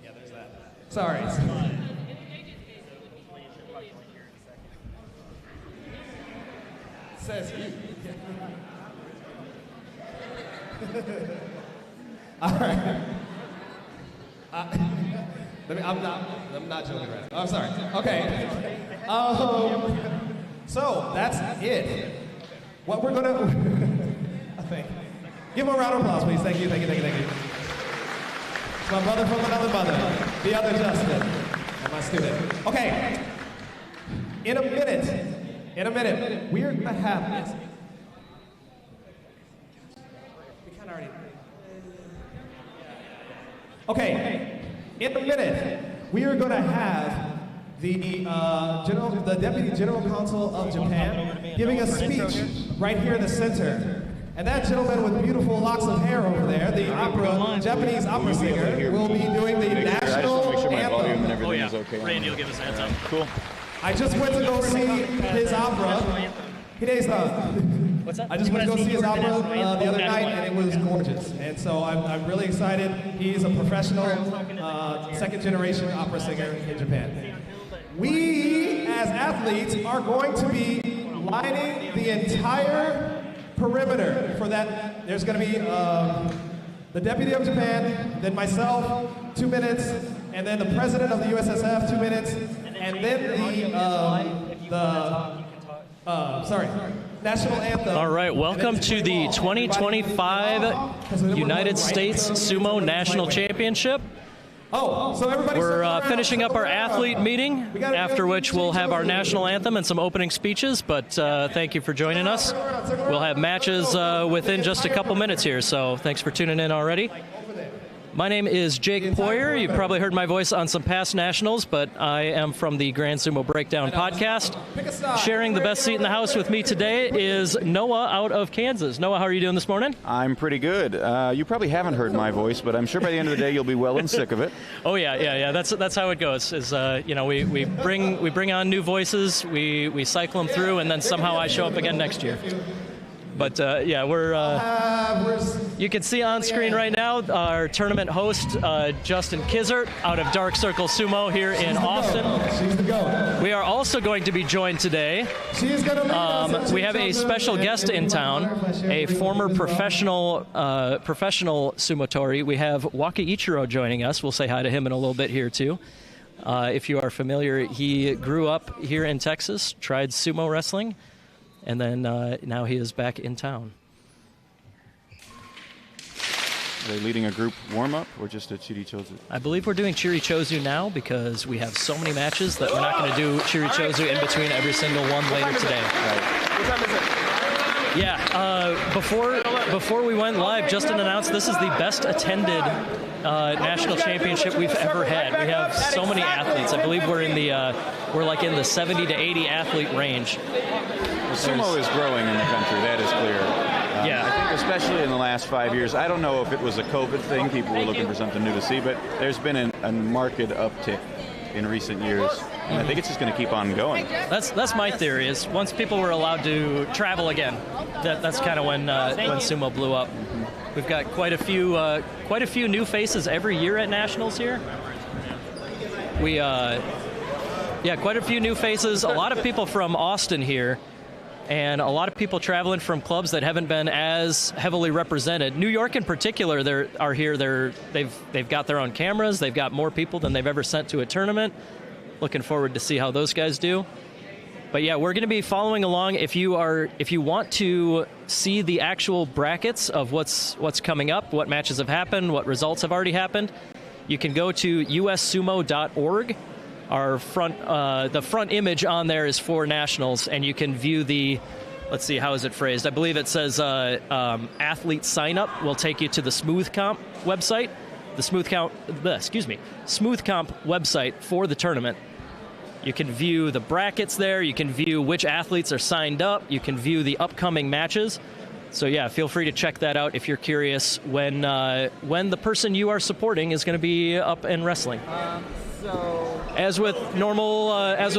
Yeah, there's that. Sorry. Says you. All right. I'm not joking right now. I'm sorry. Okay. So that's it. What we're gonna give him a round of applause, please. Thank you. It's my brother from another mother, the other Justin, and my student. Okay. In a minute, we're gonna have this. We kind of already. Okay. In a minute, we are going to have the Deputy General Counsel of Japan giving a speech right here in the center. And that gentleman with beautiful locks of hair over there, the Japanese opera singer, will be doing the national anthem. Oh yeah, Randy will give us an anthem. Cool. I just went to go see his opera. What's that? I just went to go see his opera the other night, and it was gorgeous. And so I'm really excited. He's a professional second-generation opera singer in Japan. We, as athletes, are going to be lining the entire perimeter for that. There's going to be the Deputy of Japan, then myself, 2 minutes, and then the President of the USSF, 2 minutes, and then national anthem. All right, welcome to the 2025 United States Sumo National Championship. So everybody, we're finishing up our athlete meeting, after which we'll have our national anthem and some opening speeches, but thank you for joining us. We'll have matches within just a couple minutes here, so thanks for tuning in already. My name is Jake Poyer. You've probably heard my voice on some past nationals, but I am from the Grand Sumo Breakdown podcast. Sharing the best seat in the house with me today is Noah out of Kansas. Noah, how are you doing this morning? I'm pretty good. You probably haven't heard my voice, but I'm sure by the end of the day you'll be well and sick of it. Oh yeah. That's how it goes. Is we bring on new voices, we cycle them through, and then somehow I show up again next year. But we're you can see on screen right now our tournament host, Justin Kizert, out of Dark Circle Sumo here in Austin. We are also going to be joined today. We have a special guest in town, a former professional sumotori. We have Waka Ichiro joining us. We'll say hi to him in a little bit here too. If you are familiar, he grew up here in Texas, tried sumo wrestling, and then now he is back in town. Are they leading a group warm-up or just a Chirichozu? I believe we're doing Chirichozu now because we have so many matches that we're not going to do Chirichozu in between every single one later today. Right. What time is it? Yeah, before we went live, Justin announced this is the best attended national championship we've ever had. We have so many athletes. I believe we're in the 70 to 80 athlete range. Well, sumo is growing in the country, that is clear. Yeah. I think especially in the last 5 years, I don't know if it was a COVID thing, people were looking for something new to see, but there's been a marked uptick in recent years. And I think it's just going to keep on going. That's my theory, is once people were allowed to travel again, that's kind of when sumo blew up. Mm-hmm. We've got quite a few new faces every year at nationals here. Quite a few new faces. A lot of people from Austin here, and a lot of people traveling from clubs that haven't been as heavily represented. New York in particular, they've got their own cameras. They've got more people than they've ever sent to a tournament. Looking forward to see how those guys do. But yeah, we're going to be following along. If you want to see the actual brackets of what's coming up, what matches have happened, what results have already happened, you can go to ussumo.org. The front image on there is for nationals, and you can view let's see, how is it phrased? I believe it says athlete sign up will take you to the Smooth Comp website, the Smooth Comp website for the tournament. You can view the brackets there. You can view which athletes are signed up. You can view the upcoming matches. So yeah, feel free to check that out if you're curious when the person you are supporting is going to be up and wrestling. As with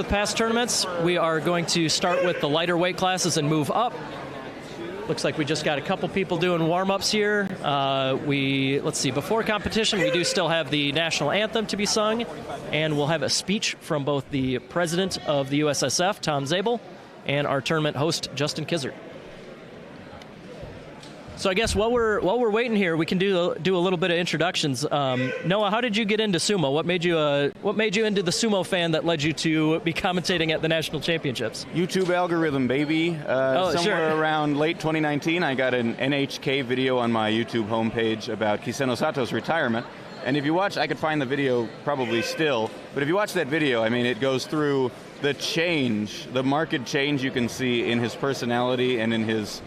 past tournaments, we are going to start with the lighter weight classes and move up. Looks like we just got a couple people doing warm-ups here. Let's see, before competition, we do still have the national anthem to be sung, and we'll have a speech from both the president of the USSF, Tom Zabel, and our tournament host, Justin Kizzard. So I guess while we're waiting here, we can do a little bit of introductions. Noah, how did you get into sumo? What made you into the sumo fan that led you to be commentating at the national championships? YouTube algorithm, baby. Somewhere around late 2019, I got an NHK video on my YouTube homepage about Kiseno Sato's retirement. And if you watch, I could find the video probably still, but if you watch that video, I mean, it goes through the change, the marked change you can see in his personality and in his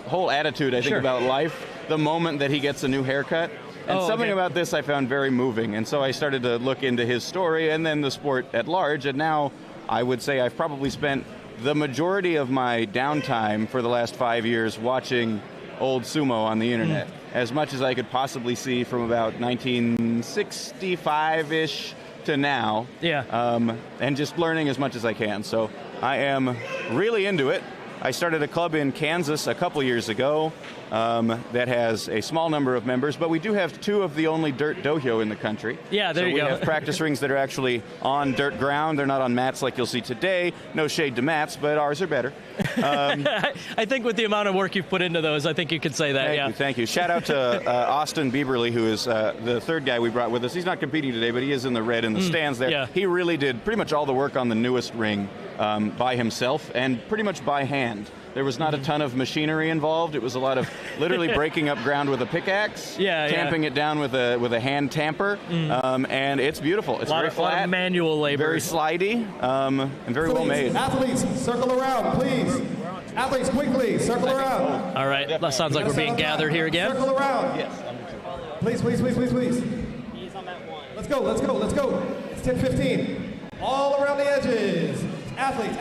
whole attitude, I think, about life, the moment that he gets a new haircut. And something about this I found very moving. And so I started to look into his story and then the sport at large. And now I would say I've probably spent the majority of my downtime for the last 5 years watching old sumo on the internet, as much as I could possibly see from about 1965-ish to now. And just learning as much as I can. So I am really into it. I started a club in Kansas a couple years ago that has a small number of members, but we do have 2 of the only dirt dohyo in the country. Yeah, there you go. We have practice rings that are actually on dirt ground. They're not on mats like you'll see today. No shade to mats, but ours are better. I think with the amount of work you've put into those, I think you could say that, Thank you. Shout out to Austin Bieberly, who is the third guy we brought with us. He's not competing today, but he is in the red in the stands there. Yeah. He really did pretty much all the work on the newest ring by himself and pretty much by hand. There was not a ton of machinery involved. It was a lot of literally breaking up ground with a pickaxe, tamping it down with a hand tamper, and it's beautiful. It's very flat, a lot of manual labor, very slidey, and very well made. Athletes, circle around, please. Athletes, quickly, circle around. All right, that sounds like we're being gathered here again. Circle around. Yes. Please. Let's go. It's 10:15. All around the edges. Athletes.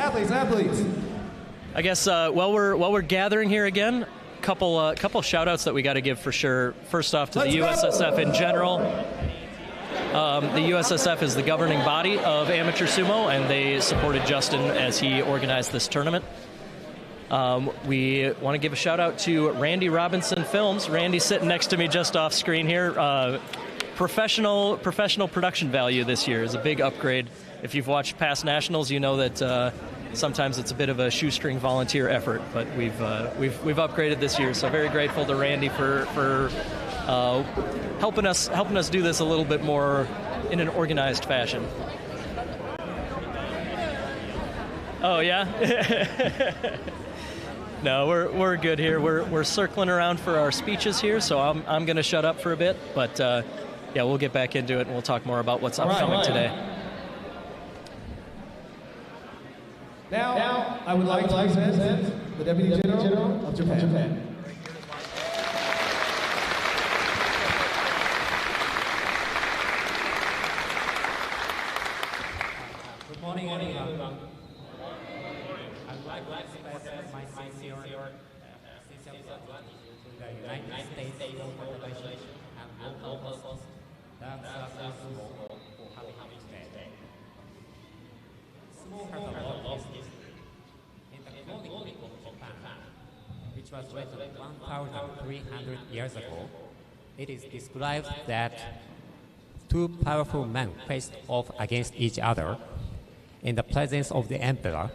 I guess while we're gathering here again, couple shout outs that we got to give for sure. First off to the USSF in general. The USSF is the governing body of amateur sumo, and they supported Justin as he organized this tournament. We want to give a shout out to Randy Robinson Films. Randy's sitting next to me just off screen here. Professional production value this year is a big upgrade. If you've watched past nationals, you know that sometimes it's a bit of a shoestring volunteer effort, but we've upgraded this year. So very grateful to Randy for helping us do this a little bit more in an organized fashion. Oh yeah. No, we're good here. We're circling around for our speeches here, so I'm going to shut up for a bit, but yeah, we'll get back into it and we'll talk more about what's upcoming today. Now, I would like to present the Deputy General of Japan. Good morning, everyone. I would like to present my sincere gratitude to the United States Sumo Federation and all locals that support Sumo for having me today. Sumo has a long history. In the Chronicle of Japan, which was written 1,300 years ago, it is described that 2 powerful men faced off against each other in the presence of the emperor,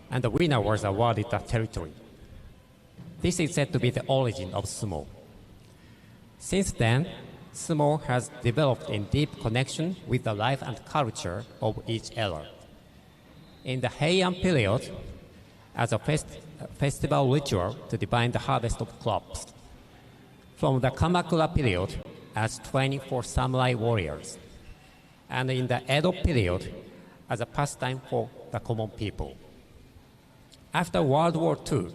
and the winner was awarded the territory. This is said to be the origin of sumo. Since then, sumo has developed in deep connection with the life and culture of each era. In the Heian period, as a festival ritual to divine the harvest of crops. From the Kamakura period, as training for samurai warriors. And in the Edo period, as a pastime for the common people. After World War II,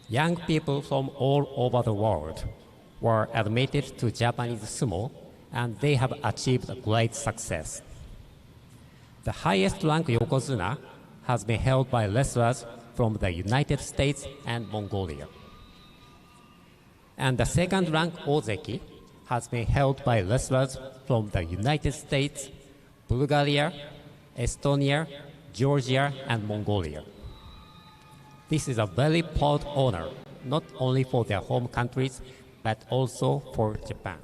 young people from all over the world were admitted to Japanese sumo, and they have achieved great success. The highest rank yokozuna has been held by wrestlers from the United States and Mongolia. And the second rank ozeki has been held by wrestlers from the United States, Bulgaria, Estonia, Georgia, and Mongolia. This is a very proud honor, not only for their home countries, but also for Japan.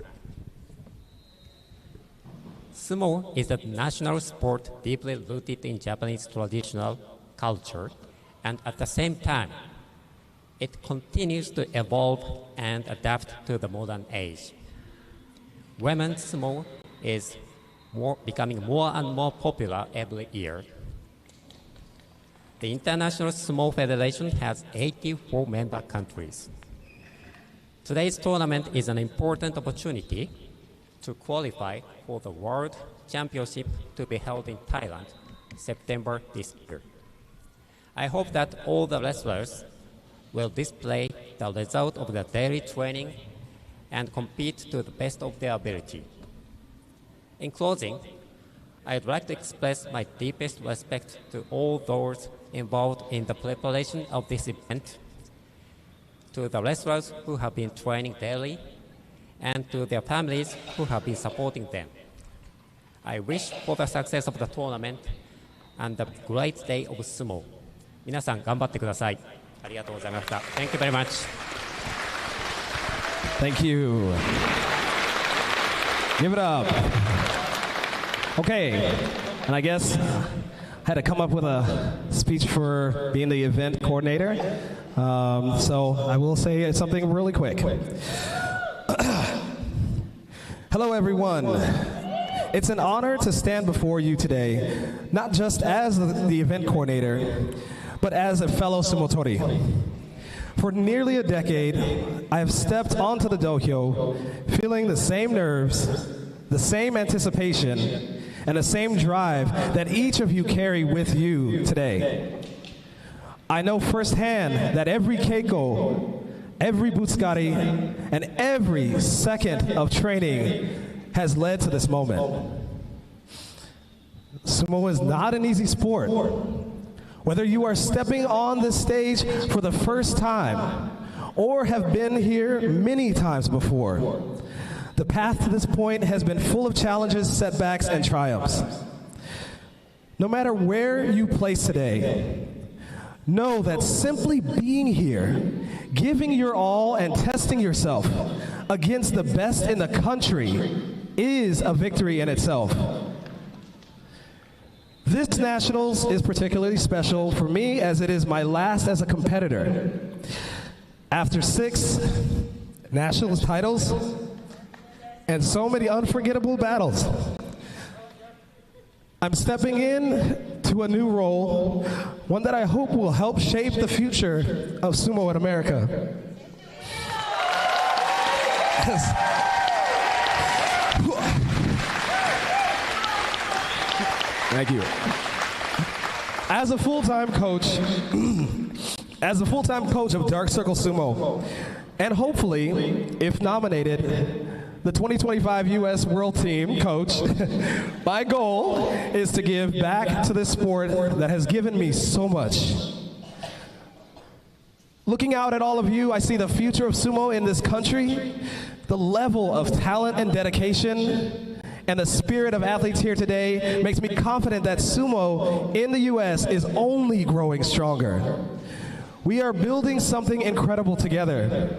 Sumo is a national sport deeply rooted in Japanese traditional culture, and at the same time, it continues to evolve and adapt to the modern age. Women's sumo is becoming more and more popular every year. The International Sumo Federation has 84 member countries. Today's tournament is an important opportunity to qualify for the World Championship to be held in Thailand, September this year. I hope that all the wrestlers will display the result of their daily training and compete to the best of their ability. In closing, I'd like to express my deepest respect to all those involved in the preparation of this event, to the wrestlers who have been training daily, and to their families who have been supporting them. I wish for the success of the tournament and the great day of sumo. 皆さん頑張ってください。ありがとうございました。Thank you very much. Thank you. Give it up. Okay, and I guess I had to come up with a speech for being the event coordinator. So I will say something really quick. Hello, everyone. It's an honor to stand before you today, not just as the event coordinator, but as a fellow sumotori. For nearly a decade, I have stepped onto the dohyo feeling the same nerves, the same anticipation, and the same drive that each of you carry with you today. I know firsthand that every keiko, every butsukari, and every second of training has led to this moment. Sumo is not an easy sport. Whether you are stepping on this stage for the first time or have been here many times before, the path to this point has been full of challenges, setbacks, and triumphs. No matter where you place today, know that simply being here, giving your all, and testing yourself against the best in the country is a victory in itself. This Nationals is particularly special for me as it is my last as a competitor. After 6 Nationals titles and so many unforgettable battles, I'm stepping in to a new role, one that I hope will help shape the future of sumo in America. Thank you. As a full-time coach, of Dark Circle Sumo, and hopefully, if nominated, the 2025 U.S. World Team coach, my goal is to give back to this sport that has given me so much. Looking out at all of you, I see the future of sumo in this country, the level of talent and dedication, and the spirit of athletes here today makes me confident that sumo in the U.S. is only growing stronger. We are building something incredible together,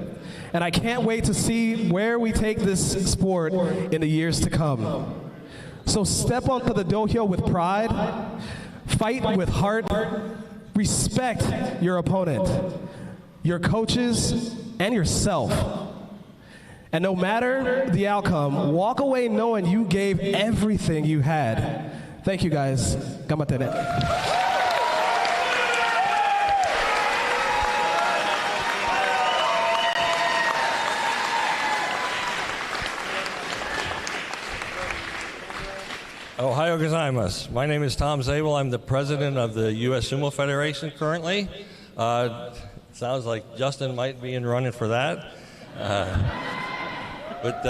and I can't wait to see where we take this sport in the years to come. So step onto the dohyo with pride, fight with heart, respect your opponent, your coaches, and yourself. And no matter the outcome, walk away knowing you gave everything you had. Thank you, guys. Gambatte ne. Ohayou gozaimasu. My name is Tom Zabel. I'm the president of the U.S. Sumo Federation currently. Sounds like Justin might be in running for that. But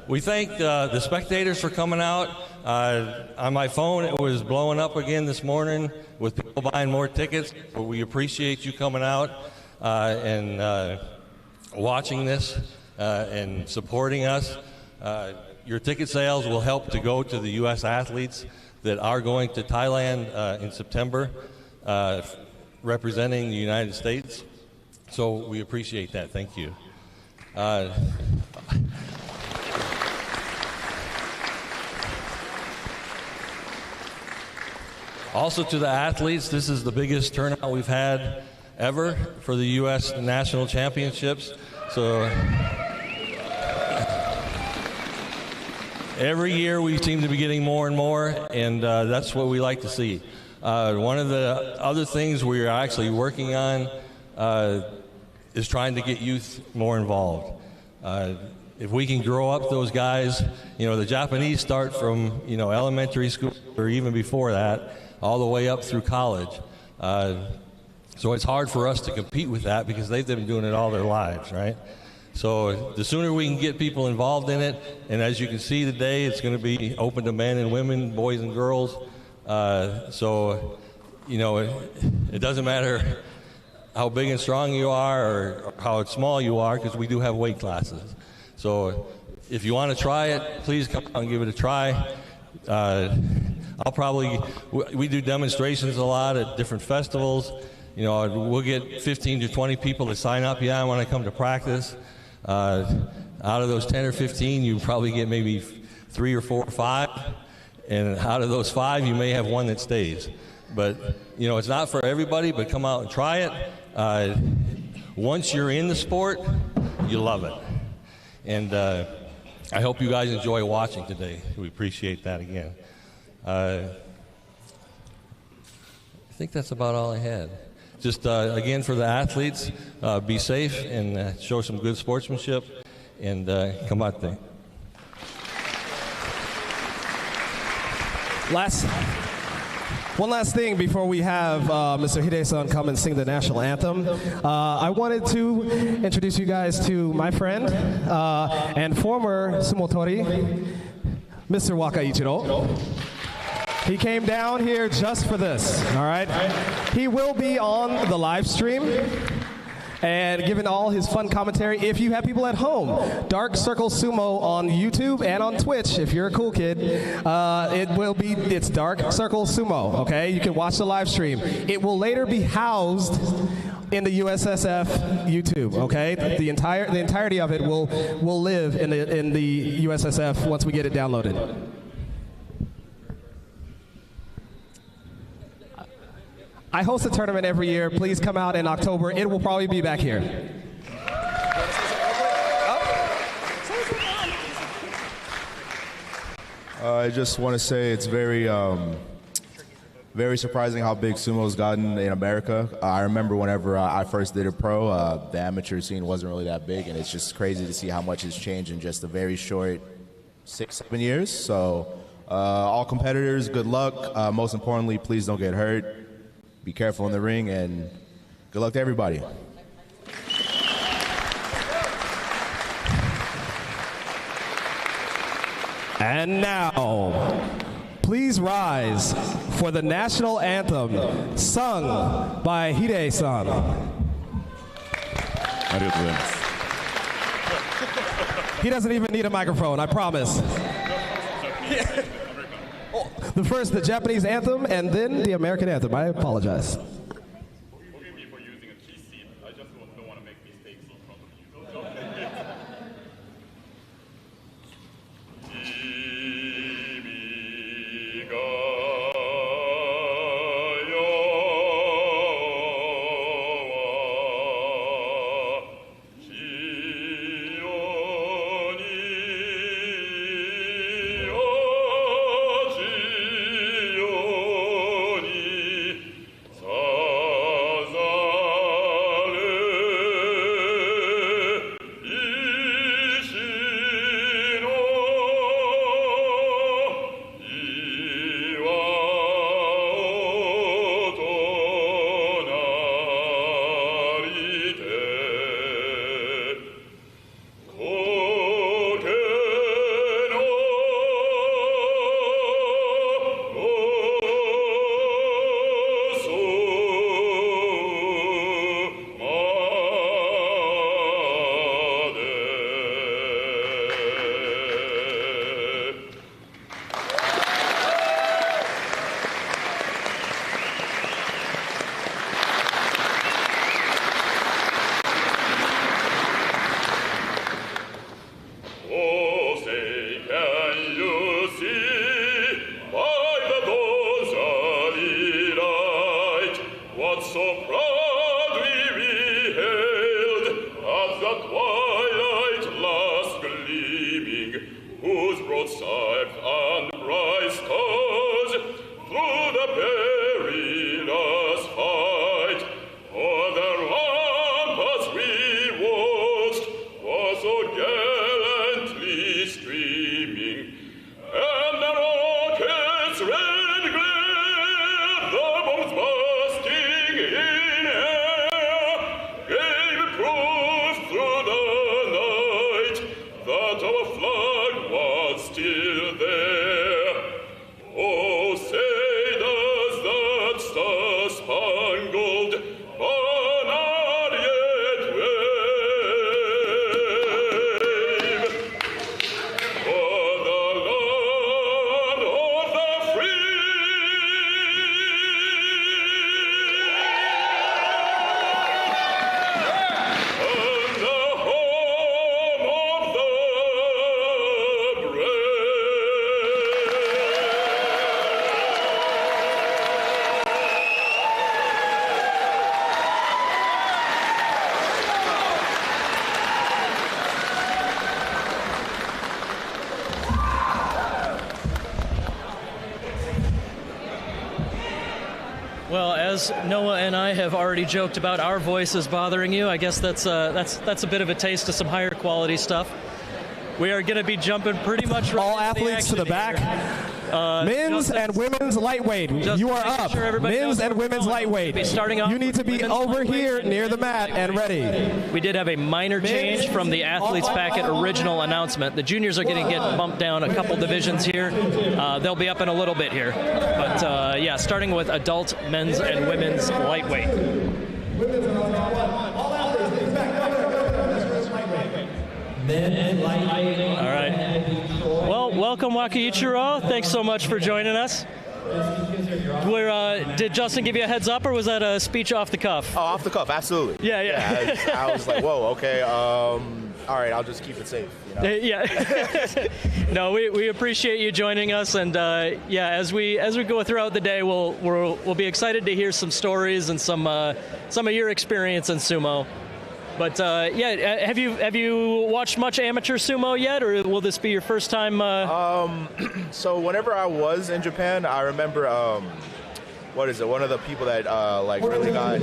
we thank the spectators for coming out. On my phone, it was blowing up again this morning with people buying more tickets. But we appreciate you coming out and watching this and supporting us. Your ticket sales will help to go to the U.S. athletes that are going to Thailand in September. representing the United States. So we appreciate that. Thank you. Also to the athletes, this is the biggest turnout we've had ever for the U.S. National Championships. So every year we seem to be getting more and more, and that's what we like to see. One of the other things we're actually working on is trying to get youth more involved. If we can grow up those guys, the Japanese start from, elementary school or even before that, all the way up through college. So it's hard for us to compete with that because they've been doing it all their lives, right? So the sooner we can get people involved in it, and as you can see today, it's going to be open to men and women, boys and girls. So, it doesn't matter how big and strong you are or how small you are, because we do have weight classes. So if you want to try it, please come out and give it a try. We do demonstrations a lot at different festivals. We'll get 15 to 20 people to sign up. Yeah, I want to come to practice. Out of those 10 or 15, you probably get maybe 3 or 4 or 5. And out of those 5, you may have one that stays. But, it's not for everybody, but come out and try it. Once you're in the sport, you love it. And I hope you guys enjoy watching today. We appreciate that again. I think that's about all I had. Just, again, for the athletes, be safe and show some good sportsmanship, and come out there. One last thing before we have Mr. Hide-san come and sing the national anthem. I wanted to introduce you guys to my friend and former sumo tori, Mr. Waka Ichiro. He came down here just for this, all right? He will be on the live stream and giving all his fun commentary. If you have people at home, Dark Circle Sumo on YouTube and on Twitch, if you're a cool kid, it's Dark Circle Sumo, okay? You can watch the live stream. It will later be housed in the USSF YouTube, okay? The entirety of it will live in the USSF once we get it downloaded. I host a tournament every year. Please come out in October. It will probably be back here. I just want to say it's very surprising how big sumo's gotten in America. I remember whenever I first did a pro, the amateur scene wasn't really that big, and it's just crazy to see how much has changed in just a very short 6-7 years. So all competitors, good luck. Most importantly, please don't get hurt. Be careful in the ring, and good luck to everybody. And now, please rise for the national anthem sung by Hide-san. He doesn't even need a microphone, I promise. The Japanese anthem, and then the American anthem. I apologize. Forgive me for using a cheat sheet. I just don't want to make mistakes in front of you. So roadside and bright stars, through the perilous fight, o'er the ramparts we watched was so gallantly streaming, and the rockets' red glare, the bombs bursting in air, gave proof through the night that our flag was still there. Oh, say does that star-spangled banner yet wave for the land of the free and the home of the brave. Well, as Noah and I have already joked about our voices bothering you, I guess that's a bit of a taste of some higher quality stuff. We are going to be jumping pretty much right All into the athletes to the action back. here. Men's Justin- and women's lightweight. Just You are making up. sure everybody knows Men's and where we're women's going. lightweight. We'll be starting off You need to with be women's over lightweight here and near the mat and ready. We did have a minor change from the Athletes Packet original announcement. The juniors are going to get bumped down a couple divisions here. They'll be up in a little bit here. But yeah, starting with adult men's and women's lightweight. All right. Well, welcome, Wakiichiro. Thanks so much for joining us. Did Justin give you a heads up, or was that a speech off the cuff? Oh, off the cuff, absolutely. Yeah. I was like, whoa, okay. All right, I'll just keep it safe. You know? Yeah. No, we appreciate you joining us, and yeah, as we go throughout the day, we'll be excited to hear some stories and some of your experience in sumo. But yeah, have you watched much amateur sumo yet, or will this be your first time? So whenever I was in Japan, I remember, what is it? One of the people that like really got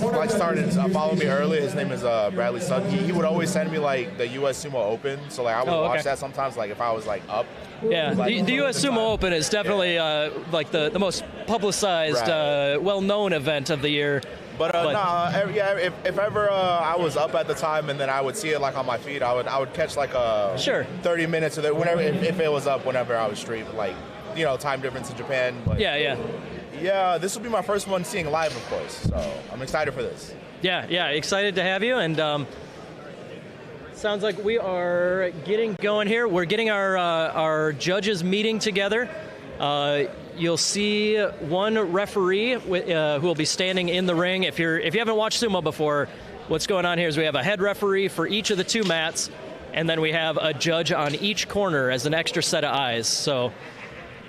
like started following me early. His name is Bradley Sutton. He would always send me like the U.S. Sumo Open. So like I would watch that sometimes. Like if I was like up. Yeah, like, the U.S. Sumo Open is definitely like the most publicized, well-known event of the year. But if ever I was up at the time and then I would see it like on my feed, I would catch like 30 minutes of it whenever if it was up whenever I was streaming, like time difference in Japan. But yeah, this will be my first one seeing live, of course. So I'm excited for this. Yeah, excited to have you. And sounds like we are getting going here. We're getting our judges meeting together. You'll see one referee who will be standing in the ring. If you haven't watched sumo before, what's going on here is we have a head referee for each of the two mats, and then we have a judge on each corner as an extra set of eyes. So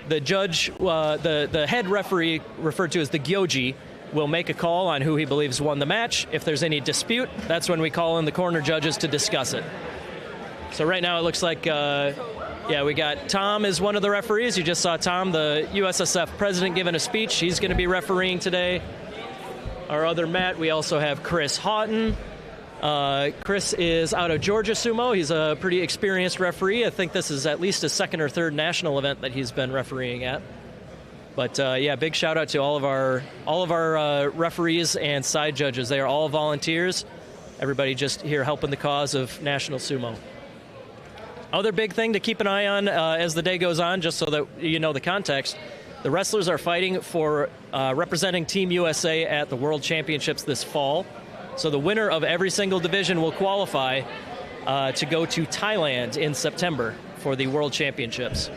the judge, the head referee, referred to as the gyoji, will make a call on who he believes won the match. If there's any dispute, that's when we call in the corner judges to discuss it. So right now it looks like we got Tom as one of the referees. You just saw Tom, the USSF president, giving a speech. He's going to be refereeing today. Our other mat, we also have Chris Houghton. Chris is out of Georgia Sumo. He's a pretty experienced referee. I think this is at least his second or third national event that he's been refereeing at. But yeah, big shout out to all of our referees and side judges. They are all volunteers. Everybody just here helping the cause of national sumo. Other big thing to keep an eye on as the day goes on, just so that you know the context, the wrestlers are fighting for representing Team USA at the World Championships this fall. So the winner of every single division will qualify to go to Thailand in September for the World Championships.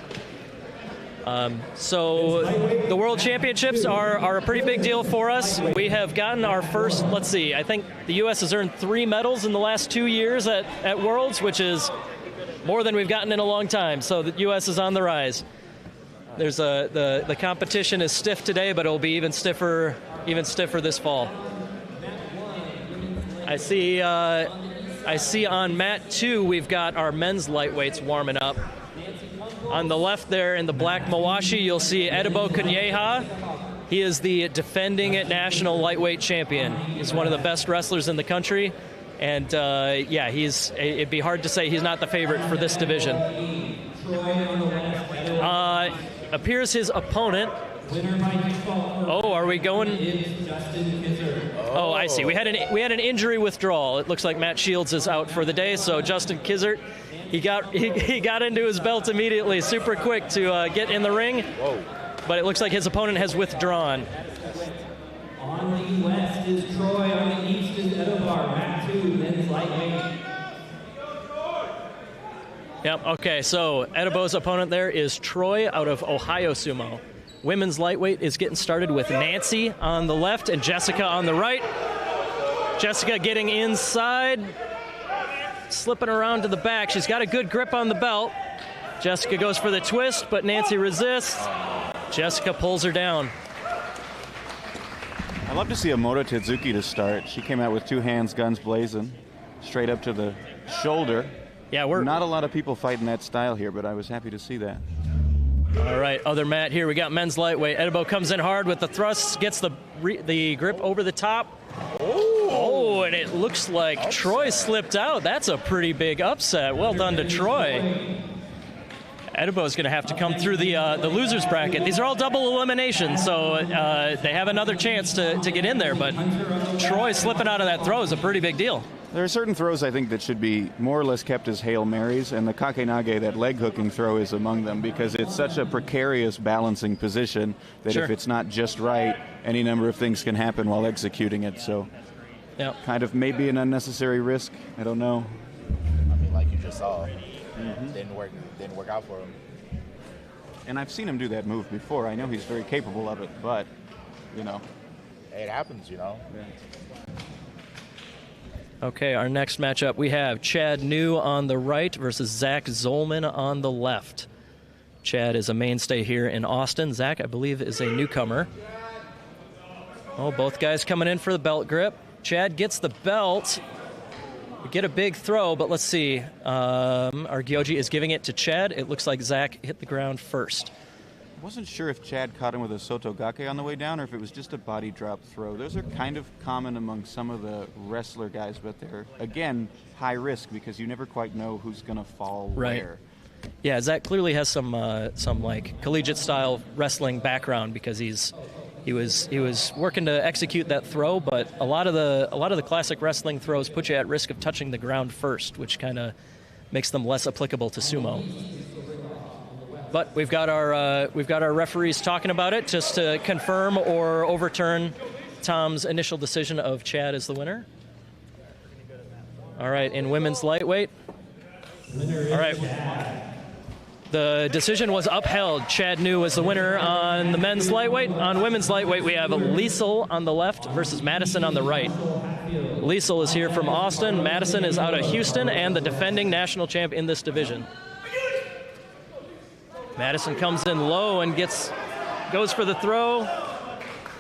So the World Championships are a pretty big deal for us. We have gotten our first, let's see, I think the U.S. has earned 3 medals in the last 2 years at Worlds, which is more than we've gotten in a long time. So the U.S. is on the rise. There's the competition is stiff today, but it'll be even stiffer this fall. I see I see on mat 2 we've got our men's lightweights warming up. On the left there in the black mawashi, you'll see Edibo Kunyeha. He is the defending national lightweight champion. He's one of the best wrestlers in the country. And yeah, it'd be hard to say he's not the favorite for this division. Appears his opponent. Oh, are we going? Oh, I see. We had an injury withdrawal. It looks like Matt Shields is out for the day. So Justin Kizzert, he got into his belt immediately, super quick to get in the ring. Whoa. But it looks like his opponent has withdrawn. On the west is Troy. On the east is Edobar. Mat 2, men's lightweight. Yep, okay, so Edibo's opponent there is Troy out of Ohio Sumo. Women's lightweight is getting started with Nancy on the left and Jessica on the right. Jessica getting inside, slipping around to the back. She's got a good grip on the belt. Jessica goes for the twist, but Nancy resists. Jessica pulls her down. I'd love to see a Mota Tedzuki to start. She came out with 2 hands, guns blazing, straight up to the shoulder. Yeah, we're not a lot of people fighting that style here, but I was happy to see that. All right, other mat here. We got men's lightweight. Edibo comes in hard with the thrusts, gets the grip over the top. Oh, and it looks like Troy slipped out. That's a pretty big upset. Well done to Troy. Edibo's going to have to come through the losers bracket. These are all double eliminations, so they have another chance to get in there. But Troy slipping out of that throw is a pretty big deal. There are certain throws I think that should be more or less kept as Hail Marys, and the Kakenage, that leg hooking throw, is among them because it's such a precarious balancing position that Sure. if it's not just right, any number of things can happen while executing it. So yep. kind of maybe an unnecessary risk. I don't know. I mean, like you just saw, didn't work out for him. And I've seen him do that move before. I know he's very capable of it, but, you know. It happens, you know. Yeah. Okay, our next matchup, we have Chad New on the right versus Zach Zolman on the left. Chad is a mainstay here in Austin. Zach, I believe, is a newcomer. Oh, both guys coming in for the belt grip. Chad gets the belt. We get a big throw, but let's see. Our Gyoji is giving it to Chad. It looks like Zach hit the ground first. I wasn't sure if Chad caught him with a Sotogake on the way down or if it was just a body drop throw. Those are kind of common among some of the wrestler guys, but they're, again, high risk because you never quite know who's going to fall where. Yeah, Zach clearly has some like collegiate style wrestling background because he was working to execute that throw, but a lot of the classic wrestling throws put you at risk of touching the ground first, which kind of makes them less applicable to sumo. But we've got our referees talking about it just to confirm or overturn Tom's initial decision of Chad as the winner. All right, in women's lightweight. All right. The decision was upheld. Chad New was the winner on the men's lightweight. On women's lightweight, we have Liesel on the left versus Madison on the right. Liesel is here from Austin. Madison is out of Houston and the defending national champ in this division. Madison comes in low and goes for the throw.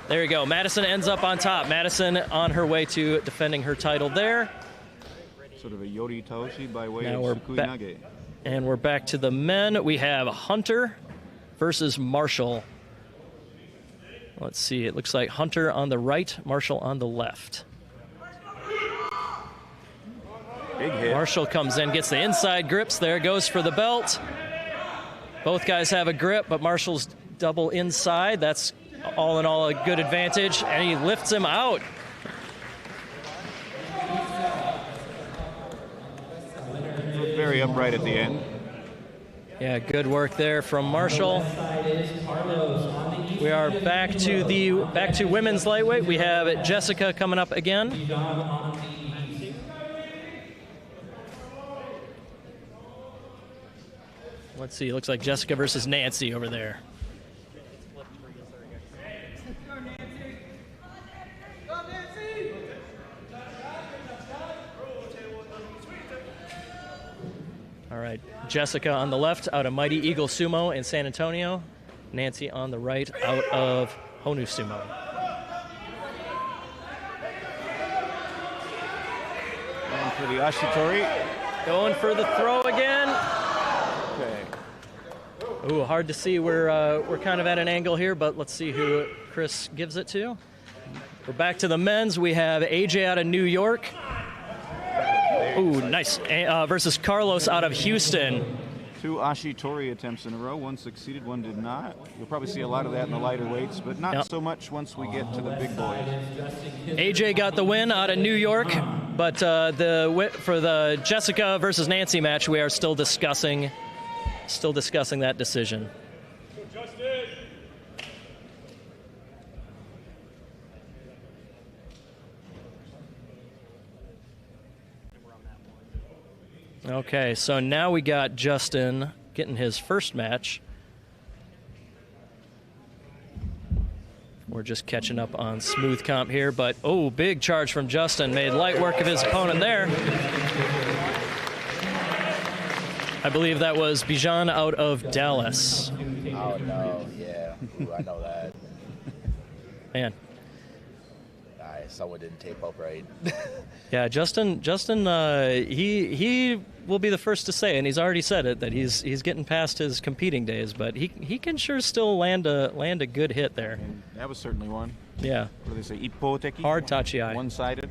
There you go. Madison ends up on top. Madison on her way to defending her title there. Sort of a Yori Taoshi by way Now of Sukuinage. And we're back to the men. We have Hunter versus Marshall. Let's see. It looks like Hunter on the right, Marshall on the left. Big hit. Marshall comes in, gets the inside grips there, goes for the belt. Both guys have a grip, but Marshall's double inside. That's all in all a good advantage, and he lifts him out. Very upright at the end. Yeah, good work there from Marshall. We are back to women's lightweight. We have Jessica coming up again. Let's see, it looks like Jessica versus Nancy over there. All right, Jessica on the left out of Mighty Eagle Sumo in San Antonio. Nancy on the right out of Honu Sumo. for the Ashitori. Going for the throw again. Okay. Ooh, hard to see. We're kind of at an angle here, but let's see who Chris gives it to. We're back to the men's. We have AJ out of New York. Ooh, nice. Versus Carlos out of Houston. 2 Ashitori attempts in a row. One succeeded, one did not. You'll probably see a lot of that in the lighter weights, but not so much once we get to the big boys. AJ got the win out of New York, but for the Jessica versus Nancy match, we are still discussing that decision. Okay, so now we got Justin getting his first match. We're just catching up on smooth comp here, but oh, big charge from Justin. Made light work of his opponent there. I believe that was Bijan out of Dallas. Oh, no, yeah. Ooh, I know that. Man. Someone didn't tape up right. Yeah, Justin, he will be the first to say, and he's already said it, that he's getting past his competing days, but he can sure still land a good hit there. And that was certainly one. Yeah. What do they say? Ipoteki? Hard tachi-ai. One-sided.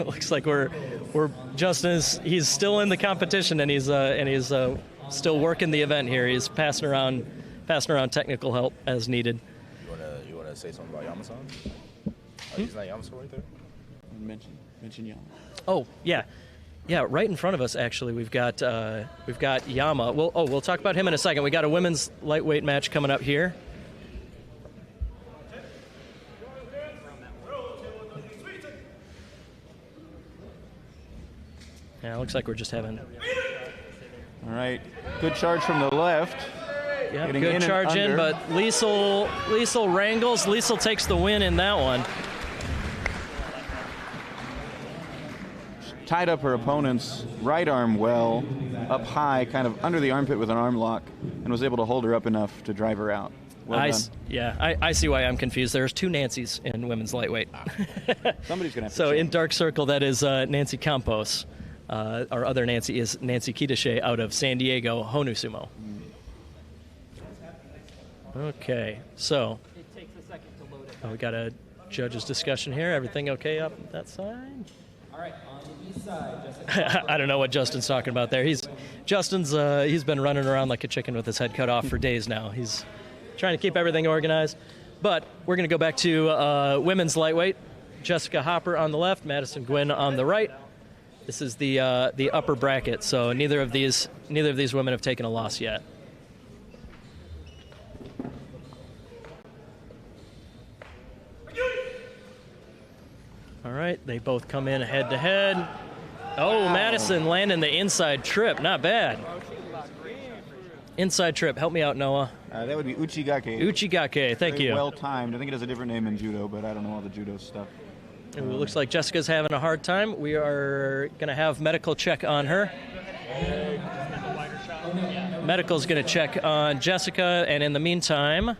Looks like we're Justin he's still in the competition, and he's still working the event here. He's passing around technical help as needed. You wanna say something about Yama-san? Isn't that Yama-san right there? Mention Yama. Oh yeah, right in front of us actually. We've got Yama. We'll talk about him in a second. We got a women's lightweight match coming up here. Yeah, it looks like we're just having. All right, good charge from the left. Yeah, good charge in, but Liesel wrangles. Liesel takes the win in that one. Tied up her opponent's right arm well, up high, kind of under the armpit with an arm lock, and was able to hold her up enough to drive her out. Well done. I see why I'm confused. There's 2 Nancys in women's lightweight. Somebody's going to have to So check. in Dark Circle, that is Nancy Campos. Our other Nancy is Nancy Kitashe out of San Diego, Honu Sumo. Okay, so It takes a second to load it. we got a judge's discussion here. Everything okay up that side? All right, on the east side, Jessica. I don't know what Justin's talking about there. He's been running around like a chicken with his head cut off for days now. He's trying to keep everything organized. But we're going to go back to women's lightweight. Jessica Hopper on the left, Madison Gwynn on the right. This is the upper bracket, so neither of these women have taken a loss yet. All right, they both come in head to head. Oh, Madison landing the inside trip, not bad. Inside trip, help me out, Noah. That would be Uchigake. Uchigake, thank you. Well timed. I think it has a different name in judo, but I don't know all the judo stuff. It looks like Jessica's having a hard time. We are going to have medical check on her. Medical's going to check on Jessica, and in the meantime,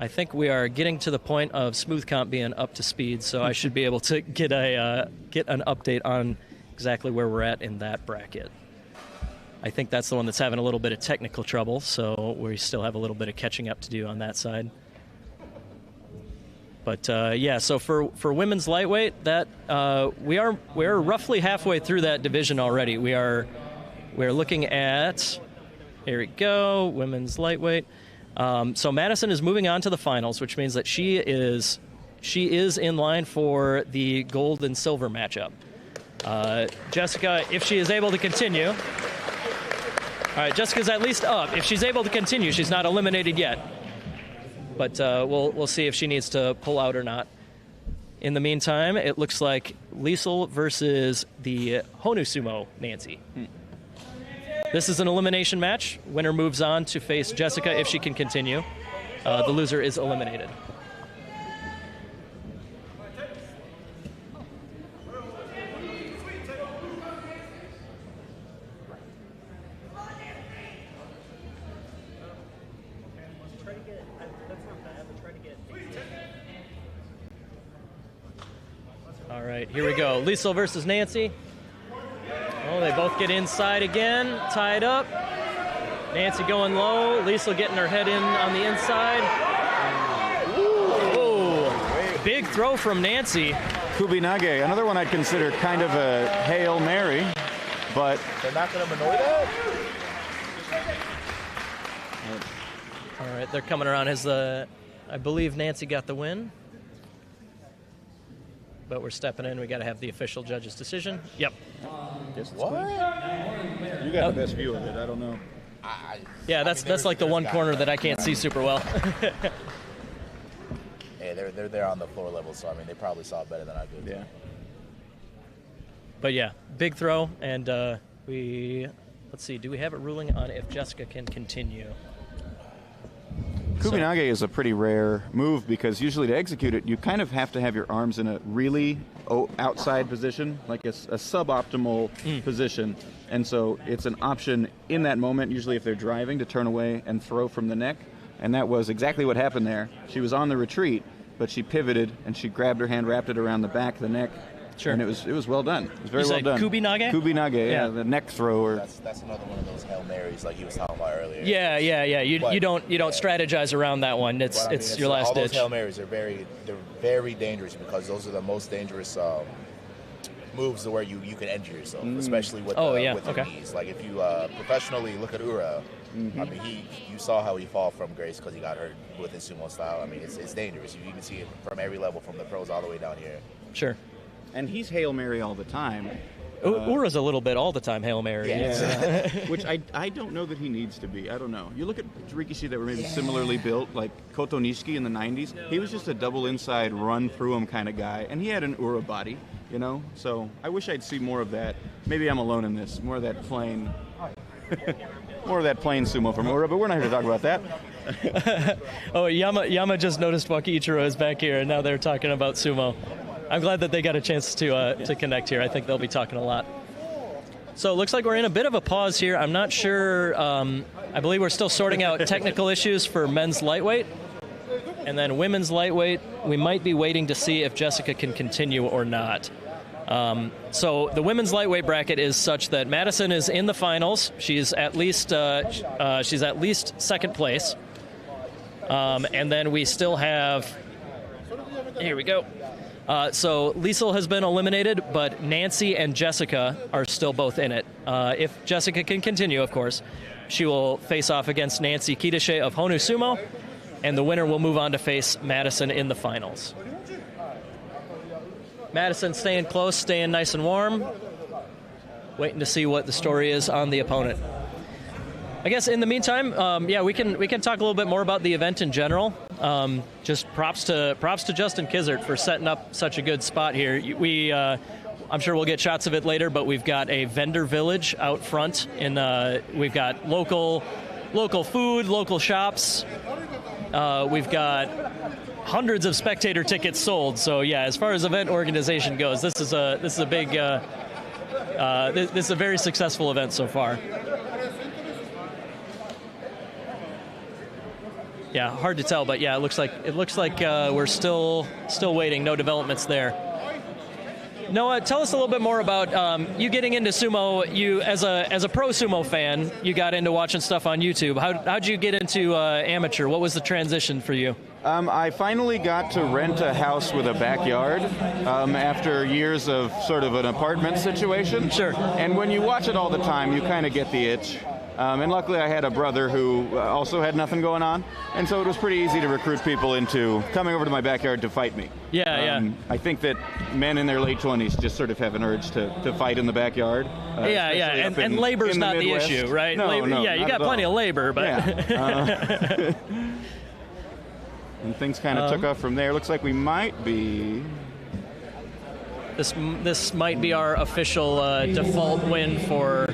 I think we are getting to the point of smooth comp being up to speed, so I should be able to get an update on exactly where we're at in that bracket. I think that's the one that's having a little bit of technical trouble, so we still have a little bit of catching up to do on that side. But yeah, so for women's lightweight, that we're roughly halfway through that division already. We're looking at, here we go, women's lightweight. So Madison is moving on to the finals, which means that she is in line for the gold and silver matchup. Jessica, if she is able to continue. All right, Jessica's at least up. If she's able to continue, she's not eliminated yet. But we'll see if she needs to pull out or not. In the meantime, it looks like Liesel versus the Honu Sumo Nancy. This is an elimination match. Winner moves on to face Jessica if she can continue. The loser is eliminated. All right, here we go. Liesl versus Nancy. Oh, they both get inside again, tied up. Nancy going low. Liesl getting her head in on the inside. Oh, big throw from Nancy. Kubinage, another one I'd consider kind of a Hail Mary, but They're not going to maneuver that? All right, they're coming around. I believe Nancy got the win. But we're stepping in. We got to have the official judge's decision. Yep. What? You got the best view of it. I don't know. Yeah, that's like the one corner that I can't see super well. Hey, they're there on the floor level, so I mean they probably saw it better than I did. Yeah. But yeah, big throw, and let's see. Do we have a ruling on if Jessica can continue? Kubinage is a pretty rare move because usually to execute it, you kind of have to have your arms in a really outside position, like a suboptimal position. And so it's an option in that moment, usually if they're driving, to turn away and throw from the neck. And that was exactly what happened there. She was on the retreat, but she pivoted and she grabbed her hand, wrapped it around the back of the neck. Sure. And it was well done. It was very well done. Kubinage? Kubinage, yeah, the neck thrower. That's another one of those Hail Marys like you was talking about earlier. Yeah. You don't strategize around that one. It's your last all ditch. Those Hail Marys are very dangerous because those are the most dangerous moves where you can injure yourself, especially with your knees. Like if you professionally look at Ura, I mean you saw how he fall from grace because he got hurt with his sumo style. I mean it's dangerous. You can see it from every level, from the pros all the way down here. Sure. And he's Hail Mary all the time. Ura's a little bit all the time Hail Mary. Yeah. Which I don't know that he needs to be. I don't know. You look at Rikishi that were maybe similarly built, like Koto Nishiki in the 90s. He was just a double inside, run through him kind of guy. And he had an Ura body, you know? So I wish I'd see more of that. Maybe I'm alone in this. More of that plain sumo from Ura, but we're not here to talk about that. Yama just noticed Wakiichiro is back here, and now they're talking about sumo. I'm glad that they got a chance to connect here. I think they'll be talking a lot. So it looks like we're in a bit of a pause here. I'm not sure. I believe we're still sorting out technical issues for men's lightweight. And then women's lightweight, we might be waiting to see if Jessica can continue or not. So the women's lightweight bracket is such that Madison is in the finals. She's at least second place. And then we still have. Here we go. So Liesl has been eliminated, but Nancy and Jessica are still both in it. If Jessica can continue, of course, she will face off against Nancy Kitashe of Honu Sumo, and the winner will move on to face Madison in the finals. Madison staying close, staying nice and warm, waiting to see what the story is on the opponent. I guess in the meantime, we can talk a little bit more about the event in general. Just props to Justin Kizzert for setting up such a good spot here. I'm sure we'll get shots of it later, but we've got a vendor village out front, and we've got local food, local shops. We've got hundreds of spectator tickets sold. So yeah, as far as event organization goes, this is a big this is a very successful event so far. Yeah, hard to tell, but yeah, it looks like we're still waiting. No developments there. Noah, tell us a little bit more about you getting into sumo. You as a pro sumo fan, you got into watching stuff on YouTube. How'd you get into amateur? What was the transition for you? I finally got to rent a house with a backyard after years of sort of an apartment situation. Sure. And when you watch it all the time, you kind of get the itch. And luckily I had a brother who also had nothing going on, and so it was pretty easy to recruit people into coming over to my backyard to fight me. Yeah. I think that men in their late 20s just sort of have an urge to fight in the backyard. And labor's not the issue, right? No, yeah, you got plenty of labor, but... Yeah. And things kind of took off from there. Looks like we might be... This might be our official default win for...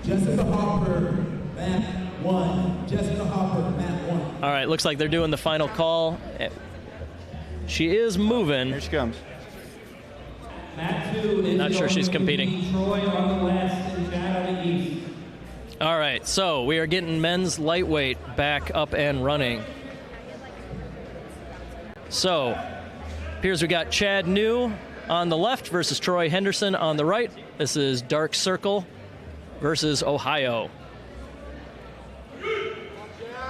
Jessica Hopper, mat 1. Jessica Hopper, mat 1. All right, looks like they're doing the final call. She is moving. Here she comes. Mat 2 is not sure she's competing. Troy on the west and Chad on the east. All right, so we are getting men's lightweight back up and running. So, appears we got Chad New on the left versus Troy Henderson on the right. This is Dark Circle versus Ohio.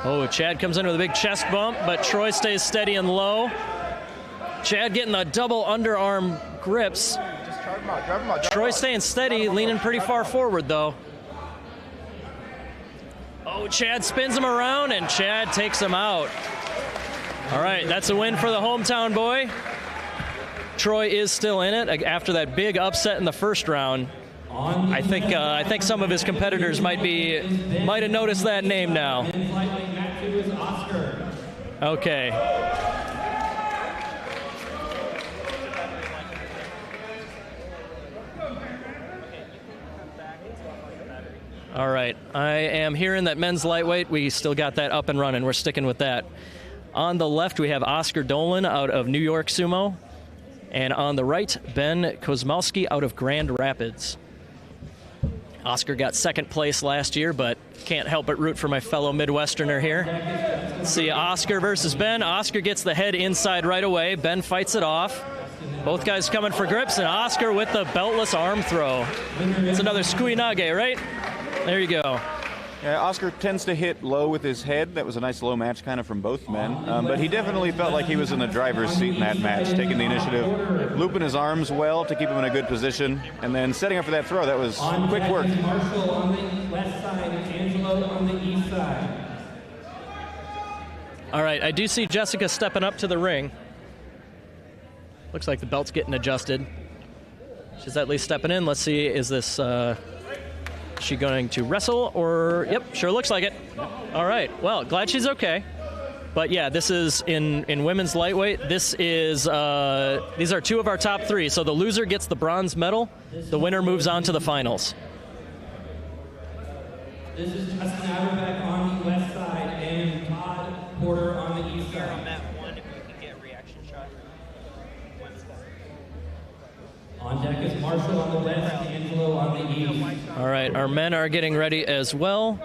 Oh, Chad comes in with a big chest bump, but Troy stays steady and low. Chad getting the double underarm grips. Just drive him out. Troy staying steady, leaning pretty far forward, though. Oh, Chad spins him around, and Chad takes him out. All right, that's a win for the hometown boy. Troy is still in it after that big upset in the first round. I think some of his competitors might have noticed that name now. Okay. All right. I am hearing that men's lightweight, we still got that up and running. We're sticking with that. On the left, we have Oscar Dolan out of New York Sumo. And on the right, Ben Kozmowski out of Grand Rapids. Oscar got second place last year, but can't help but root for my fellow Midwesterner here. Let's see, Oscar versus Ben. Oscar gets the head inside right away. Ben fights it off. Both guys coming for grips, and Oscar with the beltless arm throw. It's another Skuinage, right? There you go. Yeah, Oscar tends to hit low with his head. That was a nice low match kind of from both men. But he definitely felt like he was in the driver's seat in that match, taking the initiative, looping his arms well to keep him in a good position, and then setting up for that throw. That was quick work. Marshall on the west side and Angelo on the east side. All right, I do see Jessica stepping up to the ring. Looks like the belt's getting adjusted. She's at least stepping in. Let's see, is this... Is she going to wrestle or... Yep, sure looks like it. All right, well, glad she's okay. But yeah, this is in women's lightweight. This is, these are two of our top three. So the loser gets the bronze medal. The winner moves on to the finals. This is Justin Auerbach on the west side and Todd Porter on the east side. On deck is Marshall on the west, Angelo on the east. All right, our men are getting ready as well.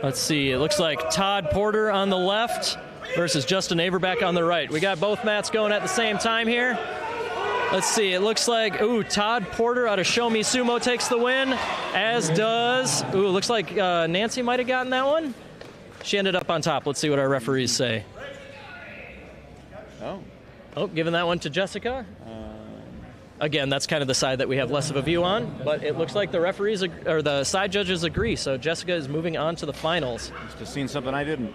Let's see, it looks like Todd Porter on the left versus Justin Averback on the right. We got both mats going at the same time here. Let's see, it looks like, Todd Porter out of Show Me Sumo takes the win, as does, looks like Nancy might have gotten that one. She ended up on top. Let's see what our referees say. Oh, giving that one to Jessica. Again, that's kind of the side that we have less of a view on, but it looks like the referees or the side judges agree. So Jessica is moving on to the finals. Must have seen something I didn't.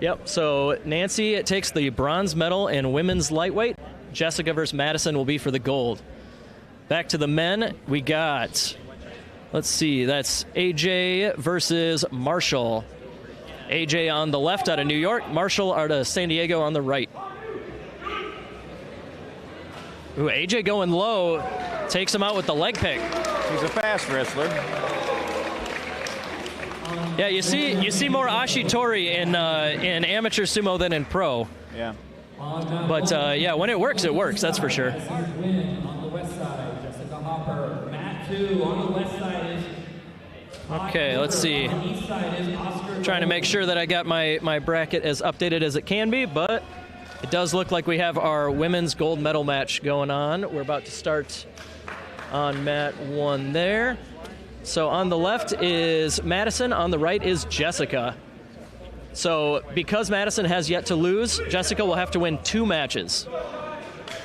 Yep. So Nancy takes the bronze medal in women's lightweight. Jessica versus Madison will be for the gold. Back to the men, we got. Let's see. That's AJ versus Marshall. AJ on the left out of New York. Marshall out of San Diego on the right. AJ going low, takes him out with the leg pick. He's a fast wrestler. Yeah, you see more Ashitori in amateur sumo than in pro. Yeah. But yeah, when it works, that's for sure. On the west side, Jessica Hopper. Matt 2 on the west side is. Okay, let's see. On the east side is Oscar. Trying to make sure that I got my bracket as updated as it can be, but. It does look like we have our women's gold medal match going on. We're about to start on mat 1 there. So on the left is Madison, on the right is Jessica. So because Madison has yet to lose, Jessica will have to win 2 matches,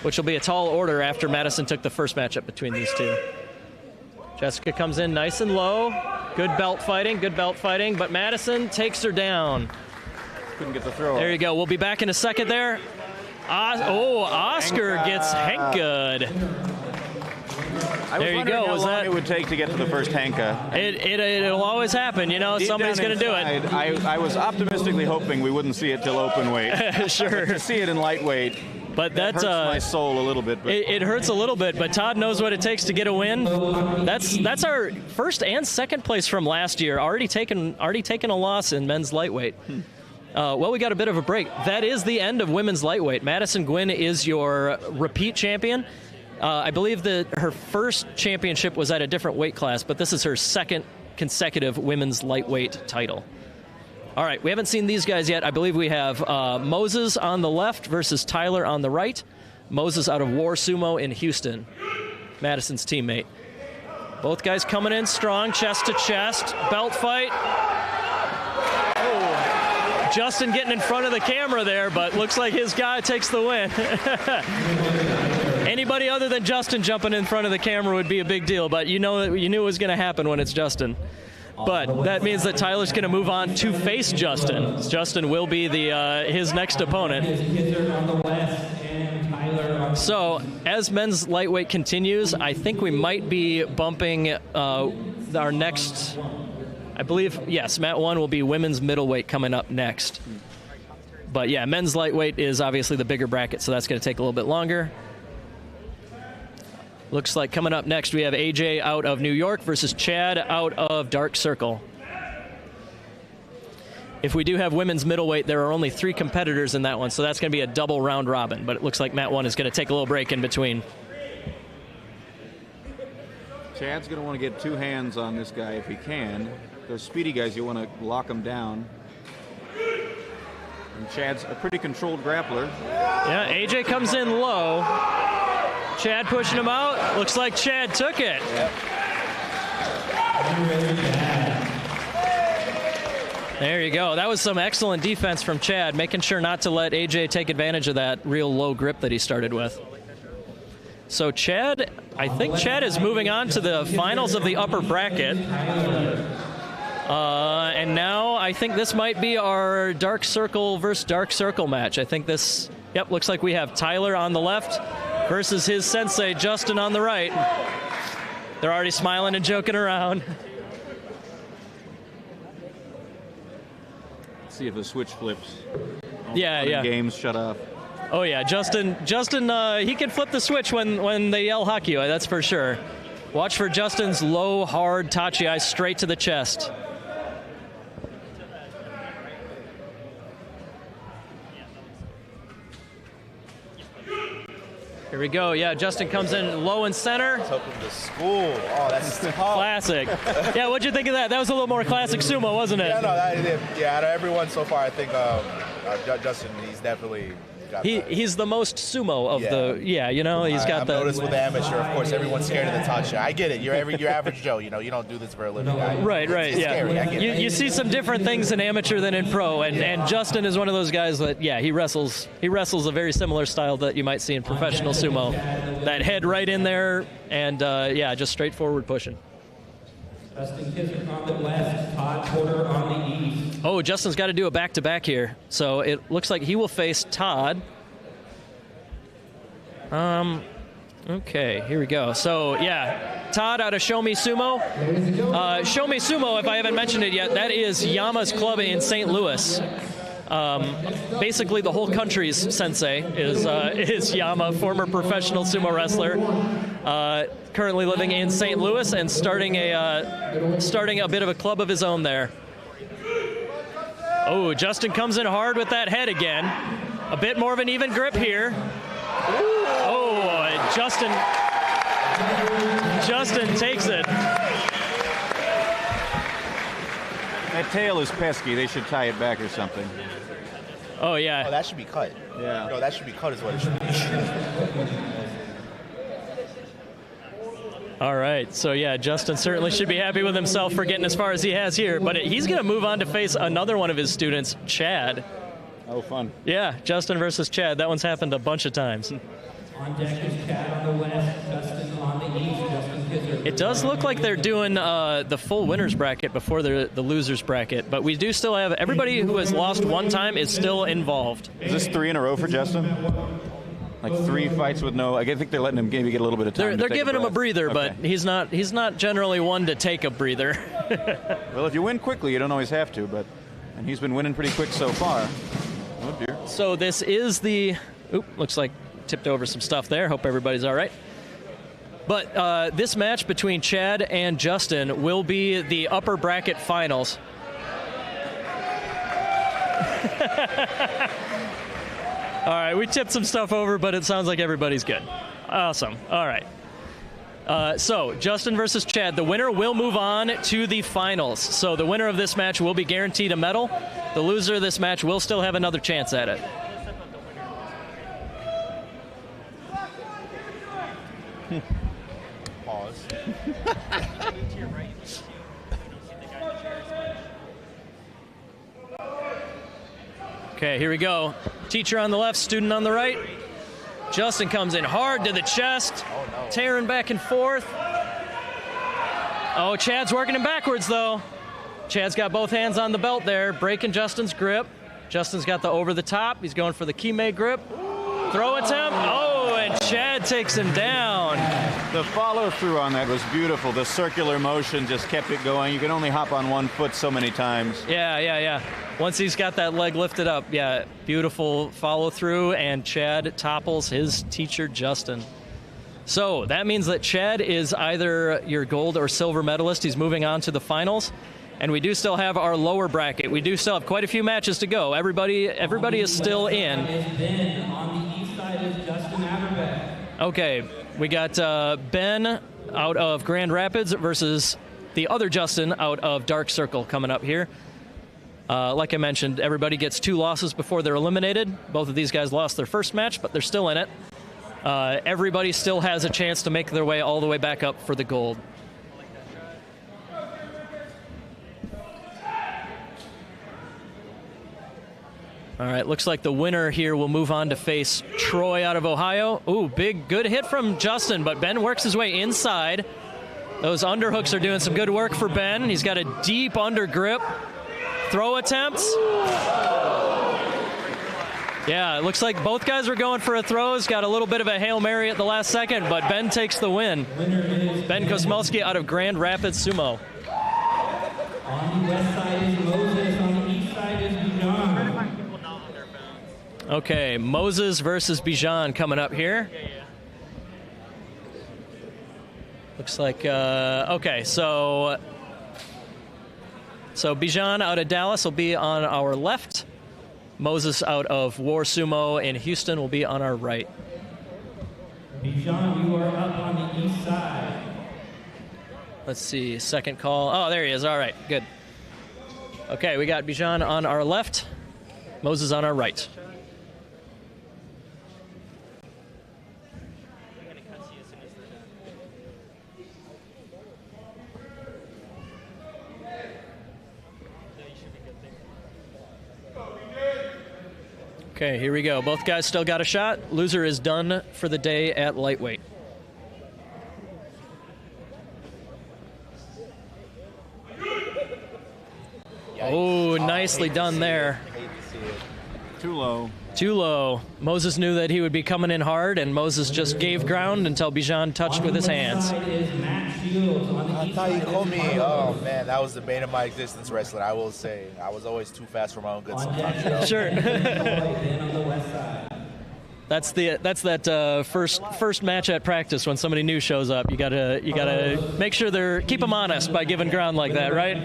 which will be a tall order after Madison took the first matchup between these two. Jessica comes in nice and low. Good belt fighting, but Madison takes her down. Couldn't get the throw. There you go. We'll be back in a second there. Oscar gets Henka. There you go. How long it would take to get to the first Henka. It'll always happen, you know. Somebody's going to do it. I was optimistically hoping we wouldn't see it till open weight. Sure. To see it in lightweight. But that hurts my soul a little bit. But. It hurts a little bit, but Todd knows what it takes to get a win. That's our first and second place from last year. Already taken a loss in men's lightweight. Well, we got a bit of a break. That is the end of women's lightweight. Madison Gwynn is your repeat champion. I believe that her first championship was at a different weight class, but this is her second consecutive women's lightweight title. All right, we haven't seen these guys yet. I believe we have Moses on the left versus Tyler on the right. Moses out of War Sumo in Houston, Madison's teammate. Both guys coming in strong, chest to chest, belt fight. Oh, Justin getting in front of the camera there, but looks like his guy takes the win. Anybody other than Justin jumping in front of the camera would be a big deal, but you knew it was going to happen when it's Justin. But that means that Tyler's going to move on to face Justin. Justin will be his next opponent. So as men's lightweight continues, I think we might be bumping our next, I believe, yes, Mat 1 will be women's middleweight coming up next. But yeah, men's lightweight is obviously the bigger bracket, so that's going to take a little bit longer. Looks like coming up next we have AJ out of New York versus Chad out of Dark Circle. If we do have women's middleweight, there are only 3 competitors in that one, so that's going to be a double round robin, but it looks like Mat 1 is going to take a little break in between. Chad's going to want to get 2 hands on this guy if he can. Those speedy guys, you want to lock them down. And Chad's a pretty controlled grappler. Yeah, AJ comes in low. Chad pushing him out. Looks like Chad took it. Yep. There you go. That was some excellent defense from Chad, making sure not to let AJ take advantage of that real low grip that he started with. So Chad, I think Chad is moving on to the finals of the upper bracket. And now I think this might be our Dark Circle versus Dark Circle match. I think this, yep, looks like we have Tyler on the left versus his sensei, Justin, on the right. They're already smiling and joking around. Let's see if the switch flips. Yeah. Games shut off. Oh yeah, Justin, he can flip the switch when they yell hockey, that's for sure. Watch for Justin's low, hard tachi straight to the chest. Here we go. Yeah, Justin comes in low and center. Took him to school. Oh, that's tough. Classic. Yeah, what'd you think of that? That was a little more classic sumo, wasn't it? Yeah, no, out of everyone so far, I think Justin, he's definitely got he's the most sumo of the. Yeah, you know, he's got I've noticed with the amateur, of course, everyone's scared of the tachi. I get it. You're average Joe. You know, you don't do this for a living. Right. It's Yeah. Scary. I get it. You see some different things in amateur than in pro, and Justin is one of those guys that he wrestles a very similar style that you might see in professional sumo. That head right in there, and just straightforward pushing. Justin Kisser on the west, Todd Porter on the east. Oh, Justin's got to do a back-to-back here. So it looks like he will face Todd. Okay, here we go. So, yeah, Todd out of Show Me Sumo. Show Me Sumo, if I haven't mentioned it yet, that is Yama's club in St. Louis. Basically, the whole country's sensei is Yama, former professional sumo wrestler, currently living in St. Louis and starting a bit of a club of his own there. Oh, Justin comes in hard with that head again. A bit more of an even grip here. Oh, Justin takes it. That tail is pesky. They should tie it back or something. Oh, yeah. Oh, that should be cut. Yeah. No, that should be cut is what it should be. All right. So, yeah, Justin certainly should be happy with himself for getting as far as he has here. But he's going to move on to face another one of his students, Chad. Oh, fun. Yeah, Justin versus Chad. That one's happened a bunch of times. On deck is Chad on the west, Justin on the east, Justin Kisser. It does look like they're doing the full winners bracket before the losers bracket, but we do still have everybody who has lost one time is still involved. Is this 3 in a row for Justin? Like 3 fights with no. I think they're letting him maybe get a little bit of time. They're giving him a breather, okay. but he's not generally one to take a breather. Well, if you win quickly, you don't always have to, and he's been winning pretty quick so far. Oh dear. So this is the. Looks like tipped over some stuff there. Hope everybody's all right. But this match between Chad and Justin will be the upper bracket finals. All right, we tipped some stuff over, but it sounds like everybody's good. Awesome. All right. So Justin versus Chad. The winner will move on to the finals. So the winner of this match will be guaranteed a medal. The loser of this match will still have another chance at it. Pause. Okay, here we go. Teacher on the left, student on the right. Justin comes in hard to the chest, tearing back and forth. Oh, Chad's working him backwards, though. Chad's got both hands on the belt there, breaking Justin's grip. Justin's got the over the top. He's going for the keymae grip. Throw attempt. Oh, and Chad takes him down. The follow through on that was beautiful. The circular motion just kept it going. You can only hop on one foot so many times. Yeah. Once he's got that leg lifted up, yeah, beautiful follow through, and Chad topples his teacher, Justin. So that means that Chad is either your gold or silver medalist. He's moving on to the finals. And we do still have our lower bracket. We do still have quite a few matches to go. Everybody is still in. On the east side is Justin Averbeck. Okay, we got Ben out of Grand Rapids versus the other Justin out of Dark Circle coming up here. Like I mentioned, everybody gets 2 losses before they're eliminated. Both of these guys lost their first match, but they're still in it. Everybody still has a chance to make their way all the way back up for the gold. All right, looks like the winner here will move on to face Troy out of Ohio. Ooh, good hit from Justin, but Ben works his way inside. Those underhooks are doing some good work for Ben. He's got a deep under grip. Throw attempts. Yeah, it looks like both guys were going for a throws. Got a little bit of a Hail Mary at the last second, but Ben takes the win. Ben Kosmelski out of Grand Rapids Sumo. On the west side is Moses. On the east side is Bijan. Okay, Moses versus Bijan coming up here. Looks like, okay, so Bijan out of Dallas will be on our left. Moses out of War Sumo in Houston will be on our right. Bijan, you are up on the east side. Let's see, second call. Oh, there he is. All right, good. Okay, we got Bijan on our left, Moses on our right. Okay, here we go. Both guys still got a shot. Loser is done for the day at lightweight. Oh, nicely done there. Too low. Too low. Moses knew that he would be coming in hard, and Moses just gave ground until Bijan touched with his hands. I thought you called me. Oh, man, that was the bane of my existence wrestling, I will say. I was always too fast for my own good sometimes. You know? Sure. That's that first match at practice when somebody new shows up. You gotta make sure keep them honest by giving ground like that, right?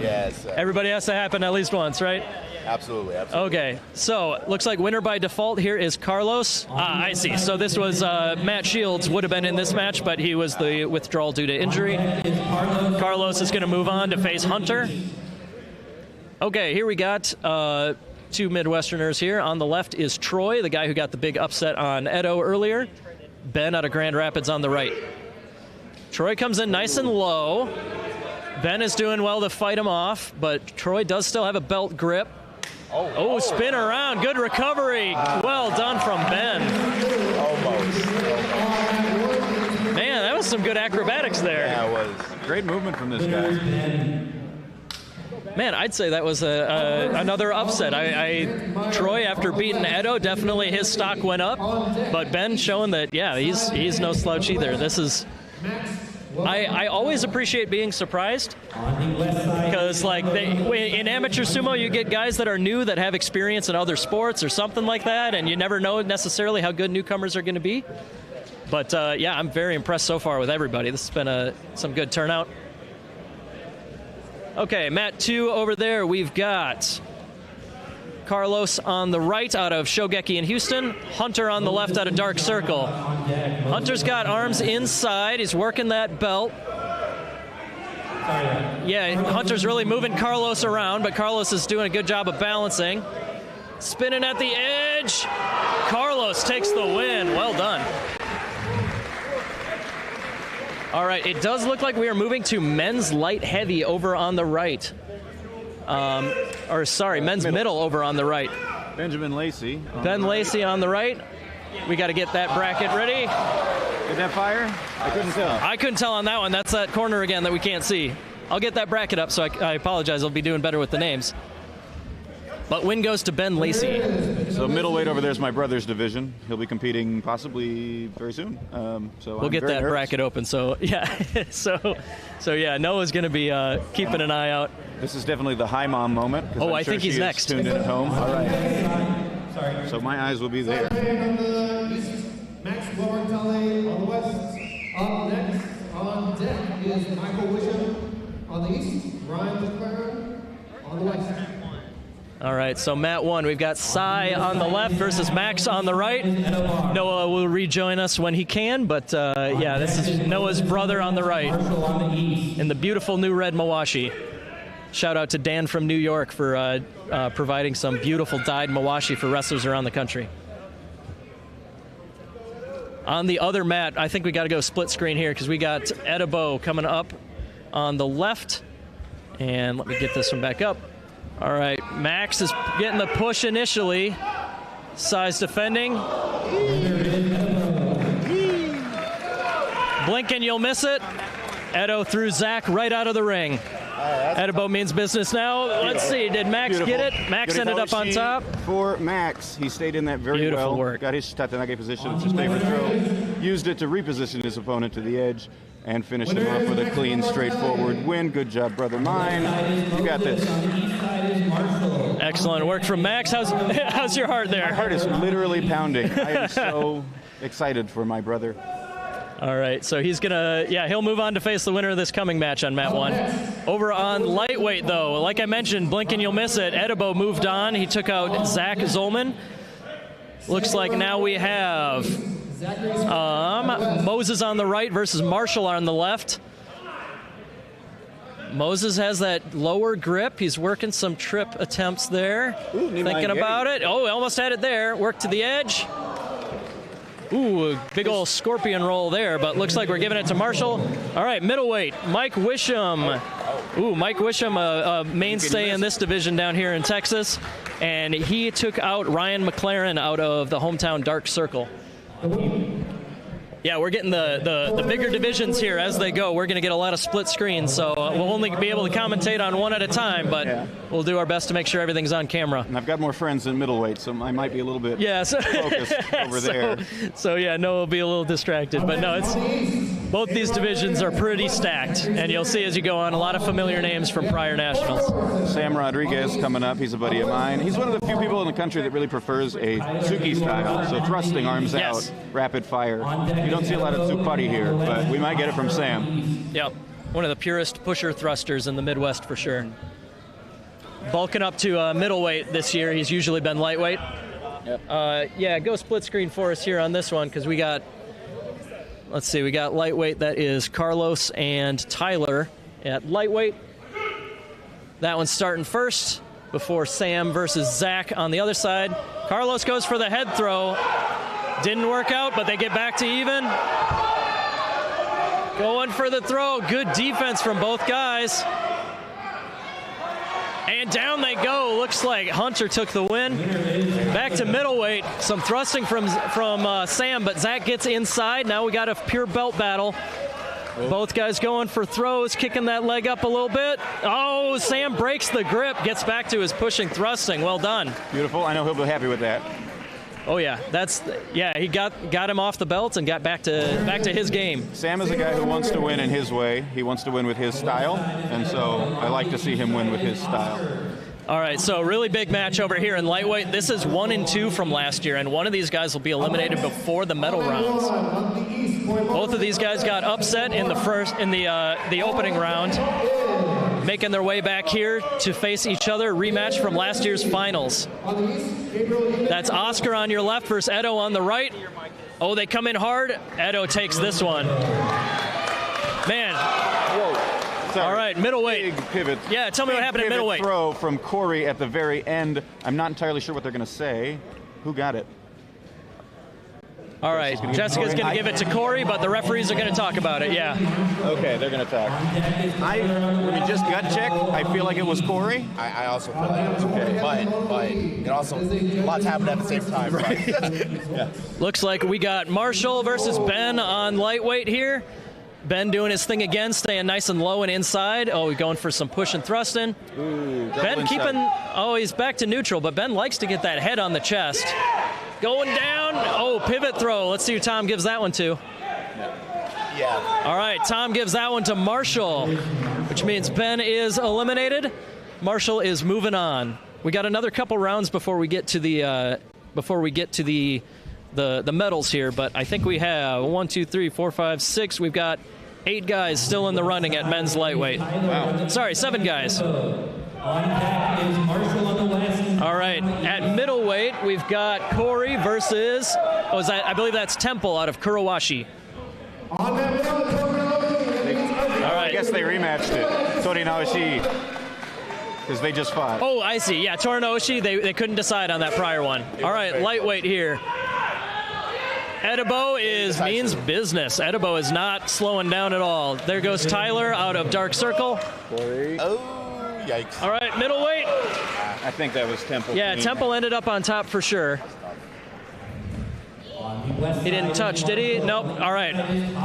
Yes. Everybody has to happen at least once, right? Absolutely. Okay, so looks like winner by default here is Carlos. I see. So this was Matt Shields would have been in this match, but he was the withdrawal due to injury. Carlos is going to move on to face Hunter. Okay, here we got 2 Midwesterners here. On the left is Troy, the guy who got the big upset on Edo earlier. Ben out of Grand Rapids on the right. Troy comes in nice and low. Ben is doing well to fight him off, but Troy does still have a belt grip. Oh, spin around. Good recovery. Well done from Ben. Almost. Man, that was some good acrobatics there. Yeah, it was. Great movement from this guy. Man, I'd say that was another upset. Troy, after beating Edo, definitely his stock went up. But Ben showing that, yeah, he's no slouch either. This is... I always appreciate being surprised because, like, in amateur sumo, you get guys that are new that have experience in other sports or something like that, and you never know necessarily how good newcomers are going to be. But, yeah, I'm very impressed so far with everybody. This has been some good turnout. Okay, mat 2 over there, we've got Carlos on the right out of Shogeki in Houston. Hunter on the left out of Dark Circle. Hunter's got arms inside. He's working that belt. Yeah, Hunter's really moving Carlos around, but Carlos is doing a good job of balancing. Spinning at the edge. Carlos takes the win. Well done. All right, it does look like we are moving to men's light heavy over on the right. Men's middle over on the right. Benjamin Lacey. Ben Lacey on the right. We got to get that bracket ready. Did that fire? I couldn't tell. I couldn't tell on that one. That's that corner again that we can't see. I'll get that bracket up, so I apologize. I'll be doing better with the names. But win goes to Ben Lacey. So middleweight over there is my brother's division. He'll be competing possibly very soon. So we'll get that bracket open. So yeah, so yeah, Noah's going to be keeping an eye out. This is definitely the hi mom moment. Oh, I think he's next. Tuned in at home. All right. So my eyes will be there. On the east, Max Lorentale on the west. Up next on deck is Michael Wisham on the east. Ryan McLaren on the west. All right, so Mat 1, we've got Cy on the left versus Max on the right. Noah will rejoin us when he can, but yeah, this is Noah's brother on the right in the beautiful new red Mawashi. Shout out to Dan from New York for providing some beautiful dyed Mawashi for wrestlers around the country. On the other mat, I think we got to go split screen here because we got Edibo coming up on the left. And let me get this one back up. All right, Max is getting the push initially. Cy's defending. Blinking, you'll miss it. Edo threw Zach right out of the ring. Edibo means business now. Let's see, did Max get it? Max ended up on top. For Max, he stayed in that very Beautiful well. Work. Got his tatanage position, his favorite throw. Used it to reposition his opponent to the edge and finish him off with a clean, straightforward win. Good job, brother mine. You got this. Excellent work from Max. How's your heart there? My heart is literally pounding. I am so excited for my brother. All right, so he's gonna, he'll move on to face the winner of this coming match on Mat 1. Over on lightweight, though, like I mentioned, blink and you'll miss it. Edibo moved on. He took out Zach Zolman. Looks like now we have Moses on the right versus Marshall on the left. Moses has that lower grip. He's working some trip attempts there. Ooh, thinking about it. Oh, he almost had it there. Work to the edge. Ooh, a big old scorpion roll there, but looks like we're giving it to Marshall. All right, middleweight, Mike Wisham. Ooh, Mike Wisham, a mainstay in this division down here in Texas, and he took out Ryan McLaren out of the hometown Dark Circle. Yeah, we're getting the bigger divisions here as they go. We're going to get a lot of split screens, so we'll only be able to commentate on one at a time, but we'll do our best to make sure everything's on camera. And I've got more friends in middleweight, so I might be a little bit focused over there. So yeah, Noah will be a little distracted, but no, both these divisions are pretty stacked, and you'll see as you go on a lot of familiar names from prior nationals. Sam Rodriguez coming up. He's a buddy of mine. He's one of the few people in the country that really prefers a Tsuki style, so thrusting arms out, rapid fire. You don't see a lot of Tsukari here, but we might get it from Sam. Yep, one of the purest pusher thrusters in the Midwest for sure. Bulking up to middleweight this year. He's usually been lightweight. Yep. Go split screen for us here on this one because we got, let's see, we got lightweight. That is Carlos and Tyler at lightweight. That one's starting first before Sam versus Zach on the other side. Carlos goes for the head throw. Didn't work out, but they get back to even. Going for the throw. Good defense from both guys. And down they go. Looks like Hunter took the win. Back to middleweight. Some thrusting from Sam, but Zach gets inside. Now we got a pure belt battle. Both guys going for throws, kicking that leg up a little bit. Oh, Sam breaks the grip, gets back to his pushing thrusting. Well done. Beautiful. I know he'll be happy with that. Oh yeah, he got him off the belt and got back to his game. Sam is a guy who wants to win in his way. He wants to win with his style, and so I like to see him win with his style. All right, so really big match over here in lightweight. This is 1 and 2 from last year, and one of these guys will be eliminated before the medal rounds. Both of these guys got upset in the opening round, making their way back here to face each other. Rematch from last year's finals. That's Oscar on your left versus Edo on the right. Oh, they come in hard. Edo takes this one. Man. Whoa. Sorry. All right, middleweight. Big pivot. Yeah, tell me what happened at middleweight. Throw from Corey at the very end. I'm not entirely sure what they're going to say. Who got it? All right, Jessica's going to give it to Corey, but the referees are going to talk about it, yeah. Okay, they're going to talk. Let me just gut check. I feel like it was Corey. I also feel like it was okay. But it also, lots happened at the same time. Right? Yeah. Looks like we got Marshall versus Ben on lightweight here. Ben doing his thing again, staying nice and low and inside. Oh, going for some push and thrusting. Ben keeping, he's back to neutral, but Ben likes to get that head on the chest. Going down. Oh, pivot throw. Let's see who Tom gives that one to. Yeah. All right, Tom gives that one to Marshall, which means Ben is eliminated. Marshall is moving on. We got another couple rounds before we get to the medals here, but I think we have 1, 2, 3, 4, 5, 6. We've got 8 guys still in the running at men's lightweight. Wow. Sorry, 7 guys. On deck is Marshall on the west. All right, at middleweight, we've got Corey versus, I believe that's Temple out of Kurowashi. On that round, All right. I guess they rematched it. Torinaoshi, because they just fought. Oh, I see. Yeah, Torinaoshi, they couldn't decide on that prior one. All right, lightweight here. Edibo means business. Edibo is not slowing down at all. There goes Tyler out of Dark Circle. Corey. Oh, yikes. All right, middleweight. I think that was Temple. Yeah, Temple ended up on top for sure. He didn't touch, did he? Nope. All right.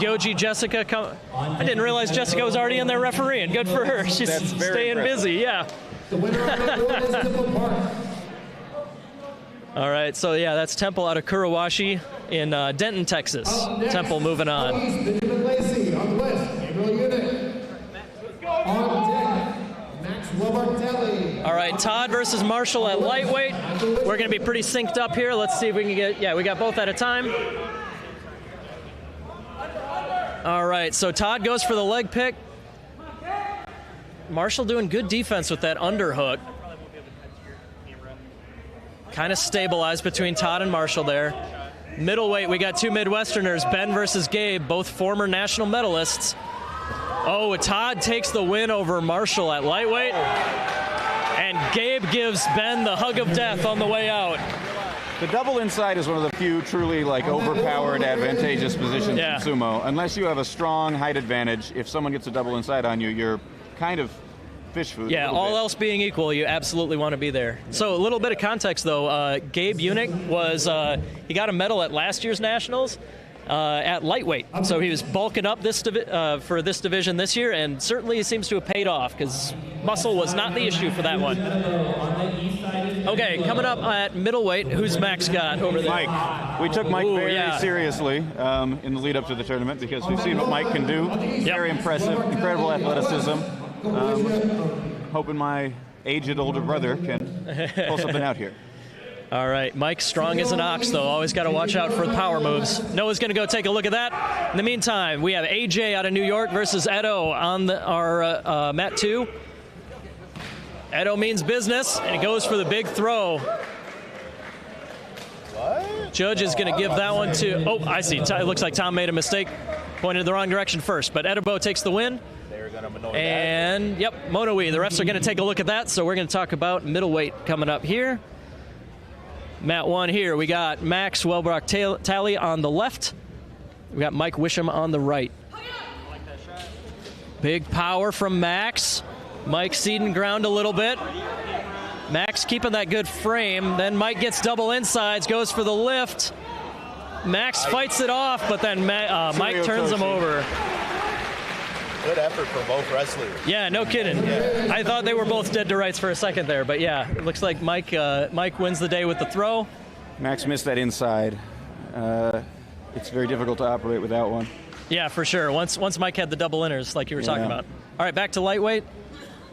Yoji, Jessica, come. I didn't realize Jessica was already in there refereeing. Good for her. She's staying busy, yeah. The winner of the board is Temple Park. All right, so yeah, that's Temple out of Kurowashi in Denton, Texas. Temple moving on. Benjamin Lacey on the west, Gabriel Unit. On deck, Max Lobartelli. All right, Todd versus Marshall at lightweight. We're going to be pretty synced up here. Let's see if we can get, we got both at a time. All right, so Todd goes for the leg pick. Marshall doing good defense with that underhook. Kind of stabilized between Todd and Marshall there. Middleweight, we got 2 Midwesterners, Ben versus Gabe, both former national medalists. Oh, Todd takes the win over Marshall at lightweight. And Gabe gives Ben the hug of death on the way out. The double inside is one of the few truly overpowered, advantageous positions in sumo. Unless you have a strong height advantage, if someone gets a double inside on you, you're kind of fish food. Yeah, all else being equal, you absolutely want to be there. So a little bit of context, though. Gabe Unick was, he got a medal at last year's Nationals at lightweight. So he was bulking up for this division this year, and certainly seems to have paid off because muscle was not the issue for that one. Okay, coming up at middleweight, who's Max got over there? Mike. We took Mike very seriously in the lead up to the tournament because we've seen what Mike can do. Very impressive, incredible athleticism. Hoping my aged older brother can pull something out here. All right, Mike, strong as an ox, though. Always got to watch out for the power moves. Noah's going to go take a look at that. In the meantime, we have AJ out of New York versus Edo on our mat 2. Edo means business, and he goes for the big throw. What? Judge is going to give that one to... Oh, I see. It looks like Tom made a mistake. Pointed the wrong direction first, but Edibo takes the win. And, Monoe. The refs are going to take a look at that, so we're going to talk about middleweight coming up here. Mat 1 here, we got Max Welbrock-Talley on the left. We got Mike Wisham on the right. Big power from Max. Mike ceding ground a little bit. Max keeping that good frame. Then Mike gets double insides, goes for the lift. Max fights it off, but then Mike turns him over. Good effort for both wrestlers. Yeah, no kidding. Yeah. I thought they were both dead to rights for a second there, but yeah, it looks like Mike wins the day with the throw. Max missed that inside. It's very difficult to operate without one. Yeah, for sure. Once Mike had the double inners, like you were talking about. All right, back to lightweight.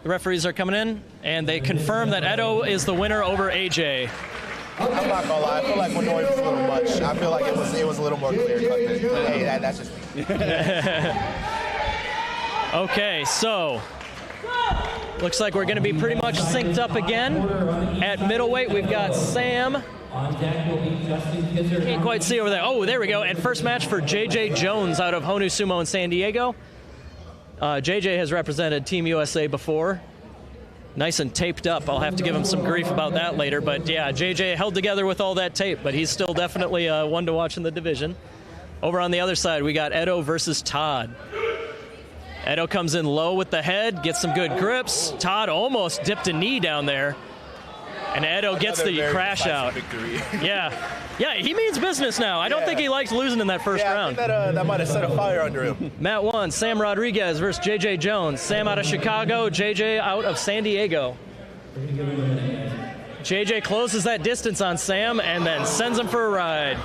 The referees are coming in, and they confirm that Edo is the winner over AJ. I'm not gonna lie. I feel like Monoe was a little much. I feel like it was a little more clear cut. Hey, that's just me. Okay, so looks like we're going to be pretty much synced up again. At middleweight, we've got Sam. Can't quite see over there. Oh, there we go. And first match for JJ Jones out of Honu Sumo in San Diego. JJ has represented Team USA before. Nice and taped up. I'll have to give him some grief about that later. But yeah, JJ held together with all that tape, but he's still definitely one to watch in the division. Over on the other side, we got Edo versus Todd. Edo comes in low with the head, gets some good grips. Todd almost dipped a knee down there. And Edo gets the crash out. Yeah, he means business now. I don't think he likes losing in that first round. I think that might have set a fire under him. Mat 1, Sam Rodriguez versus JJ Jones. Sam out of Chicago, JJ out of San Diego. JJ closes that distance on Sam and then sends him for a ride.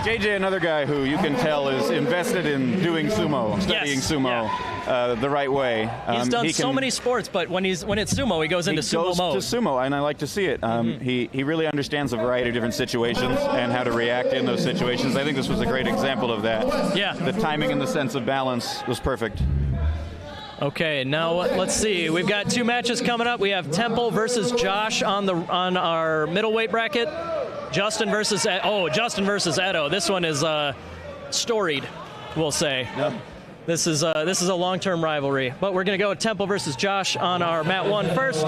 JJ, another guy who you can tell is invested in doing sumo, studying sumo the right way. He's done so many sports, but when it's sumo, he goes into sumo mode. He goes to sumo, and I like to see it. He really understands a variety of different situations and how to react in those situations. I think this was a great example of that. Yeah. The timing and the sense of balance was perfect. Okay, now let's see. We've got 2 matches coming up. We have Temple versus Josh on our middleweight bracket. Justin versus Edo. This one is storied, we'll say. Yep. This is a long-term rivalry. But we're going to go with Temple versus Josh on our Mat 1 first.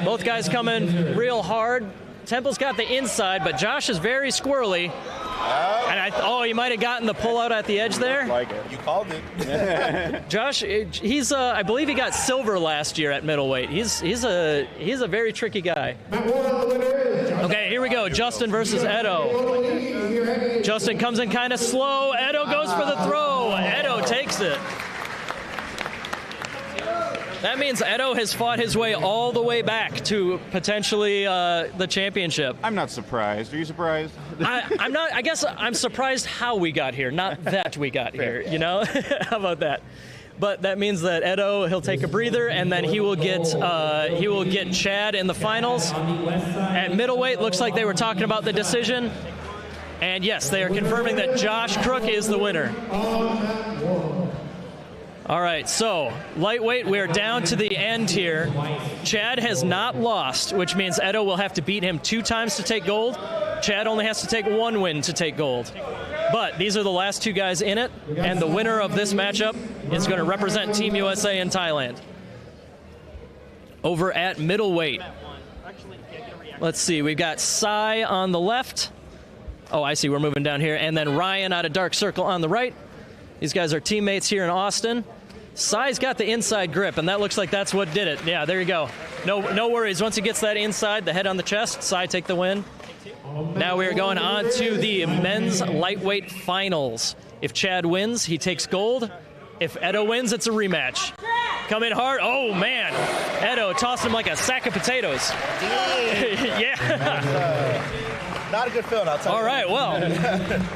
Both guys coming real hard. Temple's got the inside, but Josh is very squirrely. And he might have gotten the pull out at the edge there. Like it. You called it. Josh, he's I believe he got silver last year at middleweight. He's a very tricky guy. Okay, here we go. Justin versus Edo. Justin comes in kind of slow. Edo goes for the throw. Edo takes it. That means Edo has fought his way all the way back to potentially the championship. I'm not surprised. Are you surprised? I'm not. I guess I'm surprised how we got here, not that we got here. You know, how about that? But that means that Edo, he'll take a breather, and then he will get Chad in the finals. At middleweight, looks like they were talking about the decision, and yes, they are confirming that Josh Crook is the winner. All right, so lightweight, we're down to the end here. Chad has not lost, which means Edo will have to beat him 2 times to take gold. Chad only has to take 1 win to take gold. But these are the last 2 guys in it, and the winner of this matchup is going to represent Team USA in Thailand. Over at middleweight, let's see, we've got Sai on the left. Oh, I see, we're moving down here. And then Ryan out of Dark Circle on the right. These guys are teammates here in Austin. Sai's got the inside grip, and that looks like that's what did it. Yeah, there you go. No worries. Once he gets that inside, the head on the chest, Sai take the win. Now we are going on to the men's lightweight finals. If Chad wins, he takes gold. If Edo wins, it's a rematch. Come in hard. Oh, man. Edo tossed him like a sack of potatoes. Yeah. Not a good feeling, I'll tell you. All right, well.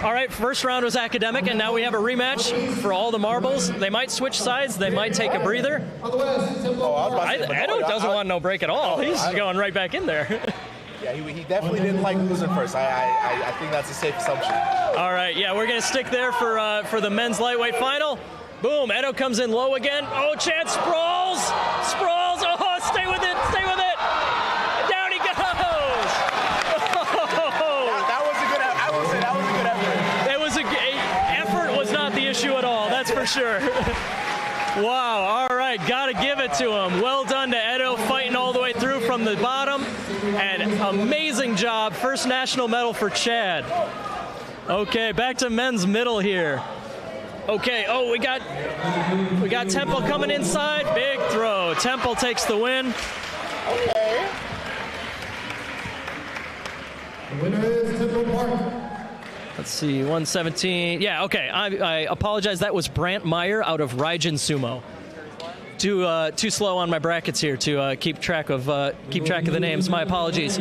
All right, first round was academic, and now we have a rematch for all the marbles. They might switch sides. They might take a breather. Edo doesn't want no break at all. He's going right back in there. Yeah, he definitely didn't like losing first. I think that's a safe assumption. All right, yeah, we're going to stick there for the men's lightweight final. Boom, Edo comes in low again. Oh, Chad sprawls. Oh, stay with it. Down he goes. That was a good effort. I will say that was a good effort. Effort was not the issue at all, that's for sure. Wow, all right, got to give it to him. Well done to Edo, fighting all the way through from the bottom. And amazing job, first national medal for Chad. Okay, back to men's middle here. Okay, we got Temple coming inside. Big throw. Temple takes the win. Okay. The winner is Temple Park. Let's see, 117. Yeah, okay. I apologize. That was Brant Meyer out of Raijin Sumo. Too slow on my brackets here to keep track of the names. My apologies.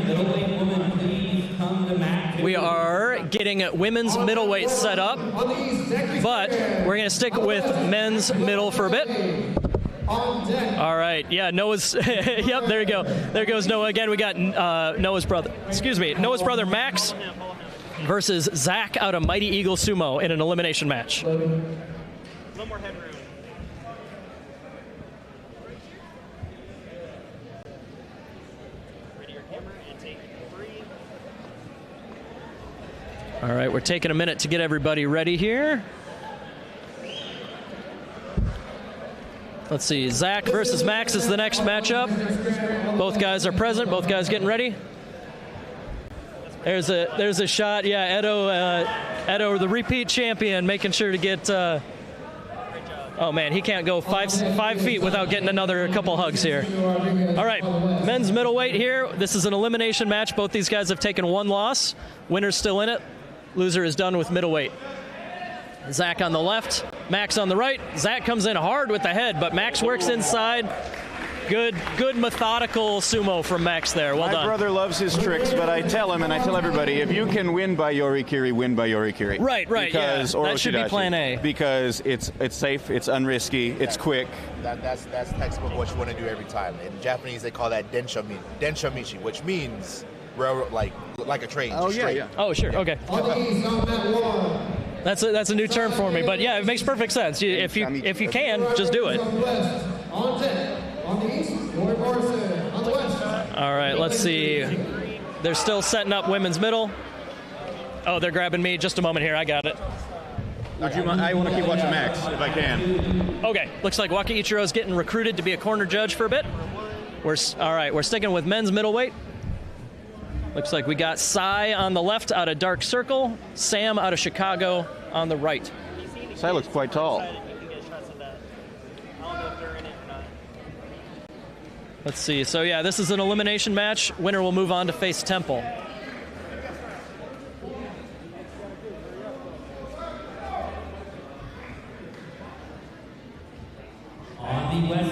We are getting women's middleweight set up, but we're going to stick with men's middle for a bit. All right, yeah, Noah's, yep, there you go. There goes Noah again. We got Noah's brother Max versus Zach out of Mighty Eagle Sumo in an elimination match. A little more headroom. All right, we're taking a minute to get everybody ready here. Let's see, Zach versus Max is the next matchup. Both guys are present, both guys getting ready. There's a shot, yeah, Edo, the repeat champion, making sure to get, oh man, he can't go 5 feet without getting another couple hugs here. All right, men's middleweight here. This is an elimination match. Both these guys have taken 1 loss. Winner's still in it. Loser is done with middleweight. Zach on the left, Max on the right. Zach comes in hard with the head, but Max works inside. Good methodical sumo from Max there. Well done. My brother loves his tricks, but I tell him and I tell everybody, if you can win by Yorikiri, win by Yorikiri. Right, because, yeah. Or that should be plan A. Because it's safe, it's unrisky, it's quick. That's textbook what you want to do every time. In Japanese, they call that denshamishi, which means railroad, like a train. Oh, yeah, straight. yeah. Oh, sure, okay. That's a new term for me, but yeah, it makes perfect sense. If you can, just do it. All right, let's see. They're still setting up women's middle. Oh, they're grabbing me. Just a moment here. I got it. Would you mind? I want to keep watching Max if I can. Okay, looks like Waka Ichiro's getting recruited to be a corner judge for a bit. All right, we're sticking with men's middleweight. Looks like we got Sai on the left out of Dark Circle, Sam out of Chicago on the right. Sai looks quite tall. Let's see. So yeah, this is an elimination match. Winner will move on to face Temple.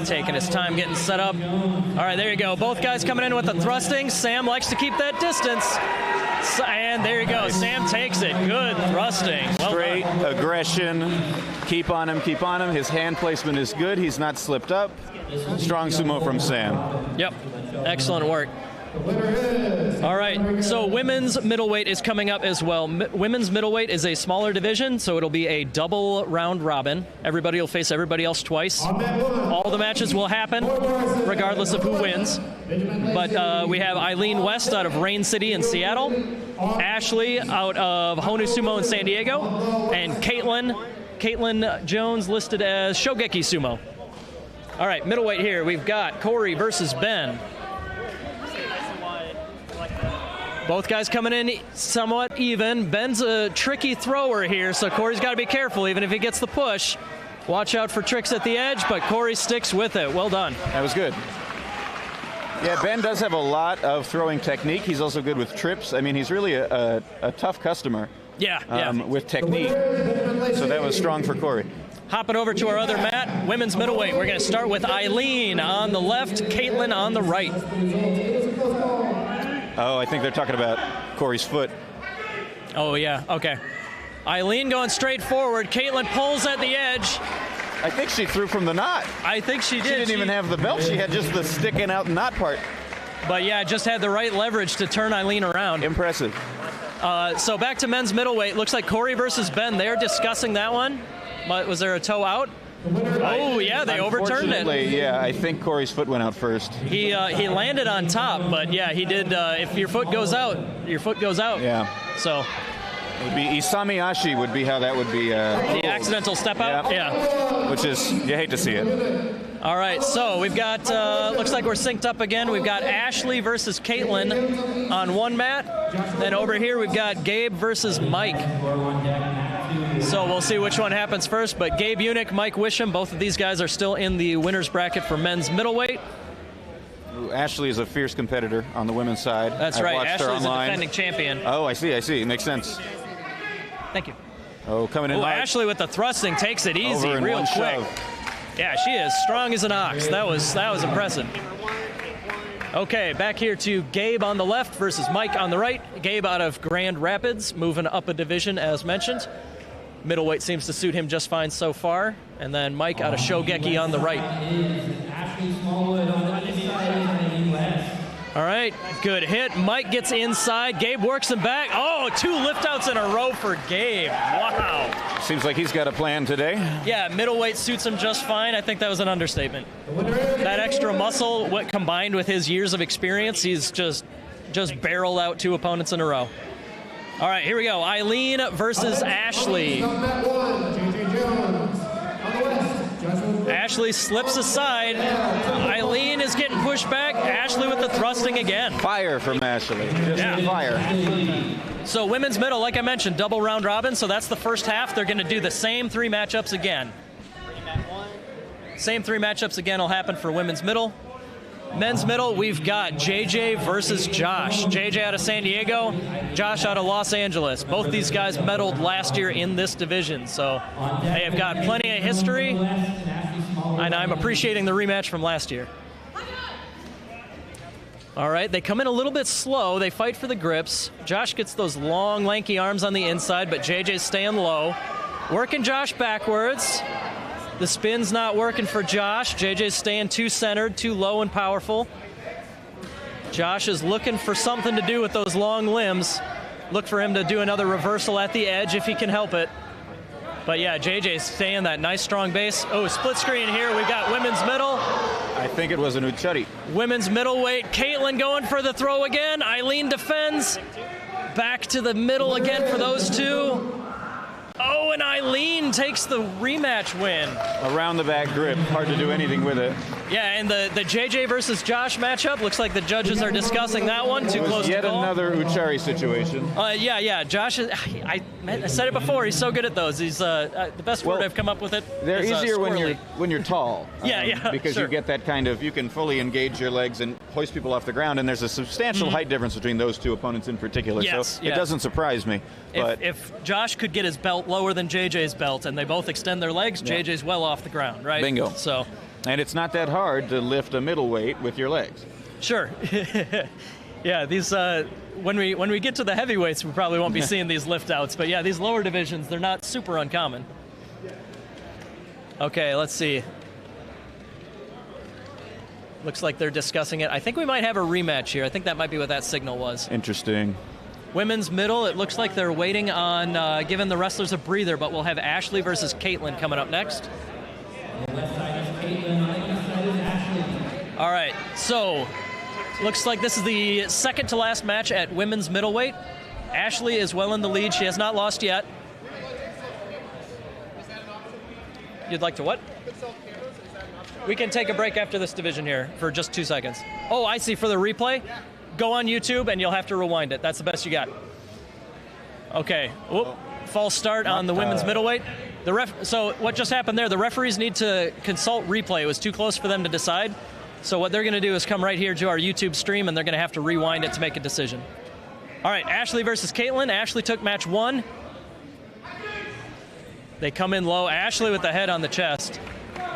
Taking his time getting set up. All right, there you go. Both guys coming in with the thrusting. Sam likes to keep that distance. And there you go. Nice. Sam takes it. Good thrusting. Well Straight done. aggression. Keep on him, keep on him. His hand placement is good. He's not slipped up. Strong sumo from Sam. Yep. Excellent work. All right, so women's middleweight is coming up as well. Women's middleweight is a smaller division, so it'll be a double round robin. Everybody will face everybody else twice. All the matches will happen, regardless of who wins. But we have Eileen West out of Rain City in Seattle, Ashley out of Honu Sumo in San Diego, and Caitlin Jones listed as Shogeki Sumo. All right, middleweight here, we've got Corey versus Ben. Both guys coming in somewhat even. Ben's a tricky thrower here, so Corey's got to be careful even if he gets the push. Watch out for tricks at the edge, but Corey sticks with it. Well done. That was good. Yeah, Ben does have a lot of throwing technique. He's also good with trips. I mean, he's really a tough customer. Yeah. With technique. So that was strong for Corey. Hopping over to our other mat, women's middleweight. We're going to start with Eileen on the left, Caitlin on the right. Oh, I think they're talking about Corey's foot. Oh, yeah. Okay. Eileen going straight forward. Caitlin pulls at the edge. I think she threw from the knot. I think she did. She didn't even have the belt. She had just the sticking out knot part. But, yeah, just had the right leverage to turn Eileen around. Impressive. So back to men's middleweight. Looks like Corey versus Ben. They're discussing that one. Was there a toe out? Oh, yeah, they overturned it. Yeah, I think Corey's foot went out first. He landed on top, but, yeah, he did. If your foot goes out, your foot goes out. Yeah. So it would be Isami Ashi would be how that would be. The accidental step out? Yeah. Which is, you hate to see it. All right, so we've got, looks like we're synced up again. We've got Ashley versus Caitlin on one mat. Then over here we've got Gabe versus Mike. So we'll see which one happens first, but Gabe Unick, Mike Wisham, both of these guys are still in the winner's bracket for men's middleweight. Ashley is a fierce competitor on the women's side. That's right, Ashley's a defending champion. Oh, I see. It makes sense. Thank you. Oh, coming in hard. Ashley with the thrusting takes it easy, real quick. Shove. Yeah, she is strong as an ox. That was impressive. Okay, back here to Gabe on the left versus Mike on the right. Gabe out of Grand Rapids, moving up a division as mentioned. Middleweight seems to suit him just fine so far. And then Mike out of Shogeki on the right. All right, good hit. Mike gets inside. Gabe works him back. Oh, 2 lift outs in a row for Gabe. Wow. Seems like he's got a plan today. Yeah, middleweight suits him just fine. I think that was an understatement. That extra muscle, combined with his years of experience, he's just barreled out 2 opponents in a row. All right, here we go. Eileen versus Ashley. Ashley slips aside. Eileen is getting pushed back. Ashley with the thrusting again. Fire from Ashley. Just fire. So women's middle, like I mentioned, double round robin. So that's the first half. They're going to do the same 3 matchups again. Same 3 matchups again will happen for women's middle. Men's middle, we've got JJ versus Josh. JJ out of San Diego, Josh out of Los Angeles. Both these guys medaled last year in this division, so they have got plenty of history, and I'm appreciating the rematch from last year. All right, they come in a little bit slow. They fight for the grips. Josh gets those long, lanky arms on the inside, but JJ's staying low. Working Josh backwards. The spin's not working for Josh. JJ's staying too centered, too low and powerful. Josh is looking for something to do with those long limbs. Look for him to do another reversal at the edge if he can help it. But yeah, JJ's staying that nice strong base. Oh, split screen here. We've got women's middle. I think it was an Uchari. Women's middleweight. Caitlin going for the throw again. Eileen defends. Back to the middle again for those two. Oh, and Eileen takes the rematch win. Around the back grip, hard to do anything with it. Yeah, and the JJ versus Josh matchup, looks like the judges are discussing that one. Too close to call. Yet another Uchari situation. Yeah. Josh, I said it before, he's so good at those. He's the best word I've come up with it. They're easier squirrely. when you're tall. Yeah, because sure. you get that kind of, you can fully engage your legs and hoist people off the ground, and there's a substantial height difference between those two opponents in particular. Yes, so it doesn't surprise me. But if Josh could get his belt lower than JJ's belt and they both extend their legs, JJ's well off the ground, right? Bingo. So, and it's not that hard to lift a middleweight with your legs. Sure. Yeah, these when we get to the heavyweights, we probably won't be seeing these lift outs. But yeah, these lower divisions, they're not super uncommon. Okay, let's see. Looks like they're discussing it. I think we might have a rematch here. I think that might be what that signal was. Interesting. Women's middle, it looks like they're waiting on giving the wrestlers a breather, but we'll have Ashley versus Caitlin coming up next. All right, so looks like this is the second to last match at women's middleweight. Ashley is well in the lead. She has not lost yet. You'd like to what? We can take a break after this division here for just 2 seconds. Oh, I see, for the replay? Go on YouTube and you'll have to rewind it. That's the best you got. Okay. Whoop. False start on the women's middleweight. So what just happened there, the referees need to consult replay. It was too close for them to decide. So what they're going to do is come right here to our YouTube stream, and they're going to have to rewind it to make a decision. All right, Ashley versus Caitlin. Ashley took match 1. They come in low. Ashley with the head on the chest.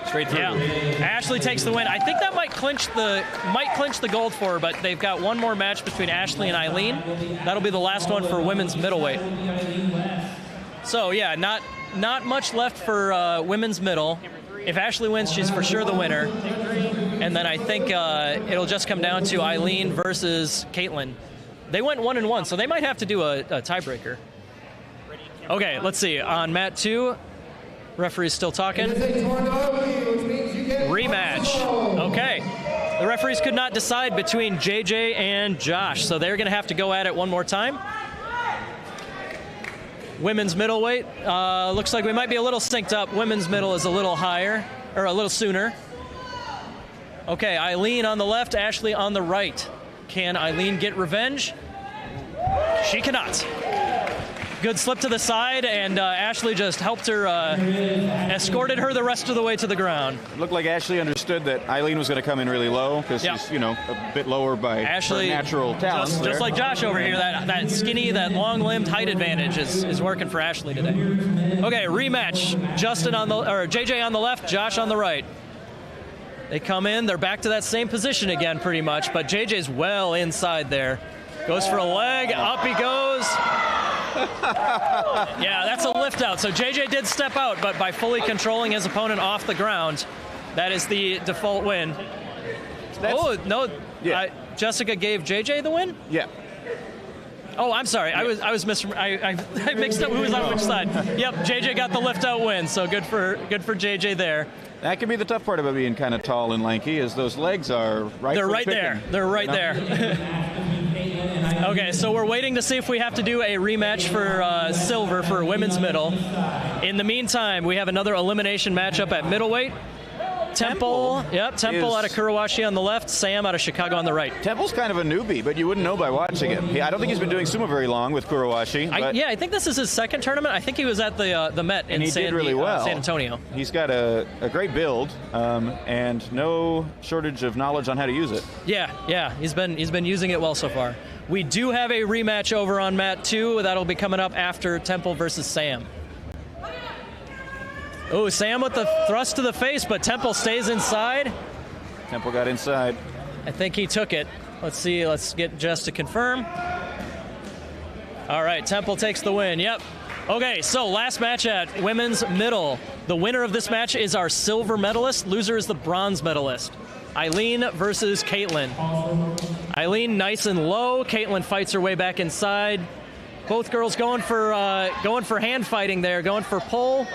Straight through. Yeah. Ashley takes the win. I think that might clinch the gold for her, but they've got one more match between Ashley and Eileen. That'll be the last one for women's middleweight. So yeah, not much left for women's middle. If Ashley wins, she's for sure the winner. And then I think it'll just come down to Eileen versus Caitlin. They went 1-1, so they might have to do a tiebreaker. Okay, let's see. On mat 2, referee's still talking. Rematch. Okay. The referees could not decide between JJ and Josh, so they're going to have to go at it one more time. Women's middleweight. Looks like we might be a little synced up. Women's middle is a little higher, or a little sooner. Okay, Eileen on the left, Ashley on the right. Can Eileen get revenge? She cannot. Good slip to the side, and Ashley just helped her, escorted her the rest of the way to the ground. It looked like Ashley understood that Eileen was going to come in really low because she's, a bit lower by Ashley, her natural talent. Just like Josh over here, that skinny, that long-limbed height advantage is working for Ashley today. Okay, rematch. JJ on the left, Josh on the right. They come in, they're back to that same position again pretty much, but JJ's well inside there. Goes for a leg, up he goes. Yeah, that's a lift out. So JJ did step out, but by fully controlling his opponent off the ground, that is the default win. Jessica gave JJ the win? Yeah. Oh, I'm sorry. I mixed up who was on which side. Yep, JJ got the lift out win. So good for JJ there. That can be the tough part about being kind of tall and lanky, is those legs are right. They're right there. They're right there. Okay, so we're waiting to see if we have to do a rematch for silver for women's middle. In the meantime, we have another elimination matchup at middleweight. Temple. Yep, Temple out of Kurowashi on the left, Sam out of Chicago on the right. Temple's kind of a newbie, but you wouldn't know by watching him. I don't think he's been doing sumo very long with Kurowashi. Yeah, I think this is his second tournament. I think he was at the Met in San Antonio. He's got a great build and no shortage of knowledge on how to use it. Yeah, he's been using it well so far. We do have a rematch over on mat 2. That'll be coming up after Temple versus Sam. Oh, Sam with the thrust to the face, but Temple stays inside. Temple got inside. I think he took it. Let's see. Let's get Jess to confirm. All right, Temple takes the win. Yep. Okay, so last match at women's middle. The winner of this match is our silver medalist. Loser is the bronze medalist. Eileen versus Caitlin. Eileen nice and low. Caitlin fights her way back inside. Both girls going for hand fighting there, going for pull.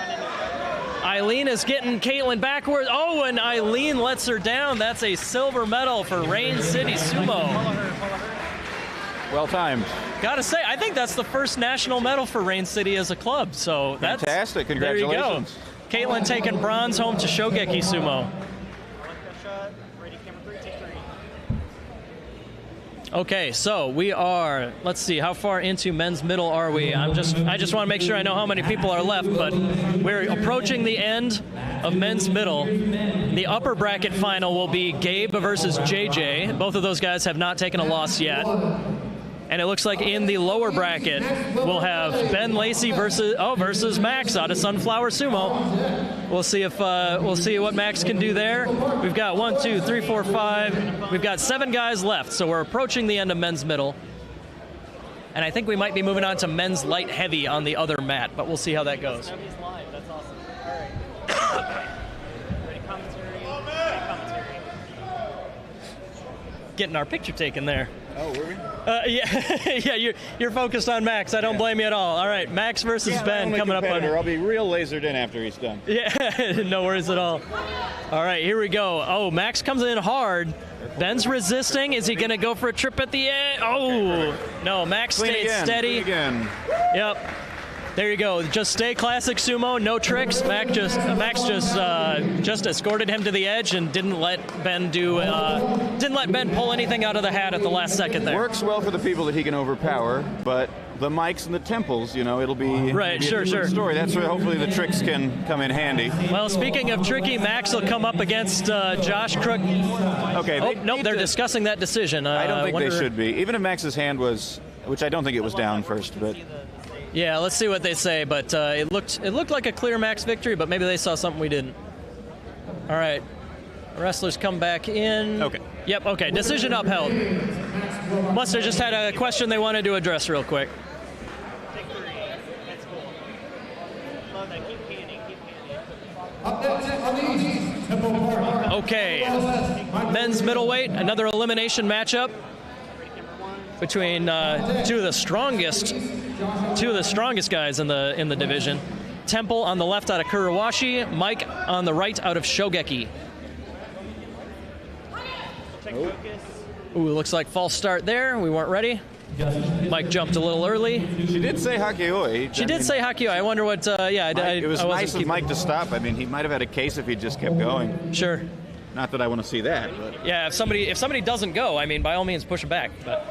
Eileen is getting Caitlin backwards. Oh, and Eileen lets her down. That's a silver medal for Rain City Sumo. Well timed. Gotta say, I think that's the first national medal for Rain City as a club. So that's fantastic. Congratulations. There you go. Caitlin taking bronze home to Shogeki Sumo. Okay, so we are, let's see, how far into men's middle are we? I just want to make sure I know how many people are left, but we're approaching the end of men's middle. The upper bracket final will be Gabe versus JJ. Both of those guys have not taken a loss yet. And it looks like in the lower bracket, we'll have Ben Lacey versus Max out of Sunflower Sumo. We'll see what Max can do there. We've got 1, 2, 3, 4, 5. We've got 7 guys left, so we're approaching the end of men's middle. And I think we might be moving on to men's light heavy on the other mat, but we'll see how that goes. That's awesome. All right. Ready commentary. Getting our picture taken there. Oh, were we? Yeah, you're focused on Max. I don't blame you at all. All right, Max versus Ben coming up on. I'll be real lasered in after he's done. Yeah, no worries at all. All right, here we go. Oh, Max comes in hard. Ben's resisting. Is he going to go for a trip at the end? Oh, no, Max stayed steady. Again. Yep. There you go. Just stay classic sumo, no tricks. Max just escorted him to the edge and didn't let Ben pull anything out of the hat at the last second there. Works well for the people that he can overpower, but the mics and the temples, it'll be right. Sure. Story. That's where hopefully the tricks can come in handy. Well, speaking of tricky, Max will come up against Josh Crook. Okay. They're discussing that decision. I don't think they should be. Even if Max's hand was, which I don't think it was down first, but. Yeah, let's see what they say, but it looked like a clear Max victory, but maybe they saw something we didn't. All right. Wrestlers come back in. Okay. Yep, okay. Decision upheld. Must have just had a question they wanted to address real quick. Take 3. That's cool. Love that. Keep panning. Okay. Men's middleweight, another elimination matchup between two of the strongest guys in the division. Temple on the left out of Kurowashi, Mike on the right out of Shogeki. Ooh, looks like false start there. We weren't ready. Mike jumped a little early. She did say Hakioi. She did say Hakioi. I wonder what. It was nice of Mike to stop. I mean, he might have had a case if he just kept going. Sure. Not that I want to see that. But. Yeah, if somebody doesn't go, I mean, by all means, push it back. But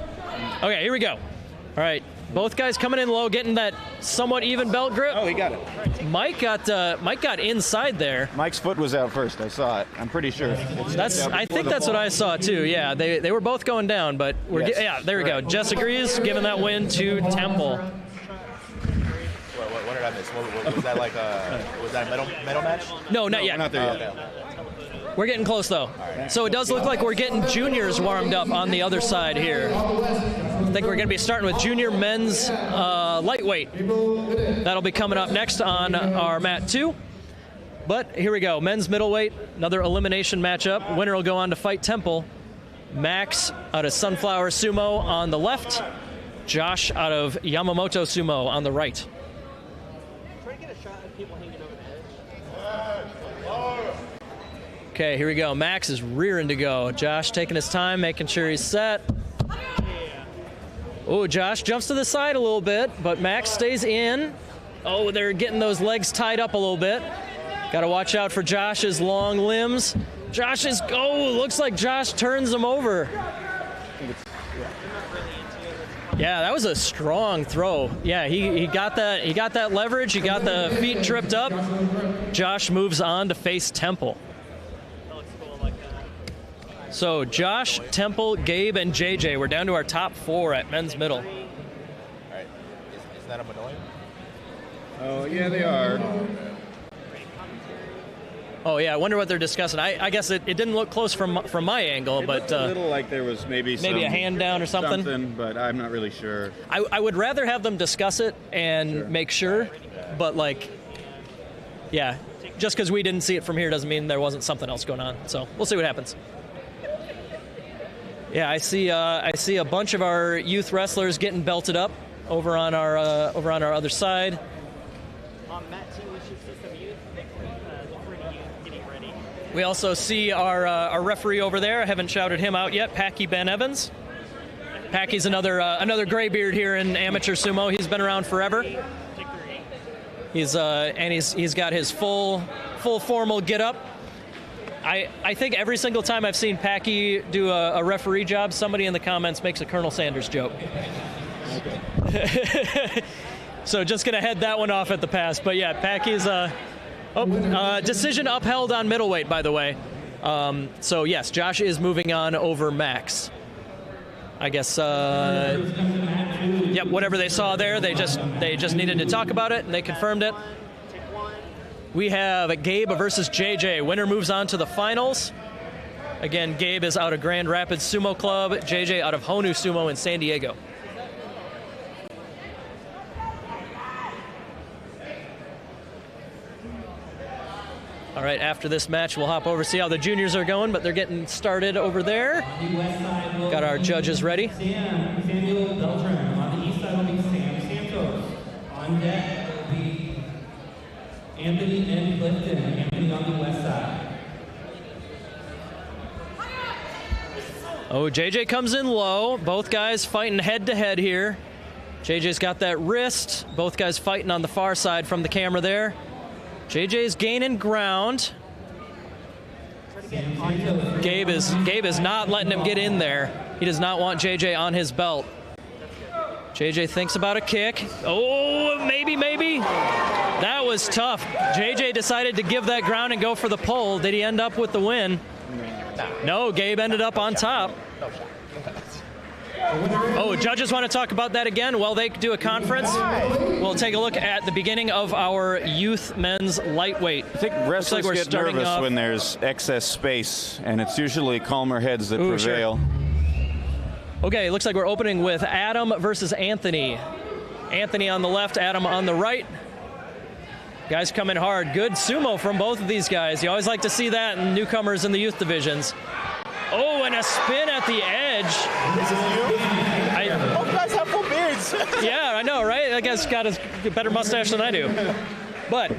okay, here we go. All right, both guys coming in low, getting that somewhat even belt grip. Oh, he got it. Mike got inside there. Mike's foot was out first. I saw it. I'm pretty sure. I think that's what I saw too. Yeah, they were both going down, but there we go. Jess agrees, giving that win to Temple. What did I miss? Was that was that a medal match? No, not yet. We're not there yet. We're getting close though. Right. So it does look like we're getting juniors warmed up on the other side here. I think we're going to be starting with junior men's lightweight. That'll be coming up next on our mat 2. But here we go. Men's middleweight, another elimination matchup. Winner will go on to fight Temple. Max out of Sunflower Sumo on the left. Josh out of Yamamoto Sumo on the right. Try to get a shot of people hanging over the edge. Okay, here we go. Max is rearing to go. Josh taking his time, making sure he's set. Oh, Josh jumps to the side a little bit, but Max stays in. Oh, they're getting those legs tied up a little bit. Got to watch out for Josh's long limbs. Josh is looks like Josh turns him over. Yeah, that was a strong throw. Yeah, he got that. He got that leverage. He got the feet tripped up. Josh moves on to face Temple. So Josh, Temple, Gabe, and JJ. We're down to our top 4 at men's middle. All right. Isn't that a Middleweight? Oh, yeah, they are. Oh, yeah, I wonder what they're discussing. I guess it didn't look close from my angle, but... It looked a little like there was maybe a hand down or something. But I'm not really sure. I would rather have them discuss it and make sure, but, like, yeah, just because we didn't see it from here doesn't mean there wasn't something else going on. So we'll see what happens. Yeah, I see a bunch of our youth wrestlers getting belted up over on our other side. Matt, too, we should see some youth. Look for any youth getting ready. We also see our referee over there. I haven't shouted him out yet, Packy Ben Evans. Packy's another graybeard here in amateur sumo. He's been around forever. He's got his full formal get up. I think every single time I've seen Packy do a referee job, somebody in the comments makes a Colonel Sanders joke. Okay. So just going to head that one off at the pass. But yeah, Packy's decision upheld on middleweight, by the way. So yes, Josh is moving on over Max. I guess, yep, whatever they saw there, they just needed to talk about it, and they confirmed it. We have Gabe versus JJ. Winner moves on to the finals. Again, Gabe is out of Grand Rapids Sumo Club, JJ out of Honu Sumo in San Diego. All right, after this match, we'll hop over, see how the juniors are going, but they're getting started over there. Got our judges ready. Samuel Beltran. On the east side will be Sam Santos. On deck will be Anthony and Clifton. Anthony on the west side. Oh, JJ comes in low. Both guys fighting head-to-head here. JJ's got that wrist. Both guys fighting on the far side from the camera there. JJ's gaining ground. Gabe is not letting him get in there. He does not want JJ on his belt. JJ thinks about a kick. Oh, maybe. That was tough. JJ decided to give that ground and go for the pole. Did he end up with the win? No, Gabe ended up on top. Oh, judges want to talk about that again? Well, they do a conference. We'll take a look at the beginning of our youth men's lightweight. I think wrestlers get nervous when there's excess space, and it's usually calmer heads that prevail. Sure. Okay, looks like we're opening with Adam versus Anthony. Anthony on the left, Adam on the right. Guys coming hard. Good sumo from both of these guys. You always like to see that in newcomers in the youth divisions. Oh, and a spin at the edge. This is you? Both guys have full beards. Yeah, I know, right? That guy's got a better mustache than I do. But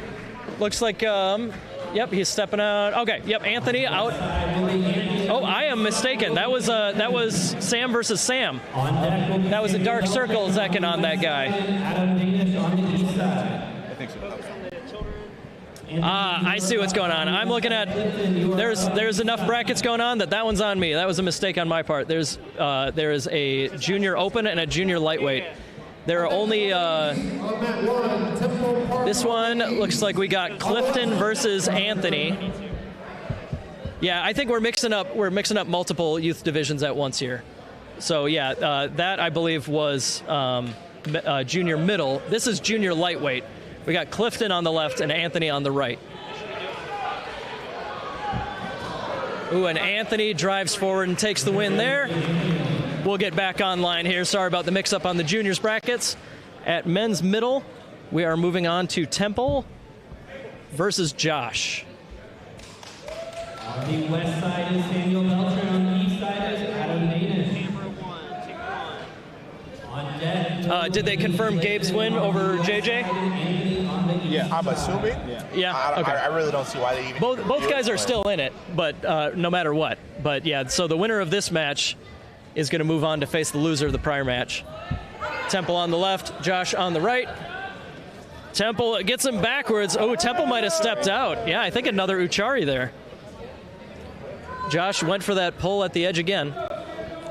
looks like, yep, he's stepping out. Okay, yep, Anthony out. Oh, I am mistaken. That was Sam versus Sam. That was a dark circle second on that guy. I think so. I see what's going on. I'm looking at there's enough brackets going on that one's on me. That was a mistake on my part. There is a junior open and a junior lightweight. There are only this one looks like we got Clifton versus Anthony. Yeah, I think we're mixing up multiple youth divisions at once here. So yeah, that I believe was junior middle. This is junior lightweight. We got Clifton on the left and Anthony on the right. Ooh, and Anthony drives forward and takes the win there. We'll get back online here. Sorry about the mix-up on the juniors brackets. At men's middle, we are moving on to Temple versus Josh. On the west side is Samuel Beltran. On the east side is Adam Danis. On deck. Did they confirm Gabe's win over JJ? Yeah, I'm assuming. Yeah. Okay. I really don't see why they even. Both guys are still in it, but no matter what. But yeah, so the winner of this match is going to move on to face the loser of the prior match. Temple on the left, Josh on the right. Temple gets him backwards. Oh, Temple might have stepped out. Yeah, I think another Uchari there. Josh went for that pull at the edge again.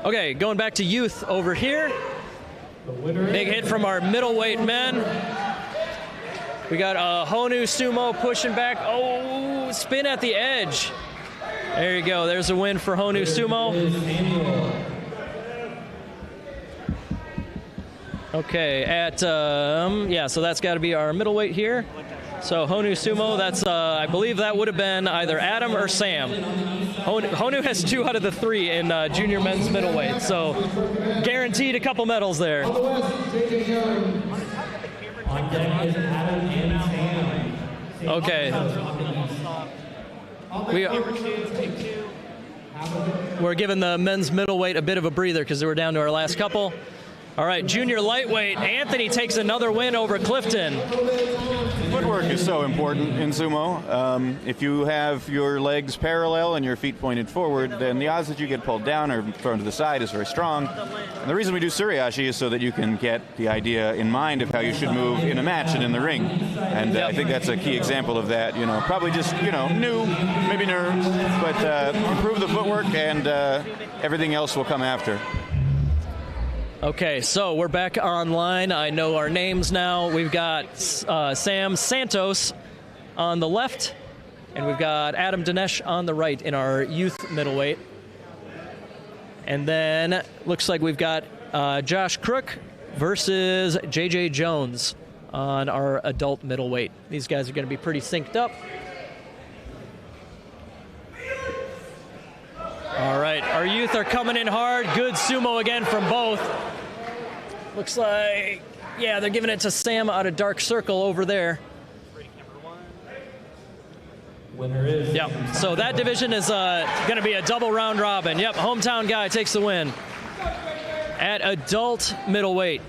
Okay, going back to youth over here. Big hit from our middleweight men. We got Honu Sumo pushing back. Oh, spin at the edge. There you go. There's a win for Honu Sumo. Okay, yeah, so that's got to be our middleweight here. So Honu Sumo, that's, I believe that would have been either Adam or Sam. Honu has 2 out of the 3 in junior men's middleweight, so guaranteed a couple medals there. On deck is Adam and Sam. Okay. We're giving the men's middleweight a bit of a breather because we're down to our last couple. All right, junior lightweight, Anthony takes another win over Clifton. Footwork is so important in sumo. If you have your legs parallel and your feet pointed forward, then the odds that you get pulled down or thrown to the side is very strong. And the reason we do suriashi is so that you can get the idea in mind of how you should move in a match and in the ring. And I think that's a key example of that. You know, probably just, you know, new, maybe nerves, but improve the footwork and everything else will come after. Okay, so we're back online. I know our names now. We've got Sam Santos on the left, and we've got Adam Dinesh on the right in our youth middleweight. And then looks like we've got Josh Crook versus JJ Jones on our adult middleweight. These guys are going to be pretty synced up. All right, our youth are coming in hard. Good sumo again from both. Looks like, yeah, they're giving it to Sam out of dark circle over there. Winner is. Yep, so that division is going to be a double round robin. Yep, hometown guy takes the win. At adult middleweight,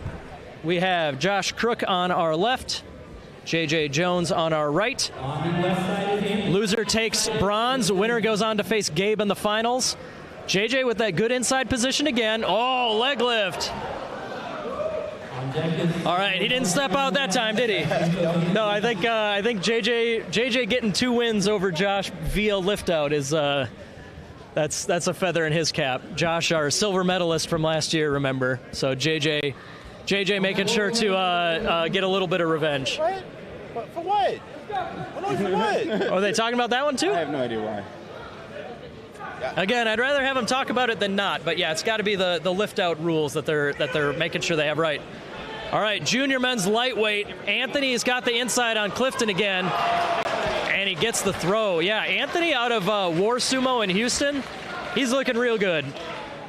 we have Josh Crook on our left, JJ Jones on our right. On the left side, loser takes bronze. Winner goes on to face Gabe in the finals. JJ with that good inside position again. Oh, leg lift. All right, he didn't step out that time, did he? No, I think JJ getting 2 wins over Josh via lift out is that's a feather in his cap. Josh, our silver medalist from last year, remember? So JJ making sure to get a little bit of revenge. What? For what? For what? Are they talking about that one too? I have no idea why. Again, I'd rather have them talk about it than not, but yeah, it's got to be the lift out rules that they're making sure they have right. All right, junior men's lightweight. Anthony's got the inside on Clifton again, and he gets the throw. Yeah, Anthony out of War Sumo in Houston, he's looking real good.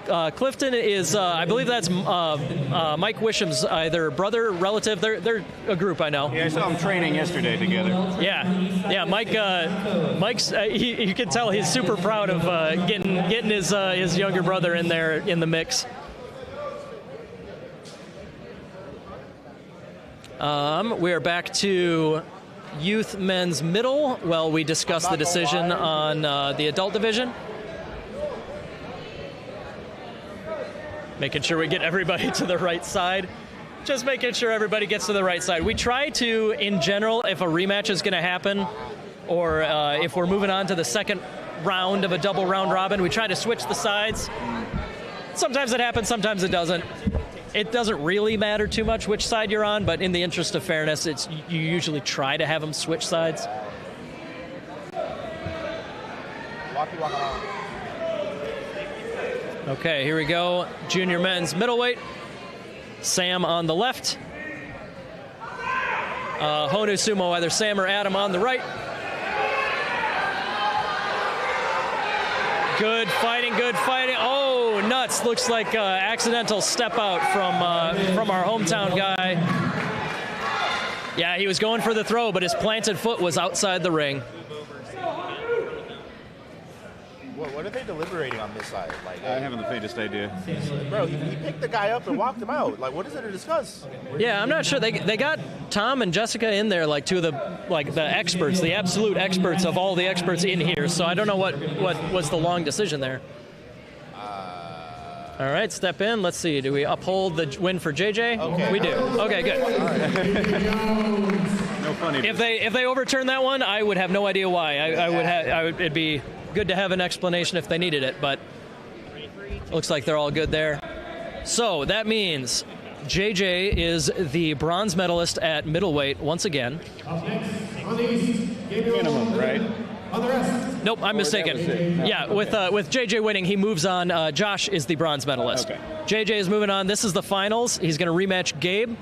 Clifton is, I believe that's Mike Wisham's either brother, relative. They're a group, I know. Yeah, I saw them training yesterday together. Yeah, Mike's. You can tell he's super proud of getting his younger brother in there in the mix. We're back to youth men's middle. Well, we discussed the decision on the adult division. Making sure we get everybody to the right side. Just making sure everybody gets to the right side. We try to, in general, if a rematch is going to happen, or if we're moving on to the second round of a double round robin, we try to switch the sides. Sometimes it happens, sometimes it doesn't. It doesn't really matter too much which side you're on, but in the interest of fairness, you usually try to have them switch sides. Okay, here we go. Junior men's middleweight. Sam on the left. Honu Sumo, either Sam or Adam on the right. Good fighting, good fighting. Oh, nuts. Looks like accidental step out from our hometown guy. Yeah, he was going for the throw, but his planted foot was outside the ring. What are they deliberating on this side? Like, I haven't the faintest idea. Bro, he picked the guy up and walked him out. Like, what is there to discuss? Yeah, I'm not sure. They got Tom and Jessica in there, like two of the experts, the absolute experts of all the experts in here. So I don't know what was the long decision there. All right, step in. Let's see. Do we uphold the win for JJ? Okay. We do. Okay, good. No No funny. If they overturn that one, I would have no idea why. It'd be good to have an explanation if they needed it, but looks like they're all good there. So that means JJ is the bronze medalist at middleweight once again. Up next, on the east, Minimum, right? On the rest. Nope, I'm mistaken. Yeah, with JJ winning, he moves on. Josh is the bronze medalist. Okay. JJ is moving on. This is the finals. He's going to rematch Gabe.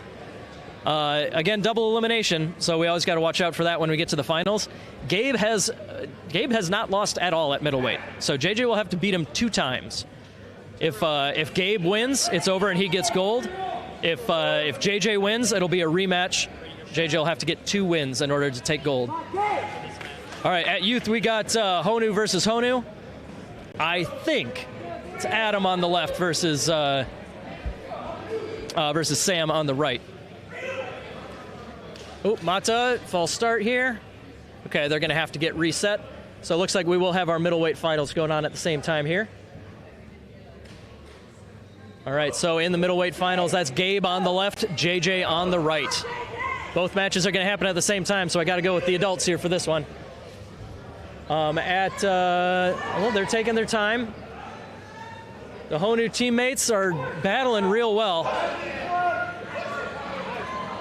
Again, double elimination, so we always got to watch out for that when we get to the finals. Gabe has not lost at all at middleweight, so JJ will have to beat him 2 times. If Gabe wins, it's over and he gets gold. If JJ wins, it'll be a rematch. JJ will have to get 2 wins in order to take gold. All right, at youth we got Honu versus Honu. I think it's Adam on the left versus Sam on the right. Oh, Mata, false start here. Okay, they're going to have to get reset. So it looks like we will have our middleweight finals going on at the same time here. All right, so in the middleweight finals, that's Gabe on the left, JJ on the right. Both matches are going to happen at the same time, so I got to go with the adults here for this one. Well, they're taking their time. The Honu teammates are battling real well.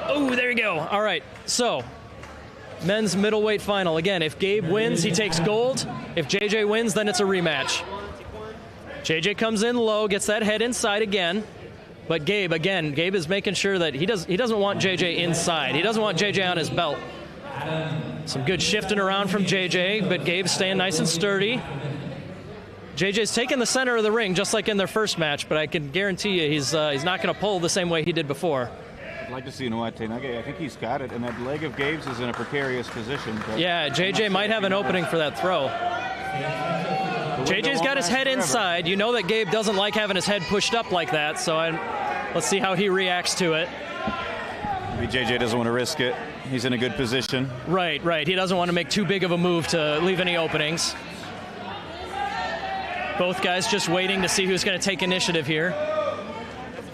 Oh, there you go. All right, so men's middleweight final. Again, if Gabe wins, he takes gold. If JJ wins, then it's a rematch. JJ comes in low, gets that head inside again. But Gabe is making sure that he doesn't want JJ inside. He doesn't want JJ on his belt. Some good shifting around from JJ, but Gabe's staying nice and sturdy. JJ's taking the center of the ring just like in their first match, but I can guarantee you he's not going to pull the same way he did before. I'd like to see Nuate Nage. I think he's got it, and that leg of Gabe's is in a precarious position. Yeah, JJ might have an opening for that throw. JJ's got his head inside. You know that Gabe doesn't like having his head pushed up like that, so let's see how he reacts to it. Maybe JJ doesn't want to risk it. He's in a good position. Right. He doesn't want to make too big of a move to leave any openings. Both guys just waiting to see who's going to take initiative here.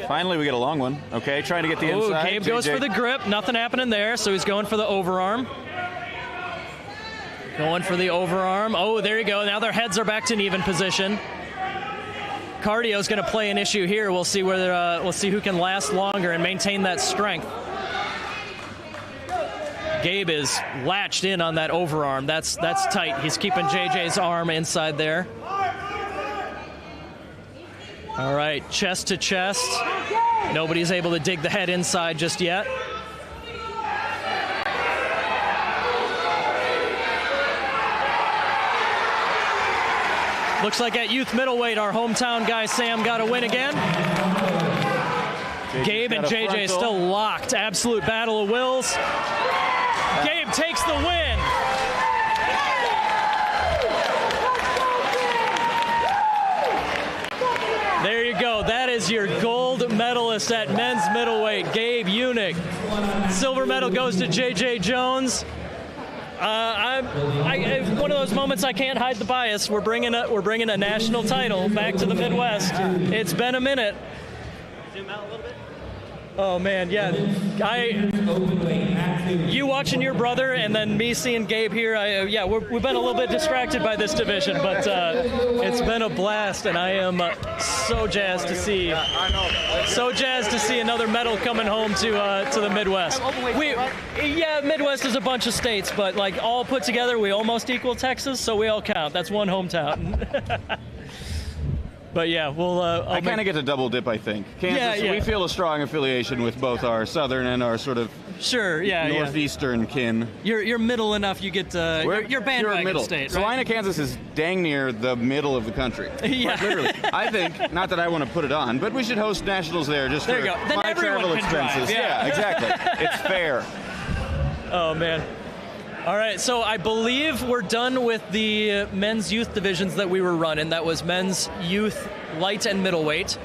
Finally, we get a long one. Okay, trying to get the inside. Gabe goes for the grip. Nothing happening there, so he's going for the overarm. Going for the overarm. Oh, there you go. Now their heads are back to an even position. Cardio's going to play an issue here. We'll see we'll see who can last longer and maintain that strength. Gabe is latched in on that overarm. That's tight. He's keeping JJ's arm inside there. All right, chest to chest. Nobody's able to dig the head inside just yet. Looks like at youth middleweight, our hometown guy Sam got a win again. Gabe and JJ still locked. Absolute battle of wills. Gabe takes the win. There you go. That is your gold medalist at men's middleweight, Gabe Unick. Silver medal goes to JJ Jones. One of those moments I can't hide the bias. We're bringing a national title back to the Midwest. It's been a minute. Zoom out a little bit. Oh man, yeah. You watching your brother and then me seeing Gabe here. We've been a little bit distracted by this division, but it's been a blast, and I am so jazzed to see another medal coming home to the Midwest. Midwest is a bunch of states, but like all put together, we almost equal Texas, so we all count. That's one hometown. But yeah, I kind of get to double dip, I think. Kansas, we feel a strong affiliation with both our southern and our sort of northeastern kin. You're middle enough. You get you're bandwagon middle. state. Right? Salina, Kansas is dang near the middle of the country. Yeah, literally. I think, not that I want to put it on, but we should host nationals there just for my travel expenses. Yeah, exactly. It's fair. Oh man. All right, so I believe we're done with the men's youth divisions that we were running. That was men's youth light and middleweight.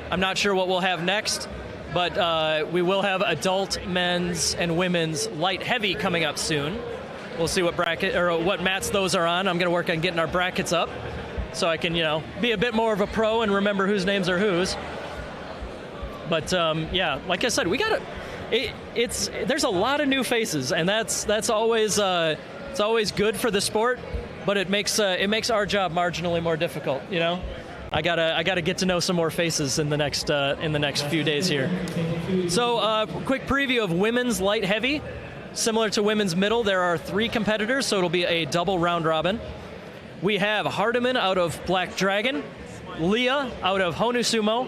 I'm not sure what we'll have next, but we will have adult men's and women's light heavy coming up soon. We'll see what bracket or what mats those are on. I'm going to work on getting our brackets up so I can, be a bit more of a pro and remember whose names are whose. But like I said, we got there's a lot of new faces, and that's always it's always good for the sport, but it makes our job marginally more difficult. You know, I gotta get to know some more faces in the next few days here. So quick preview of women's light heavy. Similar to women's middle, there are 3 competitors, so it'll be a double round robin. We have Hardiman out of Black Dragon, Leah out of Honu Sumo,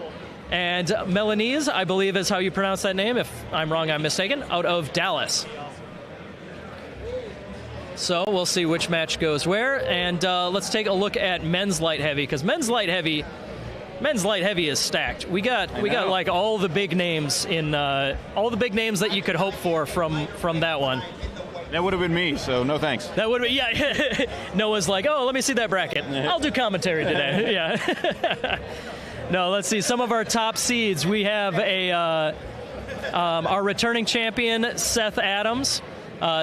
and Melanese, I believe is how you pronounce that name. If I'm wrong, I'm mistaken, out of Dallas. So we'll see which match goes where, and let's take a look at men's light heavy, because men's light heavy is stacked. We got like all the big names that you could hope for from that one. That would have been me, so no thanks. That would be, yeah. Noah's like, oh, let me see that bracket. I'll do commentary today. Yeah. No, let's see some of our top seeds. We have our returning champion, Seth Adams.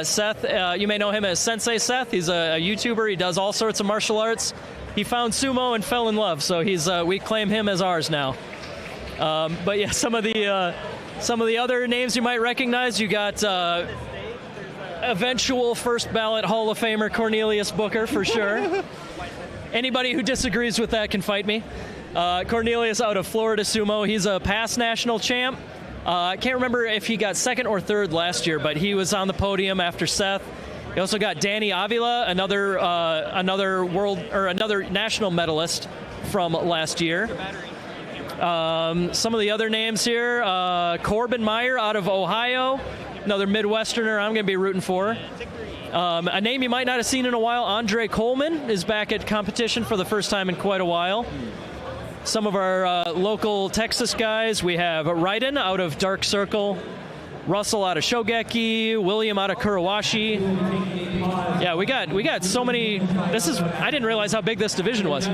Seth, you may know him as Sensei Seth. He's a YouTuber. He does all sorts of martial arts. He found sumo and fell in love, so we claim him as ours now. But yeah, some of the other names you might recognize. You got eventual first ballot Hall of Famer Cornelius Booker for sure. Anybody who disagrees with that can fight me. Cornelius out of Florida Sumo. He's a past national champ. I can't remember if he got 2nd or 3rd last year, but he was on the podium after Seth. You also got Danny Avila, another national medalist from last year. Some of the other names here: Corbin Meyer out of Ohio, another Midwesterner I'm going to be rooting for. A name you might not have seen in a while: Andre Coleman is back at competition for the first time in quite a while. Some of our local Texas guys: we have Raiden out of Dark Circle, Russell out of Shogeki, William out of Kurawashi. Yeah, we got so many. I didn't realize how big this division was.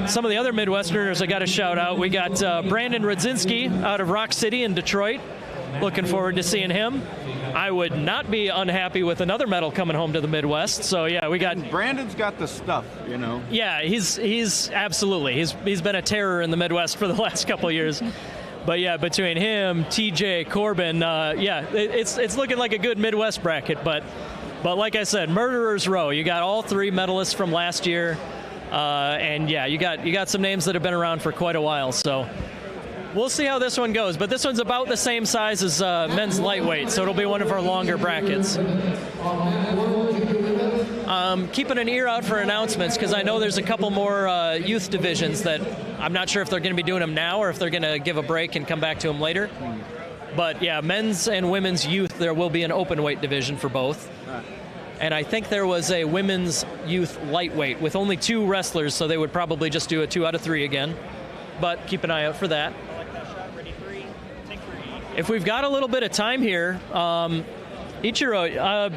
Some of the other Midwesterners I got to shout out. We got Brandon Rudzinski out of Rock City in Detroit. Looking forward to seeing him. I would not be unhappy with another medal coming home to the Midwest. So yeah, we got. Brandon's got the stuff, you know. Yeah, he's absolutely. He's been a terror in the Midwest for the last couple of years. But yeah, between him, TJ, Corbin, it's looking like a good Midwest bracket. But like I said, murderers row. You got all 3 medalists from last year, and yeah, you got some names that have been around for quite a while. So we'll see how this one goes. But this one's about the same size as men's lightweight, so it'll be one of our longer brackets. Keeping an ear out for announcements, because I know there's a couple more youth divisions that I'm not sure if they're going to be doing them now or if they're going to give a break and come back to them later. But yeah, men's and women's youth, there will be an openweight division for both. And I think there was a women's youth lightweight with only 2 wrestlers, so they would probably just do a 2 out of 3 again. But keep an eye out for that. If we've got a little bit of time here, Ichiro,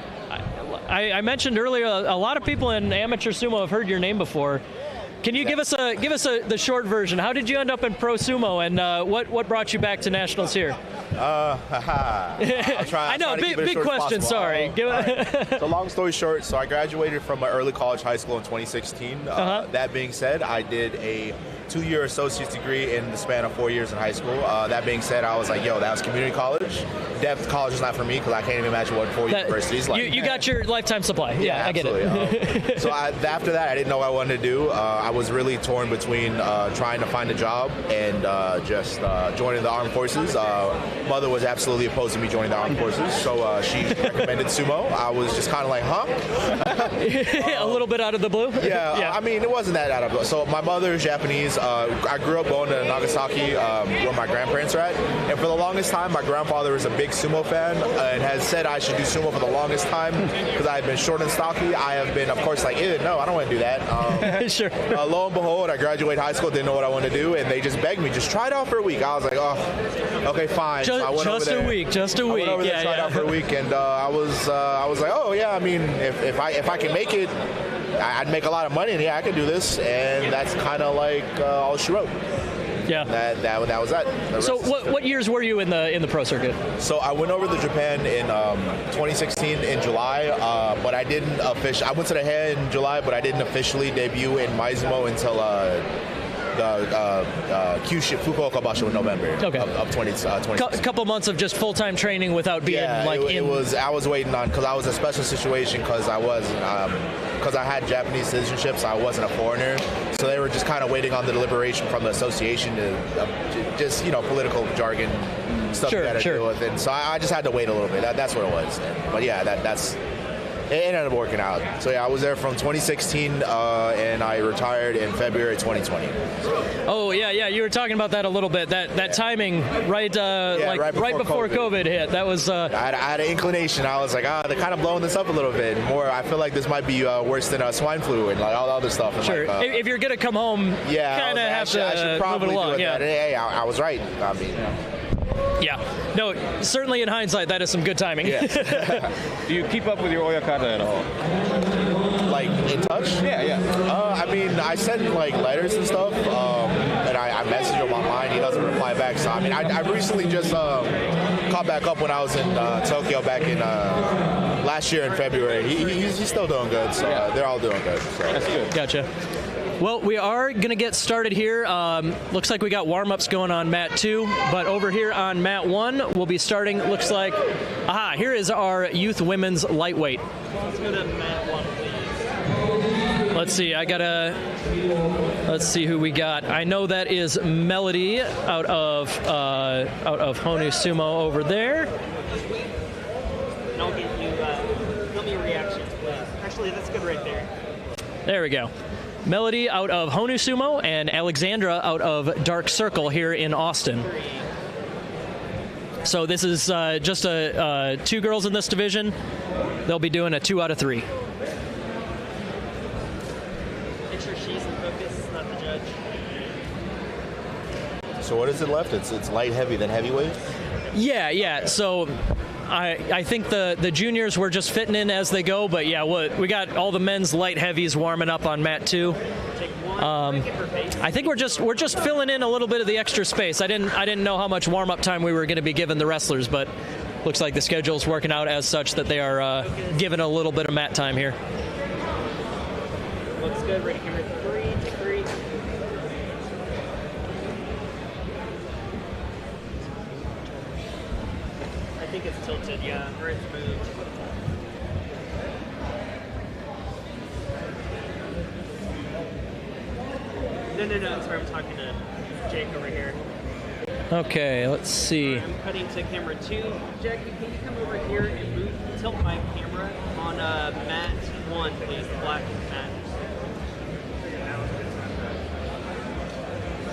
I mentioned earlier a lot of people in amateur sumo have heard your name before. Can you give us the short version? How did you end up in pro sumo, and what brought you back to nationals here? I know, big question. Sorry. So long story short, so I graduated from my early college high school in 2016. That being said, I did a 2-year associate's degree in the span of 4 years in high school. That being said, I was like, yo, that was community college. Depth college is not for me because I can't even imagine what 4 universities like. You got your lifetime supply. Yeah, I get it. So after that, I didn't know what I wanted to do. I was really torn between trying to find a job and just joining the armed forces. Mother was absolutely opposed to me joining the armed forces, so she recommended sumo. I was just kind of like, huh? A little bit out of the blue? Yeah. I mean, it wasn't that out of the blue. So my mother is Japanese. I grew up going to Nagasaki where my grandparents are at, and for the longest time, my grandfather is a big sumo fan and has said I should do sumo for the longest time because I have been short and stocky. I have been, of course, like, no, I don't want to do that. Sure. Lo and behold, I graduated high school, didn't know what I wanted to do, and they just begged me, just try it out for a week. I was like, oh, okay, fine. Just a week. I went over there, tried it out for a week, and I was like, oh yeah, I mean, if I can make it, I'd make a lot of money, and yeah, I can do this, and that's kind of like all she wrote. Yeah. That was that. So what years were you in the pro circuit? So I went over to Japan in 2016 in July, but I didn't I went to the head in July, but I didn't officially debut in Mizumo until Kyushu Fukuoka Basho in November of 2020. A couple months of just full-time training without being it was. I was waiting on because I was in a special situation because I had Japanese citizenship, so I wasn't a foreigner. So they were just kind of waiting on the deliberation from the association to just political jargon stuff you got to deal with, and so I just had to wait a little bit. That's what it was. But yeah, it ended up working out. So yeah, I was there from 2016, and I retired in February 2020. Oh yeah, you were talking about that a little bit. That timing, right before COVID hit. That was. I had an inclination. I was like, they're kind of blowing this up a little bit more. I feel like this might be worse than swine flu and like all the other stuff. And sure. If you're gonna come home, kind of have to I should probably move it along. Do it. Hey, I was right. I mean. Yeah. No, certainly in hindsight, that is some good timing. Yeah. Do you keep up with your oyakata at all? Like, in touch? Yeah. I mean, I send, like, letters and stuff, and I message him online. He doesn't reply back. So, I mean, I recently just caught back up when I was in Tokyo back in last year in February. He's still doing good, so they're all doing good. So. That's good. Gotcha. Well, we are going to get started here. Looks like we got warm-ups going on mat 2, but over here on mat 1, we'll be starting, looks like, here is our youth women's lightweight. Let's go to mat 1, please. Let's see, let's see who we got. I know that is Melody out of Honu Sumo over there. And I'll get you, tell me your reactions, please. Actually, that's good right there. There we go. Melody out of Honu Sumo and Alexandra out of Dark Circle here in Austin. So this is just 2 girls in this division. They'll be doing a 2 out of 3. Make sure she's in focus, not the judge. So what is it left? It's light heavy, then heavyweight? Yeah. So I think the juniors were just fitting in as they go, but yeah, we got all the men's light heavies warming up on mat 2. I think we're just filling in a little bit of the extra space. I didn't know how much warm up time we were going to be giving the wrestlers, but looks like the schedule's working out as such that they are given a little bit of mat time here. Looks good. Ready, camera 3, take 3. I think it's tilted, yeah, or it's moved. No, sorry, I'm talking to Jake over here. Okay, let's see. I'm cutting to camera 2. Jackie, can you come over here and tilt my camera on mat 1, please, the black mat.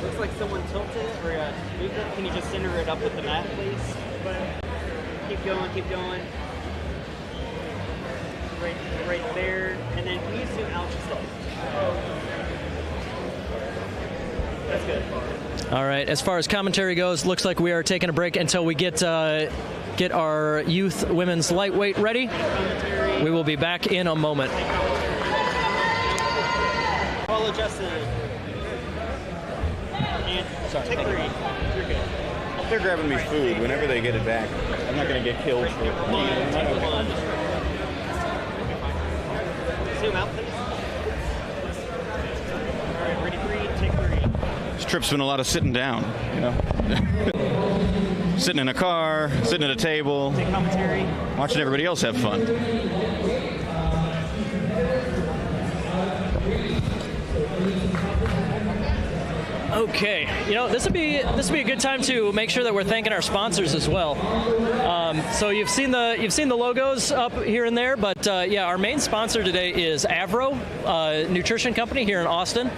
Looks like someone tilted it or moved it. Can you just center it up with the mat, please? Keep going. Right there. And then can you zoom out just a little? That's good. All right, as far as commentary goes, looks like we are taking a break until we get our youth women's lightweight ready. We will be back in a moment. Follow Justin. And Sorry, take 3. You're good. They're grabbing me food. Whenever they get it back, I'm not going to get killed for it. Zoom out, please. All right, ready, 3, take 3. This trip's been a lot of sitting down, sitting in a car, sitting at a table, Take commentary. watching everybody else have fun. Okay, this would be a good time to make sure that we're thanking our sponsors as well. So you've seen the logos up here and there, but our main sponsor today is Avro, nutrition company here in Austin.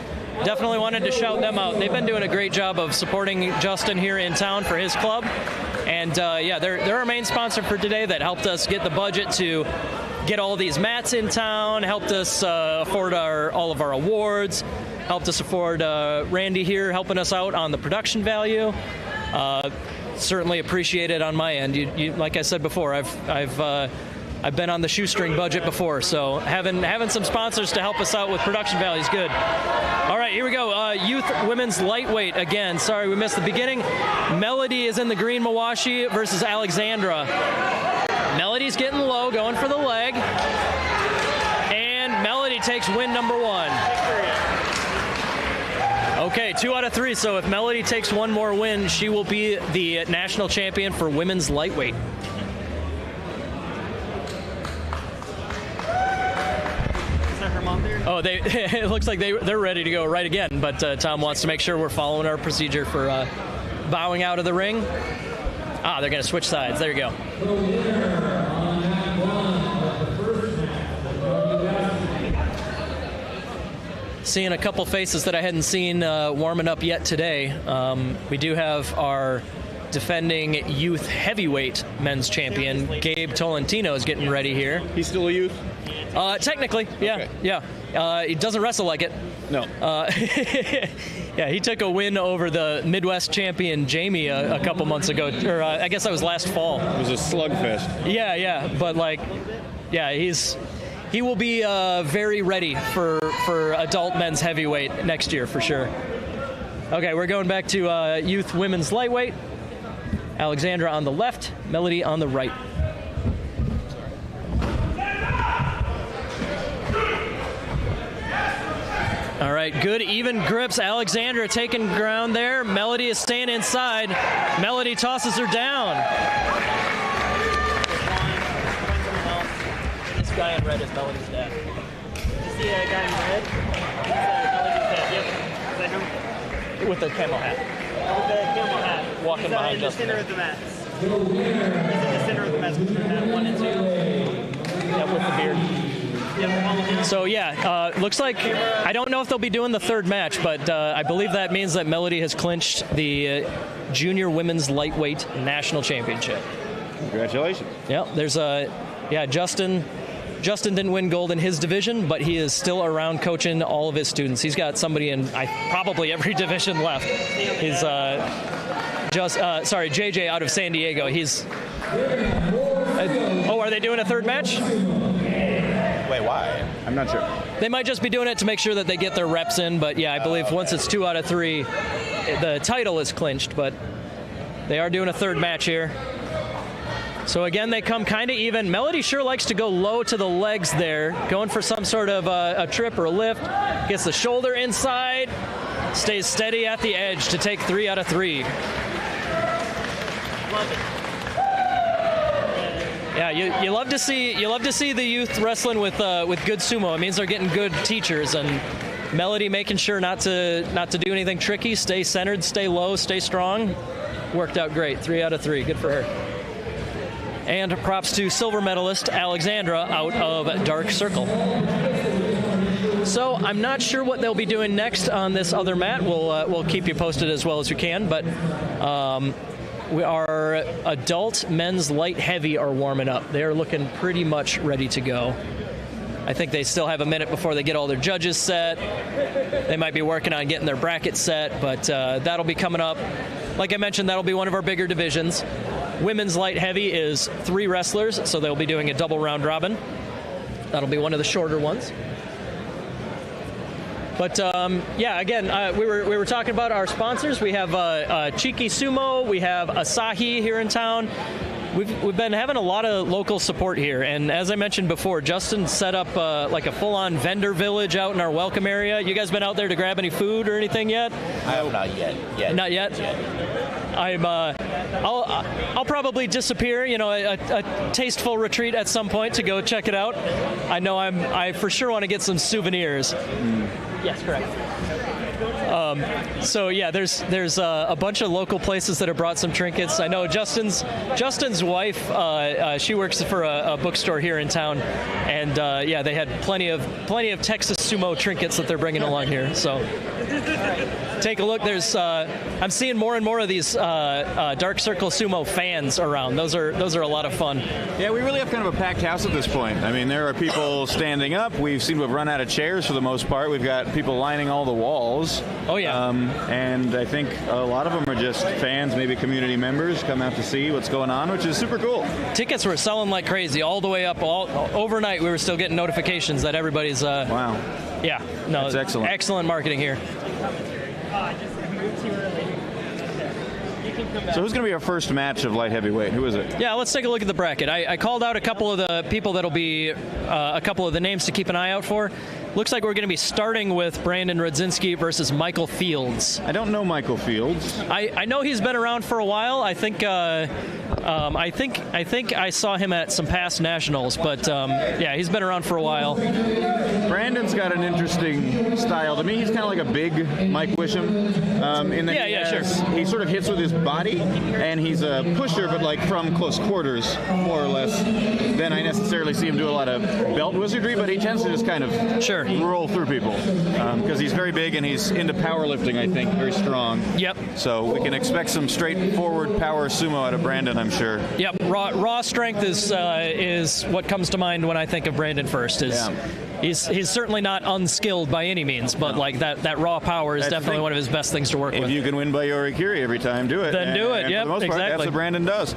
Definitely wanted to shout them out. They've been doing a great job of supporting Justin here in town for his club, and they're our main sponsor for today. That helped us get the budget to get all these mats in town, helped us afford all of our awards. Helped us afford Randy here helping us out on the production value. Certainly appreciate it on my end. You, like I said before, I've been on the shoestring budget before, so having some sponsors to help us out with production value is good. All right, here we go. Youth women's lightweight again. Sorry we missed the beginning. Melody is in the green Mawashi versus Alexandra. Melody's getting low, going for the leg, and Melody takes win number 1. Okay, 2 out of 3. So if Melody takes one more win, she will be the national champion for women's lightweight. Oh, it looks like they're ready to go right again, but Tom wants to make sure we're following our procedure for bowing out of the ring. Ah, they're going to switch sides. There you go. Seeing a couple faces that I hadn't seen warming up yet today. We do have our defending youth heavyweight men's champion, Gabe Tolentino, is getting ready here. He's still a youth? Technically, yeah. Okay. Yeah. He doesn't wrestle like it. No. Yeah, he took a win over the Midwest champion Jamie a couple months ago, or I guess that was last fall. It was a slugfest. Yeah, but he will be very ready for adult men's heavyweight next year for sure. Okay, we're going back to youth women's lightweight. Alexandra on the left, Melody on the right. All right, good even grips. Alexandra taking ground there. Melody is staying inside. Melody tosses her down. This guy in red is Melody's dad. You see a guy in red? Melody's dad. Yep. Is that him? With the camo hat. With the camo hat. Walking behind Justin. In the center of the mats. He's in the center of the mats with hat 1 and 2. Yeah, with the beard. So yeah, looks like, I don't know if they'll be doing the third match, but I believe that means that Melody has clinched the junior women's lightweight national championship. Congratulations. Yeah, there's Justin didn't win gold in his division, but he is still around coaching all of his students. He's got somebody in probably every division left. He's JJ out of San Diego. He's are they doing a third match? Wait, why? I'm not sure. They might just be doing it to make sure that they get their reps in, but yeah, I believe once it's 2 out of 3, the title is clinched, but they are doing a third match here. So again, they come kind of even. Melody sure likes to go low to the legs there, going for some sort of a trip or a lift. Gets the shoulder inside, stays steady at the edge to take 3 out of 3. Love it. Yeah, you love to see the youth wrestling with good sumo. It means they're getting good teachers, and Melody making sure not to do anything tricky, stay centered, stay low, stay strong. Worked out great. 3 out of 3. Good for her. And props to silver medalist Alexandra out of Dark Circle. So I'm not sure what they'll be doing next on this other mat. We'll keep you posted as well as we can, but. Our adult men's light heavy are warming up. They're looking pretty much ready to go. I think they still have a minute before they get all their judges set. They might be working on getting their bracket set, but that'll be coming up. Like I mentioned, that'll be one of our bigger divisions. Women's light heavy is 3 wrestlers, so they'll be doing a double round robin. That'll be one of the shorter ones. But yeah, again, we were talking about our sponsors. We have Cheeky Sumo, we have Asahi here in town. We've been having a lot of local support here, and as I mentioned before, Justin set up like a full-on vendor village out in our welcome area. You guys been out there to grab any food or anything yet? Not yet. Not yet? I'll probably disappear, a tasteful retreat at some point to go check it out. I know I for sure want to get some souvenirs. Yes, correct. So yeah, there's a bunch of local places that have brought some trinkets. I know Justin's wife, she works for a bookstore here in town, and yeah, they had plenty of Texas sumo trinkets that they're bringing along here. So take a look. I'm seeing more and more of these Dark Circle Sumo fans around. Those are a lot of fun. Yeah, we really have kind of a packed house at this point. I mean, there are people standing up. We seem to have run out of chairs for the most part. We've got people lining all the walls. Oh yeah. And I think a lot of them are just fans, maybe community members, come out to see what's going on, which is super cool. Tickets were selling like crazy all the way up. Overnight, we were still getting notifications that everybody's. Wow. Yeah. No. That's excellent. Excellent marketing here. I just moved too early. So who's going to be our first match of light heavyweight? Who is it? Yeah, let's take a look at the bracket. I called out a couple of the people that'll be a couple of the names to keep an eye out for. looks like we're going to be starting with Brandon Rudzinski versus Michael Fields. I don't know Michael Fields. I know he's been around for a while. I think I saw him at some past nationals, but yeah, he's been around for a while. Brandon's got an interesting style. To me, he's kind of like a big Mike Wisham. In that sure. He sort of hits with his body, and he's a pusher, but like from close quarters, more or less. Then I necessarily see him do a lot of belt wizardry, but he tends to just kind of roll through people because he's very big and he's into powerlifting, I think, very strong. Yep. So we can expect some straightforward power sumo out of Brandon, I'm sure. Yep. Raw strength is what comes to mind when I think of Brandon first. He's certainly not unskilled by any means, but like that raw power is definitely one of his best things to work with. If you can win by Yorikiri every time, do it. Then do it. Yep, for the most part, that's what Brandon does.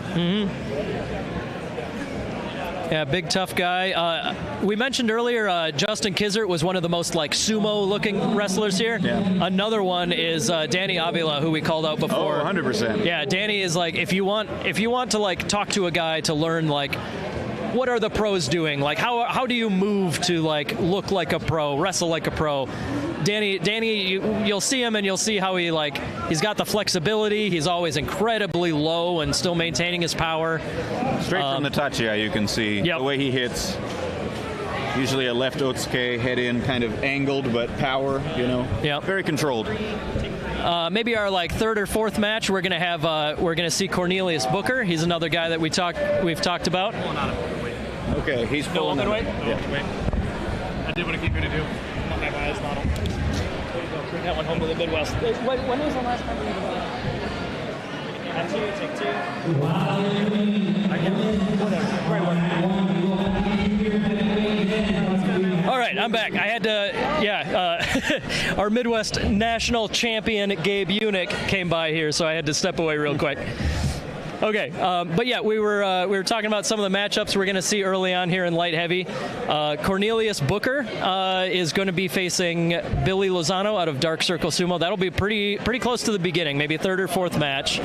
Yeah, big tough guy. We mentioned earlier Justin Kizzert was one of the most like sumo-looking wrestlers here. Yeah. Another one is Danny Avila, who we called out before. Oh, 100%. Yeah, Danny is like if you want to like talk to a guy to learn like what are the pros doing? Like how do you move to like look like a pro, wrestle like a pro? Danny, you'll see him and you'll see how he's got the flexibility. He's always incredibly low and still maintaining his power. Straight from the Tachia, you can see the way he hits. Usually a left Otsuke, head in, kind of angled, but power, Yep. Very controlled. Maybe our like third or fourth match, we're gonna see Cornelius Booker. He's another guy that we've talked about. Okay, he's pulling the weight. Yeah. I did what I keep gonna do. My bias model. Bring that one home to the Midwest. When was the last time we did that? Take two. All right, I'm back. I had to, our Midwest national champion Gabe Unick came by here, so I had to step away real quick. Okay, but yeah, we were talking about some of the matchups we're going to see early on here in light heavy. Cornelius Booker is going to be facing Billy Lozano out of Dark Circle Sumo. That'll be pretty close to the beginning, maybe a third or fourth match.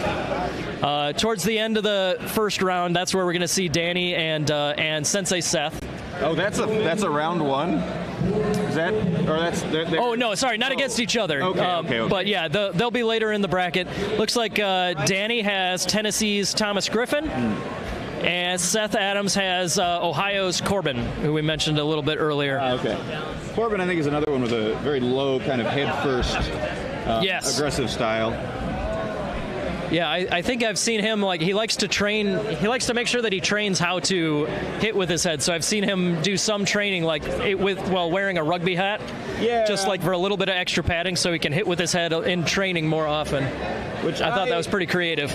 Towards the end of the first round, that's where we're going to see Danny and Sensei Seth. Oh, that's a round one. Is that, or that's? Oh no, sorry, not against each other. Okay. But yeah, they'll be later in the bracket. Looks like Danny has Tennessee's Thomas Griffin, and Seth Adams has Ohio's Corbin, who we mentioned a little bit earlier. Okay. Corbin, I think, is another one with a very low kind of head first, aggressive style. Yeah, I think I've seen him, like, he likes to train, he likes to make sure that he trains how to hit with his head. So I've seen him do some training, like, while wearing a rugby hat. Yeah. Just, like, for a little bit of extra padding so he can hit with his head in training more often. Which I thought that was pretty creative.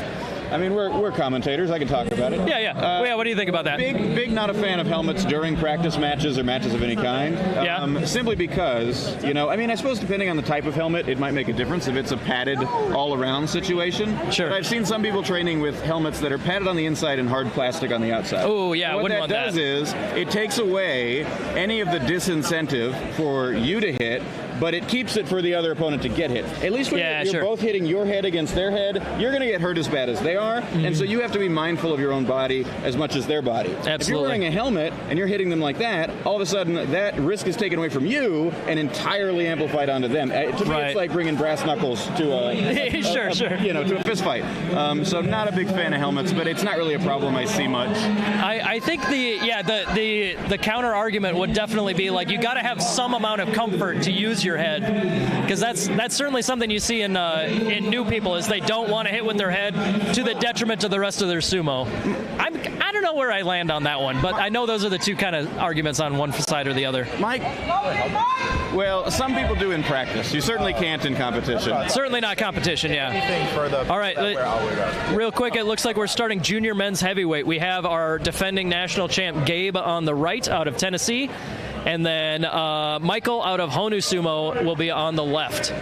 I mean, we're commentators. I can talk about it. Yeah. What do you think about that? Big not a fan of helmets during practice matches or matches of any kind. Simply because, I suppose depending on the type of helmet, it might make a difference if it's a padded all-around situation. Sure. But I've seen some people training with helmets that are padded on the inside and hard plastic on the outside. Oh, yeah, I wouldn't want that. What that does is it takes away any of the disincentive for you to hit, but it keeps it for the other opponent to get hit. At least when you're both hitting your head against their head, you're going to get hurt as bad as they are, and so you have to be mindful of your own body as much as their body. Absolutely. If you're wearing a helmet and you're hitting them like that, all of a sudden that risk is taken away from you and entirely amplified onto them. To me, it's like bringing brass knuckles to a to a fist fight. So not a big fan of helmets, but it's not really a problem I see much. I think the counter argument would definitely be like, you got to have some amount of comfort to use your head, because that's certainly something you see in new people, is they don't want to hit with their head to the detriment to the rest of their sumo. I don't know where I land on that one, but I know those are the two kind of arguments on one side or the other. Mike? Well, some people do in practice. You certainly can't in competition. Certainly not competition, yeah. Anything for the... All right, real quick, it looks like we're starting junior men's heavyweight. We have our defending national champ Gabe on the right out of Tennessee, and then Michael out of Honu Sumo will be on the left.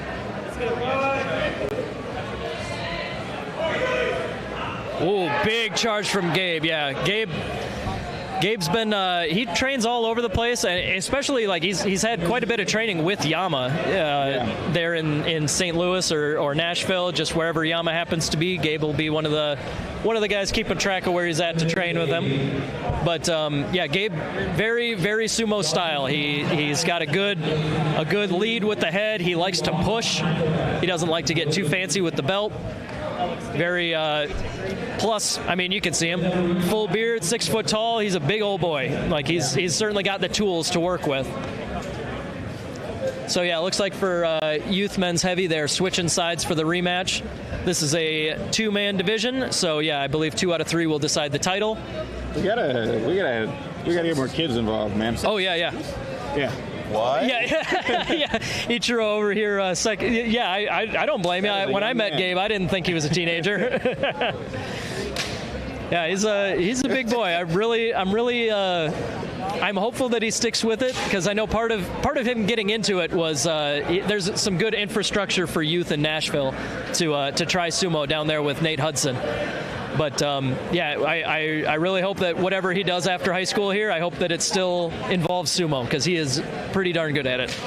Oh, big charge from Gabe. Yeah, Gabe's been he trains all over the place, and especially like he's had quite a bit of training with Yama there in St. Louis or Nashville, just wherever Yama happens to be. Gabe will be one of the guys keeping track of where he's at to train with him. But yeah, Gabe, very, very sumo style. He's got a good lead with the head. He likes to push. He doesn't like to get too fancy with the belt. Very plus, I mean, you can see him, full beard, 6 foot tall. He's a big old boy. Like he's certainly got the tools to work with. So yeah, it looks like for youth men's heavy, they're switching sides for the rematch. This is a 2-man division, so yeah, I believe 2 out of 3 will decide the title. We gotta get more kids involved, man. Oh yeah. What? Yeah, yeah. Ichiro over here. Second. Yeah, I don't blame you. When I met Gabe, I didn't think he was a teenager. Yeah, he's a big boy. I'm hopeful that he sticks with it, because I know part of him getting into it was there's some good infrastructure for youth in Nashville to try sumo down there with Nate Hudson. But yeah, I really hope that whatever he does after high school here, I hope that it still involves sumo, because he is pretty darn good at it.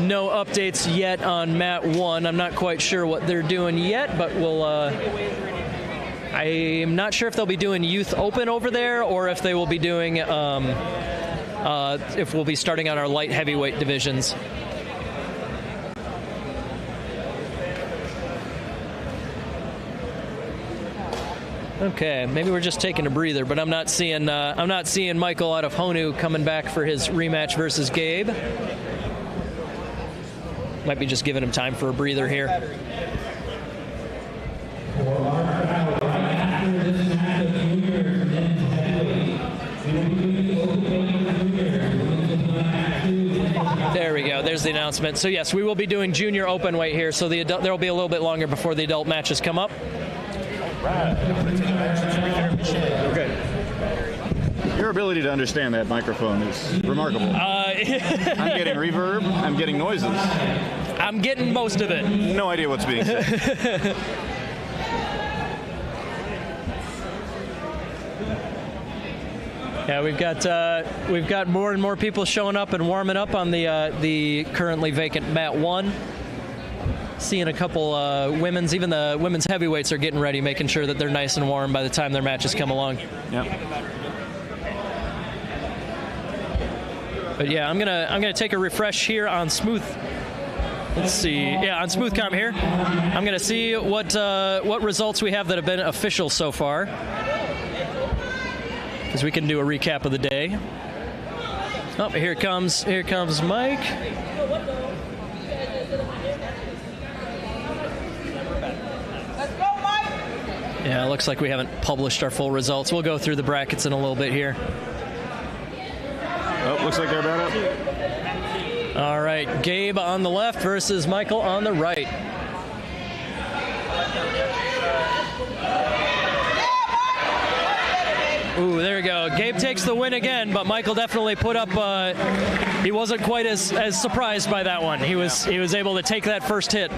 No updates yet on Mat 1. I'm not quite sure what they're doing yet, but we'll... I'm not sure if they'll be doing Youth Open over there, or if they will be doing... if we'll be starting on our light heavyweight divisions. Okay, maybe we're just taking a breather, but I'm not seeing Michael out of Honu coming back for his rematch versus Gabe. Might be just giving him time for a breather here. There we go. There's the announcement. So yes, we will be doing junior Openweight here. So there will be a little bit longer before the adult matches come up. Okay. Your ability to understand that microphone is remarkable. I'm getting reverb. I'm getting noises. I'm getting most of it. No idea what's being said. Yeah, we've got more and more people showing up and warming up on the currently vacant Mat 1. Seeing a couple women's, even the women's heavyweights are getting ready, making sure that they're nice and warm by the time their matches come along. Yep. But yeah, I'm gonna take a refresh here on Smooth. Let's see. Yeah, on Smooth Comp here. I'm gonna see what results we have that have been official so far, because we can do a recap of the day. Oh, here comes Mike. Yeah, it looks like we haven't published our full results. We'll go through the brackets in a little bit here. Oh, looks like they're about up. All right, Gabe on the left versus Michael on the right. Ooh, there we go. Gabe takes the win again, but Michael definitely put up. He wasn't quite as surprised by that one. He was able to take that first hit.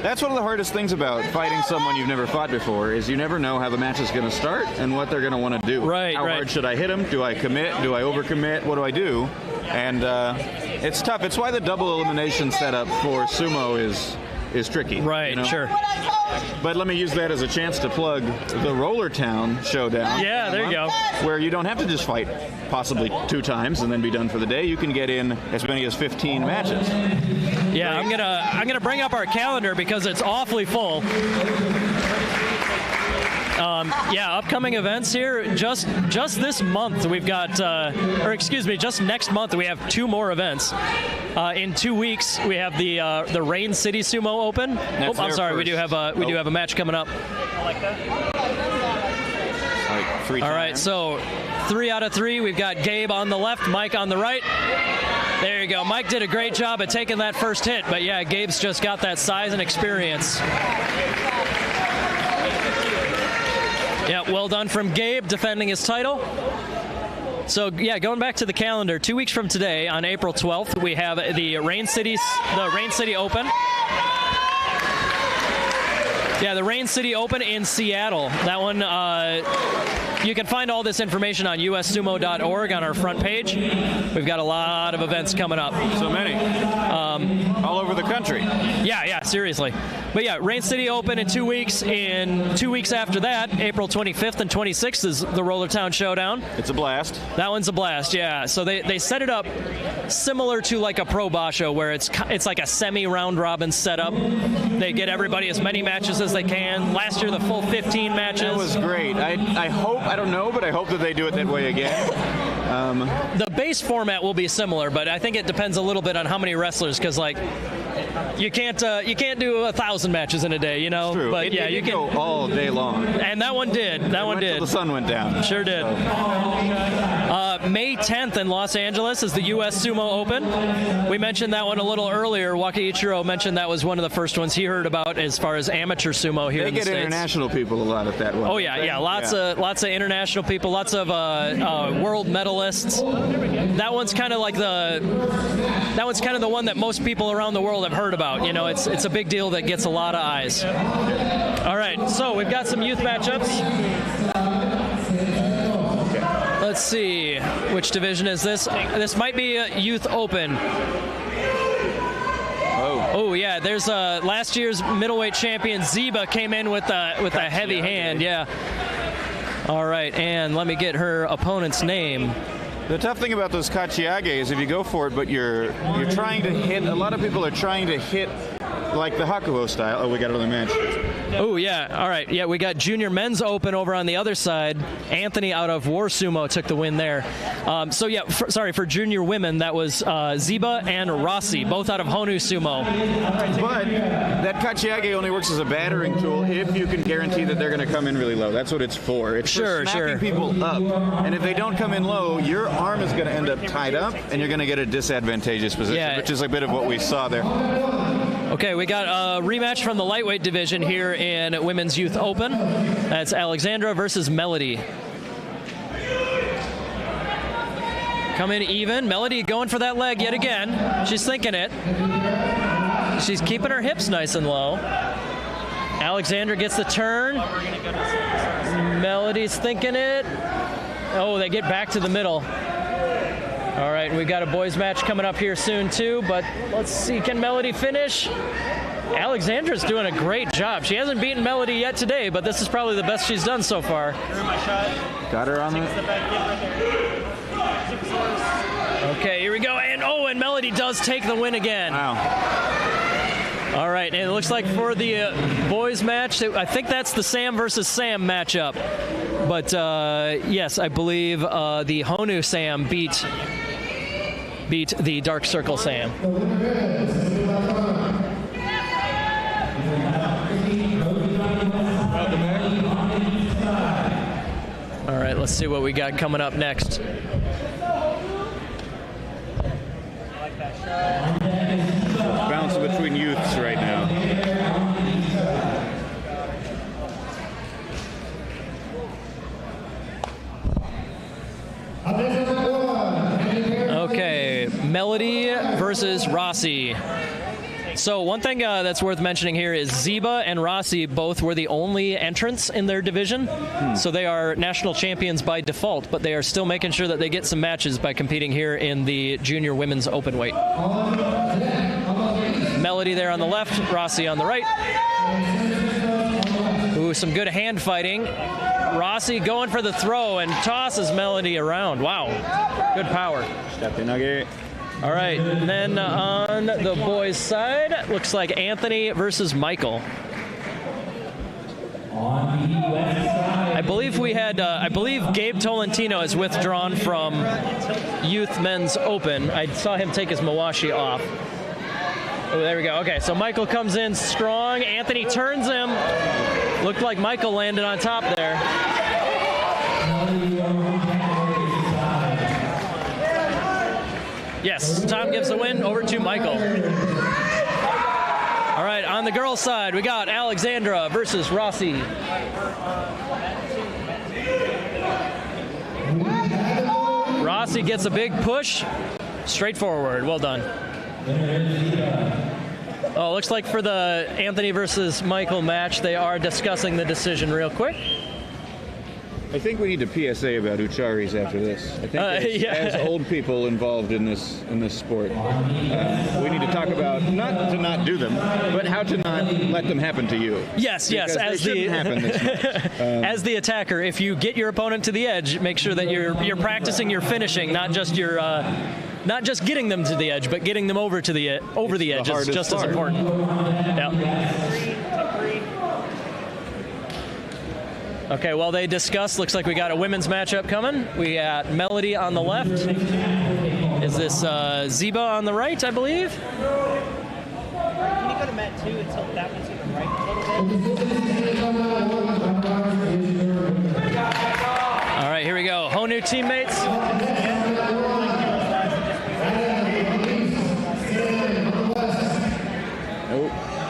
That's one of the hardest things about fighting someone you've never fought before, is you never know how the match is going to start and what they're going to want to do. Right. How hard should I hit them? Do I commit? Do I overcommit? What do I do? And it's tough. It's why the double elimination setup for sumo is tricky. Right. You know? Sure. But let me use that as a chance to plug the Roller Town Showdown. Yeah, there you go. Where you don't have to just fight possibly 2 times and then be done for the day. You can get in as many as 15 matches. Yeah, I'm gonna bring up our calendar because it's awfully full. Yeah, upcoming events here. Just this month we've got, just next month we have 2 more events. In 2 weeks we have the Rain City Sumo Open. Oh, I'm sorry, we do have a match coming up. I like that. Like 3 times. All right, so 3 out of 3. We've got Gabe on the left, Mike on the right. There you go. Mike did a great job at taking that first hit, but yeah, Gabe's just got that size and experience. Yeah, well done from Gabe defending his title. So yeah, going back to the calendar, 2 weeks from today, on April 12th, we have the Rain City Open. Yeah, the Rain City Open in Seattle. That one, you can find all this information on ussumo.org on our front page. We've got a lot of events coming up. So many. All over the country. Yeah, seriously. But yeah, Rain City Open in 2 weeks. In 2 weeks after that, April 25th and 26th is the Rollertown Showdown. It's a blast. That one's a blast, yeah. So they set it up similar to like a Pro Basho, where it's like a semi-round robin setup. They get everybody as many matches as they can. Last year, the full 15 matches. That was great. I hope, I don't know, but I hope that they do it that way again. The base format will be similar, but I think it depends a little bit on how many wrestlers, because like you can't do 1,000 matches in a day, you know. True. But you can go all day long. And that one did. That one did. Till the sun went down. Sure did. May 10th in Los Angeles is the U.S. Sumo Open. We mentioned that one a little earlier. Waka Ichiro mentioned that was one of the first ones he heard about as far as amateur sumo here in the States. They get international people a lot at that one. Oh yeah, lots of international people, lots of world medalists. That one's kind of like the one that most people around the world have heard about. You know, it's a big deal that gets a lot of eyes. All right, so we've got some youth matchups. Let's see, which division is this? This might be a Youth Open. Oh yeah, there's last year's middleweight champion Ziba came in with a heavy hand. Yeah. All right, and let me get her opponent's name. The tough thing about those kachiage is if you go for it, but you're trying to hit. A lot of people are trying to hit like the Hakuho style. Oh, we got another match. Oh, yeah. All right. Yeah, we got Junior Men's Open over on the other side. Anthony out of War Sumo took the win there. So, yeah, for Junior Women, that was Ziba and Rossi, both out of Honu Sumo. But that kachiage only works as a battering tool if you can guarantee that they're going to come in really low. That's what it's for. It's for smacking people up. And if they don't come in low, your arm is going to end up tied up, and you're going to get a disadvantageous position, which is a bit of what we saw there. Okay, we got a rematch from the lightweight division here in Women's Youth Open. That's Alexandra versus Melody. Coming even. Melody going for that leg yet again. She's thinking it. She's keeping her hips nice and low. Alexandra gets the turn. Melody's thinking it. Oh, they get back to the middle. All right, we got a boys match coming up here soon too, but let's see, can Melody finish? Alexandra's doing a great job. She hasn't beaten Melody yet today, but this is probably the best she's done so far. Got her on it. Okay, here we go, and Melody does take the win again. Wow. All right, and it looks like for the boys match, I think that's the Sam versus Sam matchup. But yes, I believe the Honu Sam beat the Dark Circle Sam. All right, let's see what we got coming up next. Bouncing between youths right now. Okay, Melody versus Rossi. So one thing that's worth mentioning here is Ziba and Rossi both were the only entrants in their division. So they are national champions by default, but they are still making sure that they get some matches by competing here in the Junior Women's Openweight. Melody there on the left, Rossi on the right. Ooh, some good hand fighting. Rossi going for the throw and tosses Melody around. Wow, good power. All right, and then on the boys' side, looks like Anthony versus Michael. I believe Gabe Tolentino is withdrawn from Youth Men's Open. I saw him take his Mawashi off. Oh, there we go. Okay, so Michael comes in strong. Anthony turns him. Looked like Michael landed on top there. Yes, Tom gives the win over to Michael. All right, on the girls' side, we got Alexandra versus Rossi. Rossi gets a big push. Straightforward. Well done. Oh, looks like for the Anthony versus Michael match, they are discussing the decision real quick. I think we need a PSA about Ucharis after this. I think as old people involved in this sport, we need to talk about not to not do them, but how to not let them happen to you. Yes, yes. As As the attacker, if you get your opponent to the edge, make sure that you're practicing your finishing, not just your not just getting them to the edge, but getting them over the edge is just as important. Yeah. Okay, well, they discussed. Looks like we got a women's matchup coming. We got Melody on the left. Is this Ziba on the right, I believe? Can you go to mat 2 and tilt that one to the right a little bit? All right, here we go. Honu teammates.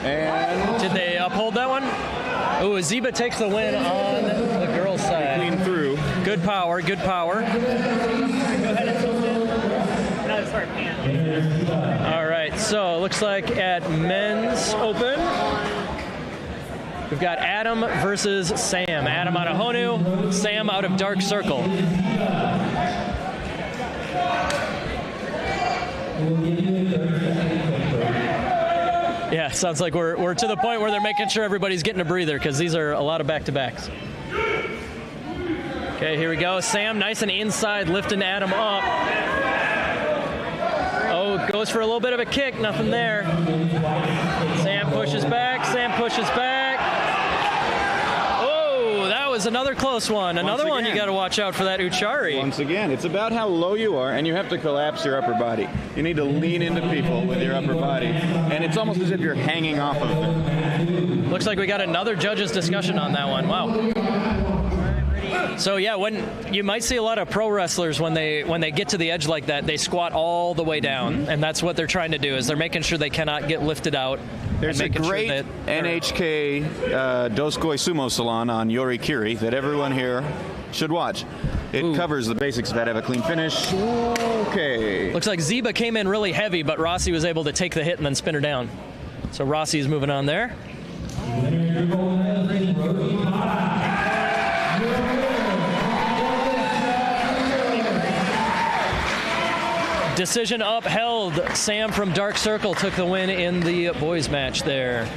And did they uphold that one? Oh, Ziba takes the win on the girls' side. Clean through. Good power, good power. Go ahead and tilt it. No, sorry, pan. All right, so it looks like at men's open, we've got Adam versus Sam. Adam out of Honu, Sam out of Dark Circle. Yeah, sounds like we're to the point where they're making sure everybody's getting a breather because these are a lot of back-to-backs. Okay, here we go. Sam nice and inside, lifting Adam up. Oh, goes for a little bit of a kick, nothing there. Sam pushes back, Sam pushes back. Oh, that was another close one. Another one you got to watch out for that Uchari. Once again, it's about how low you are, and you have to collapse your upper body. You need to lean into people with your upper body, and it's almost as if you're hanging off of them. Looks like we got another judges' discussion on that one. Wow. So yeah, when you might see a lot of pro wrestlers when they get to the edge like that, they squat all the way down, and that's what they're trying to do. Is they're making sure they cannot get lifted out. There's a great NHK Doskoi Sumo Salon on Yorikiri that everyone here should watch. It covers the basics of how to have a clean finish. Okay. Looks like Ziba came in really heavy, but Rossi was able to take the hit and then spin her down. So Rossi's moving on there. Decision upheld. Sam from Dark Circle took the win in the boys match there.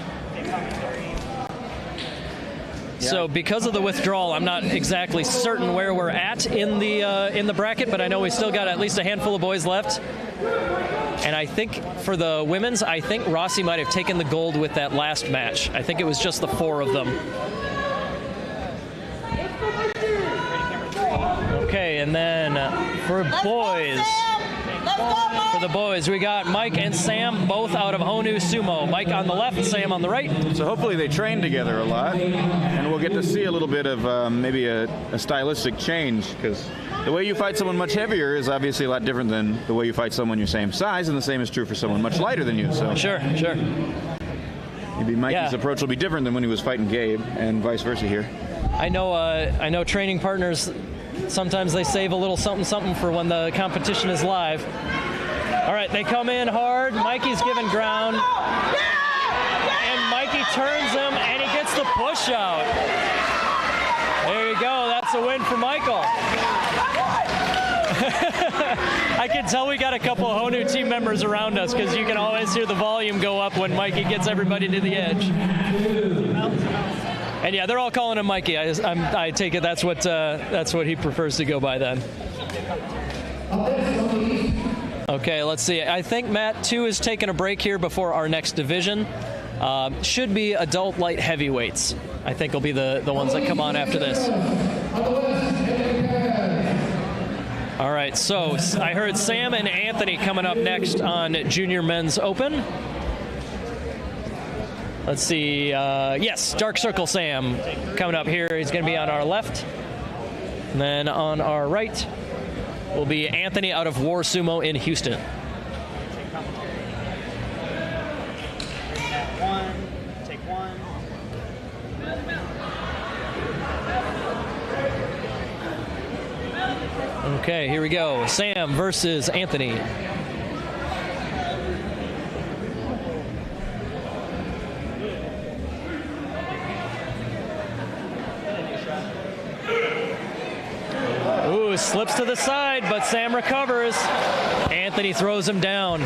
So because of the withdrawal, I'm not exactly certain where we're at in the bracket, but I know we still got at least a handful of boys left. And I think for the women's, I think Rossi might have taken the gold with that last match. I think it was just the 4 of them. Okay, and then for boys. For the boys, we got Mike and Sam, both out of Honu Sumo. Mike on the left, Sam on the right. So hopefully they train together a lot, and we'll get to see a little bit of maybe a stylistic change, because the way you fight someone much heavier is obviously a lot different than the way you fight someone your same size, and the same is true for someone much lighter than you. So Sure. Maybe Mikey's approach will be different than when he was fighting Gabe, and vice versa here. I know training partners, sometimes they save a little something for when the competition is live. All right, they come in hard. Mikey's giving ground. And Mikey turns him, and he gets the push out. There you go. That's a win for Michael. I can tell we got a couple of Honu team members around us because you can always hear the volume go up when Mikey gets everybody to the edge. And yeah, they're all calling him Mikey. I take it that's what he prefers to go by then. Okay, let's see. I think Mat 2 is taking a break here before our next division. Should be adult light heavyweights. I think will be the ones that come on after this. All right, so I heard Sam and Anthony coming up next on Junior Men's Open. Let's see. Yes, Dark Circle Sam coming up here. He's going to be on our left. And then on our right will be Anthony out of War Sumo in Houston. Take one. Okay, here we go. Sam versus Anthony. slips to the side, but Sam recovers. Anthony throws him down.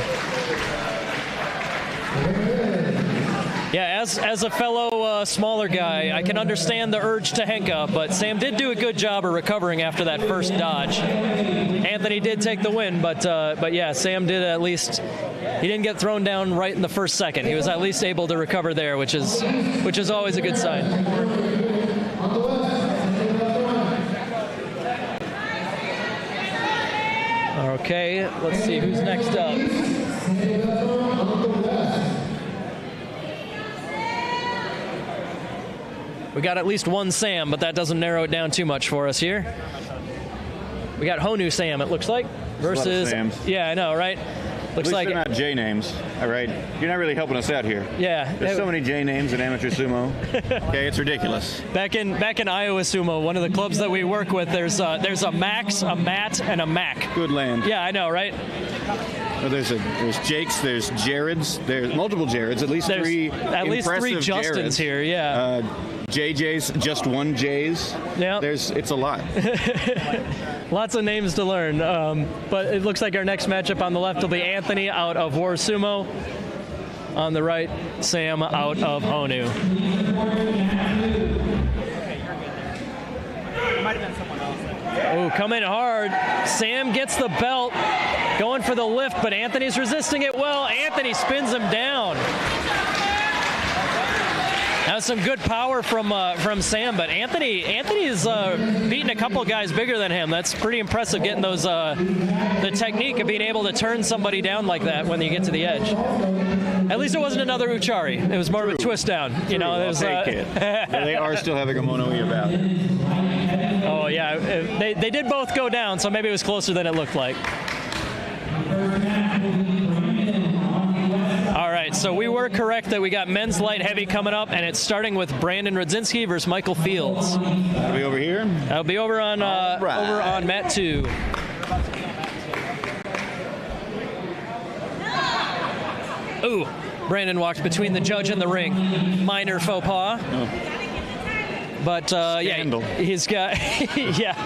Yeah, as a fellow smaller guy, I can understand the urge to henka, but Sam did do a good job of recovering after that first dodge. Anthony did take the win, but yeah, Sam did at least. He didn't get thrown down right in the first second. He was at least able to recover there, which is always a good sign. Okay, let's see who's next up. We got at least one Sam, but that doesn't narrow it down too much for us here. We got Honu Sam, it looks like, versus. Yeah, I know, right? Looks like they're not J names, all right? You're not really helping us out here. Yeah. There's so many J names in amateur sumo. Okay, it's ridiculous. Back in Iowa Sumo, one of the clubs that we work with, there's a Max, a Matt, and a Mac. Good land. Yeah, I know, right? Well, there's Jakes, there's Jareds, there's multiple Jareds, at least three Justins Jareds. here, yeah. JJ's, just one J's. Yeah. It's a lot. Lots of names to learn. But it looks like our next matchup on the left will be Anthony out of War Sumo. On the right, Sam out of Honu. Oh, coming hard. Sam gets the belt, going for the lift, but Anthony's resisting it well. Anthony spins him down. That was some good power from Sam, but Anthony's beating a couple guys bigger than him. That's pretty impressive, getting those the technique of being able to turn somebody down like that when you get to the edge. At least it wasn't another Uchari. It was more of a twist down. You know, it was. They are still having a mono-e about it. Oh yeah, they did both go down, so maybe it was closer than it looked like. All right, so we were correct that we got men's light heavy coming up, and it's starting with Brandon Rudzinski versus Michael Fields. That'll be over here? That'll be over on over on mat 2. Ooh, Brandon walked between the judge and the ring. Minor faux pas. But yeah, he's got yeah.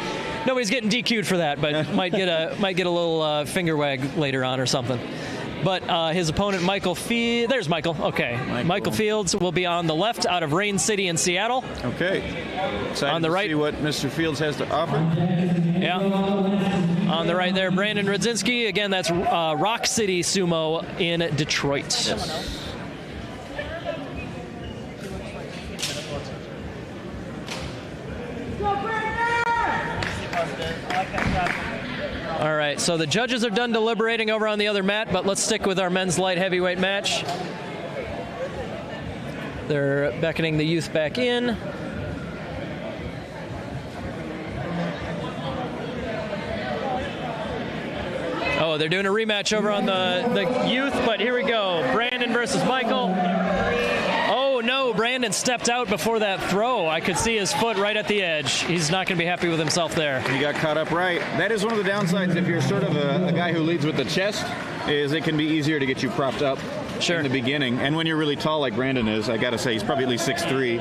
Nobody's getting DQ'd for that, but might get a little finger wag later on or something. But his opponent, Michael Fields, there's Michael. Okay, Michael Fields will be on the left out of Rain City in Seattle. Okay. Excited on the right, to see what Mr. Fields has to offer. Yeah. On the right there, Brandon Rudzinski. Again, that's Rock City Sumo in Detroit. Yes. All right, so the judges are done deliberating over on the other mat, but let's stick with our men's light heavyweight match. They're beckoning the youth back in. Oh, they're doing a rematch over on the youth, but here we go. Brandon versus Michael. Oh, no, Brandon stepped out before that throw. I could see his foot right at the edge. He's not going to be happy with himself there. He got caught up right. That is one of the downsides if you're sort of a guy who leads with the chest, is it can be easier to get you propped up in the beginning. And when you're really tall like Brandon is, I got to say, he's probably at least 6'3".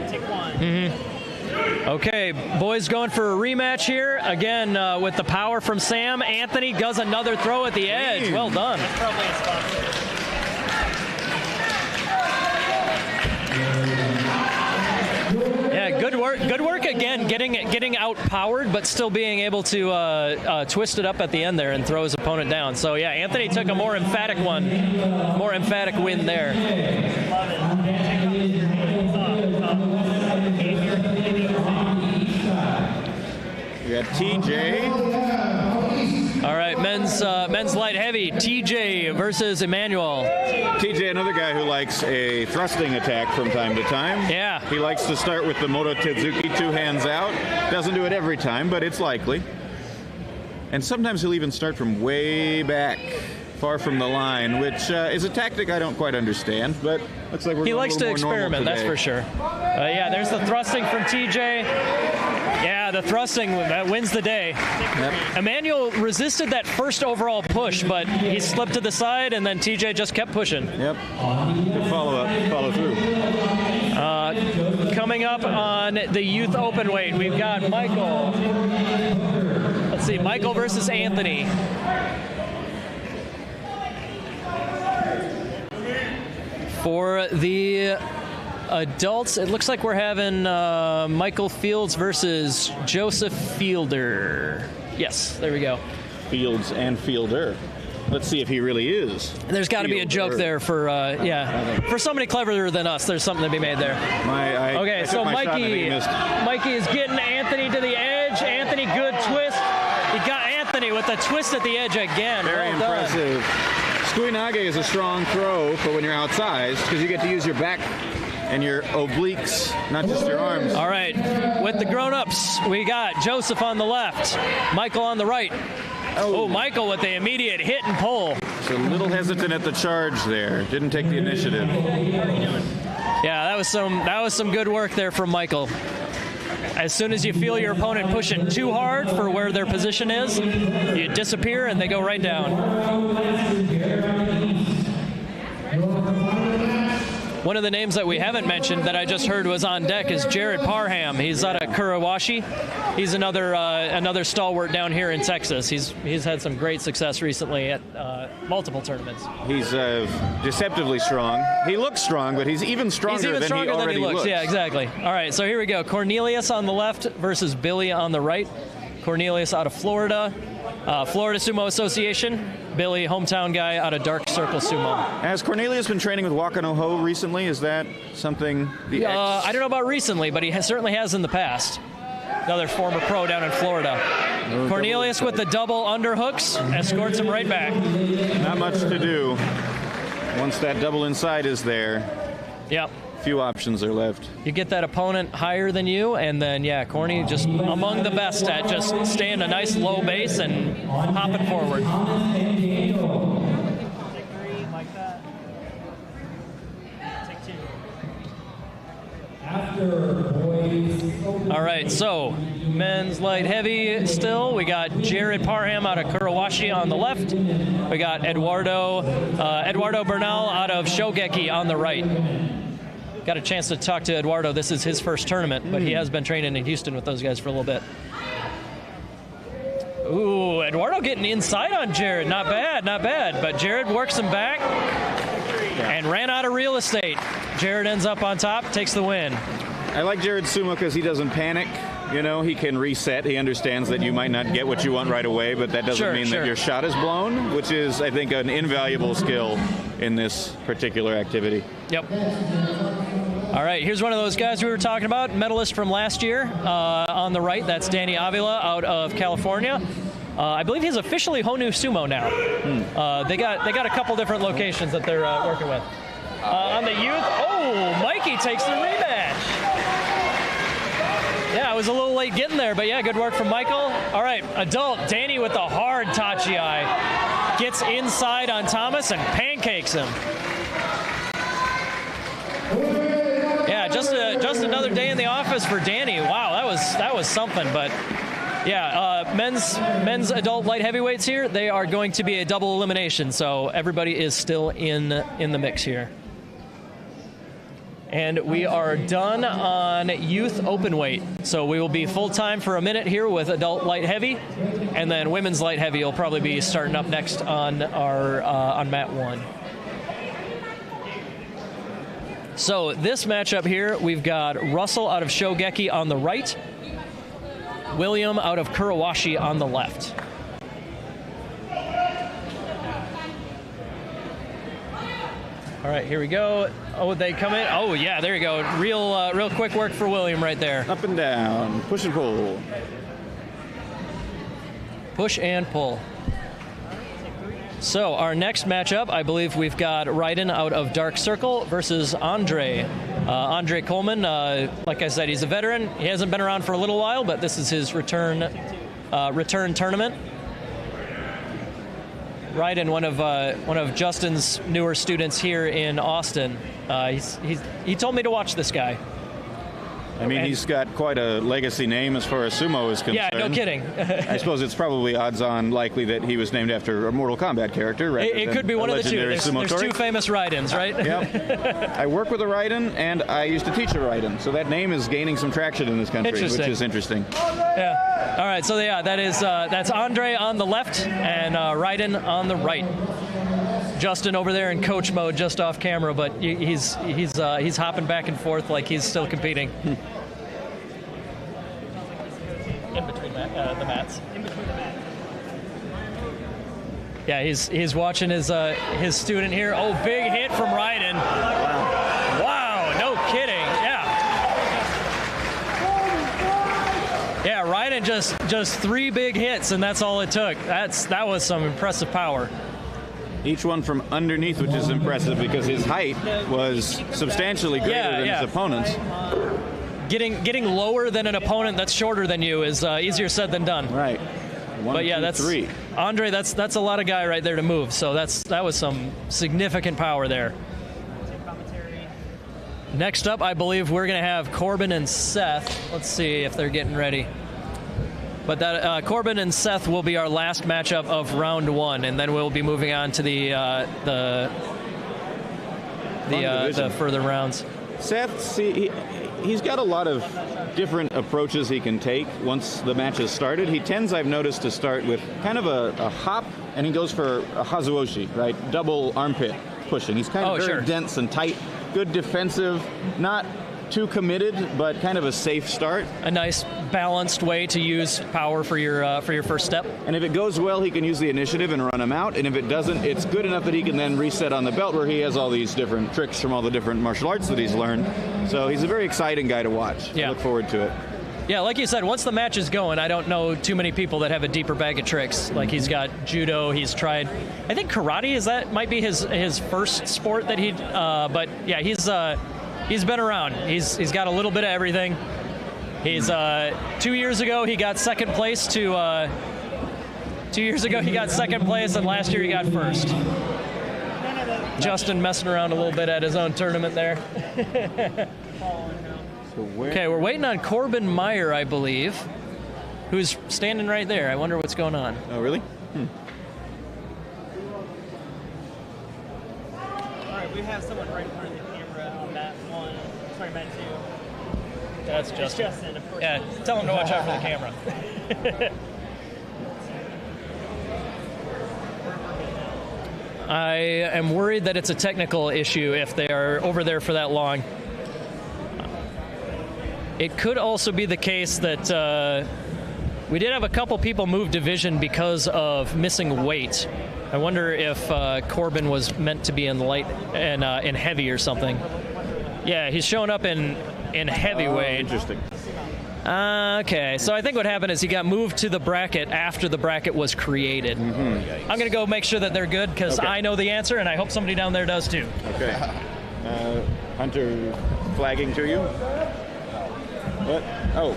Mm-hmm. Okay, boys going for a rematch here. Again, with the power from Sam. Anthony does another throw at the edge. Well done. Yeah, good work. Good work again, getting out-powered, but still being able to twist it up at the end there and throw his opponent down. So yeah, Anthony took a more emphatic win there. We got TJ. All right, men's light heavy, TJ versus Emmanuel. TJ, another guy who likes a thrusting attack from time to time. Yeah. He likes to start with the Moto Tezuki, 2 hands out. Doesn't do it every time, but it's likely. And sometimes he'll even start from way back, far from the line, which is a tactic I don't quite understand, but looks like he likes to experiment, that's for sure. Yeah, there's the thrusting from TJ. Yeah, the thrusting, that wins the day. Yep. Emmanuel resisted that first overall push, but he slipped to the side, and then TJ just kept pushing. Yep. Good follow through. Coming up on the youth open weight, we've got Michael. Let's see, Michael versus Anthony. For the adults, it looks like we're having Michael Fields versus Joseph Fielder. Yes, there we go. Fields and Fielder. Let's see if he really is. There's got to be a joke there for, for somebody cleverer than us. There's something to be made there. Okay, so Mikey is getting Anthony to the edge. Anthony, good twist. He got Anthony with the twist at the edge again. Very impressive. Skuinage is a strong throw for when you're outside because you get to use your back and your obliques, not just your arms. All right, with the grown-ups, we got Joseph on the left, Michael on the right. Oh, Michael with the immediate hit and pull. So a little hesitant at the charge there. Didn't take the initiative. Yeah, that was some good work there from Michael. As soon as you feel your opponent pushing too hard for where their position is, you disappear and they go right down. One of the names that we haven't mentioned that I just heard was on deck is Jared Parham. He's out of Kurawashi. He's another stalwart down here in Texas. He's had some great success recently at multiple tournaments. He's deceptively strong. He looks strong, but he's even stronger than he already looks. Yeah, exactly. All right, so here we go. Cornelius on the left versus Billy on the right. Cornelius out of Florida. Florida Sumo Association. Billy, hometown guy out of Dark Circle Sumo. Has Cornelius been training with Wakanoho recently? Is that something I don't know about recently, but he certainly has in the past. Another former pro down in Florida. Cornelius with the double underhooks escorts him right back. Not much to do once that double inside is there. Yep. Few options are left. You get that opponent higher than you, and then, Corny just among the best at just staying a nice low base and hopping forward. All right, so men's light heavy still. We got Jared Parham out of Kurawashi on the left. We got Eduardo Bernal out of Shogeki on the right. Got a chance to talk to Eduardo. This is his first tournament, but he has been training in Houston with those guys for a little bit. Ooh, Eduardo getting inside on Jared. Not bad, not bad. But Jared works him back and ran out of real estate. Jared ends up on top, takes the win. I like Jared Sumo because he doesn't panic. You know, he can reset. He understands that you might not get what you want right away, but that doesn't mean that your shot is blown, which is, I think, an invaluable skill in this particular activity. Yep. All right, here's one of those guys we were talking about, medalist from last year. On the right, that's Danny Avila out of California. I believe he's officially Honu Sumo now. They got a couple different locations that they're working with. On the youth, Mikey takes the rematch. Yeah, I was a little late getting there, but good work from Michael. All right, adult, Danny with the hard tachi-ai. Gets inside on Thomas and pancakes him. Yeah, just another day in the office for Danny. Wow, that was something. But men's adult light heavyweights here, they are going to be a double elimination, so everybody is still in the mix here. And we are done on youth open weight. So we will be full-time for a minute here with adult light heavy, and then women's light heavy will probably be starting up next on our on mat 1. So this matchup here, we've got Russell out of Shogeki on the right, William out of Kurawashi on the left. All right, here we go. Oh, they come in. Oh, yeah, there you go. Real quick work for William right there. Up and down, push and pull. Push and pull. So our next matchup, I believe we've got Ryden out of Dark Circle versus Andre. Andre Coleman, like I said, he's a veteran. He hasn't been around for a little while, but this is his return tournament. Ryden, one of Justin's newer students here in Austin. He told me to watch this guy. I mean, he's got quite a legacy name as far as sumo is concerned. Yeah, no kidding. I suppose it's probably odds-on likely that he was named after a Mortal Kombat character. It could be one of the two. There's two famous Raidens, right? Yep. I work with a Raiden, and I used to teach a Raiden, so that name is gaining some traction in this country, which is interesting. Yeah. All right. So yeah, that's Andre on the left and Raiden on the right. Justin over there in coach mode, just off camera, but he's hopping back and forth like he's still competing. In between the mats. In between the mats. Yeah, he's watching his student here. Oh, big hit from Raiden. Wow, no kidding. Yeah, Raiden just 3 big hits, and that's all it took. That was some impressive power. Each one from underneath, which is impressive because his height was substantially greater than his opponent's. Getting lower than an opponent that's shorter than you is easier said than done. Right. But yeah, that's 3. Andre. That's a lot of guy right there to move. So that was some significant power there. Next up, I believe we're going to have Corbin and Seth. Let's see if they're getting ready. But that Corbin and Seth will be our last matchup of round 1, and then we'll be moving on to the further rounds. Seth, he's got a lot of different approaches he can take once the match has started. He tends, I've noticed, to start with kind of a hop, and he goes for a hazuoshi, right? Double armpit pushing. He's kind of very dense and tight, good defensive, not too committed, but kind of a safe start. A nice balanced way to use power for your first step. And if it goes well, he can use the initiative and run him out. And if it doesn't, it's good enough that he can then reset on the belt, where he has all these different tricks from all the different martial arts that he's learned. So he's a very exciting guy to watch. Yeah. I look forward to it. Yeah, like you said, once the match is going, I don't know too many people that have a deeper bag of tricks. Like he's got judo, he's tried, I think karate might be his first sport that but yeah, he's been around. He's got a little bit of everything. He's 2 years ago he got second place to 2 years ago he got second place, and last year he got first. Justin messing around a little bit at his own tournament there. Okay, we're waiting on Corbin Meyer, I believe, who's standing right there. I wonder what's going on. Oh, really? All right, we have someone right in front of the camera on that one. Sorry, Matt, too. That's Justin. It's Justin, of course. Yeah, tell him to watch out for the camera. I am worried that it's a technical issue if they are over there for that long. It could also be the case that we did have a couple people move division because of missing weight. I wonder if Corbin was meant to be in light and in heavy or something. Yeah, he's showing up in heavyweight. Interesting. Okay, so I think what happened is he got moved to the bracket after the bracket was created. I'm going to go make sure that they're good because I know the answer, and I hope somebody down there does too. Okay. Hunter flagging to you. What? Oh.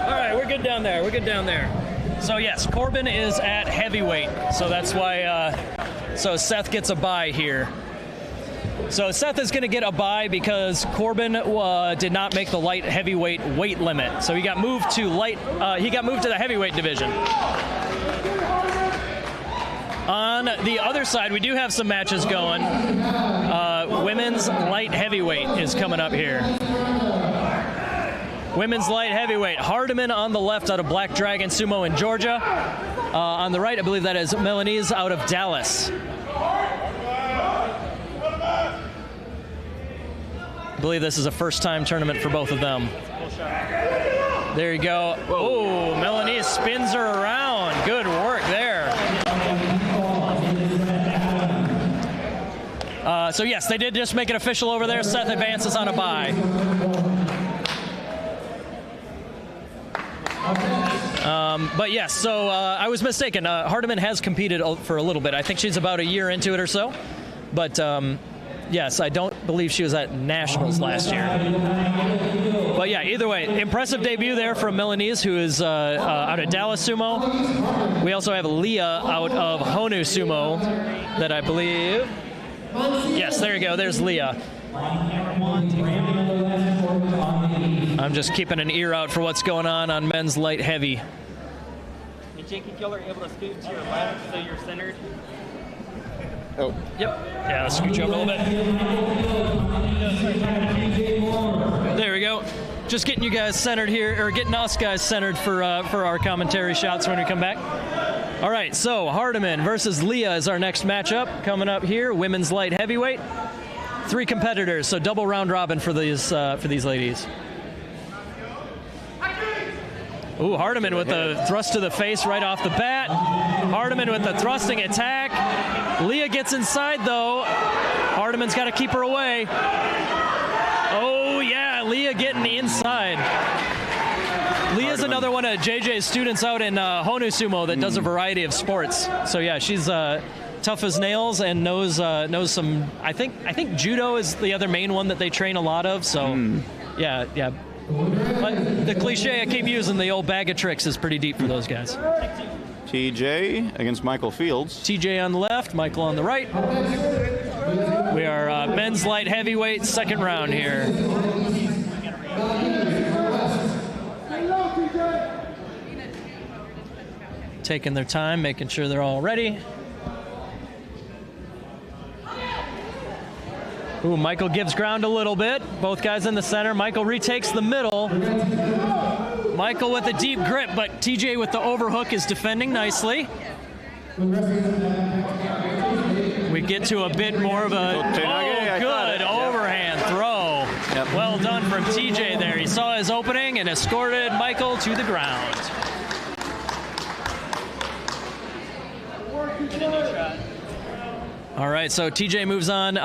All right, we're good down there. We're good down there. So yes, Corbin is at heavyweight, so that's why. So Seth gets a bye here. So Seth is going to get a bye because Corbin did not make the light heavyweight weight limit. So he got moved to the heavyweight division. On the other side, we do have some matches going. Women's light heavyweight is coming up here. Women's light heavyweight. Hardiman on the left out of Black Dragon Sumo in Georgia. On the right, I believe that is Milanese out of Dallas. I believe this is a first-time tournament for both of them. There you go. Oh, Milanese spins her around. Good work there. So yes, they did just make it official over there. Seth advances on a bye. But yes, so I was mistaken. Hardiman has competed for a little bit. I think she's about a year into it or so. But yes, I don't believe she was at Nationals last year. But yeah, either way, impressive debut there from Milanese, who is out of Dallas Sumo. We also have Leah out of Honu Sumo, that I believe. Yes, there you go. There's Leah. I'm just keeping an ear out for what's going on men's light heavy. Hey, Jake, if y'all are able to scoot to your left so you're centered. Oh. Yep. Yeah, let's scoot you up a little bit. There we go. Just getting you guys centered here, or getting us guys centered for our commentary shots when we come back. All right, so Hardiman versus Leah is our next matchup coming up here. Women's light heavyweight. 3 competitors, so double round robin for these ladies. Ooh, Hardiman with the thrust to the face right off the bat. Hardiman with the thrusting attack. Leah gets inside, though. Hardiman's got to keep her away. Oh, yeah, Leah getting the inside. Leah's another one of JJ's students out in Honu Sumo that does a variety of sports. So, yeah, she's tough as nails and knows some. I think judo is the other main one that they train a lot of. So, yeah. But the cliche I keep using, the old bag of tricks, is pretty deep for those guys. TJ against Michael Fields. TJ on the left, Michael on the right. We are men's light heavyweight, second round here. Taking their time, making sure they're all ready. Ooh, Michael gives ground a little bit. Both guys in the center. Michael retakes the middle. Michael with a deep grip, but TJ with the overhook is defending nicely. We get to a bit more of a good overhand throw. Yep. Well done from TJ there. He saw his opening and escorted Michael to the ground. All right, so TJ moves on.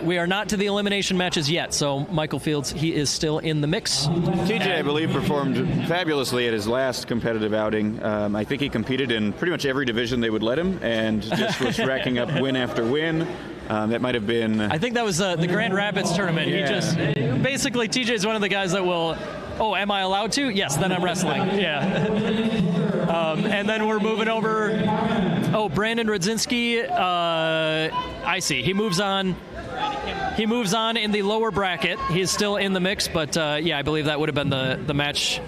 We are not to the elimination matches yet, so Michael Fields, he is still in the mix. TJ, I believe, performed fabulously at his last competitive outing. I think he competed in pretty much every division they would let him, and just was racking up win after win. That might have been... I think that was the Grand Rapids tournament. Yeah. He just... Basically, TJ is one of the guys that will... Oh, am I allowed to? Yes, then I'm wrestling. Yeah. And then we're moving over... Oh, Brandon Rodzinski, I see. He moves on. He moves on in the lower bracket. He's still in the mix, but yeah, I believe that would have been the match.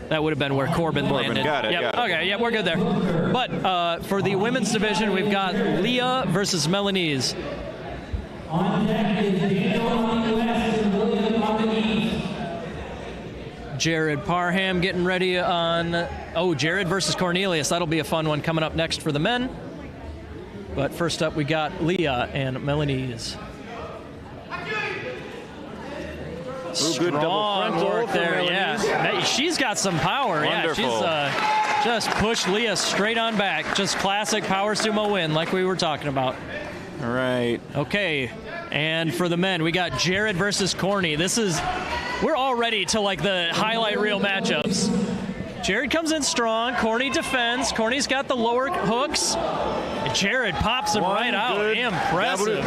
That would have been where Corbin landed. Got it. Yep. Got it. Okay, yeah, we're good there. But for the women's division, we've got Leah versus Milanese. On deck is Daniel on the west and William on the east. Jared Parham getting ready on... Oh, Jared versus Cornelius. That'll be a fun one coming up next for the men. But first up, we got Leah and Milanese. Strong work there, yeah. She's got some power. Wonderful. Yeah, she's just pushed Leah straight on back. Just classic power sumo win like we were talking about. All right. Okay, and for the men, we got Jared versus Corny. We're all ready to like the highlight reel matchups. Jared comes in strong. Corny defends. Corny's got the lower hooks. Jared pops him right out. Impressive.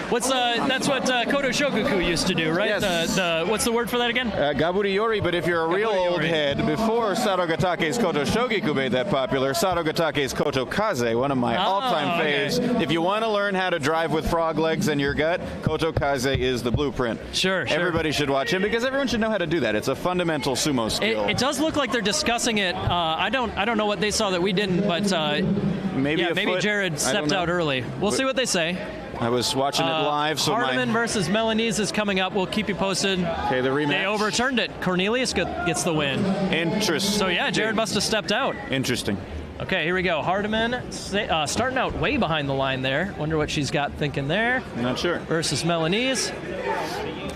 That's what Koto Shogoku used to do, right? Yes. What's the word for that again? Gaburiori, but if you're a real old head, before Sarogatake's Koto Shogiku made that popular, Sarogatake's Koto Kaze, one of my all-time faves. If you want to learn how to drive with frog legs in your gut, Koto Kaze is the blueprint. Sure. Everybody should watch him because everyone should know how to do that. It's a fundamental sumo skill. It does look like they're discussing it. I don't know what they saw that we didn't, but maybe Jared stepped out early. We'll see what they say. I was watching it live, so Hardiman versus Milanese is coming up. We'll keep you posted. Okay, the rematch. They overturned it. Cornelius gets the win. Interesting. So, yeah, Jared must have stepped out. Interesting. Okay, here we go. Hardiman starting out way behind the line there. Wonder what she's got thinking there. Not sure. Versus Milanese.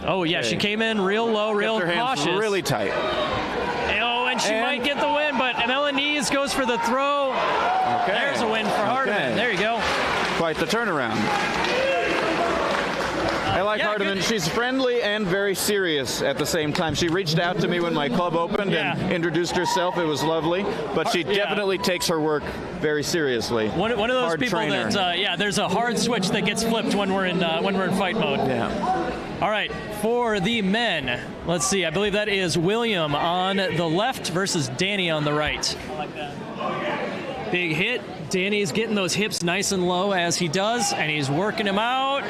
Oh, yeah, she came in real low, real cautious. cautious. Hands really tight. Oh, and she might get the win, but Milanese goes for the throw. Okay. There's a win for Hardiman. There you go. Quite the turnaround. I like Hardiman. She's friendly and very serious at the same time. She reached out to me when my club opened and introduced herself. It was lovely, but she definitely takes her work very seriously. One of those hard people trainer. that there's a hard switch that gets flipped when we're in fight mode. Yeah. All right, for the men, let's see. I believe that is William on the left versus Danny on the right. I like that. Big hit. Danny's getting those hips nice and low as he does, and he's working him out.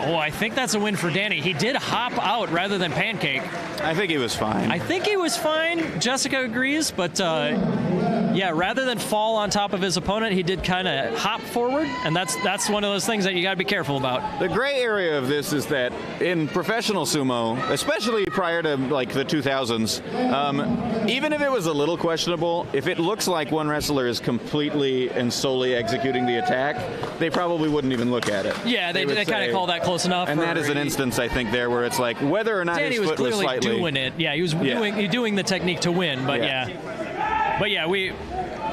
Oh, I think that's a win for Danny. He did hop out rather than pancake. I think he was fine. I think he was fine. Jessica agrees, but rather than fall on top of his opponent, he did kind of hop forward, and that's one of those things that you got to be careful about. The gray area of this is that in professional sumo, especially prior to like the 2000s, even if it was a little questionable, if it looks like one wrestler is completely and solely executing the attack, they probably wouldn't even look at it. Yeah, they kind of call that close enough. And that is an instance, I think, there where it's like whether or not Danny his foot was clearly slightly doing it. Yeah, he was doing the technique to win, but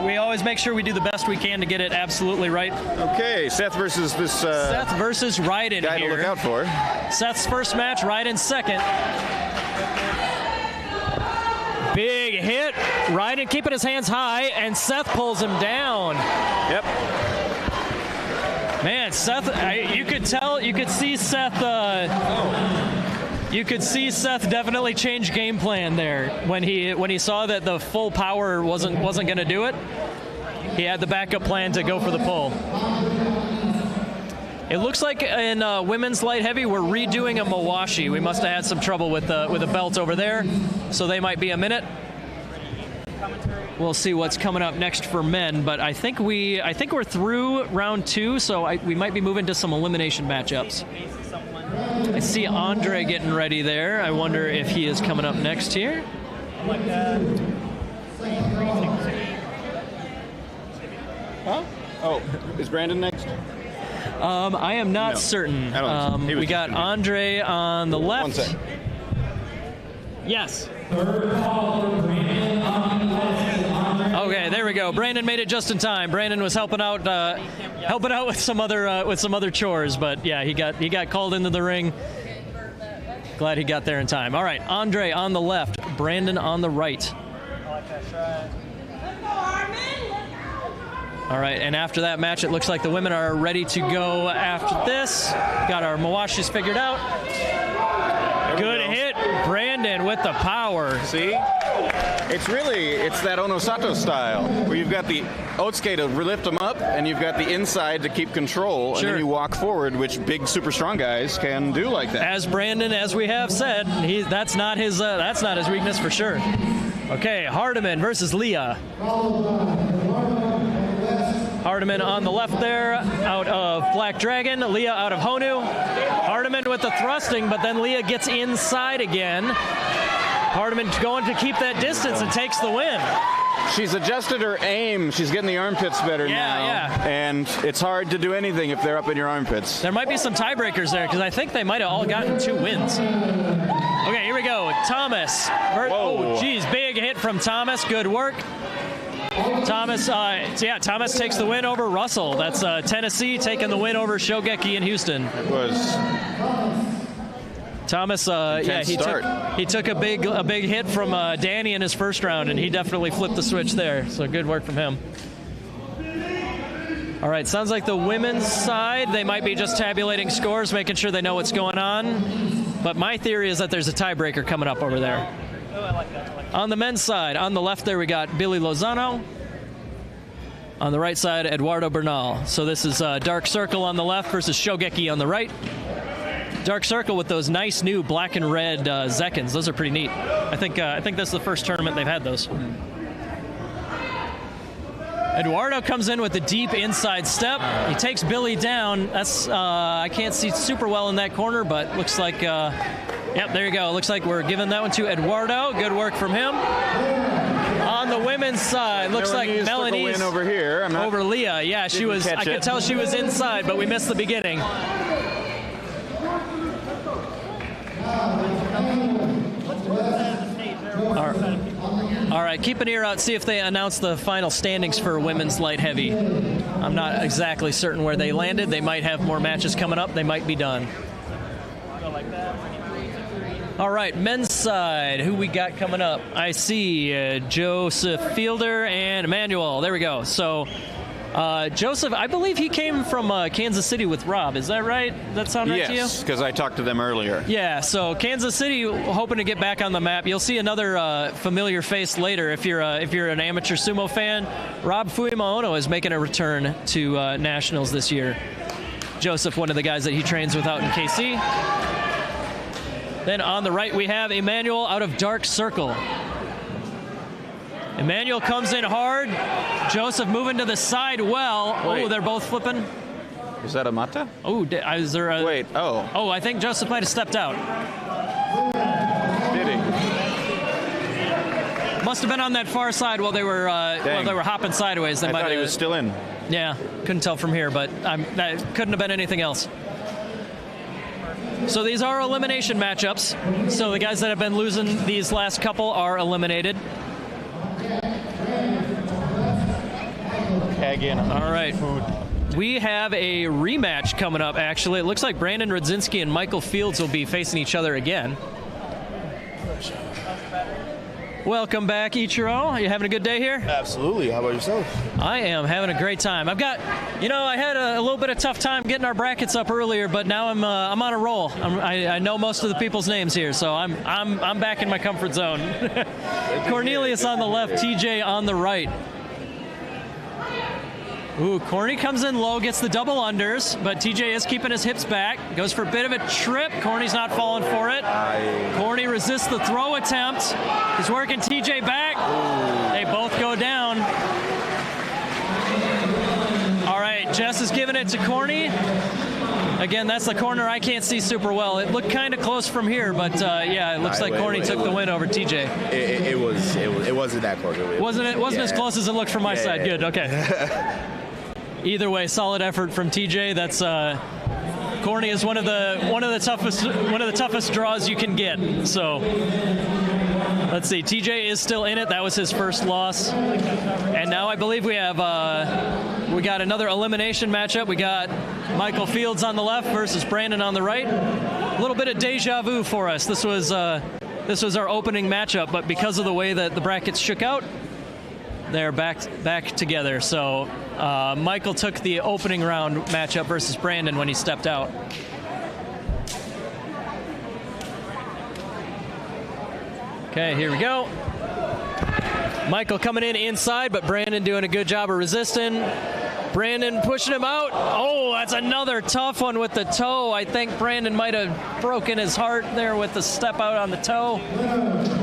we always make sure we do the best we can to get it absolutely right. Okay, Seth versus this Seth versus Ryden guy here. to look out for. Seth's first match, Ryden second. Big hit. Ryden keeping his hands high, and Seth pulls him down. Yep. Man, Seth, you could see Seth. You could see Seth definitely change game plan there when he saw that the full power wasn't going to do it. He had the backup plan to go for the pull. It looks like in women's light heavy we're redoing a Mawashi. We must have had some trouble with a belt over there, so they might be a minute. We'll see what's coming up next for men, but I think we're through round 2, so we might be moving to some elimination matchups. I see Andre getting ready there. I wonder if he is coming up next here. Huh? Oh, is Brandon next? I am not certain. We got Andre on the left. 1 sec. Yes. Okay, there we go. Brandon made it just in time. Brandon was helping out with some other chores, but yeah, he got called into the ring. Glad he got there in time. All right, Andre on the left, Brandon on the right. All right, and after that match, it looks like the women are ready to go after this. Got our Mawashis figured out. Good hit, Brandon with the power. See? It's that Onosato style, where you've got the Otsuke to lift them up, and you've got the inside to keep control, and then you walk forward, which big, super strong guys can do like that. As Brandon, as we have said, that's not his weakness for sure. Okay, Hardiman versus Leah. Hardiman on the left there, out of Black Dragon. Leah out of Honu. Hardiman with the thrusting, but then Leah gets inside again. Hardiman going to keep that distance and takes the win. She's adjusted her aim. She's getting the armpits better now. Yeah. And it's hard to do anything if they're up in your armpits. There might be some tiebreakers there, because I think they might have all gotten 2 wins. Okay, here we go. Thomas. Oh, geez, big hit from Thomas. Good work. Thomas takes the win over Russell. That's Tennessee taking the win over Shogeki in Houston. It was Thomas. He took a big hit from Danny in his first round, and he definitely flipped the switch there. So good work from him. All right, sounds like the women's side, they might be just tabulating scores, making sure they know what's going on. But my theory is that there's a tiebreaker coming up over there. Oh, I like that. On the men's side, on the left there, we got Billy Lozano. On the right side, Eduardo Bernal. So this is Dark Circle on the left versus Shogeki on the right. Dark Circle with those nice new black and red Zekins. Those are pretty neat. I think that's the first tournament they've had those. Eduardo comes in with a deep inside step. He takes Billy down. That's I can't see super well in that corner, but looks like, yep, there you go. Looks like we're giving that one to Eduardo. Good work from him. On the women's side, looks like Melanie's win over here. over Leah. Yeah, she was. I could tell she was inside, but we missed the beginning. All right, keep an ear out, see if they announce the final standings for women's light heavy. I'm not exactly certain where they landed. They might have more matches coming up. They might be done. All right, men's side, who we got coming up? I see Joseph Fielder and Emmanuel. There we go. So Joseph, I believe he came from Kansas City with Rob. Is that right? Does that sound right to you? Yes, because I talked to them earlier. Yeah, so Kansas City hoping to get back on the map. You'll see another familiar face later if you're an amateur sumo fan. Rob Fuimaono is making a return to Nationals this year. Joseph, one of the guys that he trains with out in KC. Then on the right we have Emmanuel out of Dark Circle. Emmanuel comes in hard. Joseph moving to the side well. Wait. Oh, they're both flipping. Was that a mata? Oh, is there a... Wait, oh. Oh, I think Joseph might have stepped out. Did he? Must have been on that far side while they were hopping sideways. I thought he was still in. Yeah, couldn't tell from here, but that couldn't have been anything else. So these are elimination matchups. So the guys that have been losing these last couple are eliminated. All right. We have a rematch coming up, actually. It looks like Brandon Rudzinski and Michael Fields will be facing each other again. Welcome back, Ichiro. Are you having a good day here? Absolutely. How about yourself? I am having a great time. I've got, I had a little bit of tough time getting our brackets up earlier, but now I'm on a roll. I know most of the people's names here, so I'm back in my comfort zone. Cornelius on the left, TJ on the right. Ooh, Corny comes in low, gets the double unders, but TJ is keeping his hips back. Goes for a bit of a trip. Corny's not falling for it. Corny resists the throw attempt. He's working TJ back. Ooh. They both go down. All right, Jess is giving it to Corny. Again, that's the corner I can't see super well. It looked kind of close from here, but yeah, it looks like Corny took the win over TJ. It wasn't that close. It wasn't as close as it looked from my side. Good. Okay. Either way, solid effort from TJ. That's Corny is one of the toughest draws you can get. So let's see. TJ is still in it. That was his first loss, and now I believe we have we got another elimination matchup. We got Michael Fields on the left versus Brandon on the right. A little bit of deja vu for us. This was our opening matchup, but because of the way that the brackets shook out, they're back together. So Michael took the opening round matchup versus Brandon when he stepped out. Okay, here we go. Michael coming in inside, but Brandon doing a good job of resisting. Brandon pushing him out. Oh, that's another tough one with the toe. I think Brandon might have broken his heart there with the step out on the toe.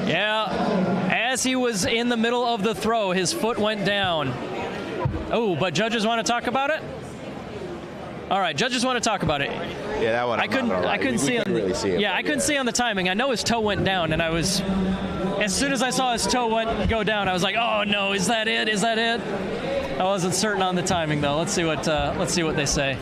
Yeah. As he was in the middle of the throw, his foot went down. Oh, but judges want to talk about it? All right, judges want to talk about it. Yeah, that one. I couldn't see really see it. Yeah, I couldn't see on the timing. I know his toe went down, and as soon as I saw his toe go down, I was like, oh no, is that it? Is that it? I wasn't certain on the timing though. Let's see what they say.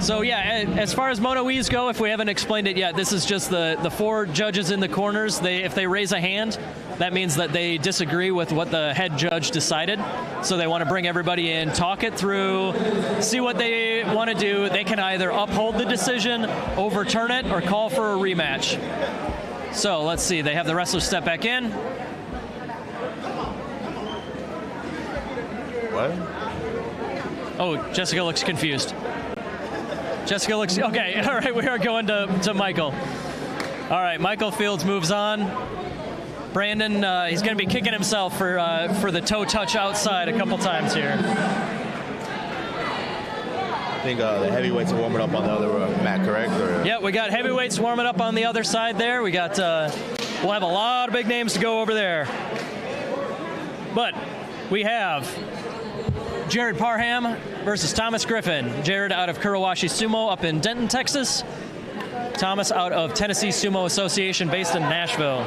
So yeah, as far as mono-ease go, if we haven't explained it yet, this is just the four judges in the corners. If they raise a hand, that means that they disagree with what the head judge decided. So they want to bring everybody in, talk it through, see what they want to do. They can either uphold the decision, overturn it, or call for a rematch. So let's see. They have the wrestlers step back in. What? Oh, Jessica looks confused. Jessica looks okay. All right, we are going to Michael. All right, Michael Fields moves on. Brandon, he's going to be kicking himself for the toe touch outside a couple times here. I think the heavyweights are warming up on the other mat, correct? Or? Yeah, we got heavyweights warming up on the other side there. We got we'll have a lot of big names to go over there. But we have Jared Parham versus Thomas Griffin. Jared out of Kurawashi Sumo up in Denton, Texas. Thomas out of Tennessee Sumo Association based in Nashville.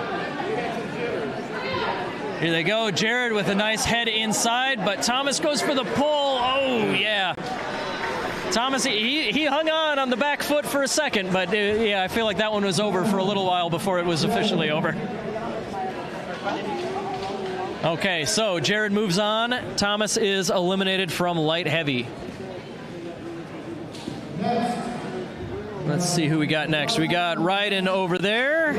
Here they go. Jared with a nice head inside, but Thomas goes for the pull. Oh, yeah. Thomas, he hung on the back foot for a second, but yeah, I feel like that one was over for a little while before it was officially over. Okay, so Jared moves on. Thomas is eliminated from light heavy. Let's see who we got next. We got Raiden over there.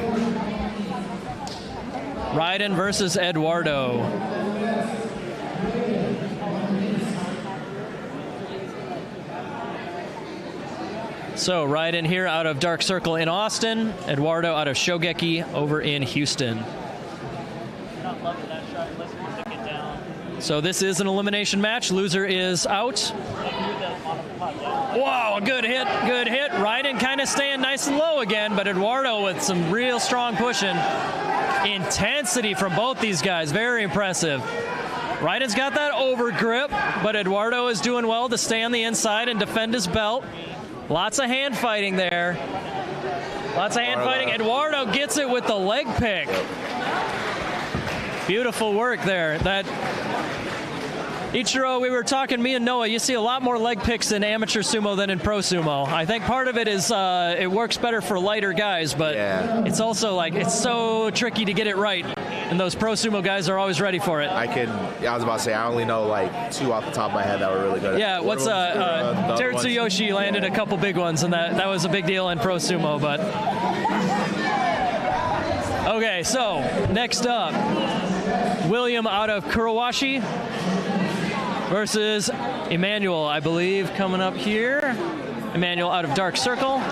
Raiden versus Eduardo. So Raiden here out of Dark Circle in Austin. Eduardo out of Shogeki over in Houston. So this is an elimination match. Loser is out. Wow, good hit, good hit. Raiden kind of staying nice and low again, but Eduardo with some real strong pushing. Intensity from both these guys, very impressive. Raiden's got that over grip, but Eduardo is doing well to stay on the inside and defend his belt. Lots of hand fighting there. Lots of hand fighting. Eduardo gets it with the leg pick. Beautiful work there. That Ichiro, we were talking, me and Noah, you see a lot more leg picks in amateur sumo than in pro sumo. I think part of it is it works better for lighter guys, but it's also like it's so tricky to get it right. And those pro sumo guys are always ready for it. I was about to say, I only know like 2 off the top of my head that were really good. Yeah, Teritsu Yoshi landed a couple big ones, and that was a big deal in pro sumo, but. Okay, so next up, William out of Kurowashi versus Emmanuel, I believe, coming up here. Emmanuel out of Dark Circle.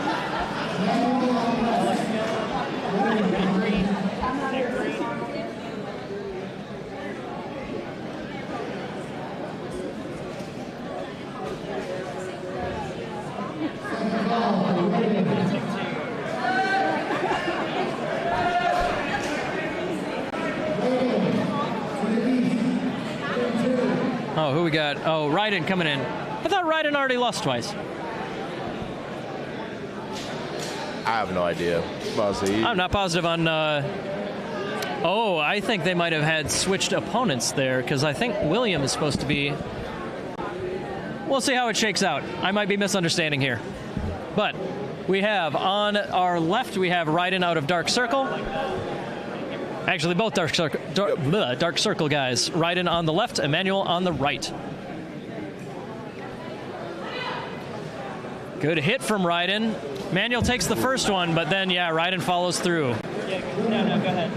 Oh, who we got? Oh, Raiden coming in. I thought Raiden already lost twice. I have no idea. I'm not positive on... Oh, I think they might have had switched opponents there, because I think William is supposed to be... We'll see how it shakes out. I might be misunderstanding here. But we have on our left, we have Raiden out of Dark Circle. Actually, both Dark Circle guys. Raiden on the left, Emmanuel on the right. Good hit from Raiden. Emmanuel takes the first one, but then, yeah, Raiden follows through. No, go ahead.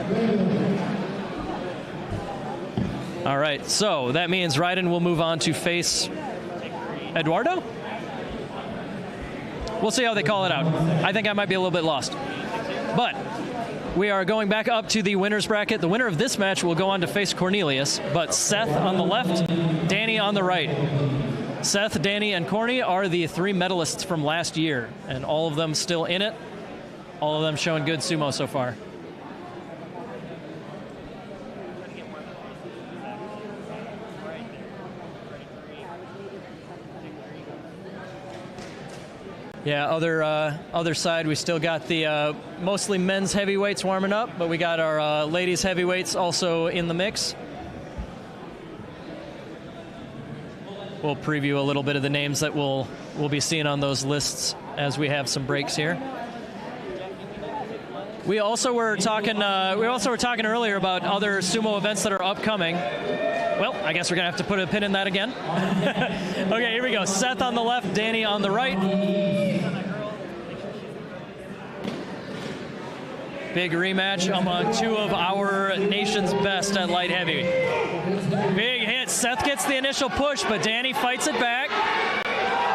All right, so that means Raiden will move on to face Eduardo? We'll see how they call it out. I think I might be a little bit lost. But we are going back up to the winner's bracket. The winner of this match will go on to face Cornelius, but Seth on the left, Danny on the right. Seth, Danny, and Corny are the 3 medalists from last year, and all of them still in it. All of them showing good sumo so far. Yeah, other side, we still got the mostly men's heavyweights warming up, but we got our ladies heavyweights also in the mix. We'll preview a little bit of the names that we'll be seeing on those lists as we have some breaks here. We also were talking earlier about other sumo events that are upcoming. Well, I guess we're gonna have to put a pin in that again. Okay, here we go. Seth on the left, Danny on the right. Big rematch among 2 of our nation's best at light heavy. Big hit. Seth gets the initial push, but Danny fights it back.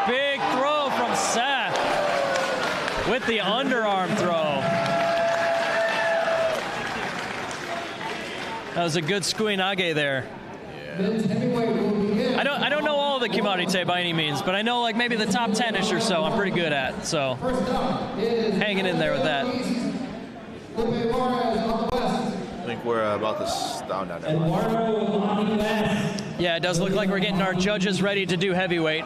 Big throw from Seth with the underarm throw. That was a good Sukuinage there. I don't know all the Kimarite by any means, but I know like maybe the top 10-ish or so I'm pretty good at. So hanging in there with that. I think we're about to down. Yeah, it does look like we're getting our judges ready to do heavyweight.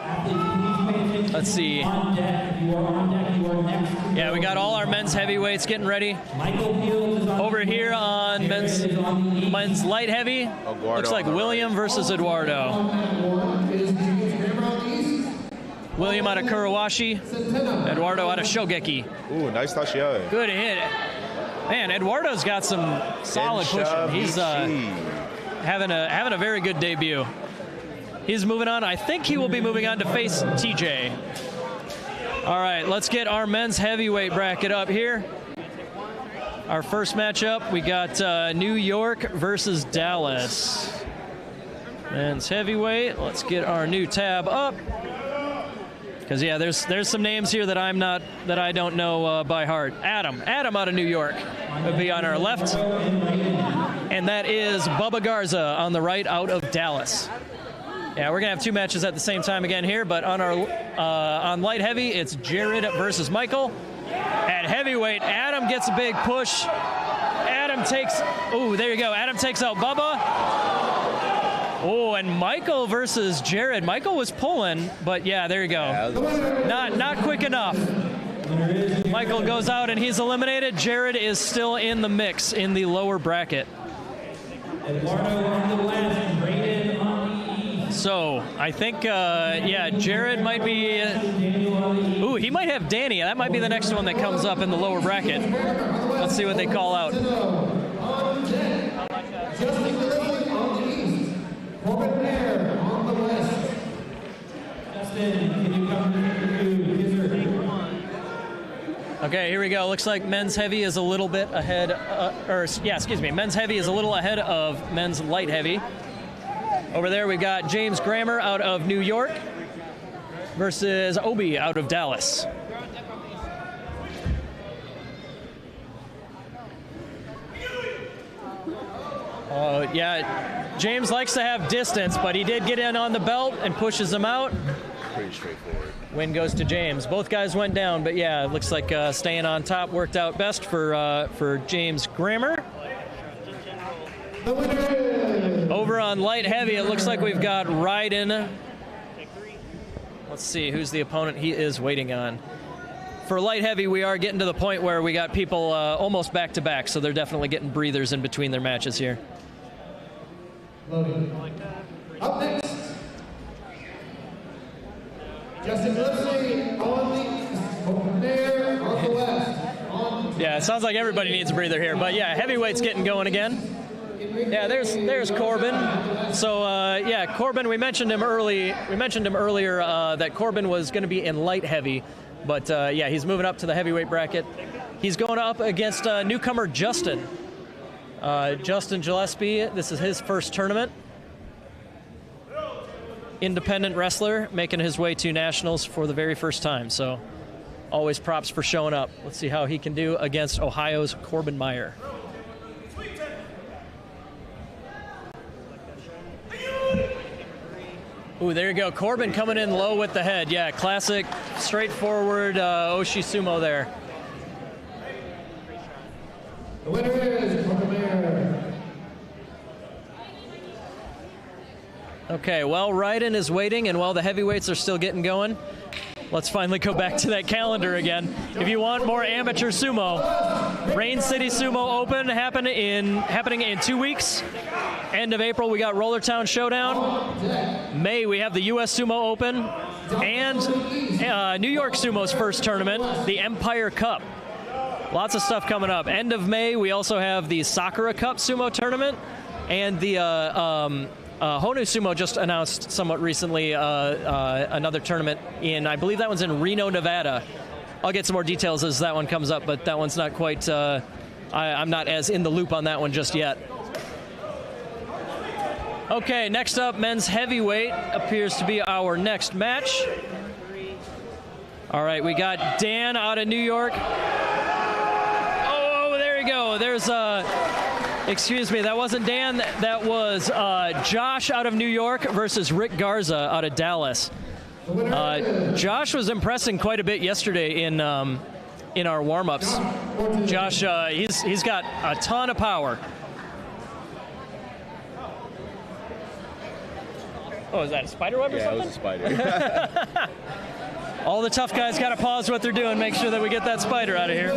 Let's see. Yeah, we got all our men's heavyweights getting ready. Over here on men's light heavy, looks like William versus Eduardo. William out of Kurowashi, Eduardo out of Shogeki. Ooh, nice Tashiai. Good hit. Man, Eduardo's got some solid pushing. He's having a very good debut. He's moving on. I think he will be moving on to face TJ. All right, let's get our men's heavyweight bracket up here. Our first matchup, we got New York versus Dallas. Men's heavyweight. Let's get our new tab up. Because yeah, there's some names here that I don't know by heart. Adam out of New York would be on our left, and that is Bubba Garza on the right out of Dallas. Yeah, we're gonna have two matches at the same time again here, but on our on light heavy, it's Jared versus Michael. At heavyweight, Adam gets a big push. Adam takes, oh, there you go. Adam takes out Bubba. Oh, and Michael versus Jared. Michael was pulling, but yeah, there you go. Not quick enough. Michael goes out and he's eliminated. Jared is still in the mix in the lower bracket. So I think, yeah, Jared might be. Ooh, he might have Danny. That might be the next one that comes up in the lower bracket. Let's see what they call out. Okay, here we go. Looks like men's heavy is a little bit ahead, men's heavy is a little ahead of men's light heavy. Over there we've got James Grammer out of New York versus Obi out of Dallas. Yeah, James likes to have distance, but he did get in on the belt and pushes him out. Pretty straightforward. Win goes to James. Both guys went down, but yeah, it looks like staying on top worked out best for James Grammer. Over on light heavy, it looks like we've got Ryden. Let's see who's the opponent he is waiting on. For light heavy, we are getting to the point where we got people almost back to back, so they're definitely getting breathers in between their matches here. Up next, Justin Gillespie on the open there on the left. Yeah, it sounds like everybody needs a breather here, but yeah, heavyweight's getting going again. Yeah, there's Corbin. So yeah, Corbin. We mentioned him earlier that Corbin was going to be in light heavy, but yeah, he's moving up to the heavyweight bracket. He's going up against newcomer Justin. Justin Gillespie. This is his first tournament. Independent wrestler making his way to nationals for the very first time. So always props for showing up. Let's see how he can do against Ohio's Corbin Meyer. Ooh, there you go. Corbin coming in low with the head. Yeah, classic, straightforward Oshi Sumo there. The winner is Corbin Meyer. Okay, while Ryden is waiting and while the heavyweights are still getting going, let's finally go back to that calendar again. If you want more amateur sumo, Rain City Sumo Open happening in 2 weeks. End of April, we got Rollertown Showdown. May, we have the U.S. Sumo Open. And New York Sumo's first tournament, the Empire Cup. Lots of stuff coming up. End of May, we also have the Sakura Cup Sumo Tournament. And the Honu Sumo just announced somewhat recently another tournament in, I believe that one's in Reno, Nevada. I'll get some more details as that one comes up, but that one's not quite, I'm not as in the loop on that one just yet. Okay, next up, men's heavyweight appears to be our next match. All right, we got Dan out of New York. Oh, there you go. There's excuse me, that wasn't Dan. That was Josh out of New York versus Rick Garza out of Dallas. Josh was impressing quite a bit yesterday in our warm-ups. Josh, he's got a ton of power. Oh, is that a spider web or something? Yeah, it was a spider. All the tough guys got to pause what they're doing, make sure that we get that spider out of here.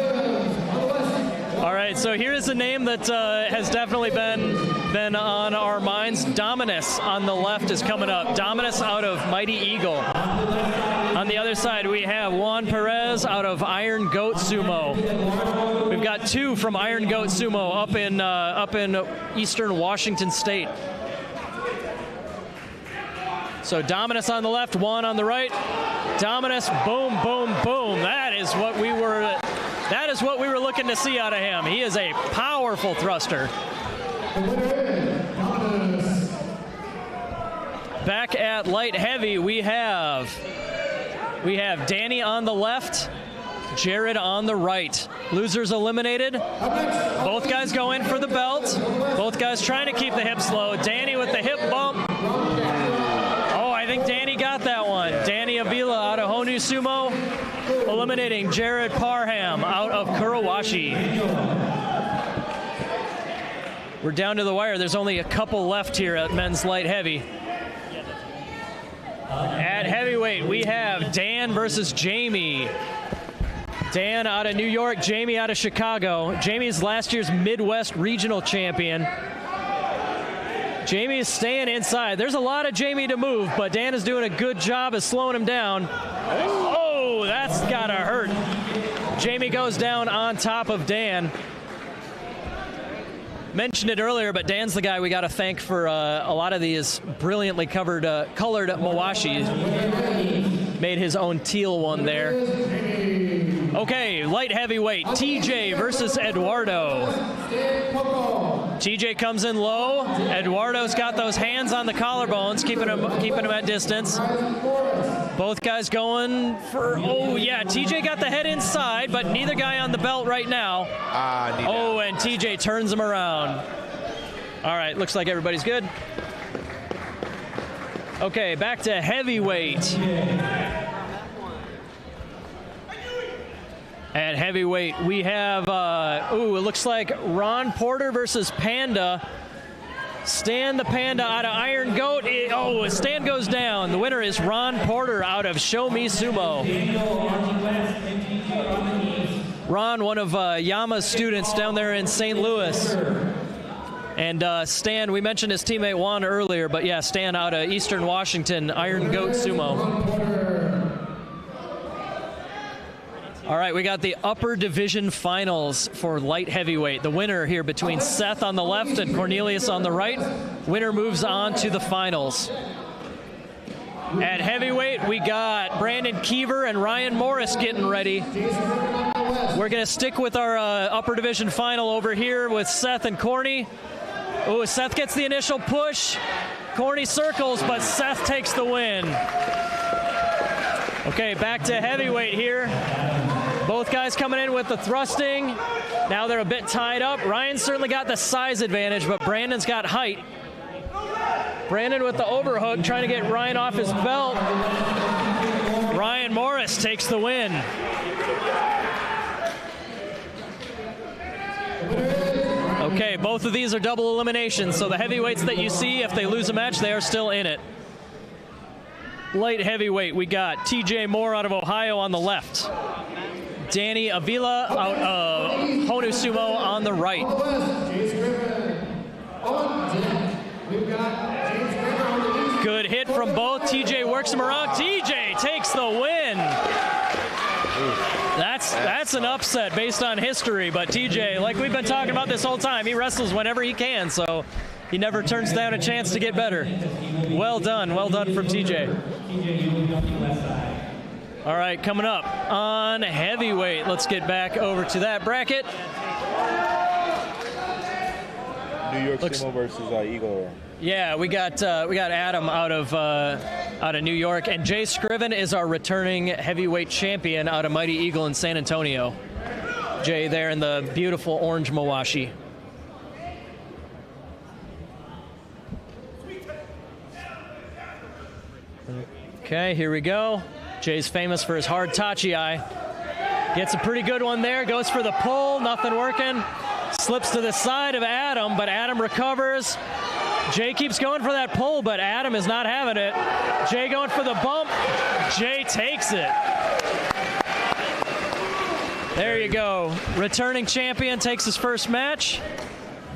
All right, so here is a name that has definitely been on our minds. Dominus on the left is coming up. Dominus out of Mighty Eagle. On the other side, we have Juan Perez out of Iron Goat Sumo. We've got two from Iron Goat Sumo up in Eastern Washington State. So Dominus on the left, Juan on the right. Dominus, boom, boom, boom. That is what we were looking to see out of him. He is a powerful thruster. Back at light heavy, we have Danny on the left, Jared on the right. Losers eliminated. Both guys go in for the belt. Both guys trying to keep the hips low. Danny with the hip bump. Oh, I think Danny got that one. Danny Avila out of Honu Sumo, eliminating Jared Parham out of Kurawashi. We're down to the wire. There's only a couple left here at men's light heavy. At heavyweight, we have Dan versus Jamie. Dan out of New York, Jamie out of Chicago. Jamie's last year's Midwest regional champion. Jamie is staying inside. There's a lot of Jamie to move, but Dan is doing a good job of slowing him down. Oh, that's gotta hurt. Jamie goes down on top of Dan. Mentioned it earlier, but Dan's the guy we got to thank for a lot of these brilliantly colored Mawashi. Made his own teal one there. Okay, light heavyweight, TJ versus Eduardo. TJ comes in low. Eduardo's got those hands on the collarbones, keeping him at distance. Both guys going for, oh yeah, TJ got the head inside, but neither guy on the belt right now. Oh, and TJ turns him around. All right, looks like everybody's good. Okay, back to heavyweight. At heavyweight, we have, it looks like Ron Porter versus Panda. Stan the Panda out of Iron Goat. Stan goes down. The winner is Ron Porter out of Show Me Sumo. Ron, one of Yama's students down there in St. Louis. And Stan, we mentioned his teammate Juan earlier, but yeah, Stan out of Eastern Washington, Iron Goat Sumo. All right, we got the upper division finals for light heavyweight. The winner here between Seth on the left and Cornelius on the right. Winner moves on to the finals. At heavyweight, we got Brandon Keever and Ryan Morris getting ready. We're going to stick with our upper division final over here with Seth and Corny. Oh, Seth gets the initial push. Corny circles, but Seth takes the win. Okay, back to heavyweight here. Both guys coming in with the thrusting. Now they're a bit tied up. Ryan certainly got the size advantage, but Brandon's got height. Brandon with the overhook, trying to get Ryan off his belt. Ryan Morris takes the win. Okay, both of these are double eliminations, so the heavyweights that you see, if they lose a match, they are still in it. Light heavyweight, we got TJ Moore out of Ohio on the left. Danny Avila out of Honu Sumo on the right. Good hit from both. TJ works him around. TJ takes the win. That's an upset based on history, but TJ, like we've been talking about this whole time, he wrestles whenever he can, so he never turns down a chance to get better. Well done from TJ. All right, coming up on heavyweight. Let's get back over to that bracket. New York Sumo versus Eagle. Yeah, we got Adam out of New York, and Jay Scriven is our returning heavyweight champion out of Mighty Eagle in San Antonio. Jay there in the beautiful orange Mawashi. Okay, here we go. Jay's famous for his hard tachi-ai. Gets a pretty good one there. Goes for the pull. Nothing working. Slips to the side of Adam, but Adam recovers. Jay keeps going for that pull, but Adam is not having it. Jay going for the bump. Jay takes it. There you go. Returning champion takes his first match.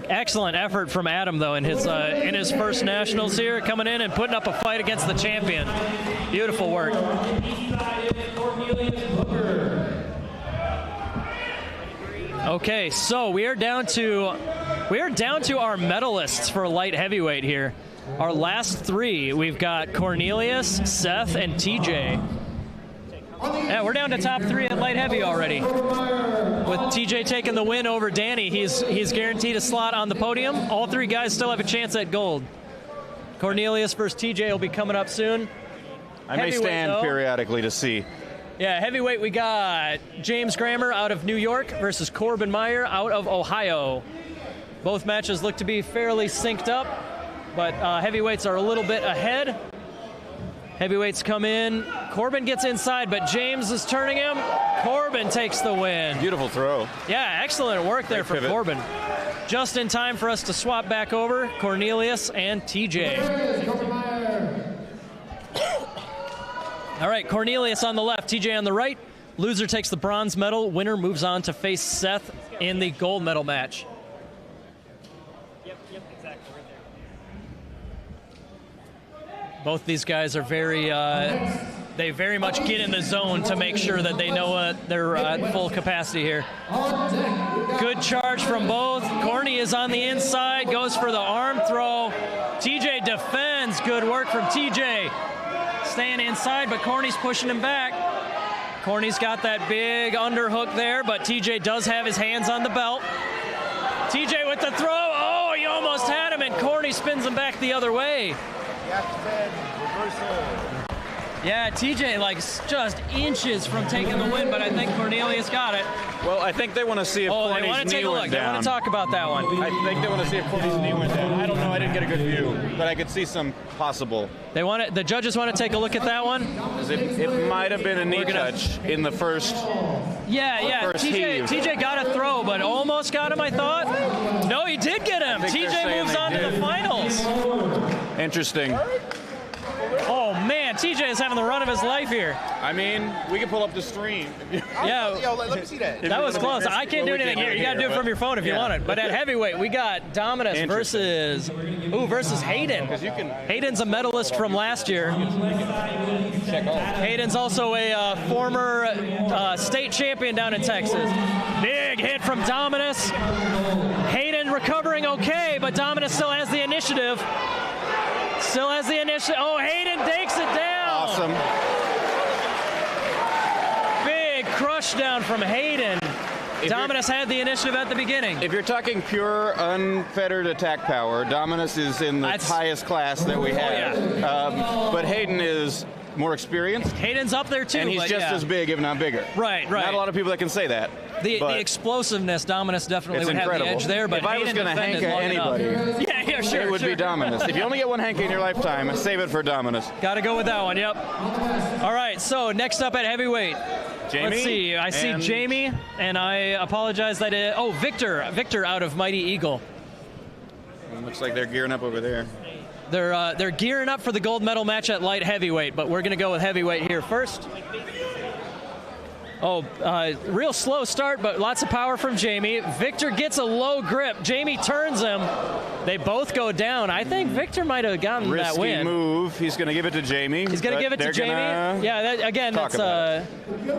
Excellent effort from Adam, though, in his first nationals here, coming in and putting up a fight against the champion. Beautiful work. Okay, so we are down to our medalists for light heavyweight here. Our last three, we've got Cornelius, Seth, and TJ. Yeah, we're down to top 3 at light heavy already. With TJ taking the win over Danny, he's guaranteed a slot on the podium. All 3 guys still have a chance at gold. Cornelius versus TJ will be coming up soon. I may stand periodically to see. Yeah, heavyweight, we got James Grammer out of New York versus Corbin Meyer out of Ohio. Both matches look to be fairly synced up, but heavyweights are a little bit ahead. Heavyweights come in. Corbin gets inside, but James is turning him. Corbin takes the win. Beautiful throw. Yeah, excellent work there from Corbin. Just in time for us to swap back over, Cornelius and TJ. All right, Cornelius on the left, TJ on the right. Loser takes the bronze medal. Winner moves on to face Seth in the gold medal match. Yep, exactly, right there. Both these guys are they very much get in the zone to make sure that they know they're at full capacity here. Good charge from both. Corny is on the inside, goes for the arm throw. TJ defends. Good work from TJ. Staying inside, but Corny's pushing him back. Corny's got that big underhook there, but TJ does have his hands on the belt. TJ with the throw. Oh, he almost had him, and Corny spins him back the other way. Yeah, TJ like just inches from taking the win, but I think Cornelius got it. Well, I think they want to see if Corny's they want to take a look. down. They want to talk about that one. I think they want to see if Corny's knee went down. I don't know. I didn't get a good view, but I could see some possible. They want it. The judges want to take a look at that one. It might have been a knee touch in the first. Yeah. TJ got a throw, but almost got him, I thought. No, he did get him. TJ moves on to the finals. Interesting. Oh man, TJ is having the run of his life here. I mean, we can pull up the stream. Yeah, let me see that. That was close. I can't do anything here. You got to do it from your phone if you want it. But at heavyweight, we got Dominus versus Hayden. Hayden's a medalist from last year. Hayden's also a former state champion down in Texas. Big hit from Dominus. Hayden recovering okay, but Dominus still has the initiative. Oh, Hayden takes it down. Awesome. Big crush down from Hayden. Dominus had the initiative at the beginning. If you're talking pure, unfettered attack power, Dominus is in the highest class that we have. But Hayden is more experienced. Hayden's up there too. And he's just as big, if not bigger. Right. Not a lot of people that can say that. The explosiveness, Dominus definitely would have the edge there. But if I was going to hank at anybody, sure, it would be Dominus. If you only get one hank in your lifetime, save it for Dominus. Got to go with that one, yep. All right, so next up at heavyweight. Jamie? Let's see. I see Jamie, and I apologize that Victor out of Mighty Eagle. Looks like they're gearing up over there. They're gearing up for the gold medal match at light heavyweight, but we're going to go with heavyweight here first. Real slow start, but lots of power from Jamie. Victor gets a low grip. Jamie turns him. They both go down. I think Victor might have gotten that win. Risky move. He's going to give it to Jamie. He's going to give it to Jamie. Yeah,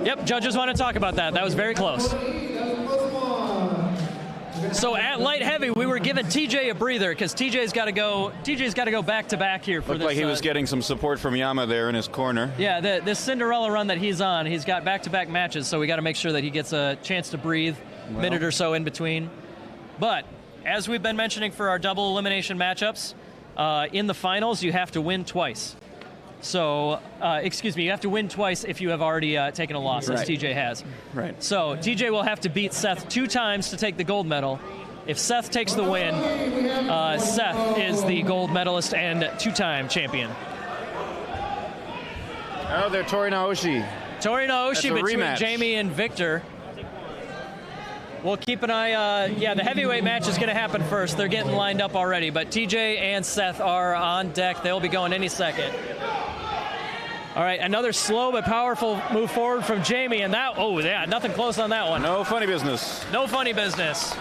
yep, judges want to talk about that. That was very close. So at light heavy, we were giving TJ a breather because TJ's got to go back to back here for Looked like he was getting some support from Yama there in his corner. Yeah, this Cinderella run that he's on, he's got back-to-back matches, so we got to make sure that he gets a chance to breathe, minute or so in between. But as we've been mentioning for our double elimination matchups, in the finals you have to win twice. So, you have to win twice if you have already taken a loss, as TJ has. Right. So, TJ will have to beat Seth 2 times to take the gold medal. If Seth takes the win, Seth is the gold medalist and 2-time champion. Oh, they're Tori Naoshi. Tori Naoshi between rematch. Jamie and Victor. We'll keep an eye. The heavyweight match is going to happen first. They're getting lined up already, but TJ and Seth are on deck. They'll be going any second. All right, another slow but powerful move forward from Jamie, and nothing close on that one. No funny business. No funny business.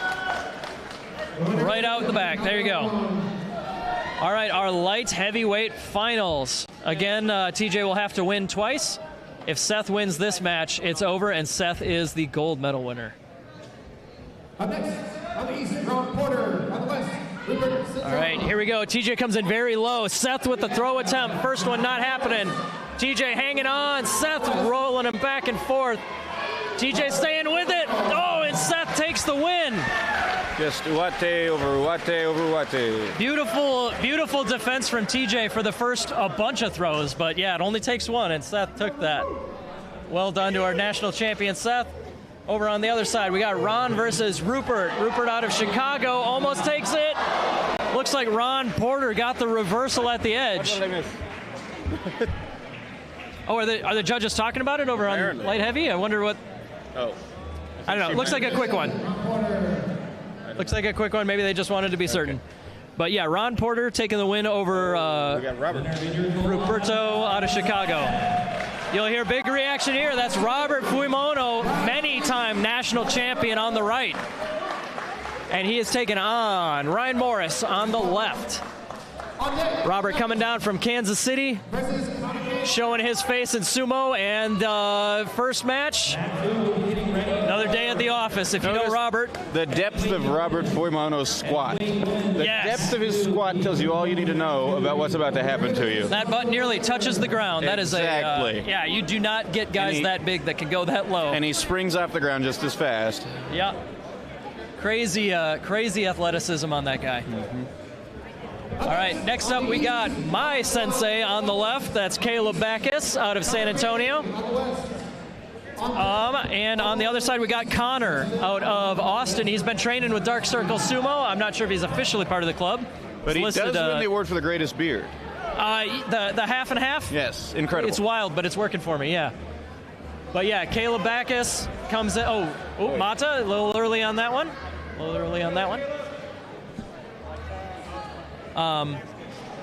Right out the back. There you go. All right, our light heavyweight finals. Again, TJ will have to win twice. If Seth wins this match, it's over, and Seth is the gold medal winner. Up next, on the east, Ron Porter. On the west, all right, here we go. TJ comes in very low. Seth with the throw attempt. First one not happening. TJ hanging on. Seth rolling him back and forth. TJ staying with it. Oh, and Seth takes the win. Just Uwate over Uwate over Uwate. Beautiful, beautiful defense from TJ for the first a bunch of throws, but yeah, it only takes one, and Seth took that. Well done to our national champion, Seth. Over on the other side, we got Ron versus Rupert. Rupert out of Chicago almost takes it. Looks like Ron Porter got the reversal at the edge. What did I miss? Oh, are the judges talking about it over on light heavy? I wonder what. Oh. I don't know. Looks like a quick one. Looks like a quick one. Maybe they just wanted to be certain. But yeah, Ron Porter taking the win over we got Robert. Ruperto out of Chicago. You'll hear big reaction here. That's Robert Fuimono, many-time national champion on the right. And he is taking on Ryan Morris on the left. Robert coming down from Kansas City, showing his face in sumo, and first match, another day at the office. If you know Robert. The depth of Robert Fuimono's squat. The depth of his squat tells you all you need to know about what's about to happen to you. That butt nearly touches the ground. That is exactly. Yeah, you do not get guys that big that can go that low. And he springs off the ground just as fast. Yeah. Crazy athleticism on that guy. Mm-hmm. All right, next up we got my sensei on the left. That's Caleb Backus out of San Antonio. And on the other side we got Connor out of Austin. He's been training with Dark Circle Sumo. I'm not sure if he's officially part of the club. But he does win the award for the greatest beard. The half and half? Yes, incredible. It's wild, but it's working for me, yeah. But yeah, Caleb Backus comes in. Oh, Mata, a little early on that one.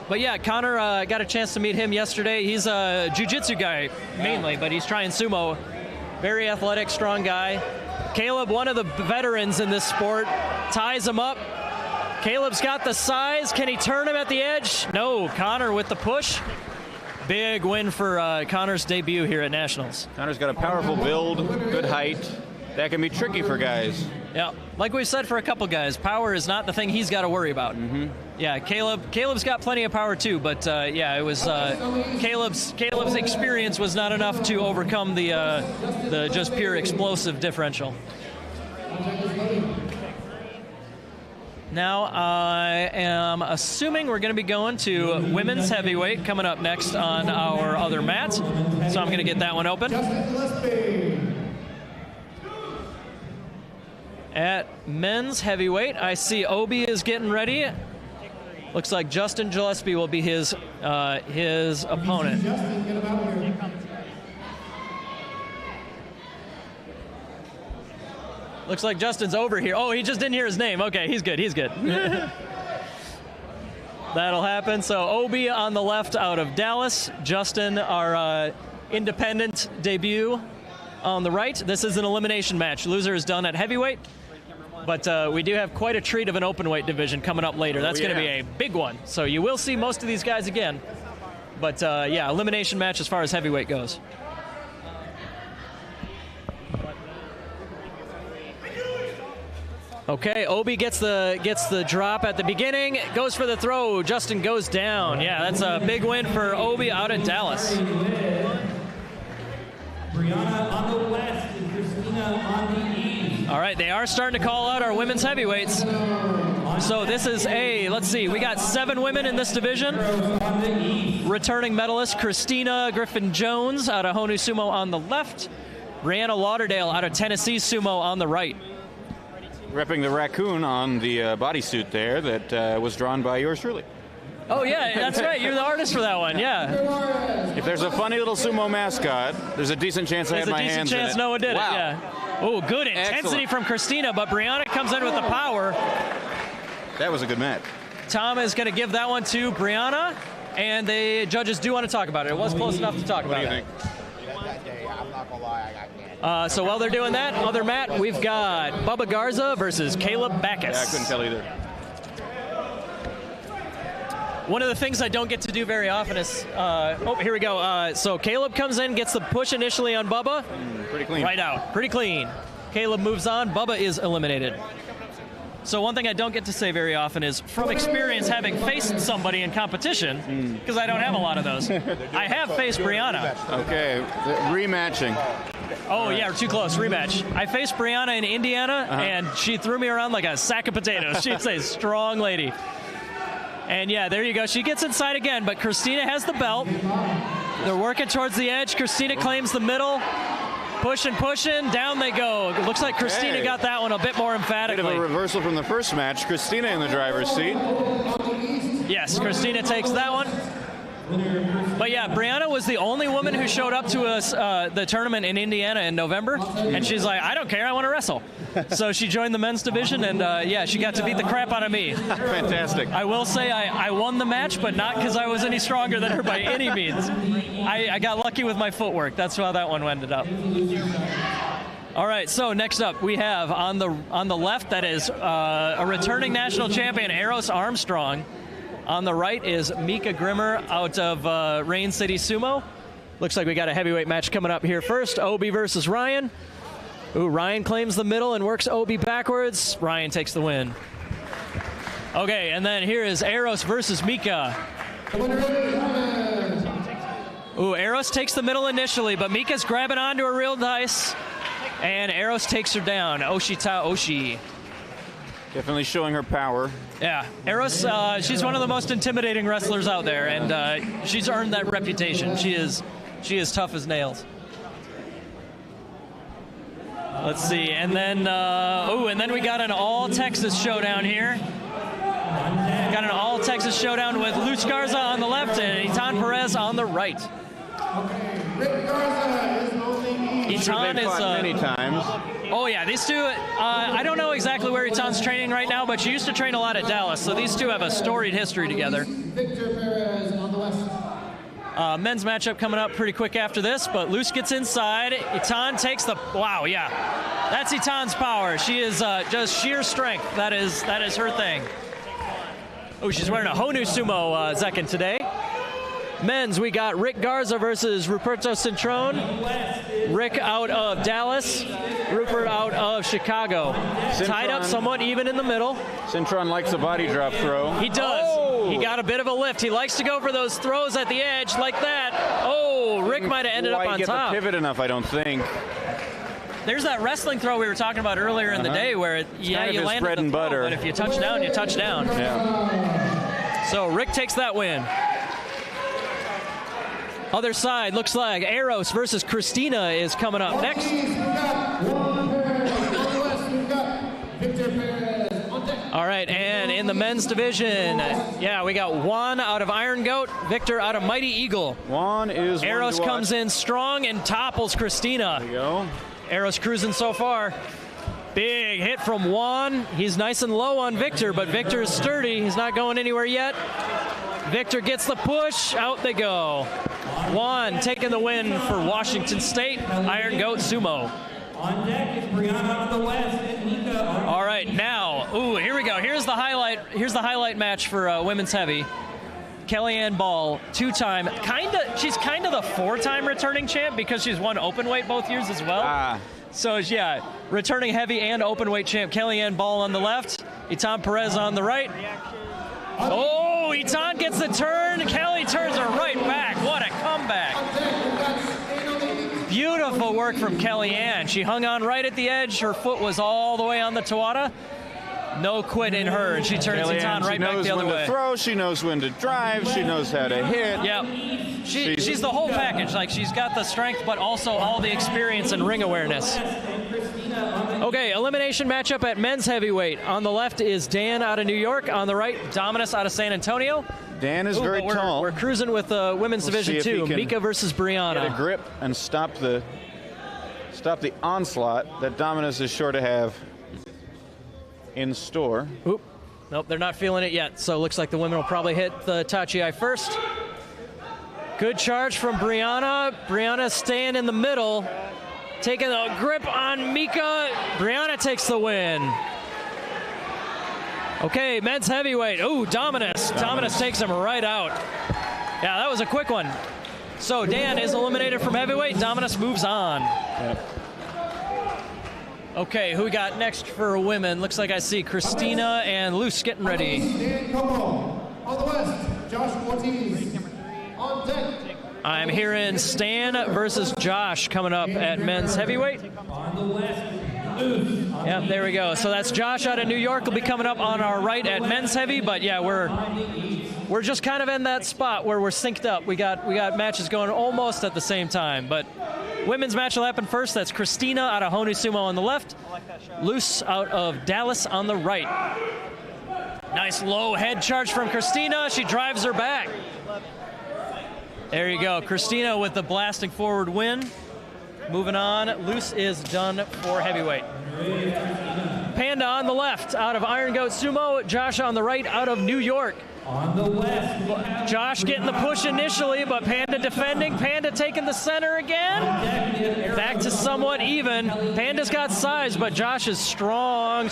But yeah, Connor got a chance to meet him yesterday. He's a jiu-jitsu guy mainly, but he's trying sumo. Very athletic, strong guy. Caleb, one of the veterans in this sport, ties him up. Caleb's got the size. Can he turn him at the edge? No, Connor with the push. Big win for Connor's debut here at Nationals. Connor's got a powerful build, good height. That can be tricky for guys. Yeah, like we've said for a couple guys, power is not the thing he's got to worry about. Mm-hmm. Yeah, Caleb's got plenty of power too, but yeah, it was Caleb's experience was not enough to overcome the just pure explosive differential. Now I am assuming we're going to be going to women's heavyweight coming up next on our other mat, so I'm going to get that one open. At men's heavyweight, I see Obi is getting ready. Looks like Justin Gillespie will be his opponent. Looks like Justin's over here. Oh, he just didn't hear his name. Okay, he's good. That'll happen. So Obi on the left out of Dallas. Justin, our independent debut on the right. This is an elimination match. Loser is done at heavyweight. But we do have quite a treat of an openweight division coming up later. That's going to be a big one. So you will see most of these guys again. But yeah, elimination match as far as heavyweight goes. Okay, Obi gets the drop at the beginning, goes for the throw. Justin goes down. Yeah, that's a big win for Obi out of Dallas. Brianna on the west and Christina on the east. All right, they are starting to call out our women's heavyweights. So this is let's see, we got 7 women in this division. Returning medalist Christina Griffin-Jones out of Honu Sumo on the left. Brianna Lauderdale out of Tennessee Sumo on the right. Repping the raccoon on the bodysuit there that was drawn by yours truly. Oh, yeah, that's right. You're the artist for that one, yeah. If there's a funny little sumo mascot, there's a decent chance I had my hands in it. There's a decent chance no one did it, yeah. Oh, good intensity from Christina, but Brianna comes in with the power. That was a good match. Tom is going to give that one to Brianna, and the judges do want to talk about it. It was close enough to talk about it. What do you think? I'm not going to lie, I can't. So while they're doing that, other mat, we've got Bubba Garza versus Caleb Backus. Yeah, I couldn't tell either. One of the things I don't get to do very often is, here we go. So Caleb comes in, gets the push initially on Bubba. Pretty clean. Right out, pretty clean. Caleb moves on, Bubba is eliminated. So one thing I don't get to say very often is, from experience having faced somebody in competition, because I don't have a lot of those, I have faced Brianna. Okay, rematching. Oh, yeah, we're too close. Rematch. I faced Brianna in Indiana, and she threw me around like a sack of potatoes. She's a strong lady. And, yeah, there you go. She gets inside again, but Christina has the belt. They're working towards the edge. Christina claims the middle. Pushing, down they go. It looks like Christina got that one a bit more emphatically. Bit of a reversal from the first match. Christina in the driver's seat. Yes, Christina takes that one. But yeah, Brianna was the only woman who showed up to us the tournament in Indiana in November, and she's like, I don't care, I want to wrestle. So she joined the men's division, and yeah, she got to beat the crap out of me. Fantastic. I will say I won the match, but not because I was any stronger than her by any means. I got lucky with my footwork. That's how that one ended up. All right, so next up we have on the left, that is a returning national champion, Eros Armstrong. On the right is Mika Grimmer out of Rain City Sumo. Looks like we got a heavyweight match coming up here first. Obi versus Ryan. Ooh, Ryan claims the middle and works Obi backwards. Ryan takes the win. Okay, and then here is Eros versus Mika. Ooh, Eros takes the middle initially, but Mika's grabbing onto her real nice. And Eros takes her down. Oshita Oshi. Definitely showing her power. Yeah, Eros, she's one of the most intimidating wrestlers out there, and she's earned that reputation. She is tough as nails. Let's see, and then we got an all-Texas showdown here. Got an all-Texas showdown with Luch Garza on the left and Itan Perez on the right. Itan is many times. Oh yeah, these two. I don't know exactly where Itan's training right now, but she used to train a lot at Dallas, so these two have a storied history together. Victor Perez on the west. Men's matchup coming up pretty quick after this, but Luce gets inside. Itan takes the. Wow, yeah, that's Itan's power. She is just sheer strength. That is her thing. Oh, she's wearing a Honu Sumo Zekin today. Men's, we got Rick Garza versus Ruperto Cintrone. Rick out of Dallas, Rupert out of Chicago. Tied up somewhat even in the middle. Cintrone likes a body drop throw. He does. Oh. He got a bit of a lift. He likes to go for those throws at the edge like that. Oh, Rick might have ended up on get top. The pivot enough, I don't think. There's that wrestling throw we were talking about earlier in the day where, you landed bread and butter. But if you touch down, you touch down. Yeah. So Rick takes that win. Other side, looks like Eros versus Christina is coming up next. All right, and in the men's division, yeah, we got Juan out of Iron Goat, Victor out of Mighty Eagle. Juan is Eros comes in strong and topples Christina. There you go. Eros cruising so far. Big hit from Juan. He's nice and low on Victor, but Victor is sturdy. He's not going anywhere yet. Victor gets the push. Out they go. Juan taking the win for Washington State. Iron Goat Sumo. On deck is Brianna on the west and Mika on. All right, now, ooh, here we go. Here's the highlight match for women's heavy. Kellyanne Ball, two-time, she's kind of the four-time returning champ because she's won Openweight both years as well. So yeah, returning heavy and Openweight champ Kellyanne Ball on the left, Itan Perez on the right. Oh, Itan gets the turn. Kelly turns her right back. What a comeback. Beautiful work from Kellyanne. She hung on right at the edge. Her foot was all the way on the Tawada. No quit in her, and she turns Itan right back the other way. She knows when to throw, she knows when to drive, she knows how to hit. Yep. She's the whole package. Like, she's got the strength, but also all the experience and ring awareness. Okay, elimination matchup at men's heavyweight. On the left is Dan out of New York. On the right, Dominus out of San Antonio. Dan is very tall. We're cruising with women's division too. Mika versus Brianna. Get a grip and stop the onslaught that Dominus is sure to have in store. Oop. Nope, they're not feeling it yet. So it looks like the women will probably hit the Tachi first. Good charge from Brianna. Brianna staying in the middle. Taking a grip on Mika. Brianna takes the win. Okay, men's heavyweight. Ooh, Dominus. Dominus takes him right out. Yeah, that was a quick one. So Dan is eliminated from heavyweight. Dominus moves on. Yep. Okay, who we got next for women? Looks like I see Christina and Luce getting ready. Dan Como. On the west, Josh Ortiz. On deck. I'm hearing Stan versus Josh coming up at men's heavyweight. On the west, Luce. Yep, there we go. So that's Josh out of New York will be coming up on our right at men's heavy, but yeah, we're just kind of in that spot where we're synced up. We got matches going almost at the same time, but women's match will happen first. That's Christina out of Honu Sumo on the left, Luce out of Dallas on the right. Nice low head charge from Christina. She drives her back. There you go. Christina with the blasting forward win. Moving on, Luce is done for heavyweight. Panda on the left out of Iron Goat Sumo. Josh on the right out of New York. On the west, Josh getting the push initially, but Panda defending. Panda taking the center again. Back to somewhat even. Panda's got size, but Josh is strong.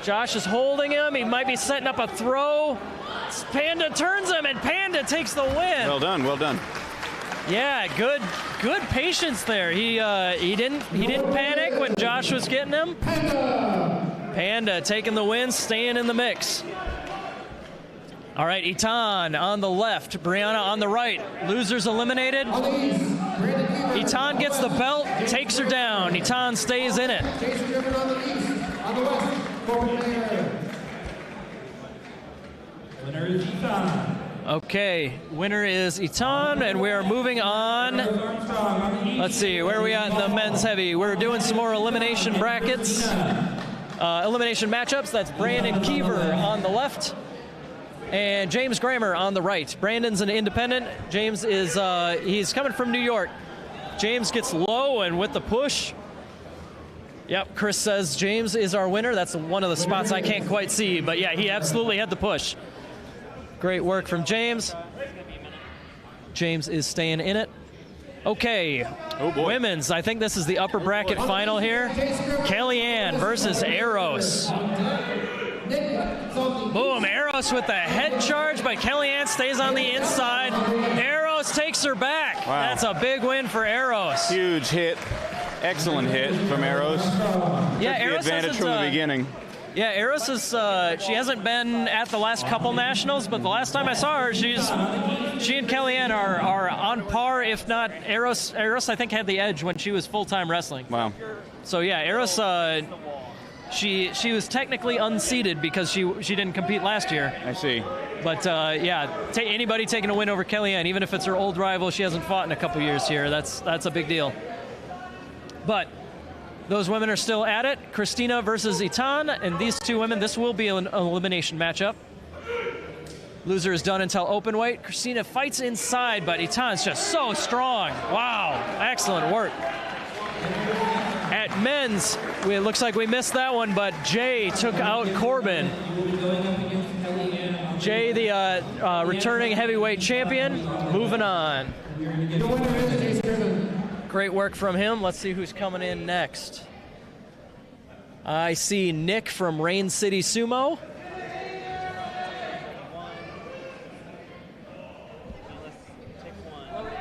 Josh is holding him. He might be setting up a throw. Panda turns him, and Panda takes the win. Well done, well done. Yeah, good patience there. He didn't panic when Josh was getting him. Panda taking the win, staying in the mix. All right, Itan on the left, Brianna on the right. Losers eliminated. Itan gets the belt, takes her down. Itan stays in it. winner is Itan. Okay, winner is Itan, and we are moving on. Let's see, where are we at in the men's heavy? We're doing some more elimination brackets. Elimination matchups. That's Brandon Kiever on the left and James Grammer on the right. Brandon's an independent. James is, he's coming from New York. James gets low and with the push. Yep, Chris says James is our winner. That's one of the spots I can't quite see, but yeah, he absolutely had the push. Great work from James. James is staying in it. Okay, women's. I think this is the upper bracket final here. Kellyanne versus Eros. Boom, Eros with the head charge, but Kellyanne stays on the inside. Eros takes her back. Wow. That's a big win for Eros. Huge hit. Excellent hit from Eros. Yeah, Took the Eros advantage from the beginning. Yeah, Eros is, she hasn't been at the last couple nationals, but the last time I saw her, she and Kellyanne are on par, if not Eros I think had the edge when she was full-time wrestling. Wow. So yeah, Eros, she was technically unseeded because she didn't compete last year. I see. But yeah, anybody taking a win over Kellyanne, even if it's her old rival, she hasn't fought in a couple years here. That's a big deal. But those women are still at it. Christina versus Itan, and these two women, this will be an elimination matchup. Loser is done until open weight. Christina fights inside, but Itan's just so strong. Wow, excellent work. At men's, it looks like we missed that one, but Jay took out Corbin. Jay, the returning heavyweight champion, moving on. Great work from him. Let's see who's coming in next. I see Nick from Rain City Sumo.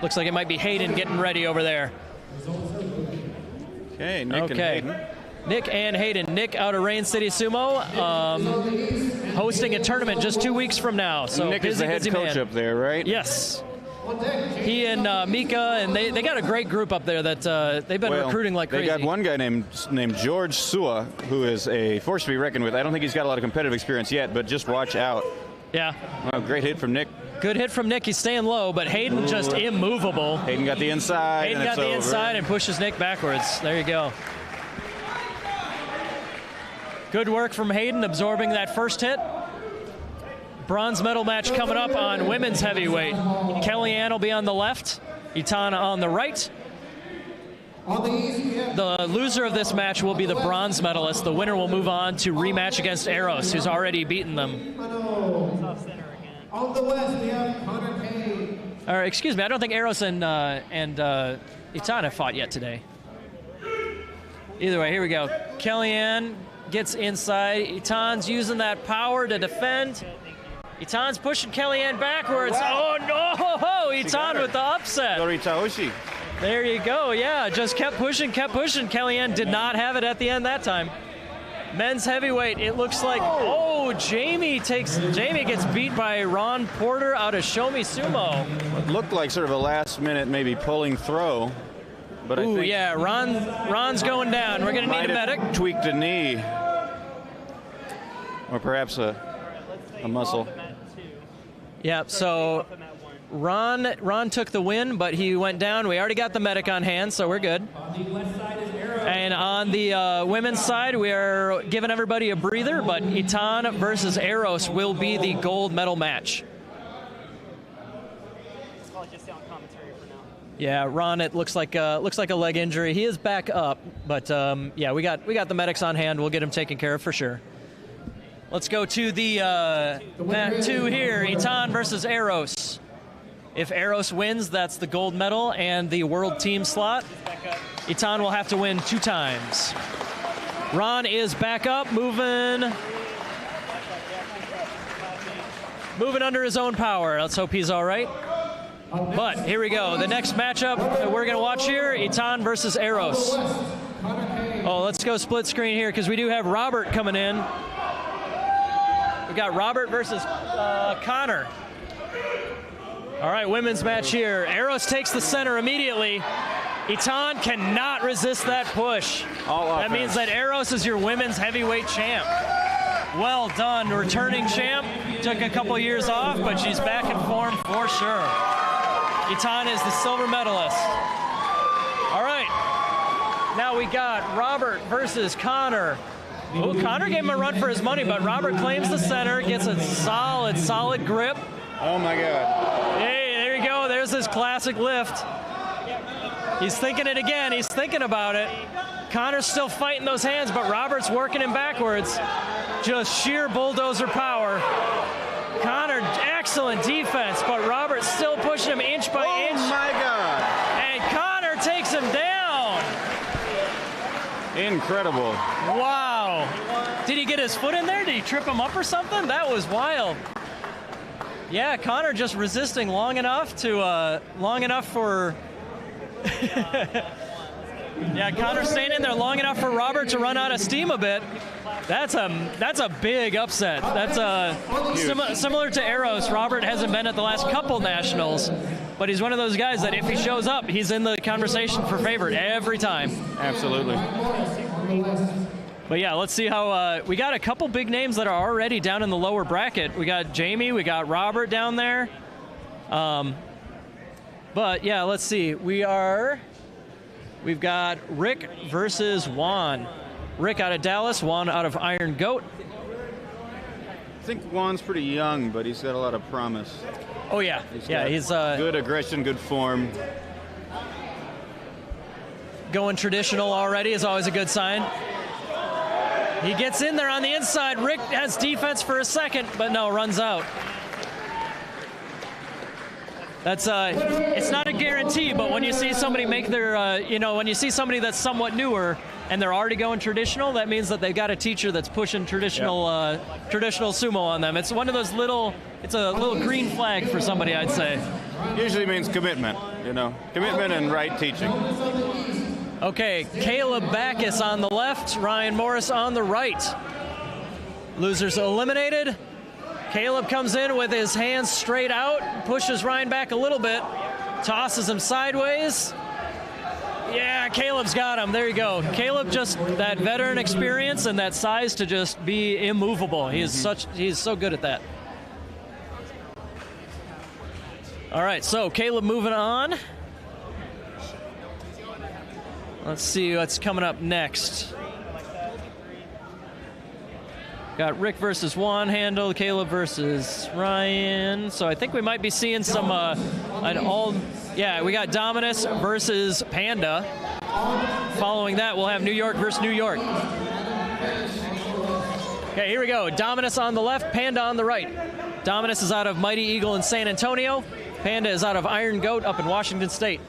Looks like it might be Hayden getting ready over there. Okay, Nick and Hayden. Nick and Hayden. Nick out of Rain City Sumo, hosting a tournament just 2 weeks from now. So Nick is the head coach up there, right? Yes. He and Mika, and they got a great group up there that they've been recruiting like crazy. They got one guy named George Sua, who is a force to be reckoned with. I don't think he's got a lot of competitive experience yet, but just watch out. Yeah. Wow, great hit from Nick. Good hit from Nick. He's staying low, but Hayden just immovable. Hayden got the inside. Hayden got the inside and pushes Nick backwards. There you go. Good work from Hayden absorbing that first hit. Bronze medal match coming up on women's heavyweight. Kellyanne will be on the left, Itan on the right. The loser of this match will be the bronze medalist. The winner will move on to rematch against Eros, who's already beaten them. On the west, we have Connor Kane. Or excuse me, I don't think Eros and Itan have fought yet today. Either way, here we go. Kellyanne gets inside. Itan's using that power to defend. Itan's pushing Kellyanne backwards. Wow. Oh no! Itan with the upset. Doritaoshi. There you go. Yeah, just kept pushing, kept pushing. Kellyanne did not have it at the end that time. Men's heavyweight, it looks like, Jamie gets beat by Ron Porter out of Show Me Sumo. It looked like sort of a last minute maybe pulling throw. But I think yeah, Ron's going down. We're going to need a medic. Tweaked a knee. Or perhaps a muscle. Yeah, so Ron took the win, but he went down. We already got the medic on hand, so we're good. And on the women's side, we are giving everybody a breather, but Itan versus Eros will be the gold medal match. Yeah, Ron, it looks like a leg injury. He is back up, but yeah, we got the medics on hand. We'll get him taken care of for sure. Let's go to the mat 2 here, Itan versus Eros. If Eros wins, that's the gold medal and the world team slot. Itan will have to win 2 times. Ron is back up, moving under his own power. Let's hope he's all right. But here we go. The next matchup that we're going to watch here, Itan versus Eros. Oh, let's go split screen here because we do have Robert coming in. We've got Robert versus Connor. All right, women's match here. Eros takes the center immediately. Itan cannot resist that push. That means that Eros is your women's heavyweight champ. Well done, returning champ. Took a couple years off, but she's back in form for sure. Itan is the silver medalist. All right, now we got Robert versus Connor. Oh, Connor gave him a run for his money, but Robert claims the center, gets a solid grip. Oh my God. Hey, there you go. There's his classic lift. He's thinking it again. He's thinking about it. Connor's still fighting those hands, but Robert's working him backwards. Just sheer bulldozer power. Connor, excellent defense, but Robert's still pushing him inch by inch. Oh my God. And Connor takes him down. Incredible. Wow. Did he get his foot in there? Did he trip him up or something? That was wild. Yeah, Connor just resisting long enough for yeah, Connor staying in there long enough for Robert to run out of steam a bit. That's a big upset. That's similar to Eros. Robert hasn't been at the last couple nationals, but he's one of those guys that if he shows up, he's in the conversation for favorite every time. Absolutely. But yeah, let's see how we got a couple big names that are already down in the lower bracket. We got Jamie, we got Robert down there. But yeah, let's see. We've got Rick versus Juan. Rick out of Dallas, Juan out of Iron Goat. I think Juan's pretty young, but he's got a lot of promise. Oh yeah, he's good aggression, good form. Going traditional already is always a good sign. He gets in there on the inside. Rick has defense for a second, but no, runs out. That's it's not a guarantee, but when you see somebody make their, when you see somebody that's somewhat newer and they're already going traditional, that means that they've got a teacher that's pushing traditional traditional sumo on them. It's one of those it's a little green flag for somebody, I'd say. Usually means commitment, commitment and right teaching. Okay, Caleb Backus on the left, Ryan Morris on the right. Losers eliminated. Caleb comes in with his hands straight out, pushes Ryan back a little bit, tosses him sideways. Yeah, Caleb's got him. There you go. Caleb, just that veteran experience and that size to just be immovable. He's so good at that. All right, so Caleb moving on. Let's see what's coming up next. Got Rick versus Juan handled, Caleb versus Ryan. So I think we might be seeing some we got Dominus versus Panda. Following that, we'll have New York versus New York. Okay, here we go. Dominus on the left, Panda on the right. Dominus is out of Mighty Eagle in San Antonio. Panda is out of Iron Goat up in Washington State.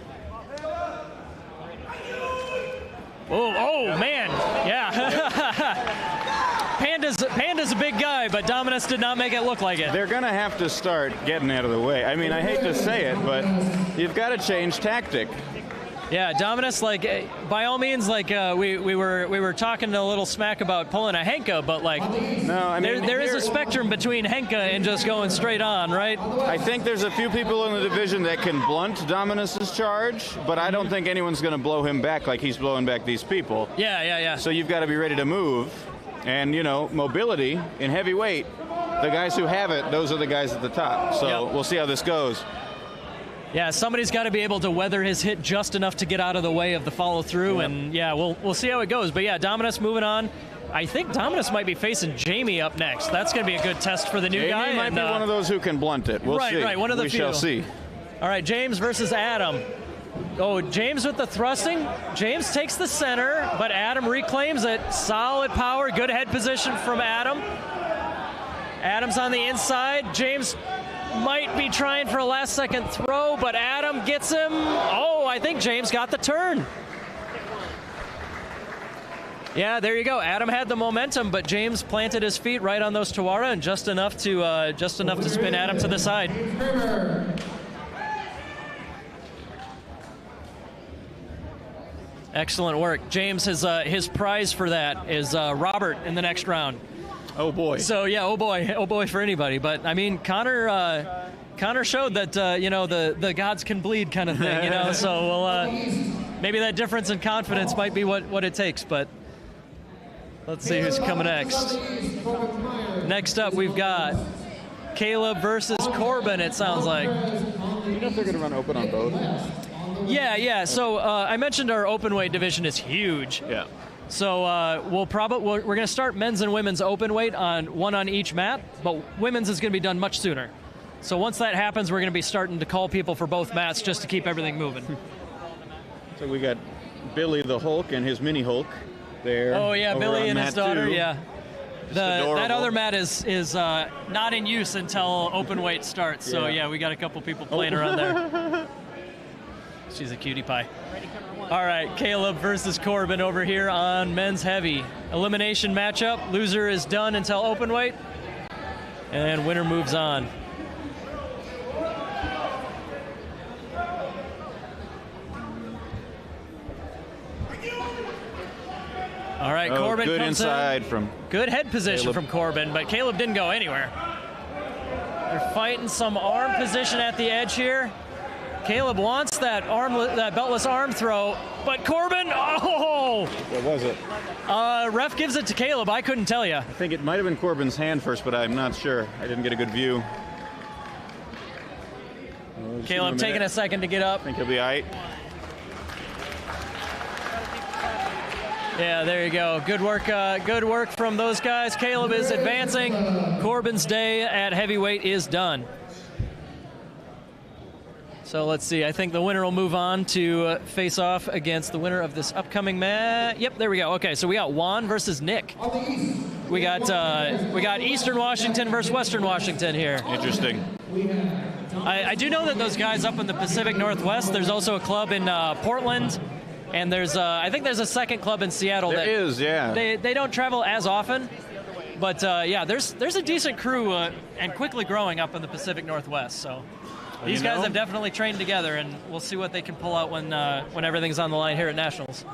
Oh man, yeah. Panda's a big guy, but Dominus did not make it look like it. They're going to have to start getting out of the way. I mean, I hate to say it, but you've got to change tactic. Yeah, Dominus, like, by all means, like, we were talking a little smack about pulling a Henka, but like, no, I mean, there is a spectrum between Henka and just going straight on, right? I think there's a few people in the division that can blunt Dominus's charge, but I don't think anyone's going to blow him back like he's blowing back these people. Yeah. So you've got to be ready to move, and mobility in heavyweight. The guys who have it, those are the guys at the top. So we'll see how this goes. Yeah, somebody's got to be able to weather his hit just enough to get out of the way of the follow-through, and we'll see how it goes. But yeah, Dominus moving on. I think Dominus might be facing Jamie up next. That's going to be a good test for the new guy. Jamie might be one of those who can blunt it. We'll see. Right, one of the few. We shall see. All right, James versus Adam. Oh, James with the thrusting. James takes the center, but Adam reclaims it. Solid power, good head position from Adam. Adam's on the inside. James might be trying for a last-second throw, but Adam gets him. Oh, I think James got the turn. Yeah, there you go. Adam had the momentum, but James planted his feet right on those Tawara, and just enough to spin Adam to the side. Excellent work. James, his prize for that is Robert in the next round. Oh boy. So yeah, oh boy for anybody. But I mean, Connor showed that the gods can bleed kind of thing. So maybe that difference in confidence might be what it takes. But let's see who's coming next. Next up, we've got Caleb versus Corbin. It sounds like. You know if they're going to run open on both? Yeah. So I mentioned our openweight division is huge. Yeah. So we're going to start men's and women's open weight on one on each mat, but women's is going to be done much sooner. So once that happens, we're going to be starting to call people for both mats just to keep everything moving. So we got Billy the Hulk and his mini Hulk there. Oh yeah, Billy and his daughter. 2. Yeah. That other mat is not in use until open weight starts. So yeah, we got a couple people playing around there. She's a cutie pie. All right, Caleb versus Corbin over here on men's heavy. Elimination matchup. Loser is done until open weight. And winner moves on. All right, Corbin good comes inside in. from Good head position Caleb. from Corbin, but Caleb didn't go anywhere. They're fighting some arm position at the edge here. Caleb wants that beltless arm throw, but Corbin, oh! What was it? Ref gives it to Caleb. I couldn't tell you. I think it might have been Corbin's hand first, but I'm not sure. I didn't get a good view. Caleb taking a second to get up. I think he'll be all right. Yeah, there you go. Good work from those guys. Caleb is advancing. Corbin's day at heavyweight is done. So let's see. I think the winner will move on to face off against the winner of this upcoming match. Yep, there we go. Okay, so we got Juan versus Nick. We got Eastern Washington versus Western Washington here. Interesting. I do know that those guys up in the Pacific Northwest. There's also a club in Portland, and I think there's a second club in Seattle. There is, yeah. They don't travel as often, but yeah, there's a decent crew and quickly growing up in the Pacific Northwest. So. These guys have definitely trained together, and we'll see what they can pull out when everything's on the line here at Nationals.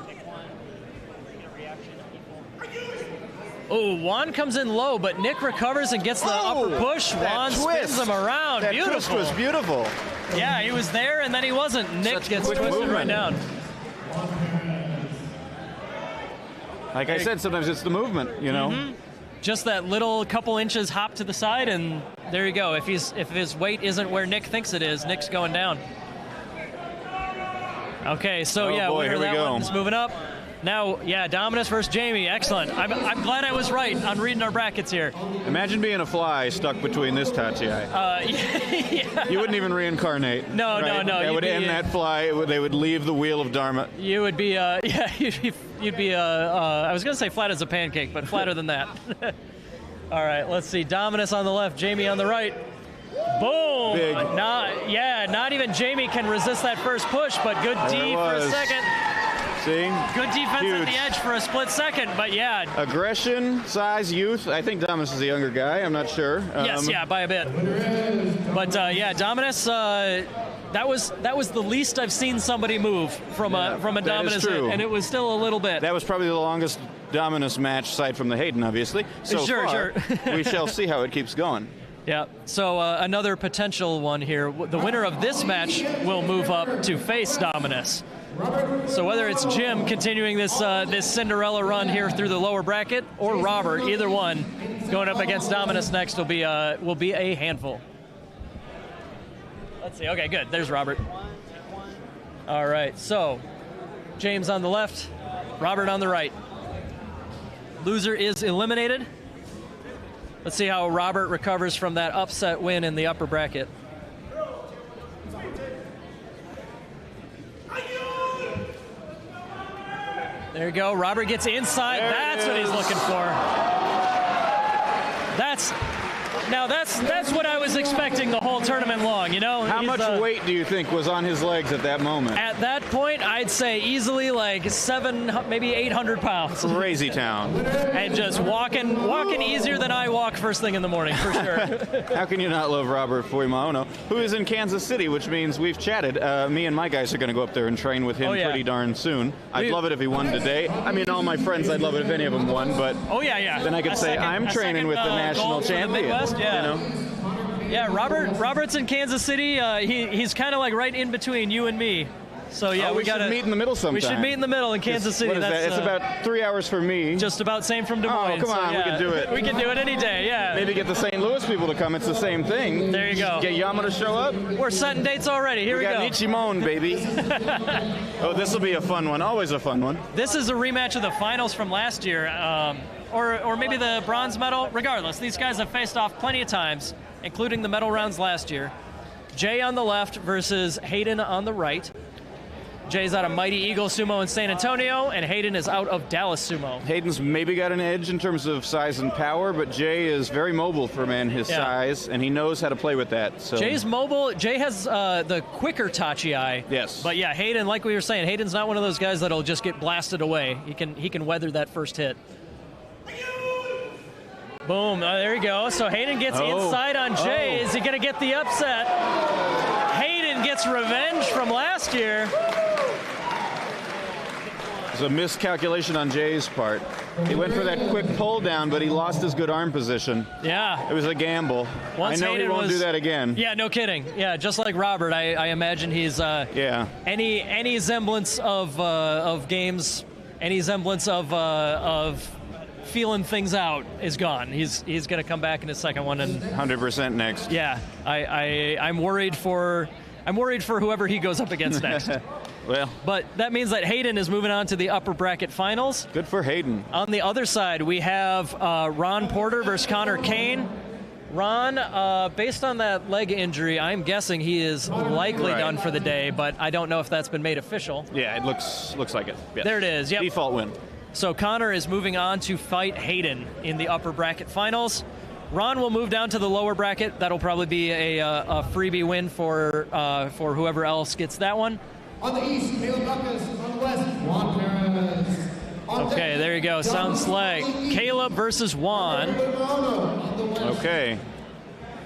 Oh, Juan comes in low, but Nick recovers and gets the upper push. Juan spins him around. That beautiful. twist was beautiful. Yeah, he was there, and then he wasn't. Nick gets twisted right down. Like I said, sometimes it's the movement, Mm-hmm. Just that little couple inches hop to the side, and there you go. If his weight isn't where Nick thinks it is, Nick's going down. Okay, so here we go. One's moving up. Now, yeah, Dominus versus Jamie. Excellent. I'm glad I was right on reading our brackets here. Imagine being a fly stuck between this Tachi. Yeah. You wouldn't even reincarnate. No. That would end that fly. They would leave the wheel of Dharma. You would be, you'd be, I was going to say flat as a pancake, but flatter than that. All right, let's see. Dominus on the left, Jamie on the right. Boom! Big. Not even Jamie can resist that first push, but good D for a second. See? Good defense Huge. at the edge for a split second, but yeah. Aggression, size, youth. I think Dominus is a younger guy. I'm not sure. Yes, by a bit. But yeah, Dominus that was the least I've seen somebody move from a Dominus, and it was still a little bit. That was probably the longest Dominus match, aside from the Hayden, obviously. So sure. We shall see how it keeps going. Yeah, so another potential one here. The winner of this match will move up to face Dominus. So whether it's Jim continuing this Cinderella run here through the lower bracket, or Robert, either one, going up against Dominus next will be a handful. Let's see. Okay, good. There's Robert. All right, so James on the left, Robert on the right. Loser is eliminated. Let's see how Robert recovers from that upset win in the upper bracket. There you go. Robert gets inside. That's what he's looking for. That's what I was expecting the whole tournament long, you know? How much weight do you think was on his legs at that moment? At that point, I'd say easily like 700, maybe 800 pounds. Crazy town. And just walking easier than I walk first thing in the morning, for sure. How can you not love Robert Fuimaono, who is in Kansas City, which means we've chatted. Me and my guys are going to go up there and train with him pretty darn soon. I'd love it if he won today. I mean, all my friends, I'd love it if any of them won, but then I could say I'm training with the national champion. Yeah. You know? Yeah, Robert's in Kansas City. He's kind of like right in between you and me. So yeah, we gotta meet in the middle sometime. We should meet in the middle in Kansas City. What is that? It's about 3 hours for me. Just about same from Des Moines. Oh, come on, we can do it. We can do it any day, yeah. Maybe get the St. Louis people to come. It's the same thing. There you go. Get Yama to show up. We're setting dates already. Here we go. We got Nichimon, baby. Oh, this will be a fun one. Always a fun one. This is a rematch of the finals from last year, or maybe the bronze medal. Regardless, these guys have faced off plenty of times, including the medal rounds last year. Jay on the left versus Hayden on the right. Jay's out of Mighty Eagle Sumo in San Antonio, and Hayden is out of Dallas Sumo. Hayden's maybe got an edge in terms of size and power, but Jay is very mobile for a man his size, and he knows how to play with that. So Jay's mobile. Jay has the quicker Tachi-ai. Yes. But yeah, Hayden, like we were saying, Hayden's not one of those guys that'll just get blasted away. He can weather that first hit. Boom, there you go. So Hayden gets inside on Jay. Is he going to get the upset? Hayden gets revenge from last year. It's a miscalculation on Jay's part. He went for that quick pull down, but he lost his good arm position. Yeah. It was a gamble. Once I know Hayden he won't do that again. Yeah, no kidding. Yeah, just like Robert, I imagine he's any semblance of games, any semblance of feeling things out is gone. He's going to come back in his second one and 100% next. Yeah, I'm worried for whoever he goes up against next. Well, but that means that Hayden is moving on to the upper bracket finals. Good for Hayden. On the other side, we have Ron Porter versus Connor Kane. Ron, based on that leg injury, I'm guessing he is likely done for the day, but I don't know if that's been made official. Yeah, it looks like it. Yes. There it is. Yep. Default win. So Connor is moving on to fight Hayden in the upper bracket finals. Ron will move down to the lower bracket. That'll probably be a freebie win for whoever else gets that one. On the east, Caleb Buckus. On the west, Juan Perez. Okay, there you go. Sounds like Caleb versus Juan. Okay.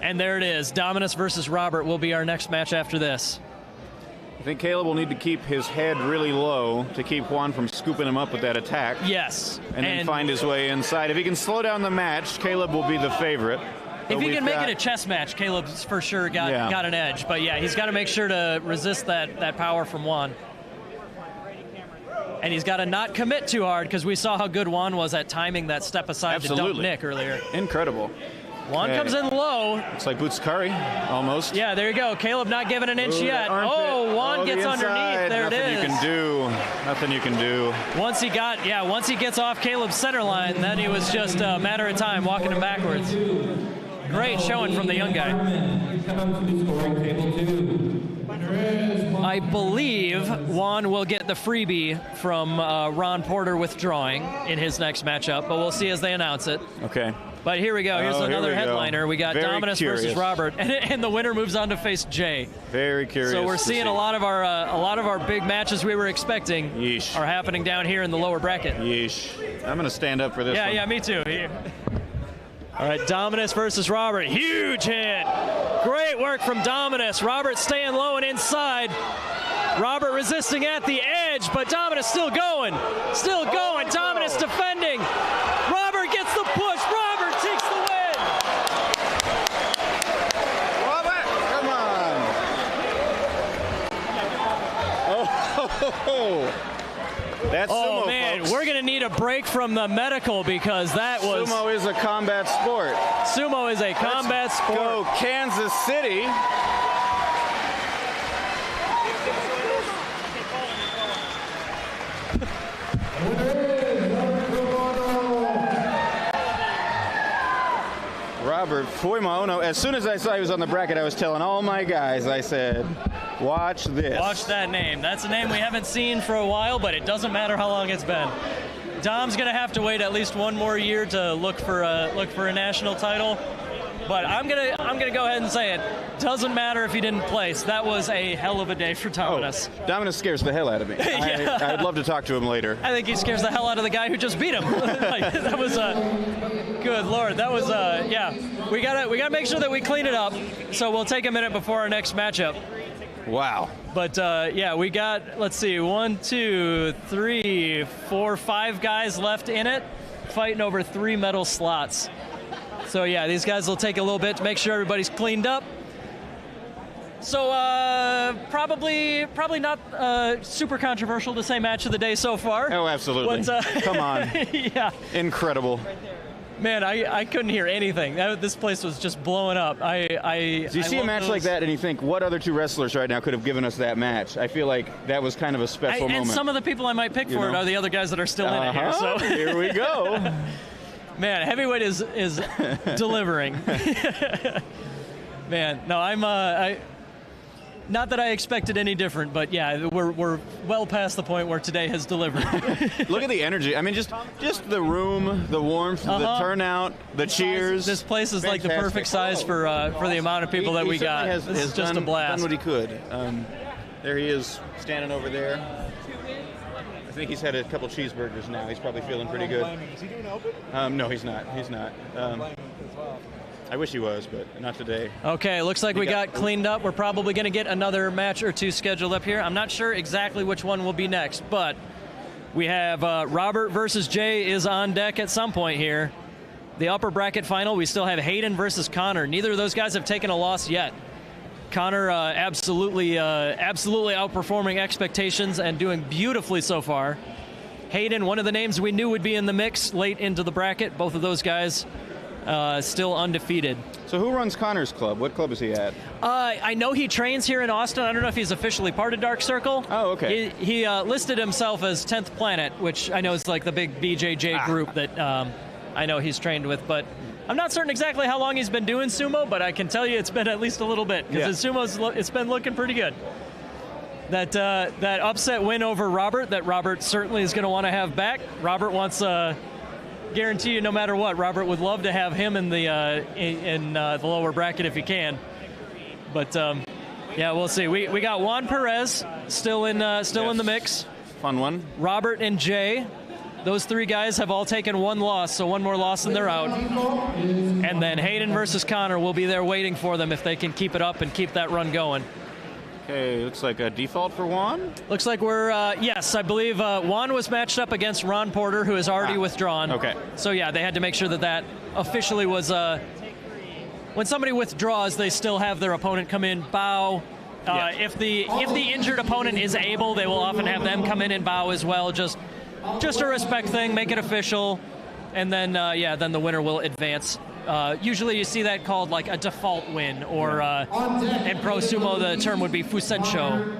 And there it is. Dominus versus Robert will be our next match after this. I think Caleb will need to keep his head really low to keep Juan from scooping him up with that attack. Yes. And then find his way inside. If he can slow down the match, Caleb will be the favorite. If he can make it a chess match, Caleb's for sure got an edge. But yeah, he's got to make sure to resist that power from Juan. And he's got to not commit too hard, because we saw how good Juan was at timing that step aside to dump Nick earlier. Incredible. Juan comes in low. It's like Bootsukari, almost. Yeah, there you go. Caleb not giving an inch yet. Oh, Juan gets underneath. There it is. Nothing you can do. Once he gets off Caleb's center line, then he was just a matter of time walking him backwards. Great showing from the young guy. I believe Juan will get the freebie from Ron Porter withdrawing in his next matchup, but we'll see as they announce it. Okay. But here we go. Here's another headliner. We got Dominus versus Robert, and the winner moves on to face Jay. Very curious. So we're seeing a lot of our big matches we were expecting are happening down here in the lower bracket. Yeesh. I'm going to stand up for this one. Yeah, me too. All right, Dominus versus Robert. Huge hit. Great work from Dominus. Robert staying low and inside. Robert resisting at the edge, but Dominus still going. Still going. Dominus defending. Robert gets the push. Robert takes the win. Robert, come on. Oh, that's Sumo, oh man, folks. we're gonna need a break from the medical because that was. Sumo is a combat sport. Sumo is a combat sport. Go Kansas City. Robert Fuimaono. As soon as I saw he was on the bracket, I was telling all my guys, I said, watch this. Watch that name. That's a name we haven't seen for a while, but it doesn't matter how long it's been. Dom's gonna have to wait at least one more year to look for a national title. But I'm gonna go ahead and say it. Doesn't matter if he didn't place. That was a hell of a day for Dominus. Oh, Dominus scares the hell out of me. Yeah. I'd love to talk to him later. I think he scares the hell out of the guy who just beat him. Like, that was good Lord. That was yeah. We gotta make sure that we clean it up. So we'll take a minute before our next matchup. Wow. But yeah, we got, let's see, 1, 2, 3, 4, 5 guys left in it, fighting over 3 medal slots. So yeah, these guys will take a little bit to make sure everybody's cleaned up. So probably not super controversial to say match of the day so far. Oh, absolutely. But, come on. Yeah. Incredible. Man, I couldn't hear anything. This place was just blowing up. So you see a match like that and you think, what other 2 wrestlers right now could have given us that match? I feel like that was kind of a special moment. And some of the people I might pick for it are the other guys that are still in it here. So here we go. Man, heavyweight is delivering. Man, no, I'm not that I expected any different, but yeah, we're well past the point where today has delivered. Look at the energy. I mean, just the room, the warmth, the turnout, the cheers. This place is like the perfect size for the amount of people that we got. This is just a blast. Done what he could. There he is, standing over there. I think he's had a couple cheeseburgers now. He's probably feeling pretty good. Is he doing open? No, he's not. He's not. I wish he was, but not today. Okay, looks like we got cleaned up. We're probably going to get another match or 2 scheduled up here. I'm not sure exactly which one will be next, but we have Robert versus Jay is on deck at some point here. The upper bracket final, we still have Hayden versus Connor. Neither of those guys have taken a loss yet. Connor absolutely outperforming expectations and doing beautifully so far. Hayden, one of the names we knew would be in the mix late into the bracket. Both of those guys still undefeated. So who runs Connor's club? What club is he at? I know he trains here in Austin. I don't know if he's officially part of Dark Circle. Oh, okay. He listed himself as 10th Planet, which I know is like the big BJJ group that I know he's trained with, but I'm not certain exactly how long he's been doing sumo, but I can tell you it's been at least a little bit, because his sumo's it's been looking pretty good. That upset win over Robert, that Robert certainly is going to want to have back. Robert wants, guarantee you, no matter what, Robert would love to have him in the lower bracket if he can. But yeah, we'll see. We got Juan Perez still in the mix. Fun one. Robert and Jay. Those 3 guys have all taken 1 loss, so 1 more loss and they're out. And then Hayden versus Connor will be there waiting for them if they can keep it up and keep that run going. Okay, looks like a default for Juan. Looks like we're, yes, I believe Juan was matched up against Ron Porter, who has already withdrawn. Okay. So yeah, they had to make sure that officially was, when somebody withdraws, they still have their opponent come in, bow. If the injured opponent is able, they will often have them come in and bow as well, just a respect thing, make it official, and then then the winner will advance. Usually you see that called like a default win, or in Pro Sumo the term would be Fusensho.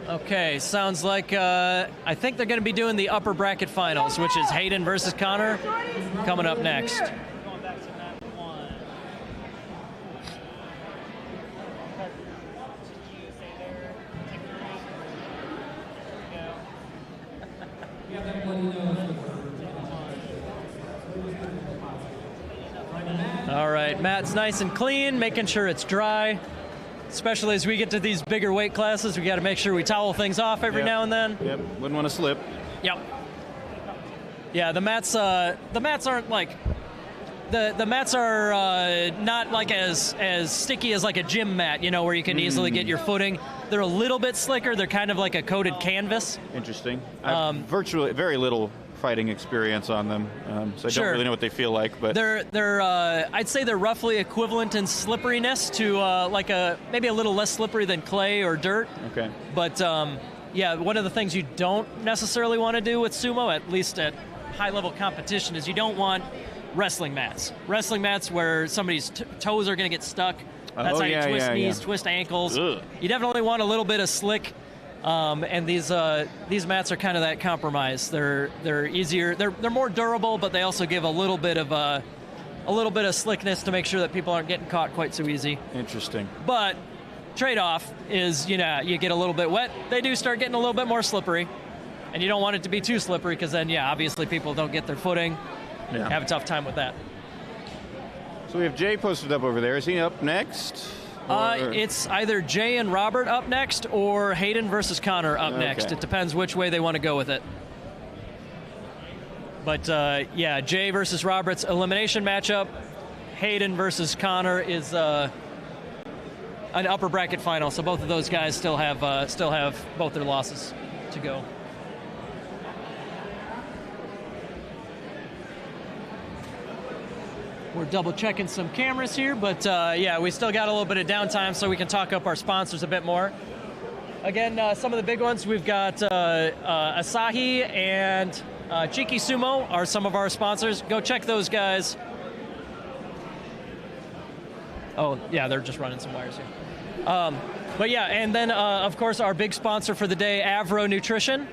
Okay, sounds like I think they're going to be doing the upper bracket finals, which is Hayden versus Connor, coming up next. All right, mat's nice and clean, making sure it's dry. Especially as we get to these bigger weight classes, we got to make sure we towel things off every now and then. Yep, wouldn't want to slip. Yep. Yeah, the mats aren't like the mats are not like as sticky as like a gym mat, you know, where you can easily get your footing. They're a little bit slicker. They're kind of like a coated canvas. Interesting. I've virtually very little fighting experience on them, so I don't really know what they feel like. But they're I'd say they're roughly equivalent in slipperiness to like maybe a little less slippery than clay or dirt. Okay. But yeah, one of the things you don't necessarily want to do with sumo, at least at high-level competition, is you don't want wrestling mats. Wrestling mats where somebody's toes are going to get stuck. That's how you twist knees, twist ankles. Ugh. You definitely want a little bit of slick. And these mats are kind of that compromise. They're easier. They're more durable, but they also give a little bit of slickness to make sure that people aren't getting caught quite so easy. Interesting. But trade-off is, you know, you get a little bit wet. They do start getting a little bit more slippery, and you don't want it to be too slippery because then, yeah, obviously people don't get their footing. Yeah. Have a tough time with that. So we have Jay posted up over there. Is he up next? It's either Jay and Robert up next or Hayden versus Connor up next. It depends which way they want to go with it. But yeah, Jay versus Robert's elimination matchup. Hayden versus Connor is an upper bracket final. So both of those guys still have both their losses to go. We're double checking some cameras here, but yeah, we still got a little bit of downtime so we can talk up our sponsors a bit more. Again, some of the big ones, we've got Asahi and Chiki Sumo are some of our sponsors. Go check those guys. Oh, yeah, they're just running some wires here. But yeah, and then, of course, our big sponsor for the day, Avro Nutrition.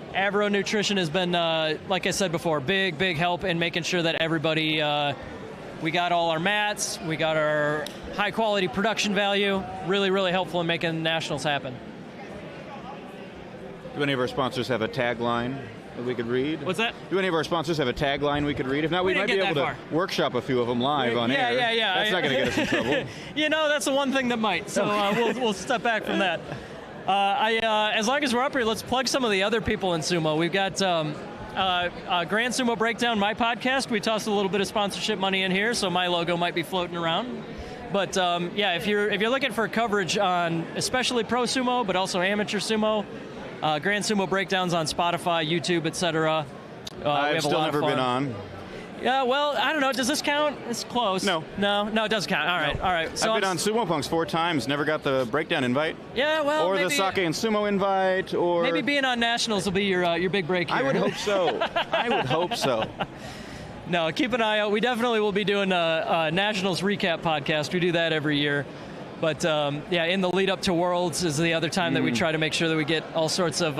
Avro Nutrition has been, like I said before, big help in making sure that everybody, we got all our mats, we got our high quality production value, really helpful in making nationals happen. Do any of our sponsors have a tagline that we could read? What's that? Do any of our sponsors have a tagline we could read? If not, we might be able to workshop a few of them live on air. Yeah. That's not going to get us in trouble. You know, that's the one thing that might, so we'll step back from that. As long as we're up here, let's plug some of the other people in sumo. We've got Grand Sumo Breakdown, my podcast. We tossed a little bit of sponsorship money in here, so my logo might be floating around. But yeah, if you're looking for coverage on especially pro sumo, but also amateur sumo, Grand Sumo Breakdowns on Spotify, YouTube, etc. I've still never been on. Yeah, well, I don't know. Does this count? It's close. No, it doesn't count. All right. So I've been on Sumo Punks 4 times. Never got the breakdown invite. Yeah, well, or maybe, the Sake and Sumo invite, or maybe being on nationals will be your big break here. I would hope so. I would hope so. No, keep an eye out. We definitely will be doing a nationals recap podcast. We do that every year. But yeah, in the lead up to Worlds is the other time that we try to make sure that we get all sorts of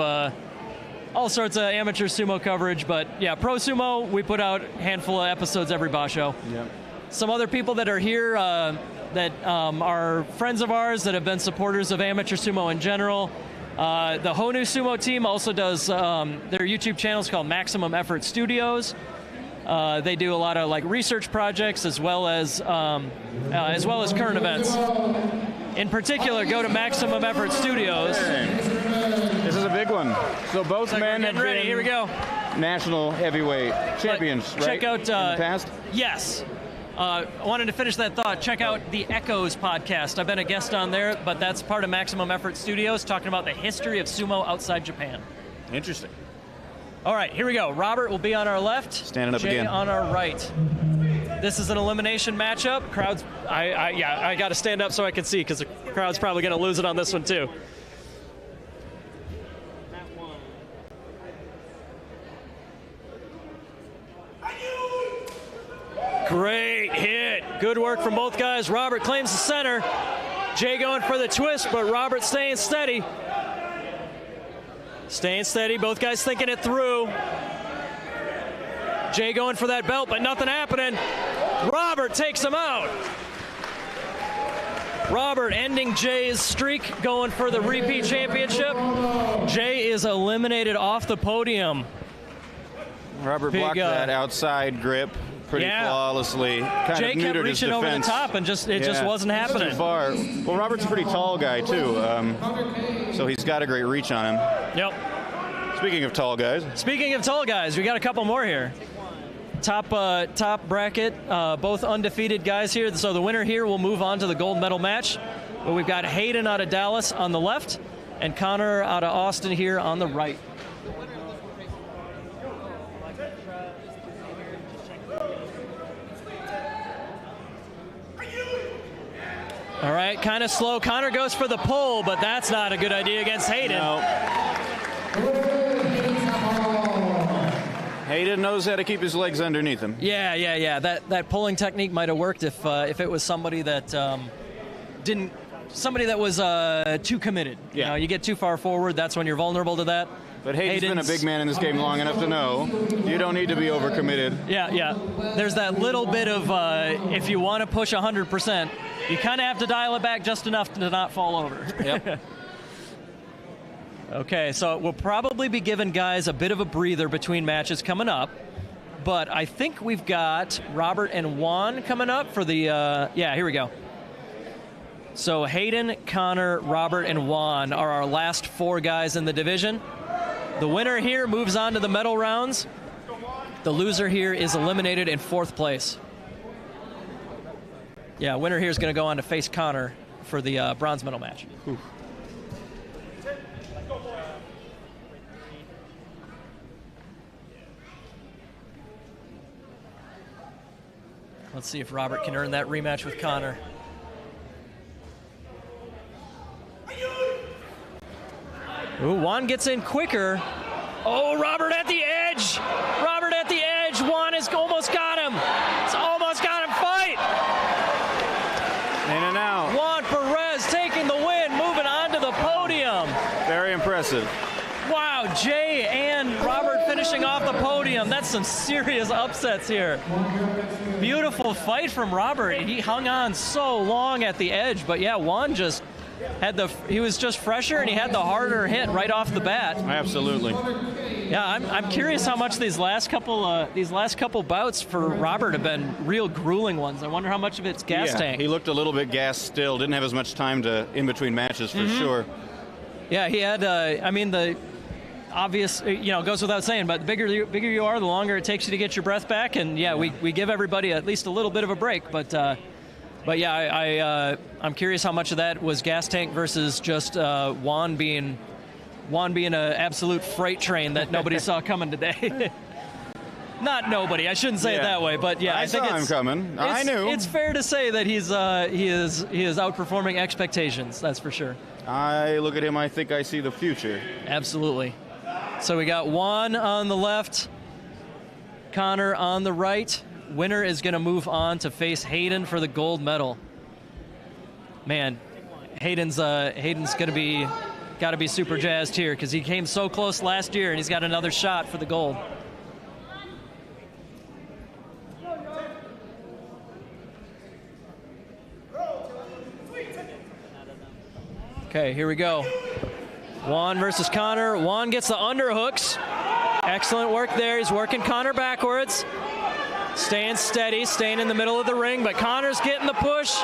amateur sumo coverage. But yeah, pro sumo, we put out a handful of episodes every Basho. Yep. Some other people that are here that are friends of ours that have been supporters of amateur sumo in general. The Honu Sumo team also does their YouTube channel is called Maximum Effort Studios. They do a lot of like research projects as well as current events. In particular, go to Maximum Effort Studios. This is a big one. So both men have been Here we go. national heavyweight champions, right? Check out in the past. Yes. I wanted to finish that thought. Check out the Echoes podcast. I've been a guest on there, but that's part of Maximum Effort Studios, talking about the history of sumo outside Japan. Interesting. All right, here we go. Robert will be on our left. Standing up Jay again. on our right. This is an elimination matchup. Crowds, I got to stand up so I can see because the crowd's probably going to lose it on this one too. Great hit. Good work from both guys. Robert claims the center. Jay going for the twist, but Robert staying steady. Staying steady. Both guys thinking it through. Jay going for that belt, but nothing happening. Robert takes him out. Robert ending Jay's streak, going for the repeat championship. Jay is eliminated off the podium. Robert blocked that outside grip pretty flawlessly. Kind Jay of kept neutered his reaching over the defense. top, and just wasn't happening. Too far. Well, Robert's a pretty tall guy too, so he's got a great reach on him. Yep. Speaking of tall guys. Speaking of tall guys, we got a couple more here. Top bracket, both undefeated guys here. So the winner here will move on to the gold medal match. But we've got Hayden out of Dallas on the left, and Connor out of Austin here on the right. All right, kind of slow. Connor goes for the pull, but that's not a good idea against Hayden. No. Hayden knows how to keep his legs underneath him. Yeah. That pulling technique might have worked if it was somebody that somebody that was too committed. Yeah. You know, you get too far forward, that's when you're vulnerable to that. But Hayden's been a big man in this game long enough to know you don't need to be overcommitted. Yeah. There's that little bit of if you want to push 100%, you kind of have to dial it back just enough to not fall over. Yep. Okay, so we'll probably be giving guys a bit of a breather between matches coming up. But I think we've got Robert and Juan coming up for the, here we go. So Hayden, Connor, Robert, and Juan are our last 4 guys in the division. The winner here moves on to the medal rounds. The loser here is eliminated in 4th place. Yeah, winner here is going to go on to face Connor for the bronze medal match. Oof. Let's see if Robert can earn that rematch with Connor. Ooh, Juan gets in quicker. Oh, Robert at the edge. Robert at the edge. Juan has almost got him. It's almost got him. Fight. In and out. Juan Perez taking the win, moving on to the podium. Very impressive. Wow, Jay and Robert finishing off the podium. That's some serious upsets here. Beautiful fight from Robert. He hung on so long at the edge, but yeah, Juan just he was just fresher and he had the harder hit right off the bat. Absolutely. Yeah, I'm curious how much these last couple bouts for Robert have been real grueling ones. I wonder how much of it's gas tank. He looked a little bit gassed still. Didn't have as much time in between matches for sure. Yeah, he had. The obvious, goes without saying, but the bigger you are, the longer it takes you to get your breath back. And we give everybody at least a little bit of a break. But I'm curious how much of that was gas tank versus just Juan being an absolute freight train that nobody saw coming today. Not nobody. I shouldn't say it that way, but I think saw him coming. I knew. It's fair to say that he is outperforming expectations. That's for sure. I look at him. I think I see the future. Absolutely. So we got Juan on the left, Connor on the right. Winner is going to move on to face Hayden for the gold medal. Man, Hayden's got to be super jazzed here because he came so close last year and he's got another shot for the gold. Okay, here we go. Juan versus Connor. Juan gets the underhooks. Excellent work there. He's working Connor backwards. Staying steady, staying in the middle of the ring, but Connor's getting the push.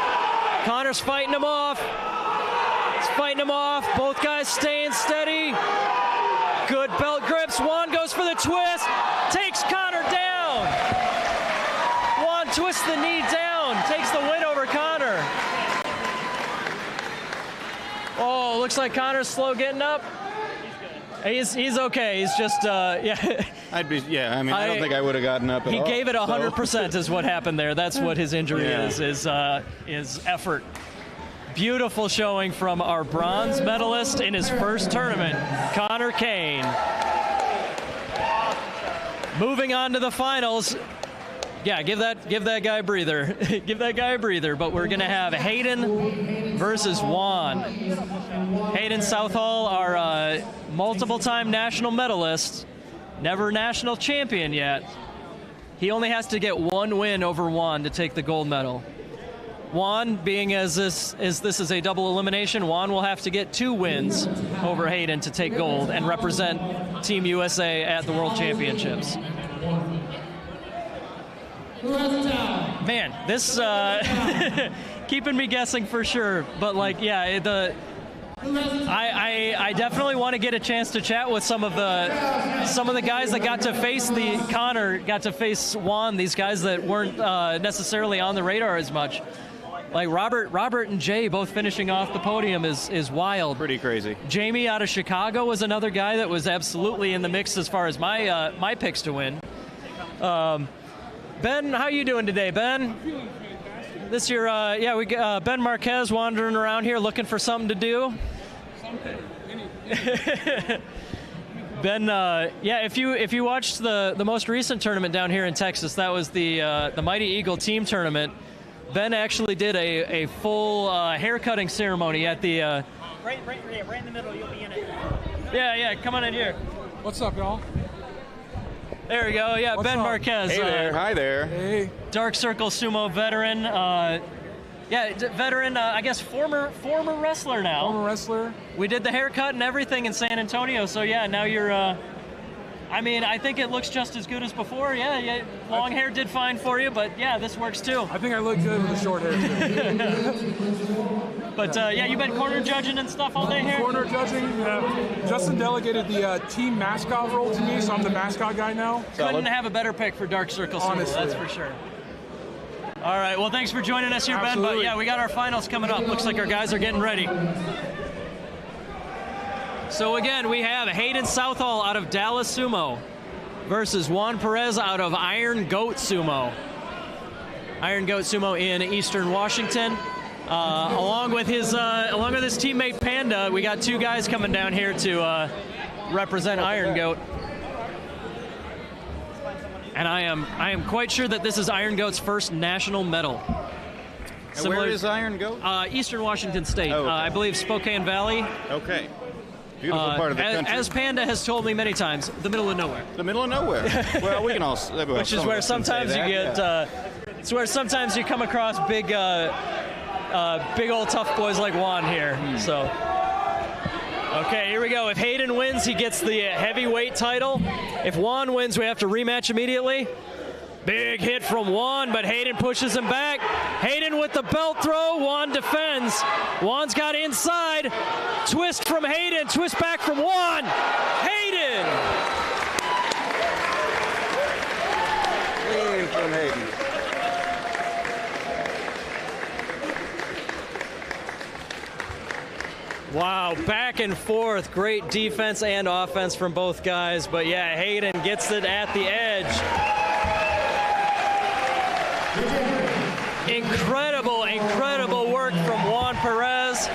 Connor's fighting him off. He's fighting him off. Both guys staying steady. Good belt grips. Juan goes for the twist. Takes Connor down. Juan twists the knee down. Takes the win over Connor. Oh, looks like Connor's slow getting up. He's okay. He's just I don't think I would have gotten up at all. He gave it 100% is what happened there. That's what his injury is effort. Beautiful showing from our bronze medalist in his first tournament, Connor Kane. Moving on to the finals. Yeah, give that guy a breather. Give that guy a breather. But we're going to have Hayden versus Juan. Hayden Southall, our multiple-time national medalist, never national champion yet. He only has to get one win over Juan to take the gold medal. Juan, being as this is a double elimination, Juan will have to get 2 wins over Hayden to take gold and represent Team USA at the World Championships. Man, this keeping me guessing for sure. But like, yeah, I definitely want to get a chance to chat with some of the guys that got to face Connor got to face Juan. These guys that weren't necessarily on the radar as much. Like Robert and Jay both finishing off the podium is wild. Pretty crazy. Jamie out of Chicago was another guy that was absolutely in the mix as far as my picks to win. Ben, how you doing today, Ben? This year, we Ben Marquez wandering around here looking for something to do. Ben, if you watched the most recent tournament down here in Texas, that was the Mighty Eagle team tournament. Ben actually did a full haircutting ceremony at the. Right in the middle. You'll be in it. Yeah. Come on in here. What's up, y'all? There we go. Yeah, What's Ben up? Marquez. Hey there. Hi there. Hey. Dark Circle Sumo veteran. Veteran. I guess former wrestler now. Former wrestler. We did the haircut and everything in San Antonio. So yeah, now you're. I think it looks just as good as before. Yeah. Long hair did fine for you, but yeah, this works too. I think I look good with the short hair too. But you've been corner judging and stuff all day here? Corner judging. Justin delegated the team mascot role to me, so I'm the mascot guy now. Couldn't have a better pick for Dark Circle Sumo, that's for sure. All right, well, thanks for joining us here, Ben. But yeah, we got our finals coming up. Looks like our guys are getting ready. So again, we have Hayden Southall out of Dallas Sumo versus Juan Perez out of Iron Goat Sumo. Iron Goat Sumo in Eastern Washington. Along with his teammate Panda, we got two guys coming down here to represent Iron Goat. And I am quite sure that this is Iron Goat's first national medal. And where is Iron Goat? Eastern Washington State. Oh, okay. I believe Spokane Valley. Okay. Beautiful part of the country. As Panda has told me many times, the middle of nowhere. The middle of nowhere. Well, we can all. Which is where sometimes you get. It's where sometimes you come across big old tough boys like Juan here. So. Okay, here we go. If Hayden wins, he gets the heavyweight title. If Juan wins, we have to rematch immediately. Big hit from Juan, but Hayden pushes him back. Hayden with the belt throw. Juan defends. Juan's got inside. Twist from Hayden. Twist back from Juan. Hayden! Clean from Hayden. Wow, back and forth. Great defense and offense from both guys. But yeah, Hayden gets it at the edge. Incredible work from Juan Perez.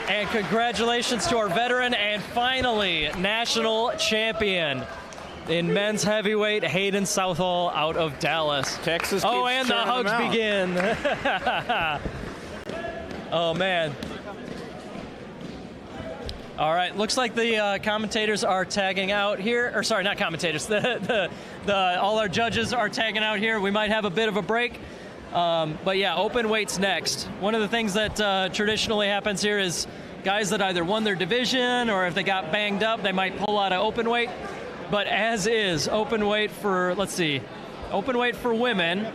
And congratulations to our veteran and finally national champion in men's heavyweight, Hayden Southall out of Dallas. Texas. Oh, and the hugs begin. Oh, man. All right, looks like the commentators are tagging out here. Or sorry, not commentators. All our judges are tagging out here. We might have a bit of a break. But yeah, Openweight's next. One of the things that traditionally happens here is guys that either won their division or if they got banged up, they might pull out of Openweight. But as is, Openweight for, let's see, Openweight for women.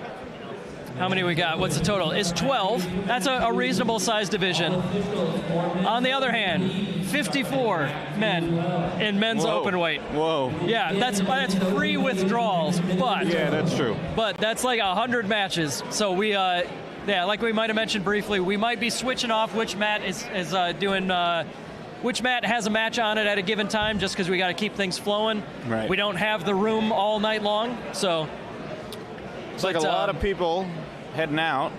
How many we got? What's the total? It's 12. That's a reasonable size division. On the other hand, 54 men in men's Openweight. Whoa. Yeah, that's 3 withdrawals, but yeah, that's true. But that's like 100 matches. So we, like we might have mentioned briefly, we might be switching off which mat is doing. Which mat has a match on it at a given time, just because we got to keep things flowing. Right. We don't have the room all night long, so. It's like a lot of people heading out.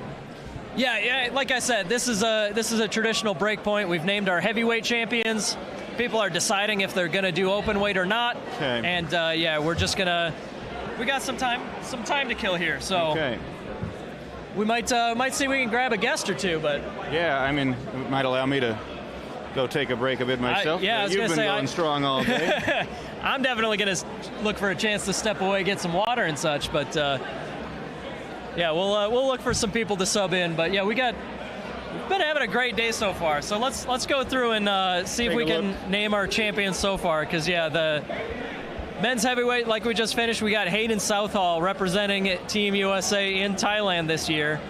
Yeah, like I said, this is a traditional break point. We've named our heavyweight champions. People are deciding if they're gonna do Openweight or not. Okay. And we're just gonna. We got some time to kill here, so. Okay. We might see if we can grab a guest or two, but. Yeah, I mean, it might allow me to go take a break a bit myself. I was You've gonna been say, going strong all day. I'm definitely gonna look for a chance to step away, get some water and such, but. Yeah, we'll look for some people to sub in, but yeah, we've been having a great day so far. So let's go through and see if we can name our champions so far, because yeah, Men's heavyweight, like we just finished, we got Hayden Southall representing Team USA in Thailand this year.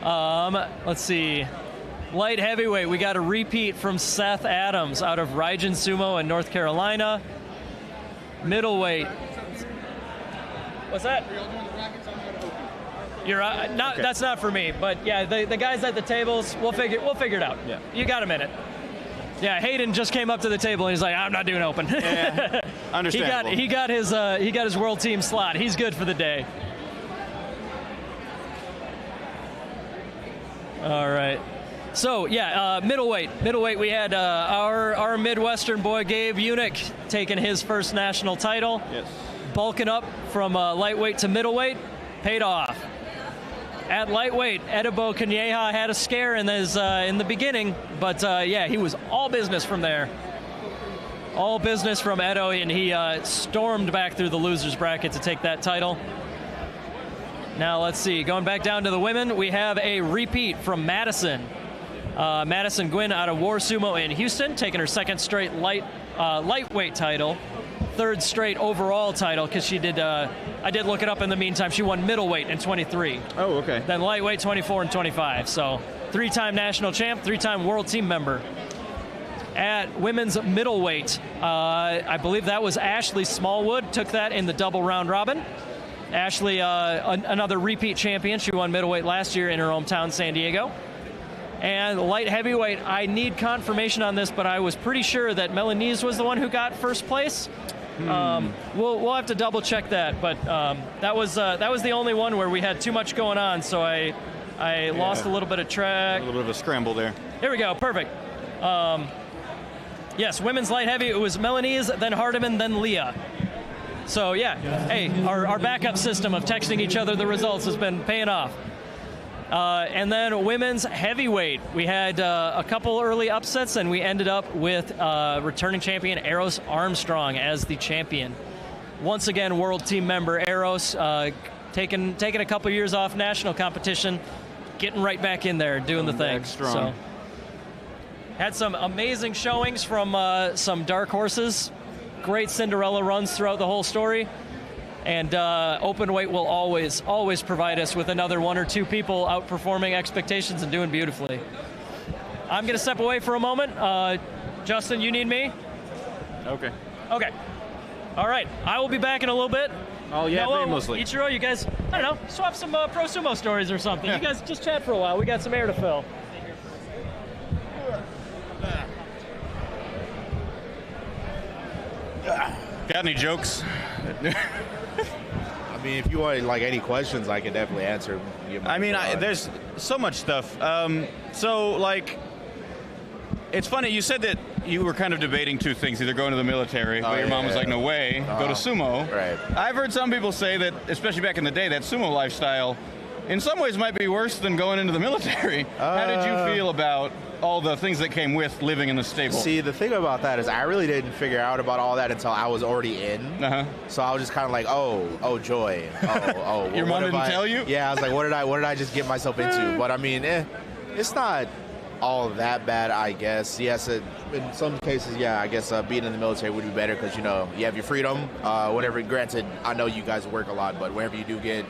Let's see. Light heavyweight, we got a repeat from Seth Adams out of Raijin Sumo in North Carolina. Middleweight. What's that? You're not. Okay. That's not for me. But yeah, the guys at the tables, we'll figure it out. Yeah. You got a minute. Yeah, Hayden just came up to the table and he's like, I'm not doing open. Yeah, understandable. he got his world team slot. He's good for the day. All right. So yeah, middleweight. We had our Midwestern boy Gabe Unick taking his first national title. Yes. Bulking up from lightweight to middleweight, paid off. At lightweight, Edibo Kanyeha had a scare in the beginning, but yeah, he was all business from there. All business from Edo, and he stormed back through the losers bracket to take that title. Now let's see, going back down to the women, we have a repeat from Madison. Madison Gwynn out of War Sumo in Houston, taking her second straight lightweight title. Third straight overall title, because she did, I did look it up in the meantime, she won middleweight in 23. Oh, okay. Then lightweight 24 and 25. So 3-time national champ, 3-time world team member. At women's middleweight, I believe that was Ashley Smallwood, took that in the double round robin. Ashley, another repeat champion, she won middleweight last year in her hometown, San Diego. And light heavyweight, I need confirmation on this, but I was pretty sure that Melanese was the one who got first place. We'll have to double check that, but that was the only one where we had too much going on, so I lost a little bit of track. A little bit of a scramble there. Here we go, perfect. Yes, women's light heavy, it was Melanese, then Hardiman, then Leah. So yeah, hey, our backup system of texting each other the results has been paying off. And then women's heavyweight, we had a couple early upsets, and we ended up with returning champion Eros Armstrong as the champion. Once again, world team member Eros, taking a couple years off national competition, getting right back in there, doing the thing. So, had some amazing showings from some dark horses. Great Cinderella runs throughout the whole story. And Openweight will always provide us with another one or two people outperforming expectations and doing beautifully. I'm going to step away for a moment. Justin, you need me? Okay. Okay. All right. I will be back in a little bit. Oh, yeah, mostly. Ichiro, you guys, I don't know, swap some pro sumo stories or something. You guys just chat for a while. We got some air to fill. Got any jokes? I mean, if you want like any questions, I can definitely answer. I mean, there's so much stuff. So like, it's funny. You said that you were kind of debating two things: either going to the military, but your mom was like, "No way, go to sumo." Right. I've heard some people say that, especially back in the day, that sumo lifestyle, in some ways, might be worse than going into the military. How did you feel about all the things that came with living in the stable? See, the thing about that is I really didn't figure out about all that until I was already in. So I was just kind of like, oh, joy. Oh. Your mom didn't tell you? Yeah, I was like, what did I just get myself into? But I mean, it's not all that bad, I guess. Yes, in some cases, yeah, I guess being in the military would be better because, you know, you have your freedom. Whatever, granted, I know you guys work a lot, but whenever you do get,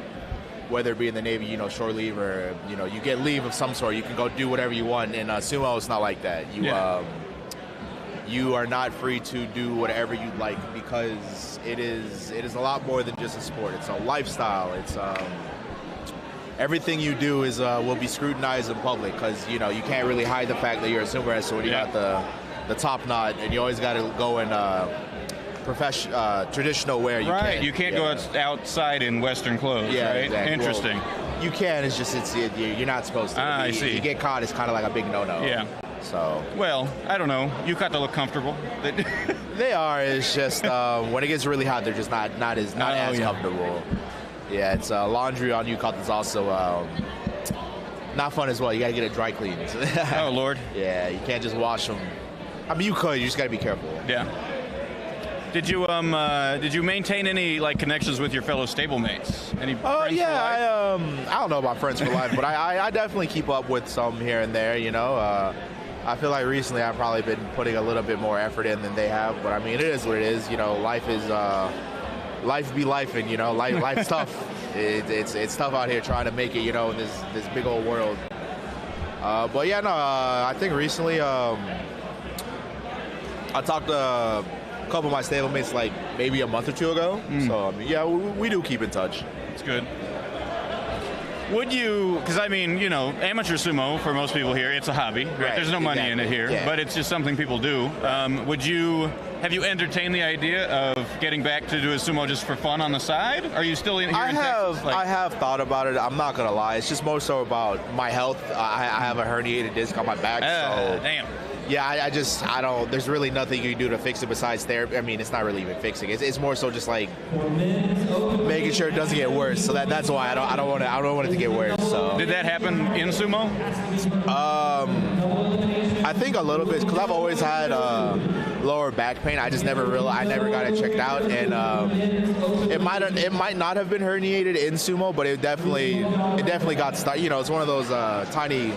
whether it be in the Navy, you know, shore leave or, you know, you get leave of some sort, you can go do whatever you want. In sumo, it's not like that. You are not free to do whatever you like because it is a lot more than just a sport. It's a lifestyle. It's everything you do is will be scrutinized in public because, you know, you can't really hide the fact that you're a sumo wrestler. You got the top knot, and you always got to go in traditional wear. You can't go outside in Western clothes, right? Exactly. Interesting. Well, you can, it's just you're not supposed to. I see. If you get caught, it's kind of like a big no-no. Yeah. So. Well, I don't know. You got to look comfortable. They are. It's just when it gets really hot, they're just not as comfortable. Yeah, it's laundry on yukata is also not fun as well. You got to get it dry cleaned. Oh Lord. Yeah, you can't just wash them. I mean, you could. You just got to be careful. Yeah. Did you maintain any like connections with your fellow stablemates? Any friends for life? I don't know about friends for life, but I definitely keep up with some here and there. You know, I feel like recently I've probably been putting a little bit more effort in than they have, but I mean, it is what it is. You know, life be life, and you know, life's tough. It's tough out here trying to make it, you know, in this big old world. But yeah, no, I think recently I talked to a couple of my stablemates like maybe a month or two ago. So I mean, yeah, we do keep in touch. It's good. Would you, because I mean, you know, amateur sumo, for most people here, it's a hobby, right? There's no money in it here, but it's just something people do. Have you entertained the idea of getting back to do a sumo just for fun on the side? Are you still in here in Texas? I have thought about it. I'm not going to lie. It's just more so about my health. I have a herniated disc on my back, so... Damn. Yeah, I don't, there's really nothing you can do to fix it besides therapy. I mean, it's not really even fixing it. It's more so just like making sure it doesn't get worse. So that's why I don't want it to get worse. So. Did that happen in sumo? I think a little bit, because I've always had lower back pain. I just never got it checked out, and it might not have been herniated in sumo, but it definitely got stuck. You know, it's one of those tiny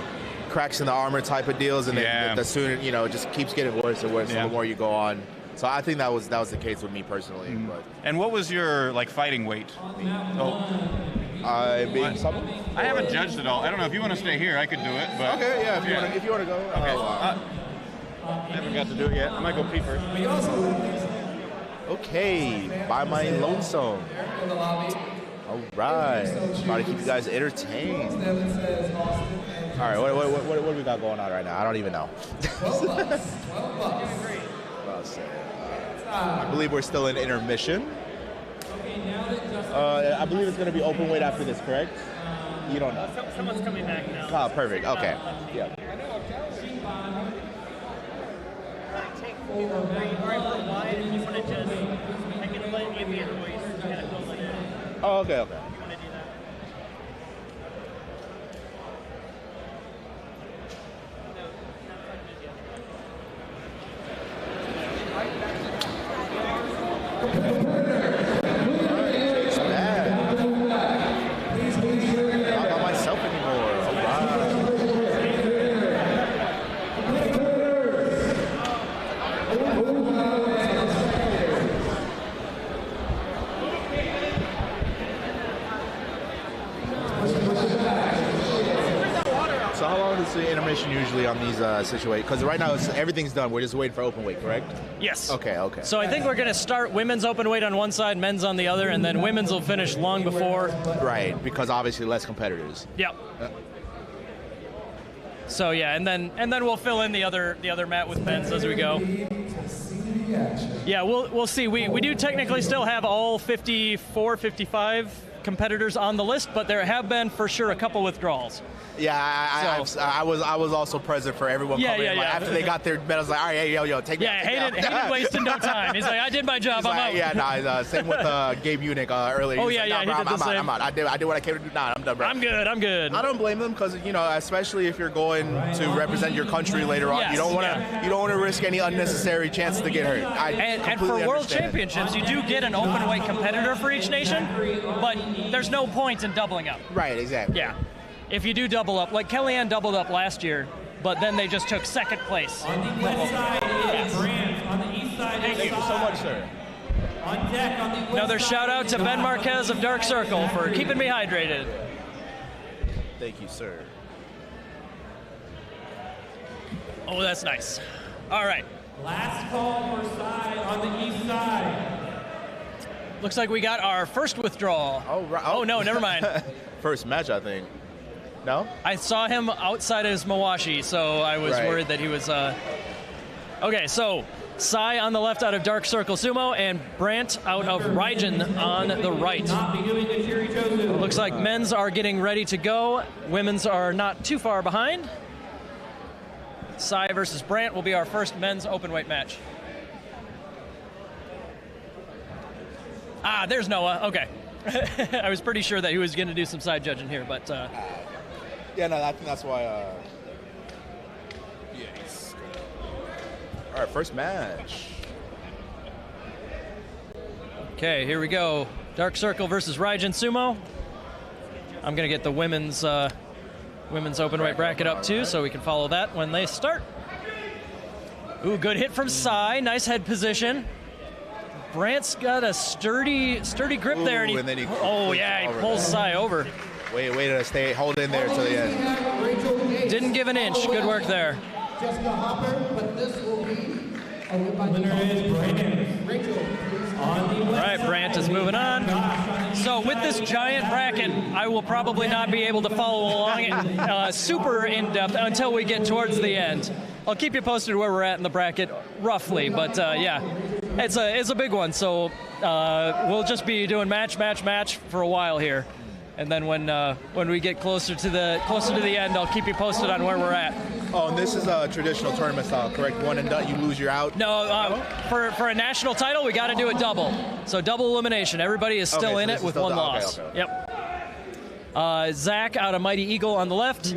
cracks in the armor type of deals, and then the sooner, you know, it just keeps getting worse and worse the more you go on. So I think that was the case with me personally. But. And what was your fighting weight? I haven't judged it all. I don't know if you want to stay here. I could do it. But okay, yeah. If you want to go. Okay. I haven't got to do it yet. I might go pee first. Okay, by my lonesome. All right, try to keep you guys entertained. All right, what do we got going on right now? I don't even know. I believe we're still in intermission. I believe it's going to be open weight after this, correct? You don't know. Someone's coming back now. Oh, perfect. Okay. Yeah. Oh, okay. Usually on these situations, because right now everything's done. We're just waiting for open weight, correct? Yes. Okay. So I think we're going to start women's open weight on one side, men's on the other, and then women's will finish long before. Right, because obviously less competitors. Yep. So yeah, and then we'll fill in the other mat with men's as we go. Yeah, we'll see. We do technically still have all 54, 55 competitors on the list, but there have been for sure a couple withdrawals. Yeah, I was also present for everyone coming in. Like, after they got their medals, like, all right, hey, yo, take me out. Yeah, hated wasting no time. He's like, I did my job, I'm out. Yeah, same with Gabe Unick earlier. Oh, he did the same. I'm out. I did what I came to do. Nah, I'm done, bro. I'm good. I don't blame them, because, you know, especially if you're going to represent your country later on, you don't want to risk any unnecessary chances to get hurt. And for World Championships, you do get an open weight competitor for each nation, but there's no point in doubling up. Right, exactly. Yeah. If you do double up, like Kellyanne doubled up last year, but then they just took second place. On the west side is Grant. On the east side is Thank you so much, sir. On deck, on the west Another shout out to Ben Marquez of Dark Circle for keeping me hydrated. Thank you, sir. Oh, that's nice. All right. Last call for side on the east side. Looks like we got our first withdrawal. Oh, right. Oh no, never mind. First match, I think. No? I saw him outside his Mawashi, so I was worried that he was... Okay, so Sai on the left out of Dark Circle Sumo, and Brant out of Raijin on the right. Looks like men's are getting ready to go. Women's are not too far behind. Sai versus Brant will be our first men's open weight match. Ah, there's Noah. Okay. I was pretty sure that he was going to do some side judging here, but... Yeah, no, I think that's why. Yes. All right, first match. Okay, here we go. Dark Circle versus Raijin Sumo. I'm going to get the women's open weight bracket up too, so we can follow that when they start. Ooh, good hit from Sai. Nice head position. Brant's got a sturdy grip there. And then he pulls Sai over. Way to hold in there until the end. Didn't give an inch. Good work there. Jessica Hopper, but this will be winner is Brant. Rachel, all right, Brant is moving on. So with this giant bracket, I will probably not be able to follow along super in-depth until we get towards the end. I'll keep you posted where we're at in the bracket, roughly. But yeah, it's a big one. So we'll just be doing match for a while here. And then when we get closer to the end, I'll keep you posted on where we're at. Oh, and this is a traditional tournament style, correct? One and done, you lose, you're out? No, for a national title, we got to do it double. So double elimination. Everybody is still in it with one loss. Okay. Yep. Zach out of Mighty Eagle on the left.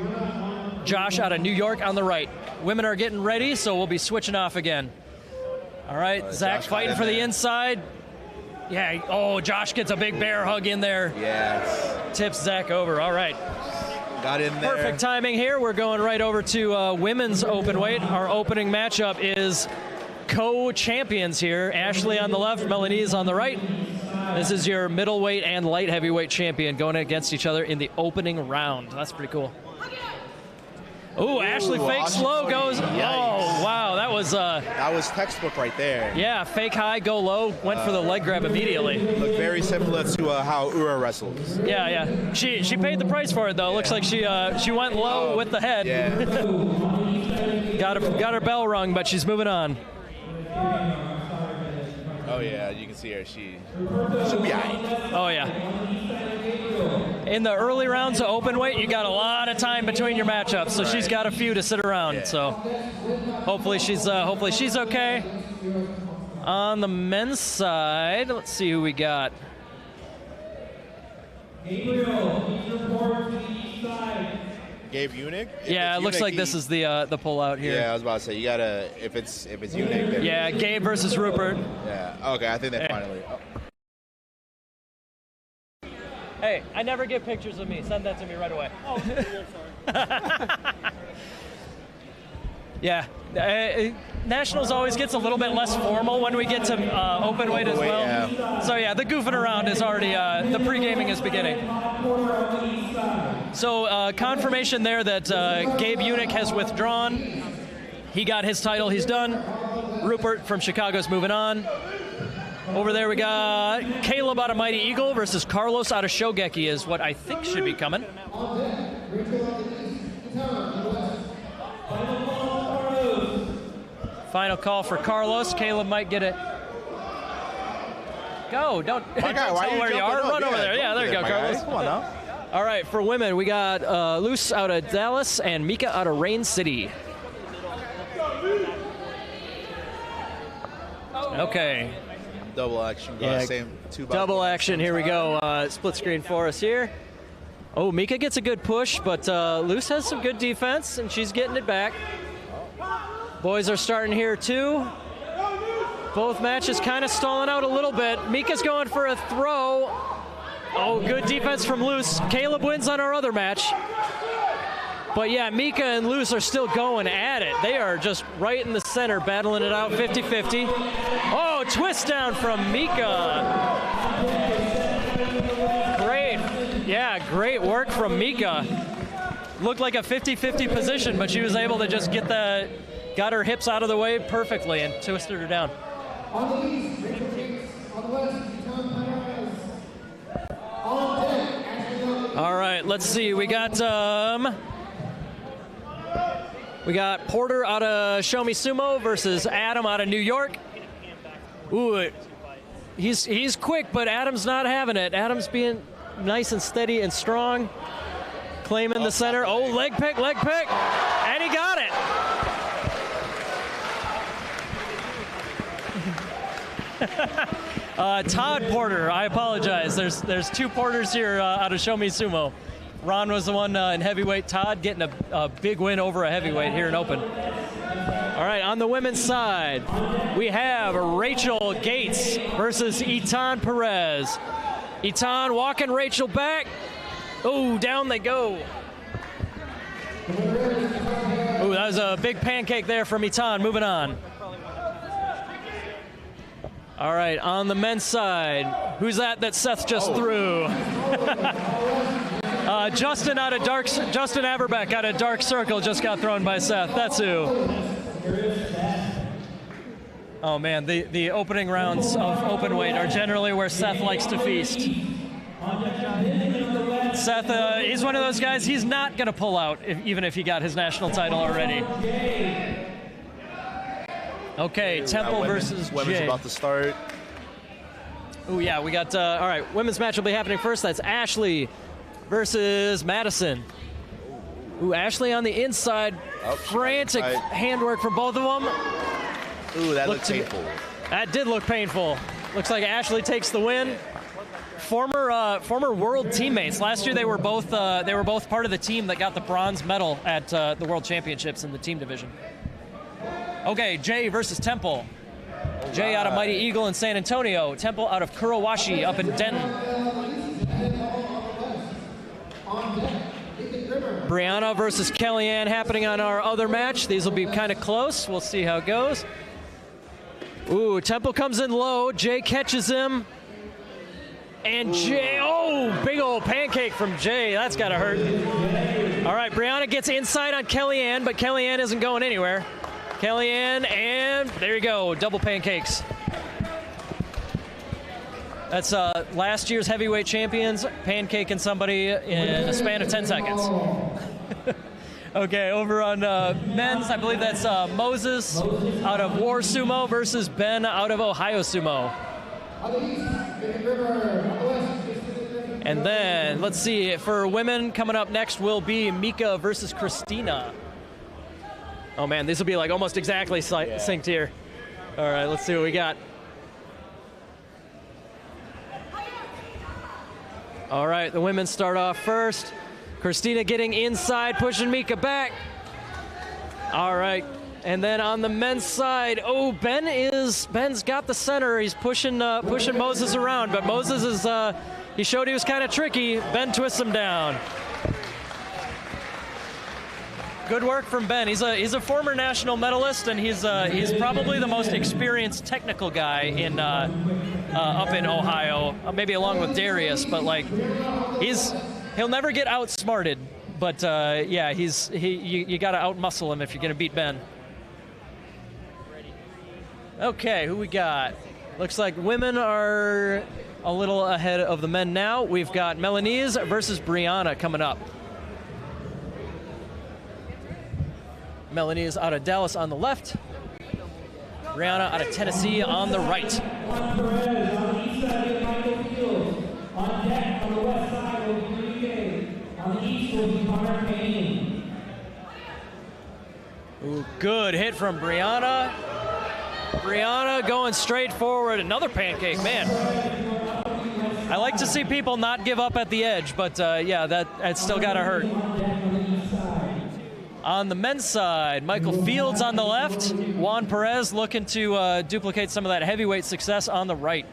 Josh out of New York on the right. Women are getting ready, so we'll be switching off again. All right, Zach fighting for the inside. Yeah, Josh gets a big bear hug in there. Yes. Tips Zach over. All right. Got in there. Perfect timing here. We're going right over to women's open weight. Our opening matchup is co-champions here. Ashley on the left, Melanese on the right. This is your middleweight and light heavyweight champion going against each other in the opening round. That's pretty cool. Ooh, Ashley fake slow goes. Yikes. Oh, wow, that was textbook right there. Yeah, fake high, go low, went for the leg grab immediately. Looked very similar to how Ura wrestles. Yeah. She paid the price for it though. Looks like she went low with the head. Yeah. got her bell rung, but she's moving on. Oh yeah, you can see her. She'll be alright. Oh yeah. In the early rounds of open weight, you got a lot of time between your matchups, so she's got a few to sit around. Yeah. So hopefully she's okay. On the men's side, let's see who we got. Gabe Unick? Yeah, it looks like this is the pullout here. Yeah, I was about to say, you gotta, if it's Unick, then yeah, Gabe versus Rupert. Yeah, okay, I think they finally. Oh. Hey, I never get pictures of me. Send that to me right away. Oh, sorry. Yeah, Nationals always gets a little bit less formal when we get to open weight as well. Yeah. So yeah, the goofing around is already, the pre-gaming is beginning. So confirmation there that Gabe Unick has withdrawn. He got his title, he's done. Rupert from Chicago's moving on. Over there we got Caleb out of Mighty Eagle versus Carlos out of Shogeki is what I think should be coming. Final call for Carlos. Caleb might get it. Go, don't tell where you are. Run over there. Yeah, there you go, Carlos. Come on now. All right, for women, we got Luce out of Dallas and Mika out of Rain City. Okay. Double action. Yeah, same two double action. Here we go. Split screen for us here. Oh, Mika gets a good push, but Luce has some good defense, and she's getting it back. Boys are starting here, too. Both matches kind of stalling out a little bit. Mika's going for a throw. Oh, good defense from Luce. Caleb wins on our other match. But yeah, Mika and Luce are still going at it. They are just right in the center, battling it out 50-50. Oh, twist down from Mika. Great. Yeah, great work from Mika. Looked like a 50-50 position, but she was able to just got her hips out of the way perfectly and twisted her down. On the east, Rachel Jakes. On the west, Tom Perez. On deck, all right, let's see. We got Porter out of Show Me Sumo versus Adam out of New York. Ooh, he's quick, but Adam's not having it. Adam's being nice and steady and strong. Claiming the center. Oh, leg pick, and he got it. Todd Porter, I apologize. There's two Porters here out of Show Me Sumo. Ron was the one in heavyweight. Todd getting a big win over a heavyweight here in open. All right, on the women's side, we have Rachel Gates versus Etan Perez. Etan walking Rachel back. Oh, down they go. Oh, that was a big pancake there from Etan. Moving on. All right, on the men's side, who's that Seth just threw? Justin Averbeck out of Dark Circle just got thrown by Seth. That's who. Oh man, the opening rounds of Openweight are generally where Seth likes to feast. Seth, he's one of those guys, he's not going to pull out even if he got his national title already. Okay, Temple versus Women's Jay. about to start. Oh yeah, we got, all right, women's match will be happening first. That's Ashley versus Madison. Ooh, Ashley on the inside. Frantic handwork from both of them. Ooh, that looked painful. That did look painful. Looks like Ashley takes the win. Former world teammates. Last year they were both part of the team that got the bronze medal at the World Championships in the team division. Okay, Jay versus Temple. Jay out of Mighty Eagle in San Antonio. Temple out of Kurowashi up in Denton. Brianna versus Kellyanne happening on our other match. These will be kind of close. We'll see how it goes. Ooh, Temple comes in low. Jay catches him. And Jay, oh, big old pancake from Jay. That's got to hurt. All right, Brianna gets inside on Kellyanne, but Kellyanne isn't going anywhere. Kellyanne, and there you go, double pancakes. That's last year's heavyweight champions pancaking somebody in a span of 10 seconds. Okay, over on men's, I believe that's Moses out of War Sumo versus Ben out of Ohio Sumo. And then, let's see, for women, coming up next will be Mika versus Christina. Oh man, these will be like almost exactly synced here. All right, let's see what we got. All right, the women start off first. Christina getting inside, pushing Mika back. All right, and then on the men's side, oh, Ben's got the center. He's pushing Moses around, but Moses is he showed he was kind of tricky. Ben twists him down. Good work from Ben. He's a former national medalist, and he's probably the most experienced technical guy in up in Ohio, maybe along with Darius. But like, he'll never get outsmarted. But yeah, you got to outmuscle him if you're gonna beat Ben. Okay, who we got? Looks like women are a little ahead of the men now. We've got Melanese versus Brianna coming up. Melanese out of Dallas on the left. Brianna out of Tennessee on the right. Ooh, good hit from Brianna. Brianna going straight forward. Another pancake, man. I like to see people not give up at the edge, but yeah, that's still got to hurt. On the men's side, Michael Fields on the left. Juan Perez looking to duplicate some of that heavyweight success on the right.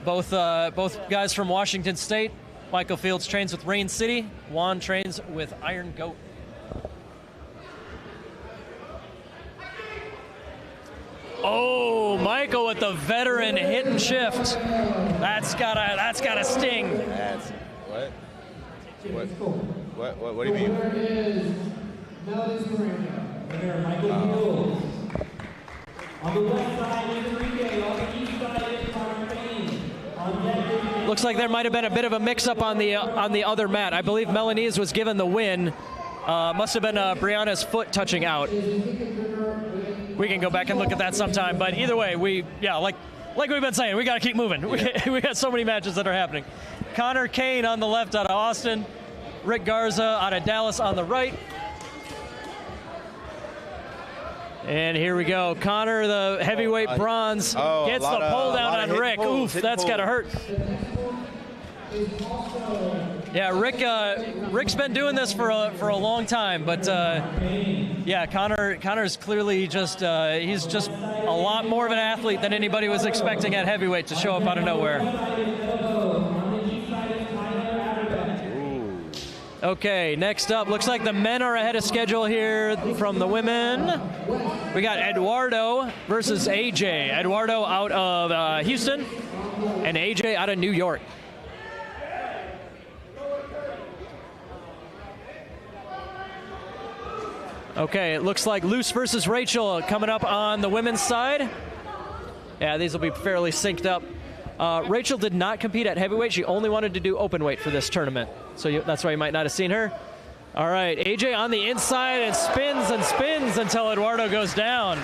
Both guys from Washington State. Michael Fields trains with Rain City. Juan trains with Iron Goat. Oh, Michael with the veteran hit and shift. That's gotta sting. What do you mean? Looks like there might have been a bit of a mix-up on the other mat. I believe Melanese was given the win. Must have been Brianna's foot touching out. We can go back and look at that sometime. But either way, like we've been saying, we got to keep moving. We got so many matches that are happening. Connor Kane on the left out of Austin. Rick Garza out of Dallas on the right. And here we go. Connor, the heavyweight bronze, gets the pull down on Rick. Oof, that's got to hurt. Yeah, Rick's been doing this for a long time, but yeah, Connor's clearly just he's just a lot more of an athlete than anybody was expecting at heavyweight to show up out of nowhere. Okay, next up, looks like the men are ahead of schedule here from the women. We got Eduardo versus AJ. Eduardo out of Houston and AJ out of New York. Okay, it looks like Luce versus Rachel coming up on the women's side. Yeah, these will be fairly synced up. Rachel did not compete at heavyweight. She only wanted to do open weight for this tournament. So that's why you might not have seen her. All right, AJ on the inside and spins until Eduardo goes down.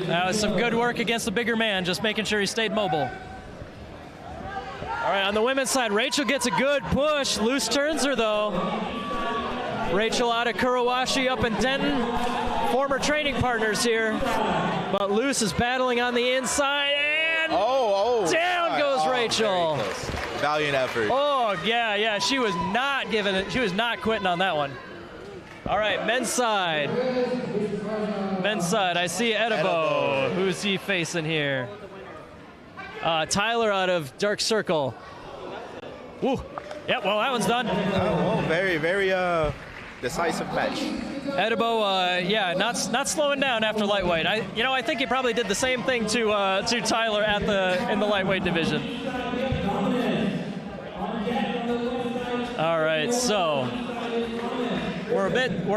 That was some good work against the bigger man, just making sure he stayed mobile. All right, on the women's side, Rachel gets a good push. Luce turns her, though. Rachel out of Kurowashi up in Denton. Former training partners here. But Luce is battling on the inside, and down goes Rachel. Valiant effort. Oh, yeah, she was not giving it. She was not quitting on that one. All right, men's side. Men's side, I see Edibo. Who's he facing here? Tyler out of Dark Circle. Ooh. Yep, well, that one's done. Very, very decisive match. Edibo, yeah, not slowing down after lightweight. I think he probably did the same thing to Tyler in the lightweight division. All right, so we're a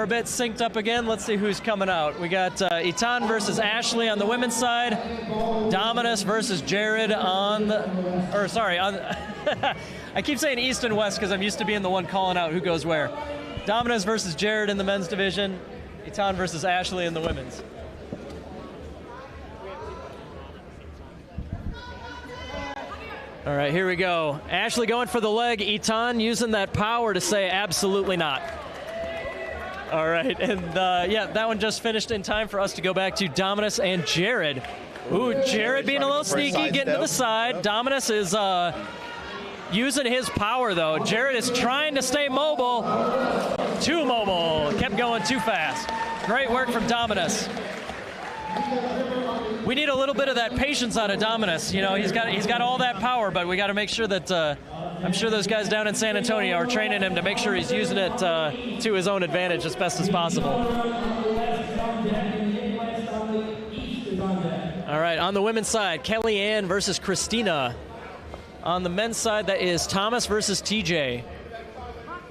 bit synced up again. Let's see who's coming out. We got Itan versus Ashley on the women's side. Dominus versus Jared on I keep saying East and West because I'm used to being the one calling out who goes where. Dominus versus Jared in the men's division. Itan versus Ashley in the women's. All right, here we go. Ashley going for the leg. Itan using that power to say absolutely not. All right, and yeah, that one just finished in time for us to go back to Dominus and Jared. Ooh, Jared being a little sneaky, getting to the side. Dominus is using his power, though. Jared is trying to stay mobile. Too mobile. Kept going too fast. Great work from Dominus. We need a little bit of that patience out of Dominus. You know, he's got all that power, but we got to make sure that I'm sure those guys down in San Antonio are training him to make sure he's using it to his own advantage as best as possible. All right, on the women's side, Kellyanne versus Christina. On the men's side, that is Thomas versus TJ.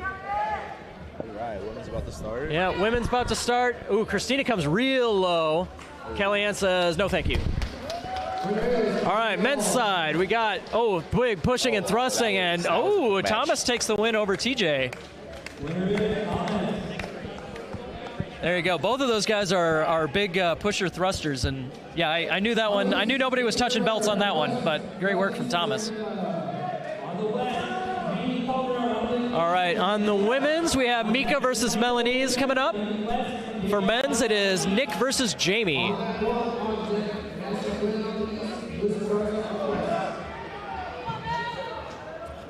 All right, women's about to start. Yeah, women's about to start. Ooh, Christina comes real low. Kellyanne says, no thank you. All right, men's side, we got, big pushing and thrusting, and Thomas takes the win over TJ. There you go. Both of those guys are big pusher thrusters, and yeah, I knew that one. I knew nobody was touching belts on that one, but great work from Thomas. All right, on the women's, we have Mika versus Melanese coming up. For men's, it is Nick versus Jamie.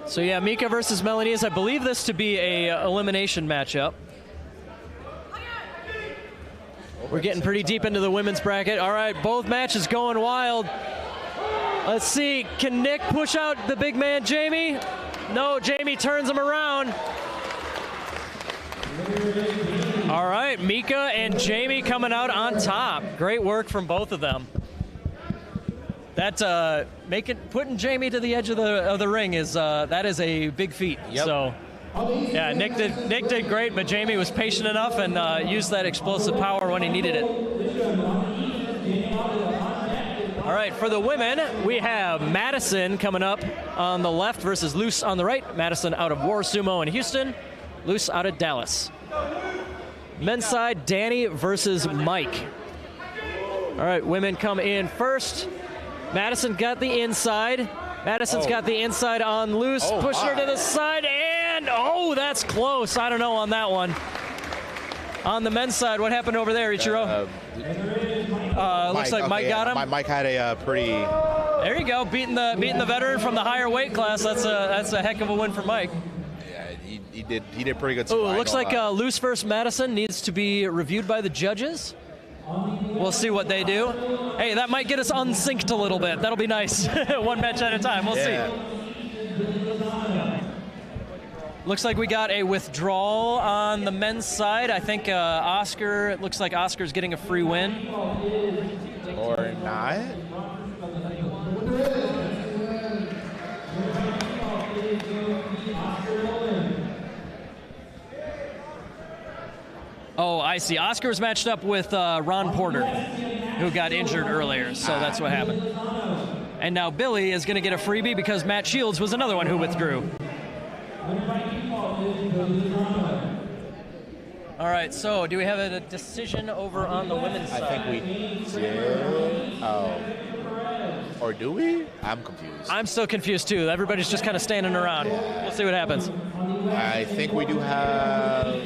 So yeah, Mika versus Melanese. I believe this to be a elimination matchup. We're getting pretty deep into the women's bracket. All right, both matches going wild. Let's see, can Nick push out the big man, Jamie? No, Jamie turns him around. All right, Mika and Jamie coming out on top. Great work from both of them. That putting Jamie to the edge of the ring is that is a big feat. Yep. So yeah, Nick did great, but Jamie was patient enough and used that explosive power when he needed it. All right, for the women, we have Madison coming up on the left versus Luce on the right. Madison out of War Sumo in Houston, Luce out of Dallas. Men's side, Danny versus Mike. All right, women come in first. Madison got the inside. Madison's got the inside on Luce, pushing her to the side, and that's close. I don't know on that one. On the men's side, what happened over there, Ichiro? Looks like Mike got him. Mike had a pretty. There you go, beating the veteran from the higher weight class. That's a heck of a win for Mike. Yeah, he did pretty good. Oh, looks like Luce versus Madison needs to be reviewed by the judges. We'll see what they do. Hey, that might get us unsynced a little bit. That'll be nice. One match at a time. We'll see. Looks like we got a withdrawal on the men's side. I think Oscar, it looks like Oscar's getting a free win. Or not. Oh, I see. Oscar was matched up with Ron Porter, who got injured earlier, so that's what happened. And now Billy is going to get a freebie because Matt Shields was another one who withdrew. All right, so do we have a decision over on the women's side? I think we did. Oh. Or do we? I'm confused. I'm still confused, too. Everybody's just kind of standing around. We'll see what happens. I think we do have...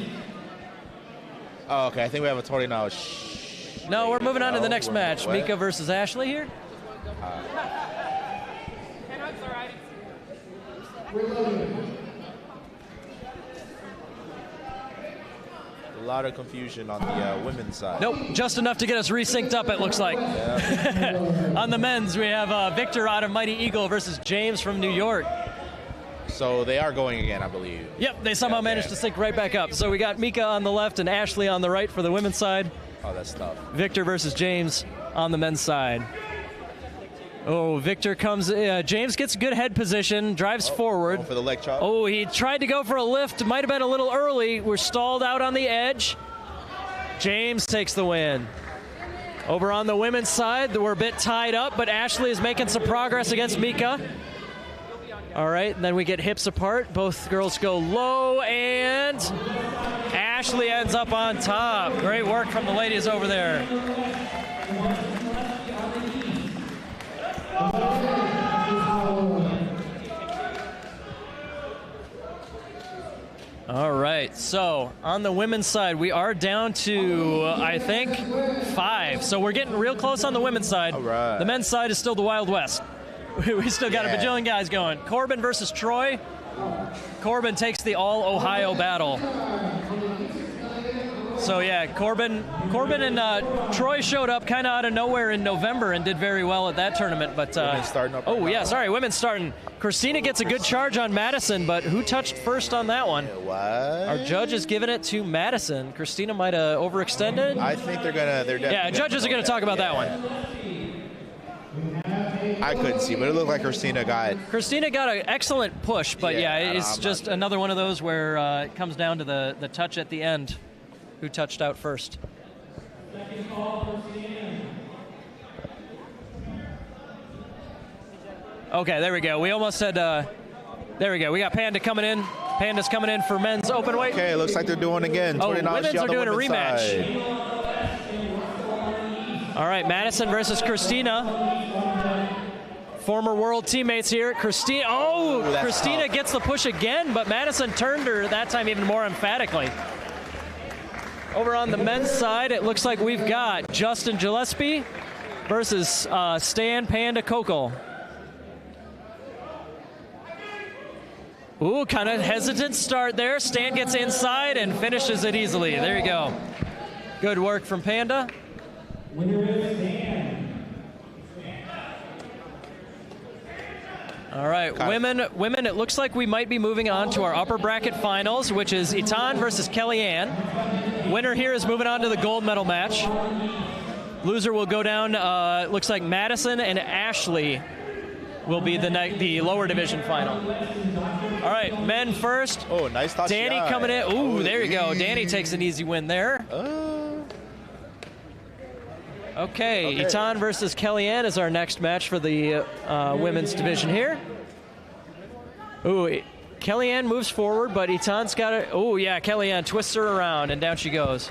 Oh, okay. I think we have a Tori now. No, we're moving on to the next match. What? Mika versus Ashley here. A lot of confusion on the women's side. Nope, just enough to get us resynced up, it looks like. Yeah. On the men's, we have Victor out of Mighty Eagle versus James from New York. So they are going again, I believe. Yep, they somehow managed to sync right back up. So we got Mika on the left and Ashley on the right for the women's side. Oh, that's tough. Victor versus James on the men's side. Oh, Victor comes, James gets good head position, drives forward. For the leg chop. Oh, he tried to go for a lift, might have been a little early. We're stalled out on the edge. James takes the win. Over on the women's side, we're a bit tied up, but Ashley is making some progress against Mika. All right, and then we get hips apart. Both girls go low, and Ashley ends up on top. Great work from the ladies over there. All right, so on the women's side, we are down to, I think, 5. So we're getting real close on the women's side. All right. The men's side is still the Wild West. We still got a bajillion guys going. Corbin versus Troy. Corbin takes the all-Ohio battle. So yeah, Corbin and Troy showed up kind of out of nowhere in November and did very well at that tournament. But women's starting up. oh yeah, sorry, women's starting. Christina gets a good charge on Madison, but who touched first on that one? What? Our judge is giving it to Madison. Christina might have overextended. I think they're definitely. Yeah, judges are gonna talk about that one. I couldn't see, but it looked like Christina got an excellent push, but yeah, it's just another one of those where it comes down to the touch at the end. Who touched out first? Okay, there we go. We almost had, there we go. We got Panda coming in. Panda's coming in for men's open weight. Okay, looks like they're doing again. Oh, women's are doing a rematch. Side. All right, Madison versus Christina. Former world teammates here. Christina, Christina tough. gets the push again, but Madison turned her that time even more emphatically. Over on the men's side, it looks like we've got Justin Gillespie versus Stan Panda Kokol. Ooh, kind of hesitant start there. Stan gets inside and finishes it easily. There you go. Good work from Panda. All right, women, it looks like we might be moving on to our upper bracket finals, which is Etan versus Kellyanne. Winner here is moving on to the gold medal match. Loser will go down, looks like Madison and Ashley will be the lower division final. All right, men first. Oh, nice touch. Danny coming in. Ooh, there you go. Danny takes an easy win there. Okay, Etan versus Kellyanne is our next match for the women's division here. Ooh, Kellyanne moves forward, but Etan's got it. Oh, yeah, Kellyanne twists her around, and down she goes.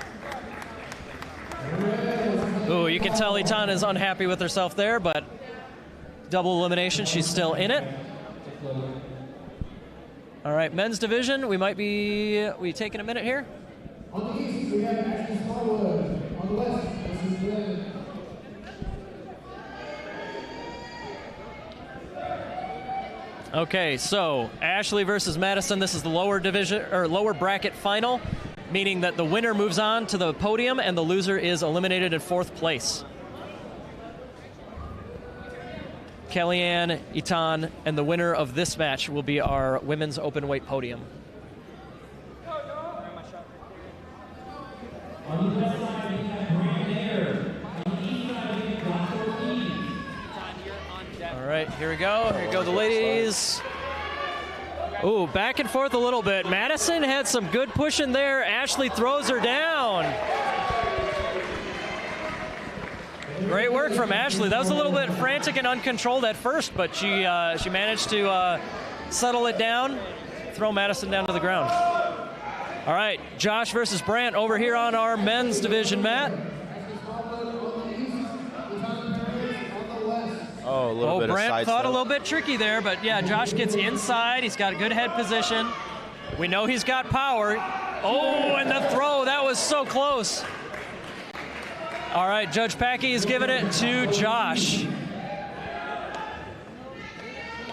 Ooh, you can tell Etan is unhappy with herself there, but double elimination, she's still in it. All right, men's division, we taking a minute here? On the east, we have Ashley Smallwood. On the west, this is Lynn. Okay, so Ashley versus Madison. This is the lower division or lower bracket final, meaning that the winner moves on to the podium and the loser is eliminated in 4th place. Kellyanne, Etan, and the winner of this match will be our women's open weight podium. right, here we go. Here go the ladies. Ooh, back and forth a little bit. Madison had some good pushing there. Ashley throws her down. Great work from Ashley. That was a little bit frantic and uncontrolled at first, but she managed to settle it down, throw Madison down to the ground. All right, Josh versus Brant over here on our men's division mat. Oh, a little bit of Brant side thought step. a little bit tricky there, but yeah, Josh gets inside. He's got a good head position. We know he's got power. Oh, and the throw, that was so close. All right, Judge Packey is giving it to Josh.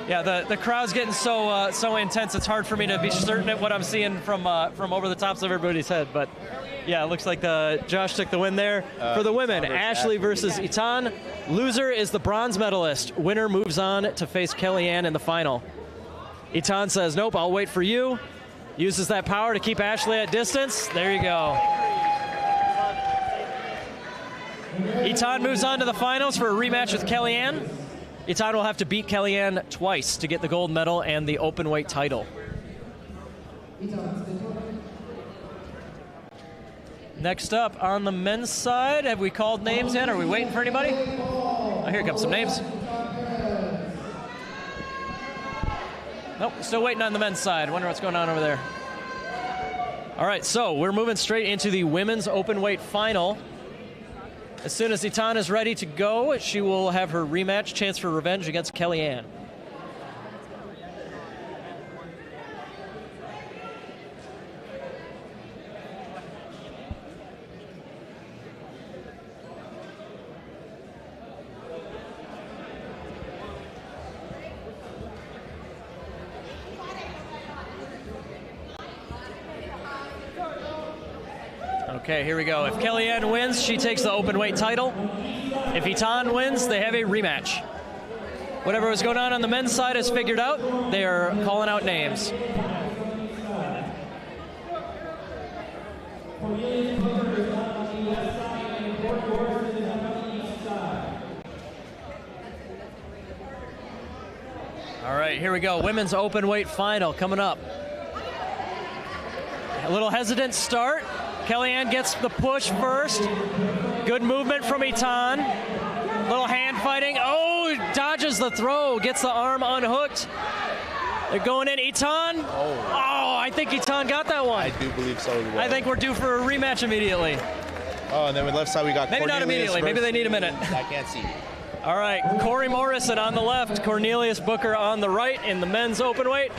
Yeah, the crowd's getting so intense, it's hard for me to be certain at what I'm seeing from over the tops of everybody's head. But yeah, it looks like Josh took the win there. For the women, Ashley versus Etan. Loser is the bronze medalist. Winner moves on to face Kellyanne in the final. Etan says, nope, I'll wait for you. Uses that power to keep Ashley at distance. There you go. Etan moves on to the finals for a rematch with Kellyanne. Etan will have to beat Kellyanne twice to get the gold medal and the Openweight title. Next up on the men's side, have we called names yet? Are we waiting for anybody? Oh, here comes some names. Nope, still waiting on the men's side. Wonder what's going on over there. All right, so we're moving straight into the women's Openweight final. As soon as Etan is ready to go, she will have her rematch, chance for revenge against Kellyanne. Okay, here we go. If Kellyanne wins, she takes the Openweight title. If Etan wins, they have a rematch. Whatever was going on the men's side is figured out. They are calling out names. All right, here we go. Women's Openweight final coming up. A little hesitant start. Kellyanne gets the push first. Good movement from Etan. Little hand fighting. Oh, dodges the throw. Gets the arm unhooked. They're going in. Etan. Oh, I think Etan got that one. I do believe so as well. I think we're due for a rematch immediately. Oh, and then with left side we got Maybe not immediately. Maybe they need a minute. I can't see. All right, Corey Morrison on the left. Cornelius Booker on the right in the men's Openweight.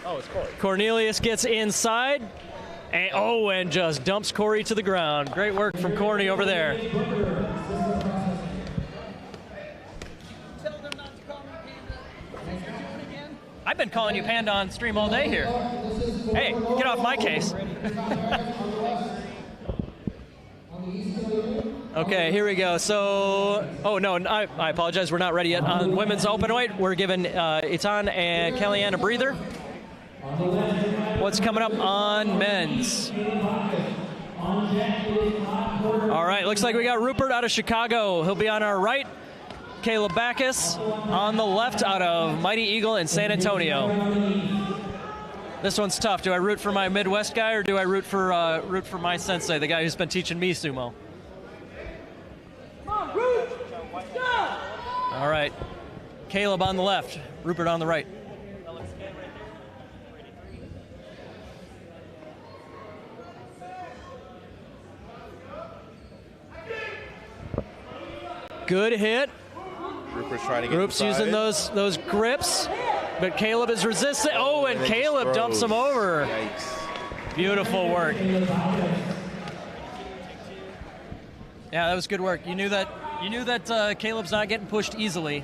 Oh, it's Corey. Cornelius gets inside. And just dumps Corey to the ground. Great work from Corny over there. I've been calling you Panda on stream all day here. Hey, get off my case. Okay, here we go. So, I apologize. We're not ready yet. On women's Openweight, we're giving Etan and Kellyanne a breather. What's coming up on men's? All right, looks like we got Rupert out of Chicago. He'll be on our right. Caleb Backus on the left out of Mighty Eagle in San Antonio. This one's tough. Do I root for my Midwest guy or do I root for my sensei, the guy who's been teaching me sumo? All right, Caleb on the left, Rupert on the right. Good hit. Rupert's trying to get Rupert's inside. using those grips, but Caleb is resisting. Oh, and Caleb dumps him over. Yikes. Beautiful work. Yeah, that was good work. You knew that Caleb's not getting pushed easily,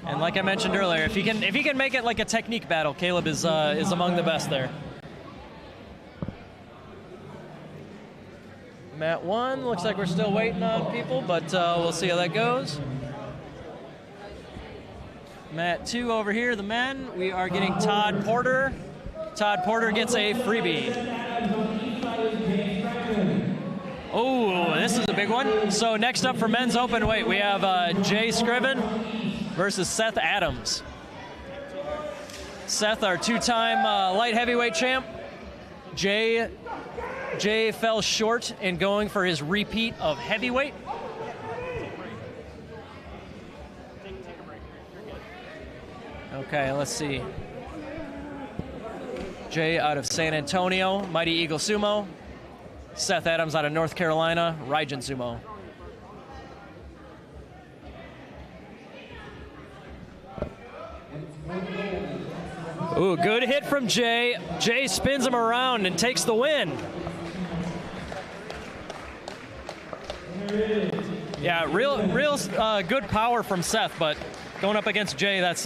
and like I mentioned earlier, if he can make it like a technique battle, Caleb is among the best there. Mat 1, looks like we're still waiting on people, but we'll see how that goes. Mat 2 over here, the men. We are getting Todd Porter. Todd Porter gets a freebie. Oh, this is a big one. So next up for men's Openweight, we have Jay Scriven versus Seth Adams. Seth, our two-time light heavyweight champ. Jay fell short in going for his repeat of heavyweight. Okay, let's see. Jay out of San Antonio, Mighty Eagle Sumo. Seth Adams out of North Carolina, Raijin Sumo. Ooh, good hit from Jay. Jay spins him around and takes the win. Yeah, real good power from Seth, but going up against Jay, that's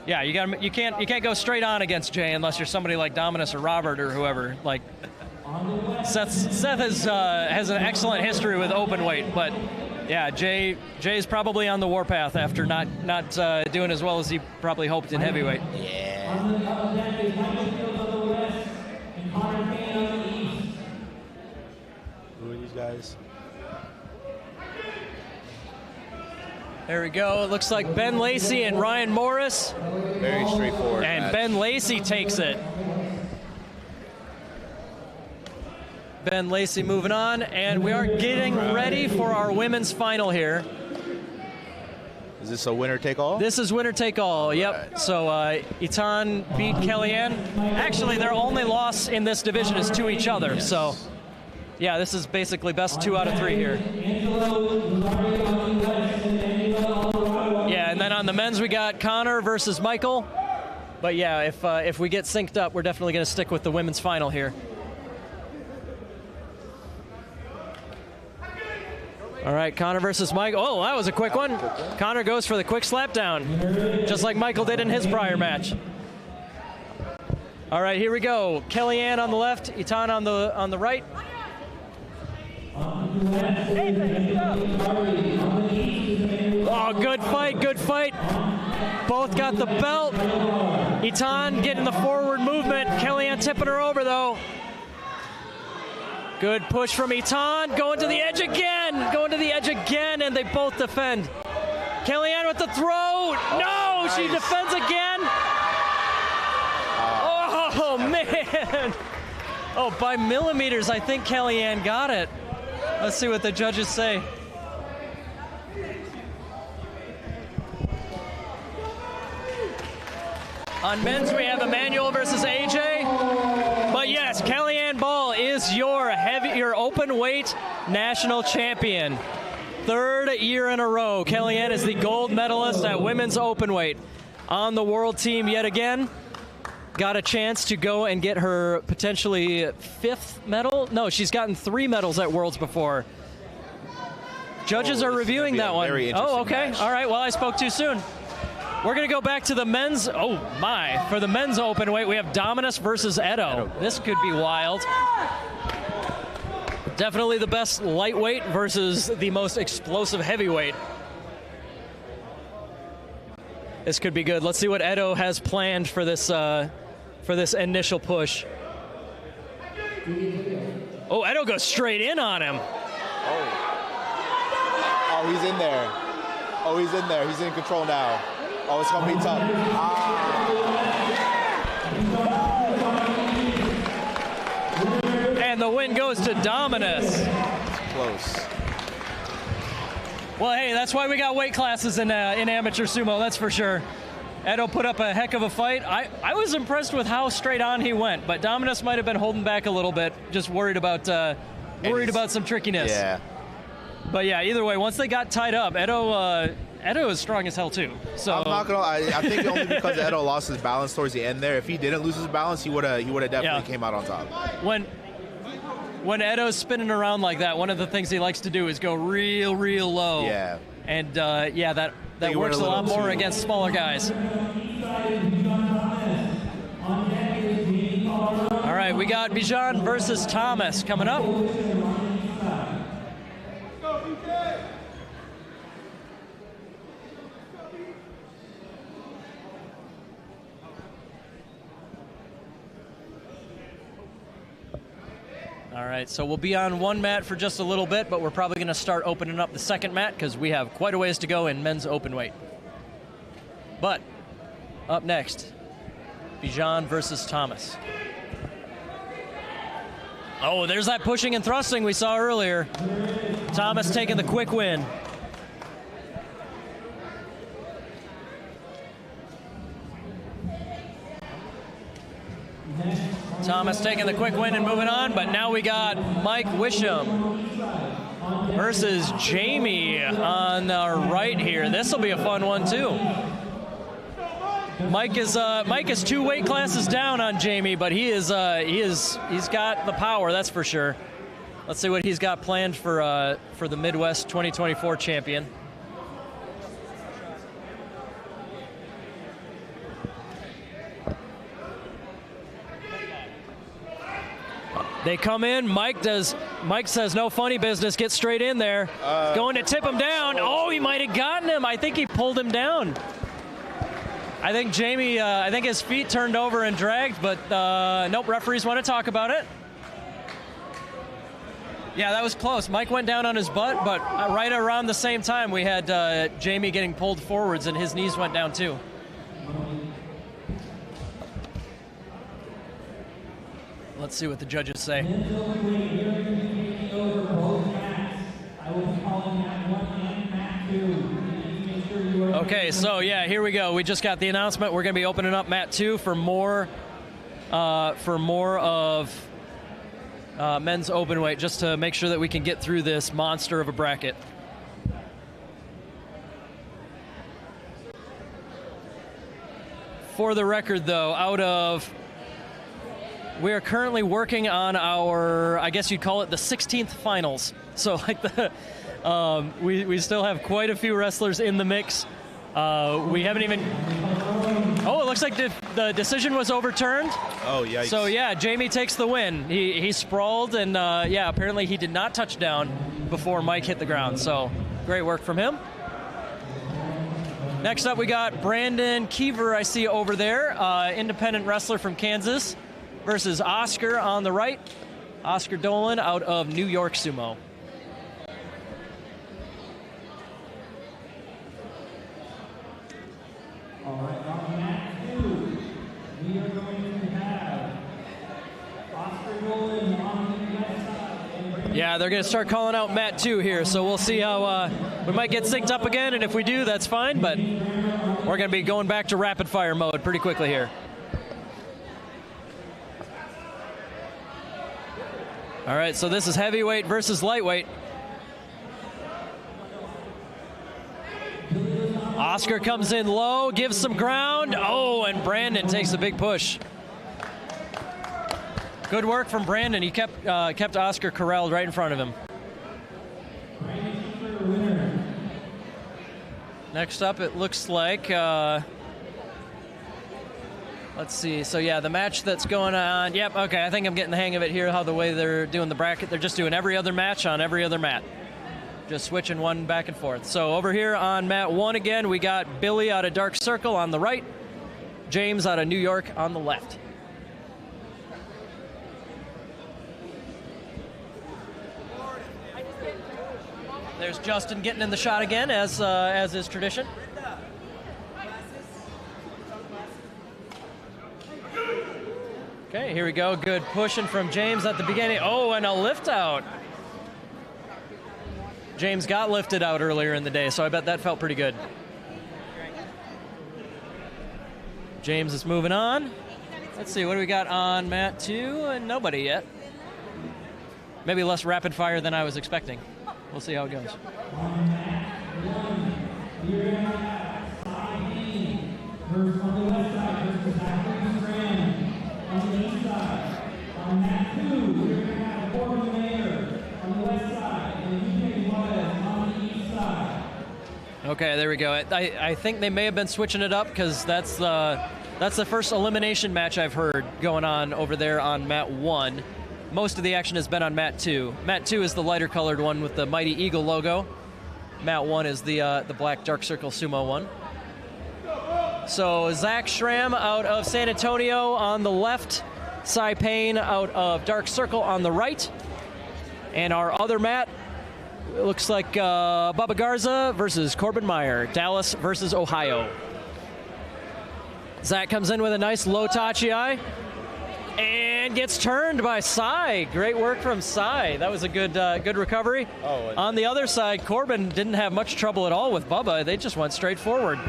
yeah, you can't go straight on against Jay unless you're somebody like Dominus or Robert or whoever. Like Seth has an excellent history with Openweight, but yeah, Jay's probably on the warpath after not doing as well as he probably hoped in heavyweight. Yeah. Who are these guys? There we go. It looks like Ben Lacey and Ryan Morris. Very straightforward. And match. Ben Lacey takes it. Ben Lacey moving on, and we are getting ready for our women's final here. Is this a winner take all? This is winner take all, yep. Right. So Etan beat Kellyanne. Actually, their only loss in this division is to each other. Yes. So yeah, this is basically best 2 out of 3 here. Yeah, and then on the men's we got Connor versus Michael. But yeah, if we get synced up, we're definitely going to stick with the women's final here. All right, Connor versus Michael. Oh, that was a quick one. Connor goes for the quick slap down, just like Michael did in his prior match. All right, here we go. Kellyanne on the left, Etan on the right. Oh, good fight, good fight. Both got the belt. Etan getting the forward movement. Kellyanne tipping her over, though. Good push from Etan, going to the edge again, and they both defend. Kellyanne with the throw. No, nice. She defends again. Oh, man. Oh, by millimeters, I think Kellyanne got it. Let's see what the judges say. On men's, we have Emmanuel versus AJ. But yes, Kellyanne Ball is your open weight national champion. 3rd year in a row. Kellyanne is the gold medalist at women's open weight. On the world team yet again. Got a chance to go and get her potentially 5th medal. No, she's gotten 3 medals at Worlds before. Judges are reviewing that one. Oh, okay. Match. All right. Well, I spoke too soon. We're going to go back to the men's. Oh, my. For the men's open weight, we have Dominus versus Edo. This could be wild. Definitely the best lightweight versus the most explosive heavyweight. This could be good. Let's see what Edo has planned for this initial push. Oh, Edo goes straight in on him. Oh, he's in there. Oh, he's in there. He's in control now. Oh, it's going to be tough. And the win goes to Dominus. Close. Well, hey, that's why we got weight classes in amateur sumo, that's for sure. Edo put up a heck of a fight. I was impressed with how straight on he went, but Dominus might have been holding back a little bit, just worried about some trickiness. Yeah. But yeah, either way, once they got tied up, Edo is strong as hell too. So I'm not gonna. I think only because Edo lost his balance towards the end there. If he didn't lose his balance, he would have definitely came out on top. When Edo's spinning around like that, one of the things he likes to do is go real low. Yeah. And that works a lot more against smaller guys. All right, we got Bijan versus Thomas coming up. All right, so we'll be on one mat for just a little bit, but we're probably going to start opening up the second mat because we have quite a ways to go in men's open weight. But up next, Bijan versus Thomas. Oh, there's that pushing and thrusting we saw earlier. Thomas taking the quick win. Thomas taking the quick win and moving on, but now we got Mike Wisham versus Jamie on our right here. This will be a fun one too. Mike is 2 weight classes down on Jamie, but he's got the power, that's for sure. Let's see what he's got planned for the Midwest 2024 champion. They come in. Mike says no funny business. Get straight in there. Going to tip him down. Oh, he might have gotten him. I think he pulled him down. I think Jamie, I think his feet turned over and dragged, but nope, referees want to talk about it. Yeah, that was close. Mike went down on his butt, but right around the same time we had Jamie getting pulled forwards and his knees went down too. Let's see what the judges say. Okay, so yeah, here we go. We just got the announcement. We're going to be opening up mat 2 for more of men's open weight, just to make sure that we can get through this monster of a bracket. For the record, though, we are currently working on our, I guess you'd call it the 16th finals. So like we still have quite a few wrestlers in the mix. We haven't even, oh, it looks like the decision was overturned. Oh, yikes. So yeah, Jamie takes the win. He sprawled and yeah, apparently he did not touch down before Mike hit the ground. So great work from him. Next up we got Brandon Keever, I see over there, independent wrestler from Kansas, versus Oscar on the right. Oscar Dolan out of New York Sumo. All right, on mat 2, we are going to have Oscar Dolan on the left side. Yeah, they're going to start calling out mat 2 here, so we'll see how we might get synced up again, and if we do, that's fine, but we're going to be going back to rapid fire mode pretty quickly here. All right, so this is heavyweight versus lightweight. Oscar comes in low, gives some ground. Oh, and Brandon takes a big push. Good work from Brandon. He kept Oscar corralled right in front of him. Next up, it looks like, let's see. So yeah, the match that's going on. Yep, okay, I think I'm getting the hang of it here, how the way they're doing the bracket. They're just doing every other match on every other mat. Just switching one back and forth. So over here on mat 1 again, we got Billy out of Dark Circle on the right, James out of New York on the left. There's Justin getting in the shot again, as is tradition. Okay, here we go. Good pushing from James at the beginning. Oh, and a lift out. James got lifted out earlier in the day, so I bet that felt pretty good. James is moving on. Let's see, what do we got on mat 2? And nobody yet. Maybe less rapid fire than I was expecting. We'll see how it goes. Okay, there we go. I think they may have been switching it up because that's the first elimination match I've heard going on over there on mat 1. Most of the action has been on mat 2. Mat 2 is the lighter colored one with the Mighty Eagle logo. Mat 1 is the black Dark Circle Sumo one. So Zach Schramm out of San Antonio on the left, Cy Payne out of Dark Circle on the right. And our other mat, it looks like Bubba Garza versus Corbin Meyer, Dallas versus Ohio. Zach comes in with a nice low tachi and gets turned by Sai. Great work from Sai. That was a good recovery. On the other side, Corbin didn't have much trouble at all with Bubba. They just went straight forward.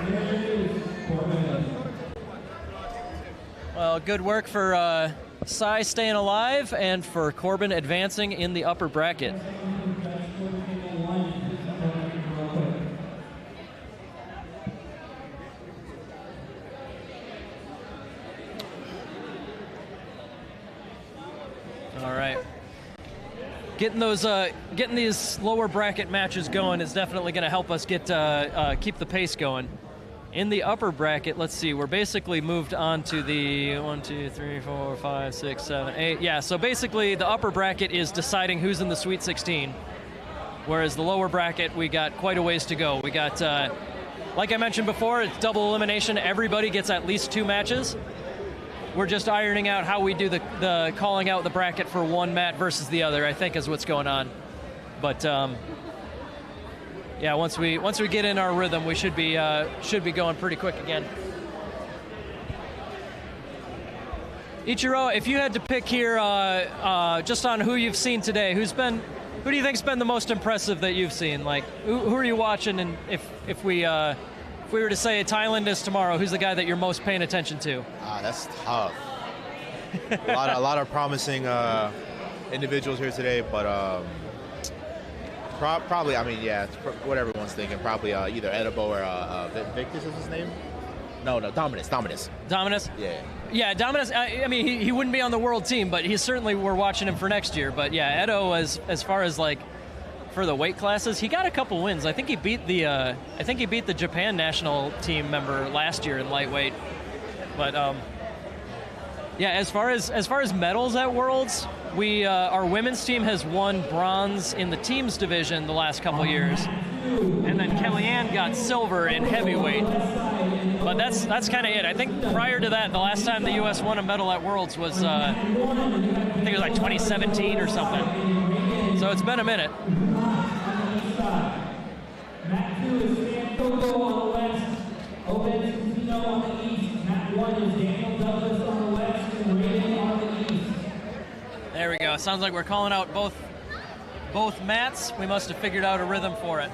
Well, good work for Sai staying alive and for Corbin advancing in the upper bracket. All right. Getting these lower bracket matches going is definitely going to help us keep the pace going. In the upper bracket, let's see, we're basically moved on to the 1, 2, 3, 4, 5, 6, 7, 8. Yeah, so basically the upper bracket is deciding who's in the Sweet 16, whereas the lower bracket, we got quite a ways to go. We got, like I mentioned before, it's double elimination. Everybody gets at least 2 matches. We're just ironing out how we do the calling out the bracket for one mat versus the other, I think is what's going on. But yeah, once we get in our rhythm, we should be going pretty quick again. Ichiro, if you had to pick here just on who you've seen today, who do you think's been the most impressive that you've seen? Like, who are you watching? And if we were to say Thailand is tomorrow, who's the guy that you're most paying attention to? That's tough. a lot of promising individuals here today, but probably, I mean, yeah, it's what everyone's thinking. Probably either Edibo or Victus is his name. No, Dominus. Dominus? Yeah. Yeah, Dominus. I mean, he wouldn't be on the world team, but we're watching him for next year. But yeah, Edo, as far as like for the weight classes, he got a couple wins. I think he beat the Japan national team member last year in lightweight. But yeah, as far as medals at Worlds, our women's team has won bronze in the teams division the last couple years, and then Kellyanne got silver in heavyweight. But that's kind of it. I think prior to that, the last time the U.S. won a medal at Worlds was I think it was like 2017 or something. So it's been a minute. Mat 2 is Stan Coco on the west, Obed Sumo on the east. Mat 1 is Daniel Douglas on the west and Raven on the east. There we go. Sounds like we're calling out both mats. We must have figured out a rhythm for it.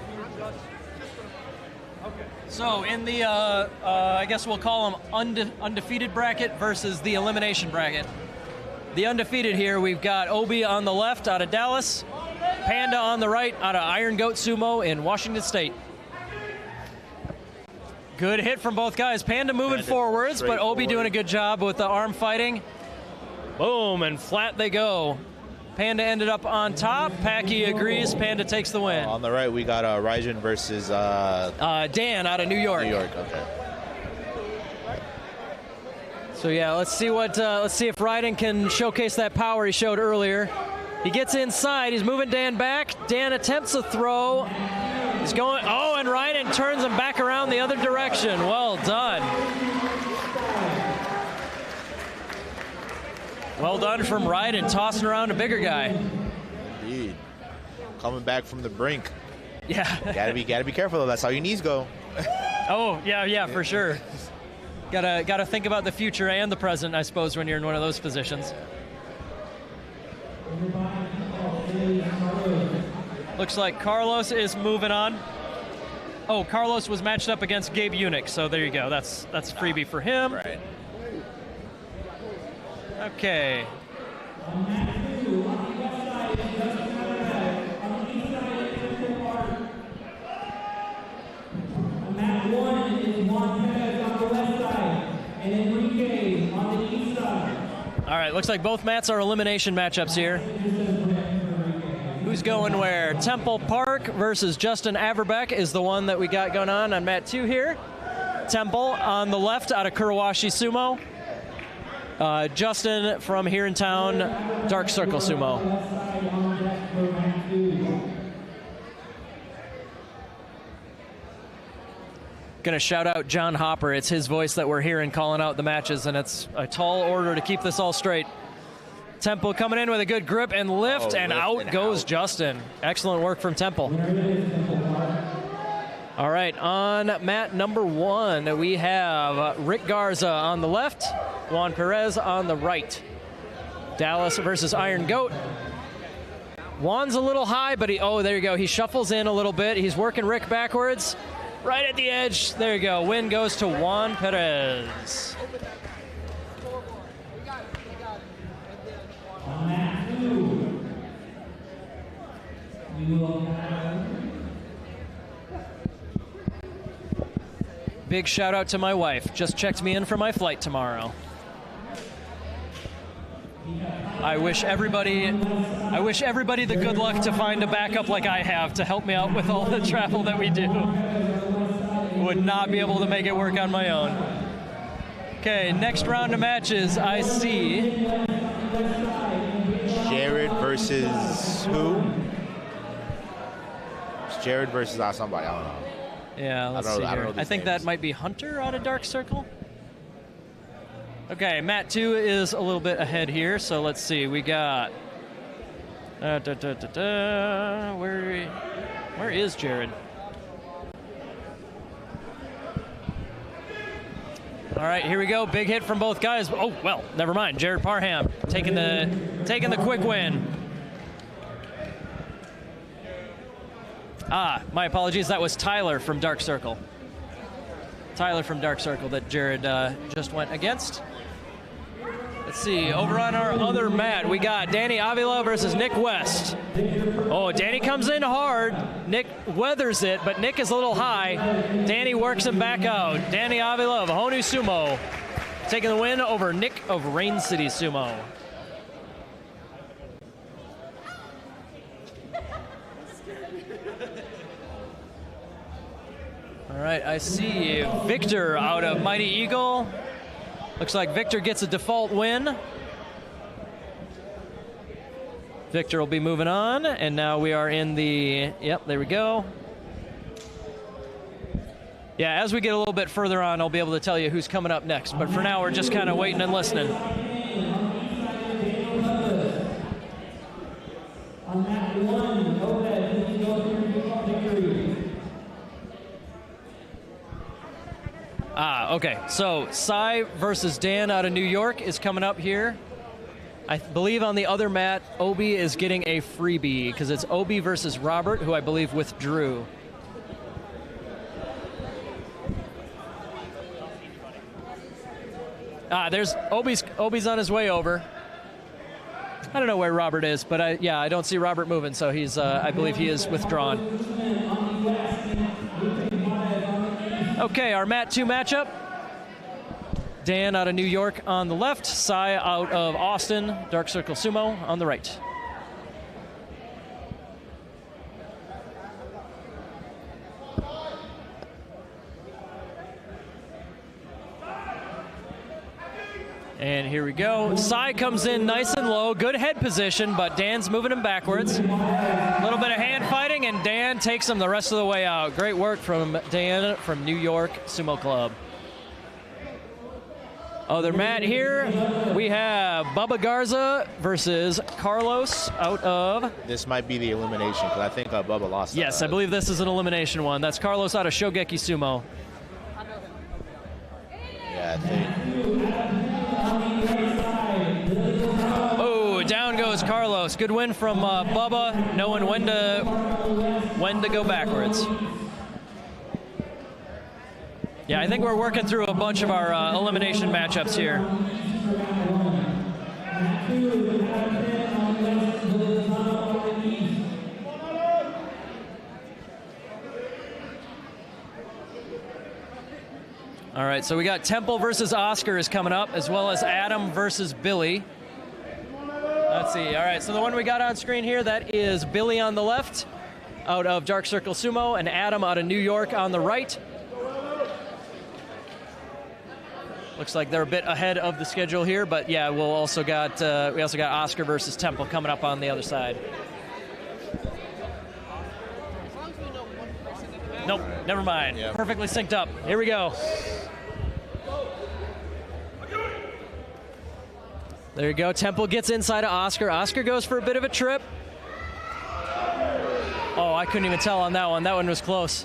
So in the, I guess we'll call them undefeated bracket versus the elimination bracket. The undefeated here, we've got Obi on the left out of Dallas, Panda on the right out of Iron Goat Sumo in Washington State. Good hit from both guys. Panda moving forwards, but Obi doing a good job with the arm fighting. Boom, and flat they go. Panda ended up on top. Packy agrees. Panda takes the win. On the right, we got Raijin versus Dan out of New York. New York, okay. So yeah, let's see if Raiden can showcase that power he showed earlier. He gets inside. He's moving Dan back. Dan attempts a throw. He's going. Oh, and Raiden turns him back around the other direction. Well done. Well done from Raiden, tossing around a bigger guy. Indeed. Coming back from the brink. Yeah. gotta be careful though. That's how your knees go. Oh yeah, for sure. Gotta think about the future and the present, I suppose, when you're in one of those positions. Looks like Carlos is moving on. Oh, Carlos was matched up against Gabe Unick, so there you go. That's freebie for him. Right. Okay. Mat 1 is Montez on the west side, and Enrique on the east side. All right, looks like both mats are elimination matchups here. Who's going where? Temple Park versus Justin Averbeck is the one that we got going on mat 2 here. Temple on the left out of Kurowashi Sumo. Justin from here in town, Dark Circle Sumo. Gonna shout out John Hopper. It's his voice that we're hearing calling out the matches, and it's a tall order to keep this all straight. Temple coming in with a good grip and lift, and out goes Justin. Excellent work from Temple. All right, on mat number 1, we have Rick Garza on the left, Juan Perez on the right. Dallas versus Iron Goat. Juan's a little high, but there you go. He shuffles in a little bit. He's working Rick backwards. Right at the edge. There you go. Win goes to Juan Perez. On mat 2, we will have Big shout out to my wife. Just checked me in for my flight tomorrow. I wish everybody the good luck to find a backup like I have to help me out with all the travel that we do. Would not be able to make it work on my own. Okay, next round of matches, I see Jared versus who? It's Jared versus somebody, I don't know. Yeah, let's see here. I think that might be Hunter out of Dark Circle. Okay, mat 2 is a little bit ahead here, so let's see. We got where is Jared? All right, here we go. Big hit from both guys. Oh, well, never mind. Jared Parham taking the quick win. My apologies. That was Tyler from Dark Circle. Tyler from Dark Circle that Jared just went against. Let's see. Over on our other mat, we got Danny Avila versus Nick West. Oh, Danny comes in hard. Nick weathers it, but Nick is a little high. Danny works him back out. Danny Avila of Honu Sumo taking the win over Nick of Rain City Sumo. All right, I see Victor out of Mighty Eagle. Looks like Victor gets a default win. Victor will be moving on, and now we are in the, yep, there we go. Yeah, as we get a little bit further on, I'll be able to tell you who's coming up next, but for now, we're just kind of waiting and listening. On mat 1, Obed, please go through victory. Okay, so Cy versus Dan out of New York is coming up here. I believe on the other mat, Obi is getting a freebie because it's Obi versus Robert, who I believe withdrew. There's Obi's on his way over. I don't know where Robert is, but I don't see Robert moving, so he's I believe he is withdrawn. Okay, our mat 2 matchup. Dan out of New York on the left, Cy out of Austin, Dark Circle Sumo on the right. And here we go. Cy comes in nice and low, good head position, but Dan's moving him backwards. A little bit of hand fighting, and Dan takes him the rest of the way out. Great work from Dan from New York Sumo Club. Other mat here, we have Bubba Garza versus Carlos out of... This might be the elimination, because I think Bubba lost. Yes, I believe this is an elimination one. That's Carlos out of Shogeki Sumo. Yeah, I think... Oh, down goes Carlos. Good win from Bubba, knowing when to go backwards. Yeah, I think we're working through a bunch of our elimination matchups here. All right, so we got Temple versus Oscar is coming up, as well as Adam versus Billy. Let's see. All right, so the one we got on screen here, that is Billy on the left, out of Dark Circle Sumo, and Adam out of New York on the right. Looks like they're a bit ahead of the schedule here, but yeah, we also got Oscar versus Temple coming up on the other side. Nope, never mind. Yep. Perfectly synced up. Here we go. There you go. Temple gets inside of Oscar. Oscar goes for a bit of a trip. Oh, I couldn't even tell on that one. That one was close.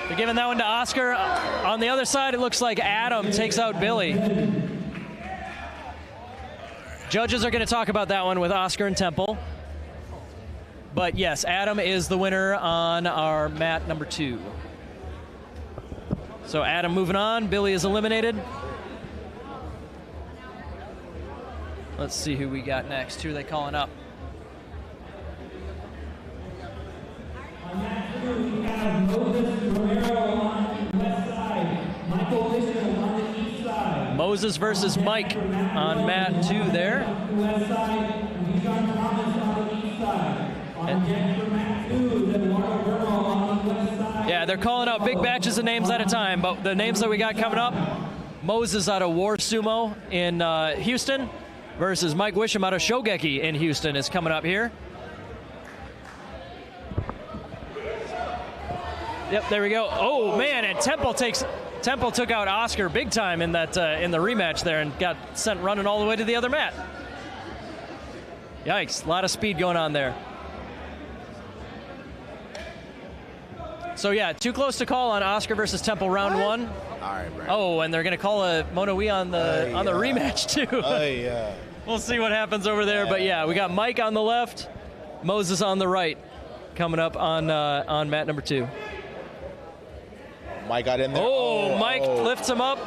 They're giving that one to Oscar. On the other side, it looks like Adam takes out Billy. Judges are going to talk about that one with Oscar and Temple. But yes, Adam is the winner on our mat number 2. So Adam moving on. Billy is eliminated. Let's see who we got next. Who are they calling up? On mat 2, we have Moses Romero on the west side, Michael Bishop on the east side. Moses versus Mike on mat 2 there. On the west side, and Bijan Thomas on the east side. On deck for mat 2, Eduardo Burmo on the west side. Yeah, they're calling out big batches of names at a time, but the names that we got coming up, Moses out of War Sumo in Houston versus Mike Wisham out of Shogeki in Houston is coming up here. Yep, there we go. Oh man, and Temple took out Oscar big time in that in the rematch there and got sent running all the way to the other mat. Yikes, a lot of speed going on there. So yeah, too close to call on Oscar versus Temple round 1. All right, Brad. Oh, and they're going to call a Mono Wee on the rematch too. Yeah. We'll see what happens over there, but yeah, we got Mike on the left, Moses on the right, coming up on mat number 2. Mike got in there. Oh, Mike lifts him up.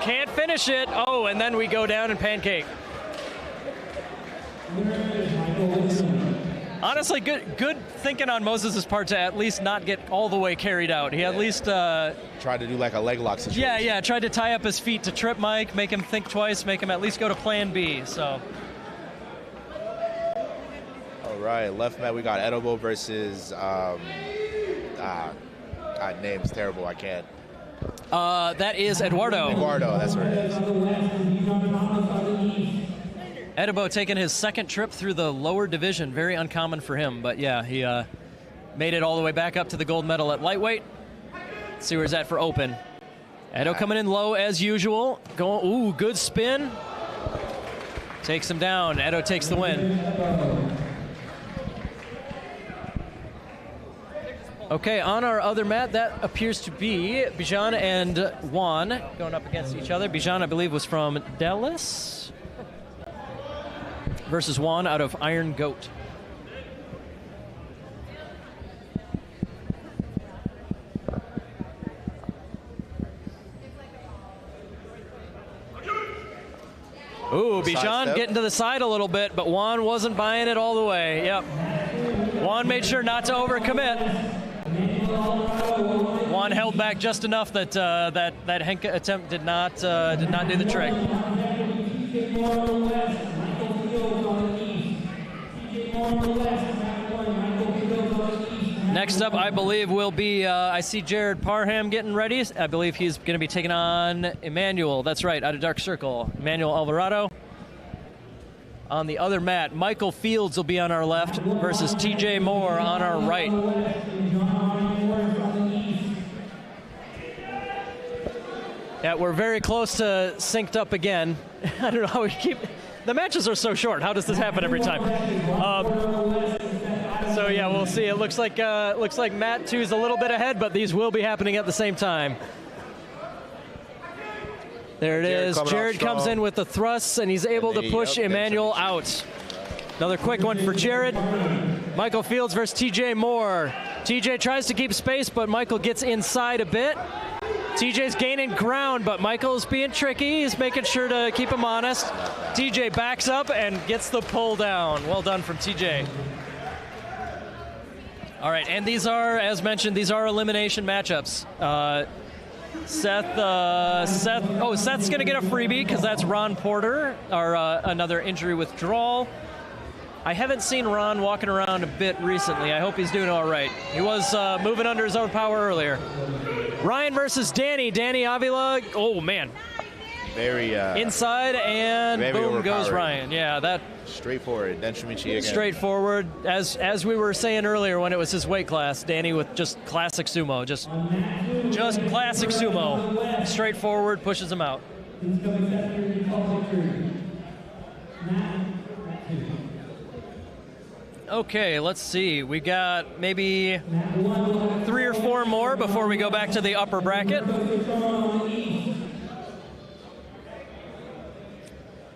Can't finish it. Oh, and then we go down and pancake. Honestly, good thinking on Moses' part to at least not get all the way carried out. He at least tried to do like a leg lock situation. Yeah, tried to tie up his feet to trip Mike, make him think twice, make him at least go to plan B. So. All right, left mat we got Edible versus God, name's terrible. I can't. That is Eduardo. Eduardo, that's what it is. Edibo taking his second trip through the lower division. Very uncommon for him, but yeah, he made it all the way back up to the gold medal at lightweight. Let's see where he's at for open. Edo coming in low as usual. Going, ooh, good spin. Takes him down. Edo takes the win. Okay, on our other mat, that appears to be Bijan and Juan going up against each other. Bijan, I believe, was from Dallas versus Juan out of Iron Goat. Ooh, Bijan getting to the side a little bit, but Juan wasn't buying it all the way. Yep. Juan made sure not to overcommit. Juan held back just enough that that Henke attempt did not do the trick. Next up, I believe, will be, I see Jared Parham getting ready. I believe he's going to be taking on Emmanuel. That's right, out of Dark Circle. Emmanuel Alvarado. On the other mat, Michael Fields will be on our left versus TJ Moore on our right. Yeah, we're very close to synced up again. I don't know how we keep... The matches are so short. How does this happen every time? So yeah, we'll see. It looks like Mat 2 is a little bit ahead, but these will be happening at the same time. There it is. Jared comes in with the thrusts, and he's able to push Emmanuel out. Another quick one for Jared. Michael Fields versus TJ Moore. TJ tries to keep space, but Michael gets inside a bit. TJ's gaining ground, but Michael's being tricky. He's making sure to keep him honest. TJ backs up and gets the pull down. Well done from TJ. All right, and these are, as mentioned, these are elimination matchups. Seth's going to get a freebie because that's Ron Porter, our another injury withdrawal. I haven't seen Ron walking around a bit recently. I hope he's doing all right. He was moving under his own power earlier. Ryan versus Danny. Danny Avila. Oh, man. Very inside, and boom goes Ryan. Yeah, that straightforward. Denshimichi again. Straightforward. As we were saying earlier when it was his weight class, Danny with just classic sumo, just classic sumo. Straightforward, pushes him out. Okay, let's see. We got maybe 3 or 4 more before we go back to the upper bracket.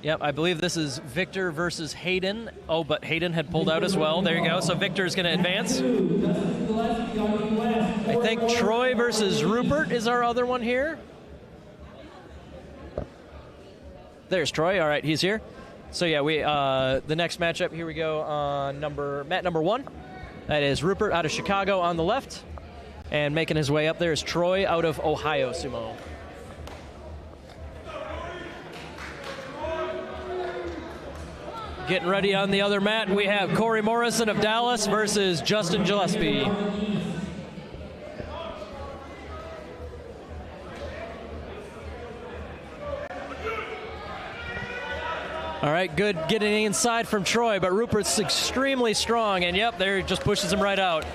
Yep, I believe this is Victor versus Hayden. Oh, but Hayden had pulled out as well. There you go. So Victor is going to advance. I think Troy versus Rupert is our other one here. There's Troy. All right, he's here. So yeah, we the next matchup, here we go on mat number 1. That is Rupert out of Chicago on the left. And making his way up there is Troy out of Ohio Sumo. Getting ready on the other mat, we have Corey Morrison of Dallas versus Justin Gillespie. All right, good getting inside from Troy, but Rupert's extremely strong, and yep, there just pushes him right out.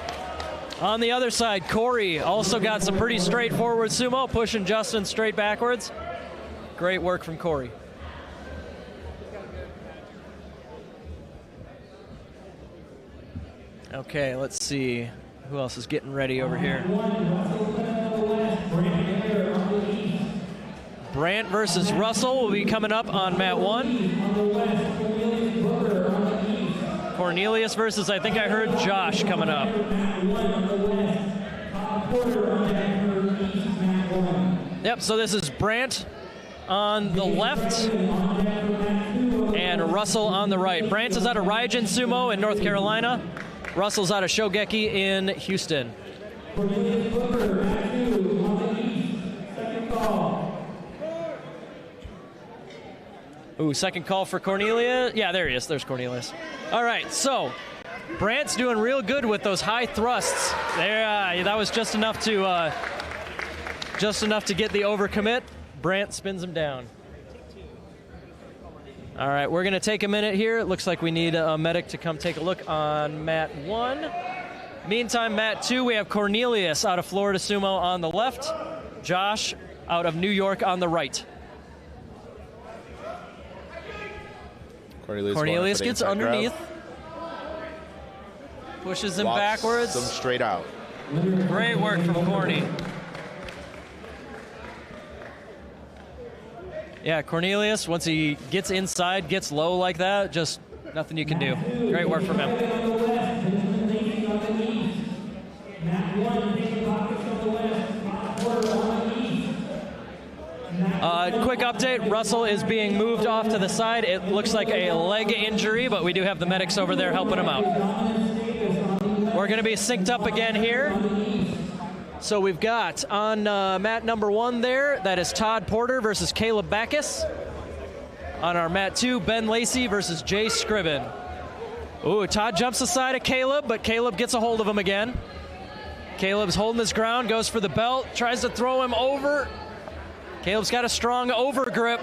On the other side, Corey also got some pretty straightforward sumo, pushing Justin straight backwards. Great work from Corey. Okay, let's see who else is getting ready over here. Brandt versus Russell will be coming up on mat 1. Cornelius versus, I think I heard Josh coming up. Yep, so this is Brandt on the left and Russell on the right. Brandt is out of Raijin Sumo in North Carolina. Russell's out of Shogeki in Houston. Ooh, second call for Cornelius. Yeah, there he is. There's Cornelius. All right, so Brandt's doing real good with those high thrusts. There, that was just enough to get the overcommit. Brandt spins him down. All right, we're going to take a minute here. It looks like we need a medic to come take a look on mat 1. Meantime, mat 2, we have Cornelius out of Florida Sumo on the left. Josh out of New York on the right. Cornelius gets underneath. Pushes him backwards. Them straight out. Great work from Corny. Yeah, Cornelius, once he gets inside, gets low like that, just nothing you can do. Great work from him. Quick update, Russell is being moved off to the side. It looks like a leg injury, but we do have the medics over there helping him out. We're going to be synced up again here. So we've got on mat number 1 there, that is Todd Porter versus Caleb Backus. On our mat 2, Ben Lacey versus Jay Scriven. Ooh, Todd jumps aside of Caleb, but Caleb gets a hold of him again. Caleb's holding his ground, goes for the belt, tries to throw him over. Caleb's got a strong over grip.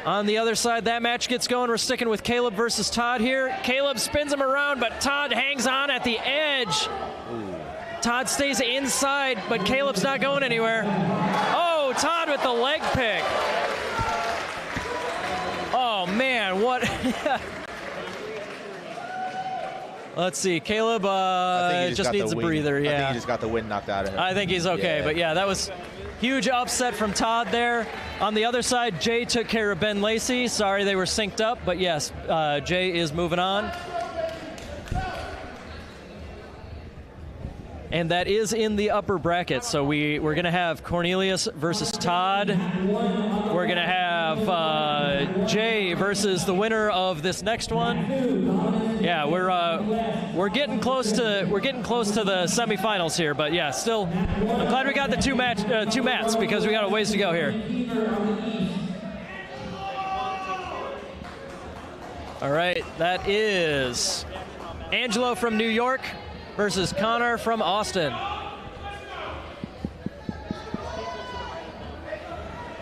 On the other side, that match gets going. We're sticking with Caleb versus Todd here. Caleb spins him around, but Todd hangs on at the edge. Todd stays inside, but Caleb's not going anywhere. Oh, Todd with the leg pick. Oh, man, what? Let's see, Caleb just needs a breather. Yeah. I think he just got the wind knocked out of him. I think he's okay, but yeah, that was huge upset from Todd there. On the other side, Jay took care of Ben Lacey. Sorry they were synced up, but yes, Jay is moving on. And that is in the upper bracket. So we're going to have Cornelius versus Todd. We're going to have Jay versus the winner of this next one. Yeah, we're getting close to the semifinals here. But yeah, still, I'm glad we got the two mats because we got a ways to go here. All right, that is Angelo from New York versus Connor from Austin.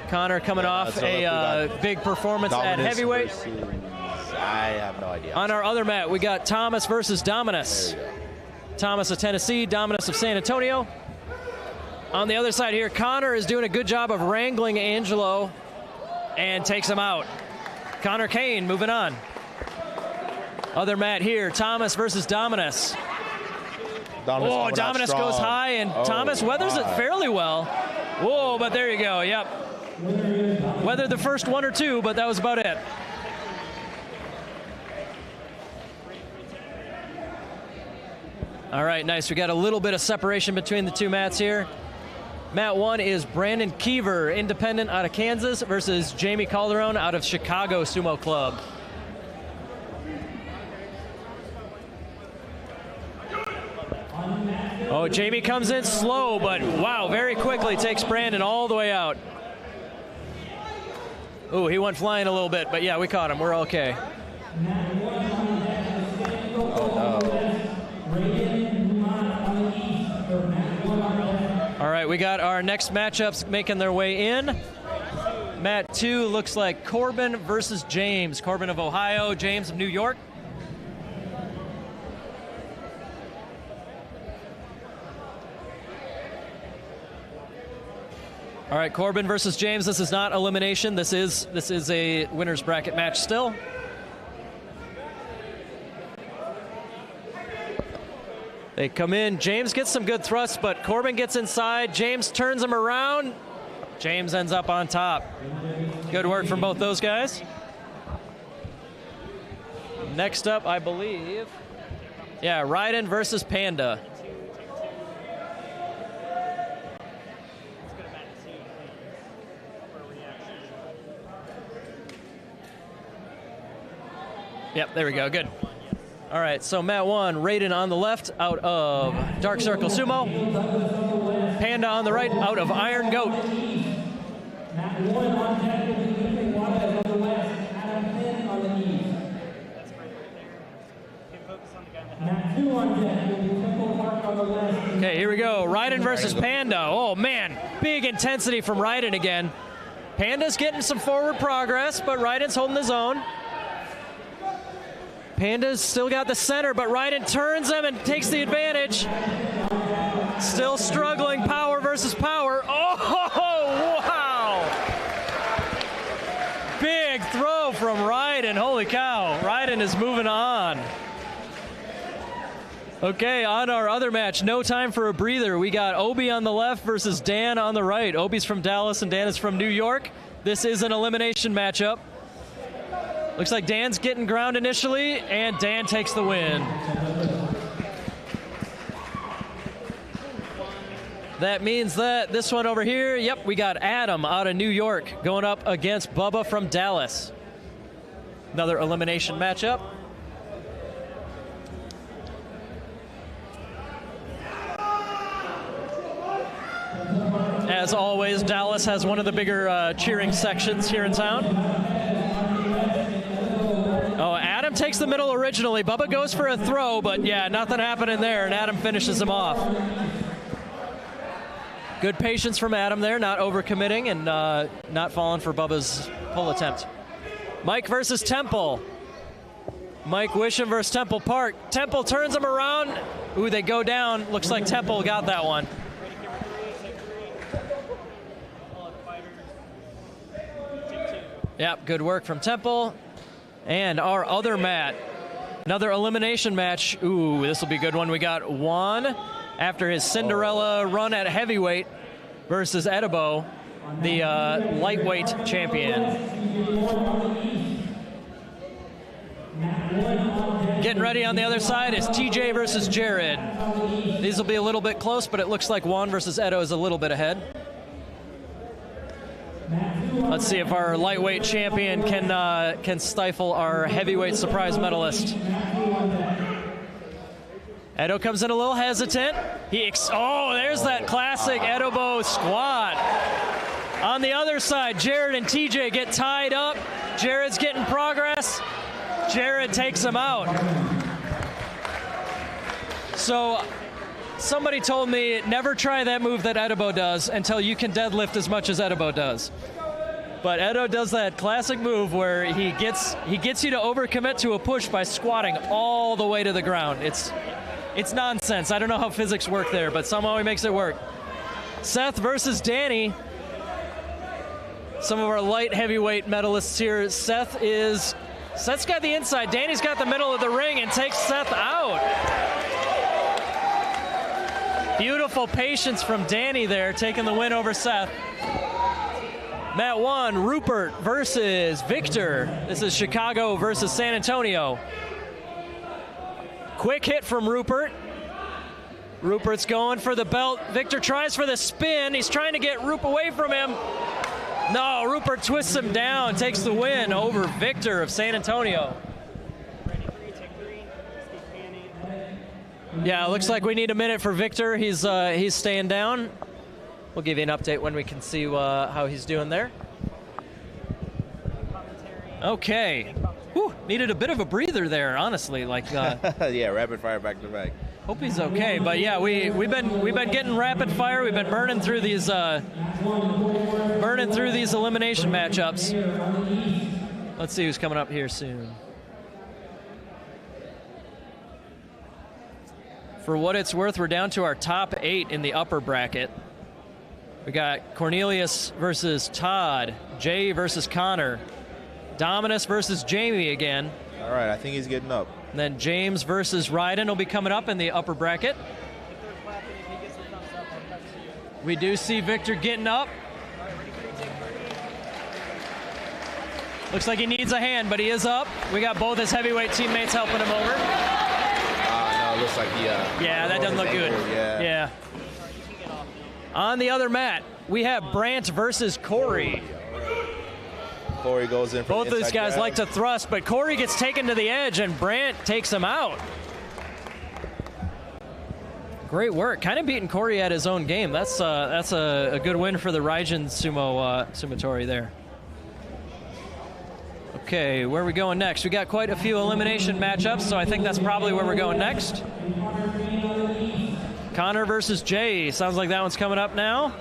Connor coming off a big performance at heavyweight. I have no idea. On our other mat, we got Thomas versus Dominus. Thomas of Tennessee, Dominus of San Antonio. On the other side here, Connor is doing a good job of wrangling Angelo and takes him out. Connor Kane moving on. Other mat here, Thomas versus Dominus. Dominus goes high, and Thomas weathers it fairly well. Whoa, but there you go, yep. Weathered the first one or two, but that was about it. All right, nice. We got a little bit of separation between the two mats here. Mat 1 is Brandon Keever, independent out of Kansas, versus Jamie Calderon out of Chicago Sumo Club. Oh, Jamie comes in slow, but wow, very quickly takes Brandon all the way out. Ooh, he went flying a little bit, but yeah, we caught him. We're okay. All right, we got our next matchups making their way in. Mat 2 looks like Corbin versus James. Corbin of Ohio, James of New York. All right, Corbin versus James. This is not elimination. This is a winner's bracket match still. They come in. James gets some good thrusts, but Corbin gets inside. James turns him around. James ends up on top. Good work from both those guys. Next up, I believe, yeah, Raiden versus Panda. Yep, there we go, good. All right, so Mat 1, Raiden on the left out of Dark Circle Sumo. Panda on the right out of Iron Goat. Okay, here we go, Raiden versus Panda. Oh man, big intensity from Raiden again. Panda's getting some forward progress, but Raiden's holding his own. Panda's still got the center, but Raiden turns him and takes the advantage. Still struggling, power versus power. Oh, wow! Big throw from Raiden, holy cow. Raiden is moving on. Okay, on our other match, no time for a breather. We got Obi on the left versus Dan on the right. Obi's from Dallas and Dan is from New York. This is an elimination matchup. Looks like Dan's getting ground initially, and Dan takes the win. That means that this one over here, yep, we got Adam out of New York going up against Bubba from Dallas. Another elimination matchup. As always, Dallas has one of the bigger cheering sections here in town. Oh, Adam takes the middle originally. Bubba goes for a throw, but yeah, nothing happening there, and Adam finishes him off. Good patience from Adam there, not overcommitting and not falling for Bubba's pull attempt. Mike versus Temple. Mike Wisham versus Temple Park. Temple turns him around. Ooh, they go down. Looks like Temple got that one. Yep, good work from Temple. And our other mat, another elimination match. Ooh, this will be a good one. We got Juan after his Cinderella run at heavyweight versus Edibo, the lightweight champion. Getting ready on the other side is TJ versus Jared. These will be a little bit close, but it looks like Juan versus Edo is a little bit ahead. Let's see if our lightweight champion can stifle our heavyweight surprise medalist. Edo comes in a little hesitant. There's that classic Edibo squat. On the other side, Jared and TJ get tied up. Jared's getting progress. Jared takes him out. So somebody told me never try that move that Edibo does until you can deadlift as much as Edibo does. But Edo does that classic move where he gets you to overcommit to a push by squatting all the way to the ground. It's nonsense. I don't know how physics work there, but somehow he makes it work. Seth versus Danny. Some of our light heavyweight medalists here. Seth is Seth's got the inside. Danny's got the middle of the ring and takes Seth out. Beautiful patience from Danny there, taking the win over Seth. Mat 1, Rupert versus Victor. This is Chicago versus San Antonio. Quick hit from Rupert. Rupert's going for the belt. Victor tries for the spin. He's trying to get Rupe away from him. No, Rupert twists him down, takes the win over Victor of San Antonio. Yeah, it looks like we need a minute for Victor. He's staying down. We'll give you an update when we can see how he's doing there. Okay. Whew, needed a bit of a breather there, honestly. Like, yeah, rapid fire back to back. Hope he's okay. But yeah, we've been getting rapid fire. We've been burning through these elimination matchups. Let's see who's coming up here soon. For what it's worth, we're down to our top 8 in the upper bracket. We got Cornelius versus Todd, Jay versus Connor, Dominus versus Jamie again. All right, I think he's getting up. And then James versus Ryden will be coming up in the upper bracket. We do see Victor getting up. Looks like he needs a hand, but he is up. We got both his heavyweight teammates helping him over. No, it looks like he... yeah, that doesn't look good. Yeah. On the other mat, we have Brant versus Corey. Corey goes in for both of these guys like to thrust, but Corey gets taken to the edge, and Brant takes him out. Great work. Kind of beating Corey at his own game. That's a good win for the Raijin Sumotori there. Okay, where are we going next? We got quite a few elimination matchups, so I think that's probably where we're going next. Connor versus Jay. Sounds like that one's coming up now.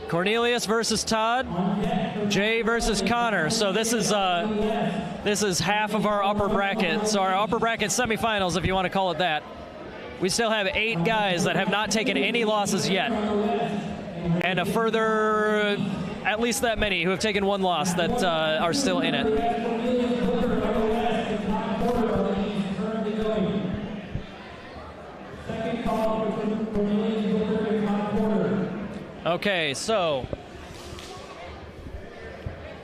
Cornelius versus Todd, Jay versus Connor. So this is half of our upper bracket. So our upper bracket semifinals, if you want to call it that. We still have 8 guys that have not taken any losses yet, and a further at least that many who have taken 1 loss that are still in it. Okay, so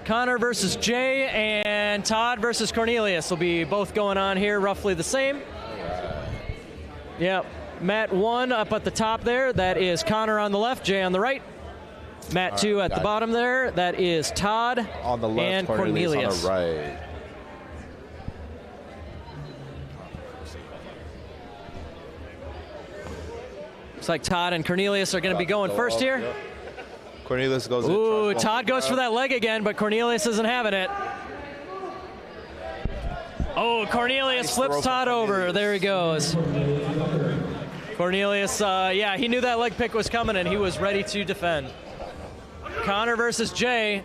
Connor versus Jay and Todd versus Cornelius will be both going on here, roughly the same. Yep, mat 1 up at the top there, that is Connor on the left, Jay on the right. Mat 2 at the bottom there, that is Todd on the left, and Cornelius. On the right. Looks like Todd and Cornelius are going to be going first here. Yep. Cornelius goes in. Ooh, Todd goes for that leg again, but Cornelius isn't having it. Oh, Cornelius flips Todd over. There he goes. Cornelius, yeah, he knew that leg pick was coming, and he was ready to defend. Connor versus Jay.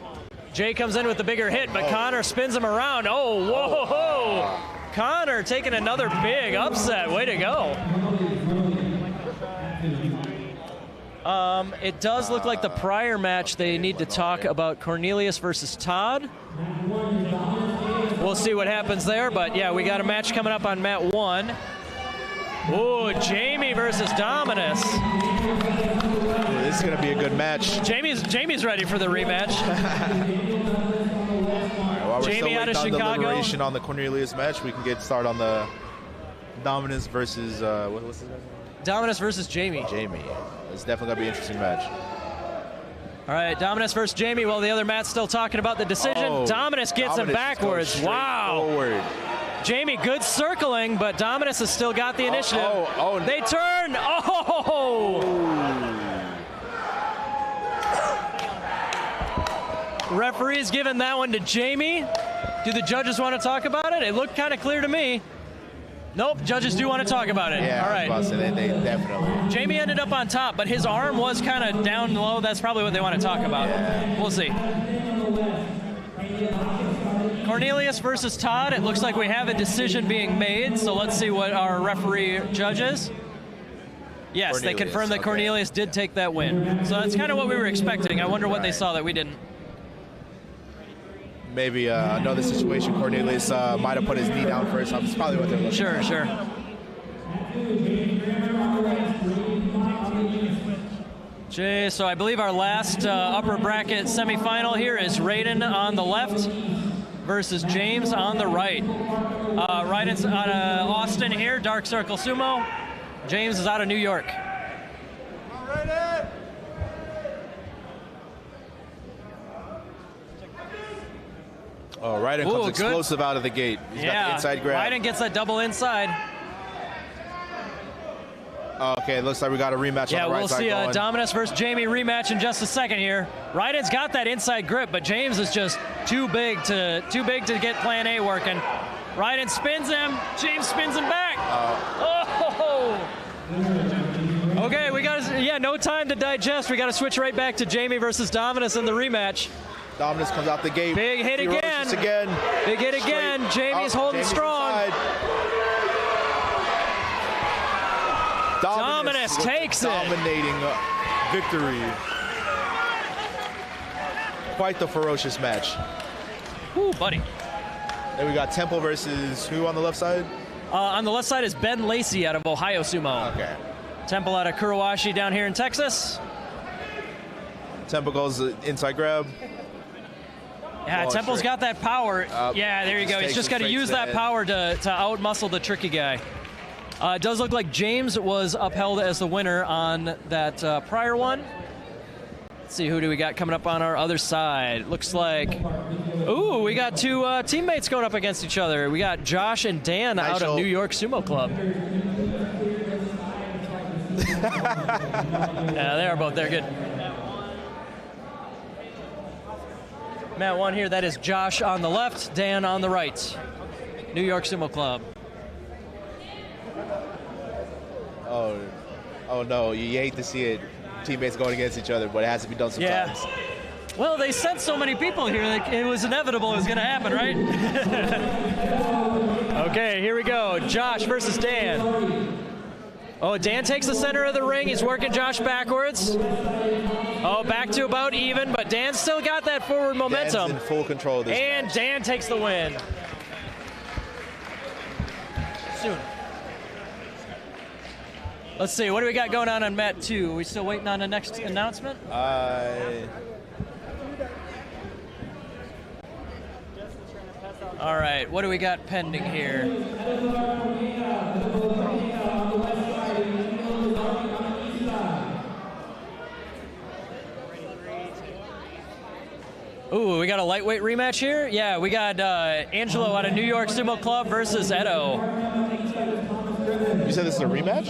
Jay comes in with the bigger hit, but Connor spins him around. Oh, whoa! Connor taking another big upset. Way to go. It does look like the prior match they need to talk about Cornelius versus Todd. We'll see what happens there, but yeah, we got a match coming up on mat 1. Ooh, Jamie versus Dominus. Ooh, this is going to be a good match. Jamie's ready for the rematch. While we're Jamie still out of waiting on Chicago. the deliberation on the Cornelius match, we can get started on the Dominus versus what's his name? Dominus versus Jamie. Jamie. It's definitely going to be an interesting match. All right, Dominus versus Jamie, while the other Matt's still talking about the decision. Oh, Dominus gets him backwards. Wow. Forward. Jamie, good circling, but Dominus has still got the initiative. They turn. Oh! Referee's giving that one to Jamie. Do the judges want to talk about it? It looked kind of clear to me. Nope, judges do want to talk about it. Yeah, all right. I was about to say, they definitely. Jamie ended up on top, but his arm was kind of down low. That's probably what they want to talk about. Yeah. We'll see. Cornelius versus Todd. It looks like we have a decision being made, so let's see what our referee judges. Yes, they confirmed that Cornelius did take that win. So that's kind of what we were expecting. I wonder what they saw that we didn't. Maybe another situation, Cornelius might have put his knee down first. That's probably what they're looking at. Sure. Jay, so I believe our last upper bracket semifinal here is Raiden on the left versus James on the right. Raiden's out of Austin here, Dark Circle Sumo. James is out of New York. Oh, Raiden comes explosive out of the gate. He's got the inside grab. Raiden gets that double inside. Okay, it looks like we got a rematch on the right side. Yeah, we'll see Dominus versus Jamie rematch in just a second here. Raiden's got that inside grip, but James is just too big to get plan A working. Raiden spins him. James spins him back. Okay, we got no time to digest. We got to switch right back to Jamie versus Dominus in the rematch. Dominus comes out the gate. Big hit again. Big hit again. Jamie's holding strong. Dominus takes it. Dominating victory. Quite the ferocious match. Ooh, buddy. Then we got Temple versus who on the left side? On the left side is Ben Lacey out of Ohio Sumo. Okay. Temple out of Kurowashi down here in Texas. Temple goes inside grab. Yeah, Temple's got that power. Yeah, there you go. He's just got to use that power to out-muscle the tricky guy. It does look like James was upheld as the winner on that prior one. Let's see, who do we got coming up on our other side? Looks like, we got two teammates going up against each other. We got Josh and Dan out of New York Sumo Club. Yeah, they are both there. Good. Mat 1 here, that is Josh on the left, Dan on the right. New York Sumo Club. Oh no, you hate to see it. Teammates going against each other, but it has to be done sometimes. Yeah. Well, they sent so many people here that it was inevitable it was going to happen, right? Okay, here we go. Josh versus Dan. Oh, Dan takes the center of the ring. He's working Josh backwards. Oh, back to about even, but Dan's still got that forward momentum. Dan's in full control of this match. Dan takes the win. Soon. Let's see, what do we got going on Mat 2? Are we still waiting on the next announcement? All right, what do we got pending here? Ooh, we got a lightweight rematch here? Yeah, we got Angelo out of New York Sumo Club versus Edo. You said this is a rematch?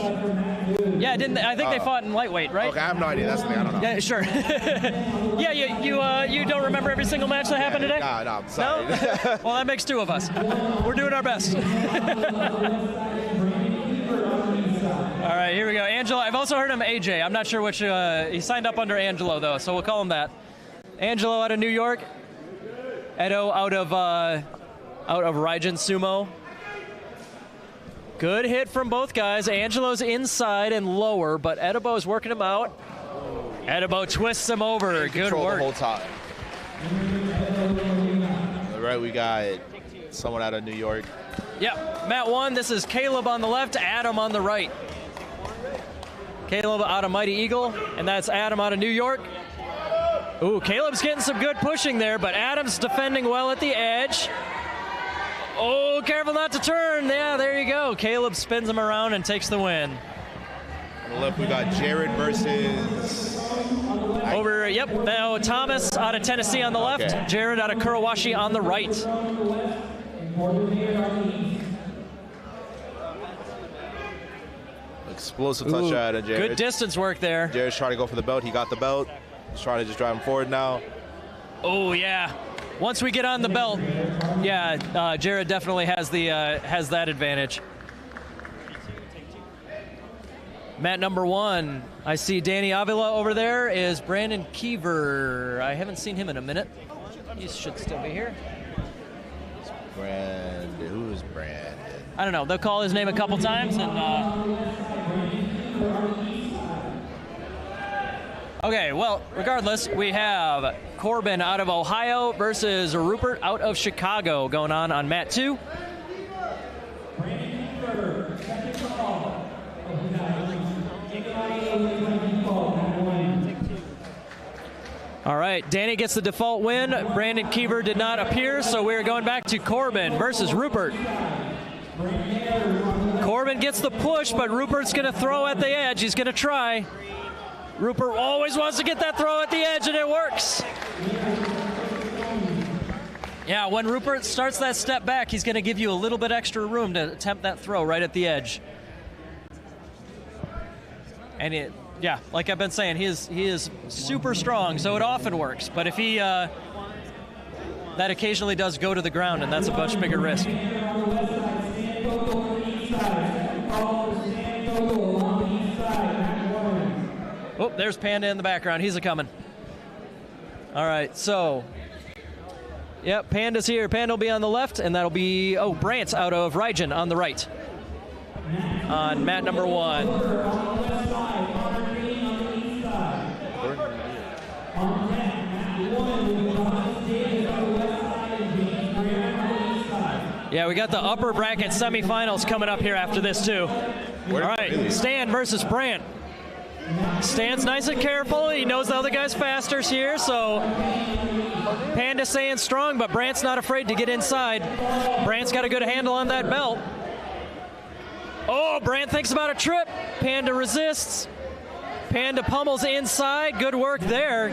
Yeah, I think they fought in lightweight, right? Okay, I have no idea. That's the thing. I don't know. Yeah, sure. Yeah, you don't remember every single match that happened today? No, I'm sorry. No? Well, that makes two of us. We're doing our best. All right, here we go. Angelo, I've also heard him AJ. I'm not sure which. He signed up under Angelo, though, so we'll call him that. Angelo out of New York. Edo out of Raijin Sumo. Good hit from both guys. Angelo's inside and lower, but Edibo's working him out. Edibo twists him over. Good work. The whole time. All right, we got someone out of New York. Yep, Mat 1, this is Caleb on the left, Adam on the right. Caleb out of Mighty Eagle, and that's Adam out of New York. Ooh, Caleb's getting some good pushing there, but Adam's defending well at the edge. Oh, careful not to turn. Yeah, there you go. Caleb spins him around and takes the win. On the left, we got Jared versus... Now Thomas out of Tennessee on the left. Jared out of Kurowashi on the right. Explosive touch out of Jared. Good distance work there. Jared's trying to go for the belt. He got the belt. He's trying to just drive him forward now. Oh, yeah. Once we get on the belt, Jared definitely has that advantage. Mat number 1, I see Danny Avila over there is Brandon Keever. I haven't seen him in a minute. He should still be here. Who's Brandon? I don't know. They'll call his name a couple times and Okay, well, regardless, we have Corbin out of Ohio versus Rupert out of Chicago going on mat 2. All right, Danny gets the default win. Brandon Kiever did not appear, so we're going back to Corbin versus Rupert. Corbin gets the push, but Rupert's going to throw at the edge. He's going to try. Rupert always wants to get that throw at the edge, and it works. Yeah, when Rupert starts that step back, he's going to give you a little bit extra room to attempt that throw right at the edge. And yeah, like I've been saying, he is super strong, so it often works. But if he that occasionally does go to the ground, and that's a much bigger risk. Oh, there's Panda in the background. He's a-coming. All right, so, yep, Panda's here. Panda will be on the left, and that'll be, Brant out of Rygen on the right. On mat number 1. Yeah, we got the upper bracket semifinals coming up here after this, too. All right, Stan versus Brant. Stan's nice and careful. He knows the other guy's faster here, so Panda's staying strong, but Brant's not afraid to get inside. Brant's got a good handle on that belt. Oh, Brant thinks about a trip. Panda resists. Panda pummels inside. Good work there.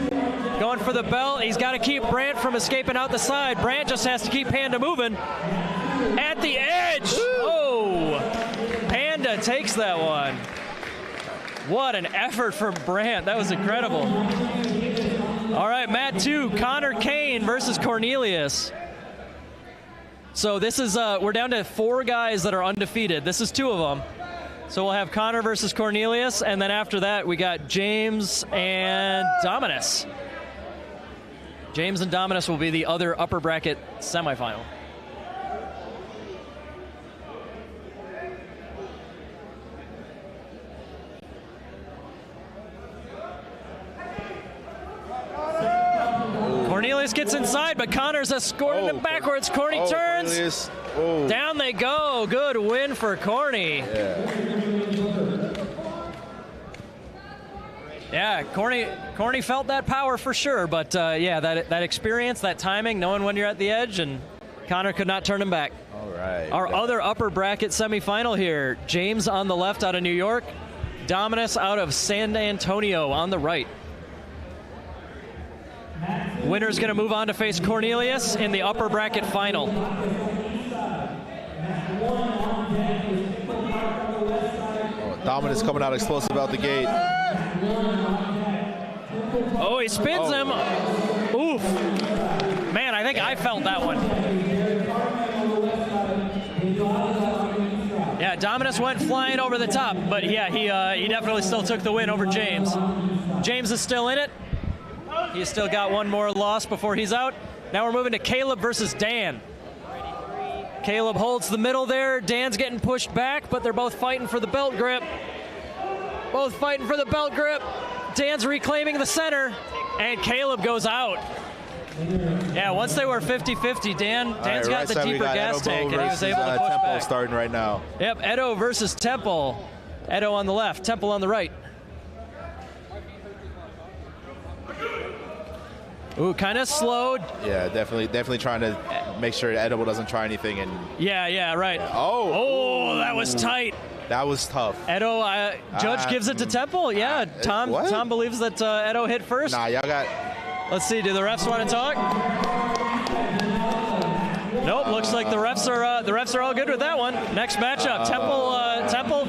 Going for the belt. He's got to keep Brant from escaping out the side. Brant just has to keep Panda moving. At the edge. Oh, Panda takes that one. What an effort from Brant. That was incredible. All right, mat 2, Connor Kane versus Cornelius. So this is, we're down to 4 guys that are undefeated. This is 2 of them. So we'll have Connor versus Cornelius, and then after that we got James and Dominus. James and Dominus will be the other upper bracket semifinal. Cornelius gets inside, but Connor's escorting him backwards. Corny turns. Down they go. Good win for Corny. Yeah, Corny felt that power for sure, but yeah, that experience, that timing, knowing when you're at the edge, and Connor could not turn him back. All right. Our other upper bracket semifinal here, James on the left out of New York, Dominus out of San Antonio on the right. Winner's going to move on to face Cornelius in the upper bracket final. Dominus coming out explosive out the gate. Oh, he spins him. Oof. Man, I think I felt that one. Yeah, Dominus went flying over the top, but yeah, he definitely still took the win over James. James is still in it. He's still got one more loss before he's out. Now we're moving to Caleb versus Dan. Caleb holds the middle there. Dan's getting pushed back, but they're both fighting for the belt grip. Both fighting for the belt grip. Dan's reclaiming the center, and Caleb goes out. Yeah, once they were 50-50, Dan's got the deeper gas tank, and he was able to push Temple back. Starting right now. Yep, Edo versus Temple. Edo on the left, Temple on the right. Ooh, kind of slowed. Yeah, definitely trying to make sure Edible doesn't try anything. And yeah, right. Oh, that was tight. That was tough. Edo, Judge gives it to Temple. Yeah, Tom believes that Edo hit first. Nah, y'all got. Let's see. Do the refs want to talk? Nope. Looks like the refs are all good with that one. Next matchup, Temple.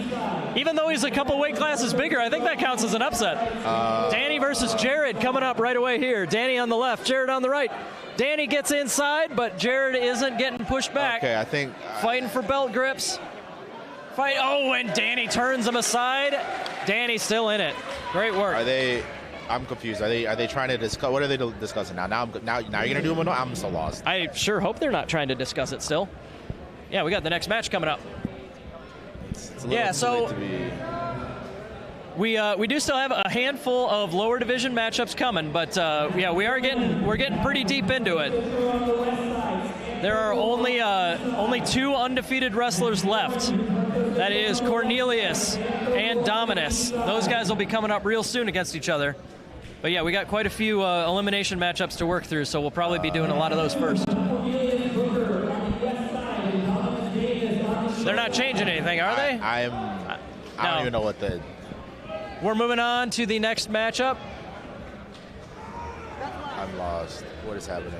Even though he's a couple weight classes bigger, I think that counts as an upset. Danny versus Jared coming up right away here. Danny on the left, Jared on the right. Danny gets inside, but Jared isn't getting pushed back. Okay, I think fighting for belt grips. And Danny turns him aside. Danny's still in it. Great work. I'm confused. Are they trying to discuss? What are they discussing now? Now you're gonna do them? I'm so lost. I sure hope they're not trying to discuss it still. Yeah, we got the next match coming up. It's a little too late to be... We do still have a handful of lower division matchups coming, but yeah, we're getting pretty deep into it. There are only 2 undefeated wrestlers left. That is Cornelius and Dominus. Those guys will be coming up real soon against each other. But yeah, we got quite a few elimination matchups to work through, so we'll probably be doing a lot of those first. They're not changing anything, are they? I don't even know what the... We're moving on to the next matchup. I'm lost. What is happening?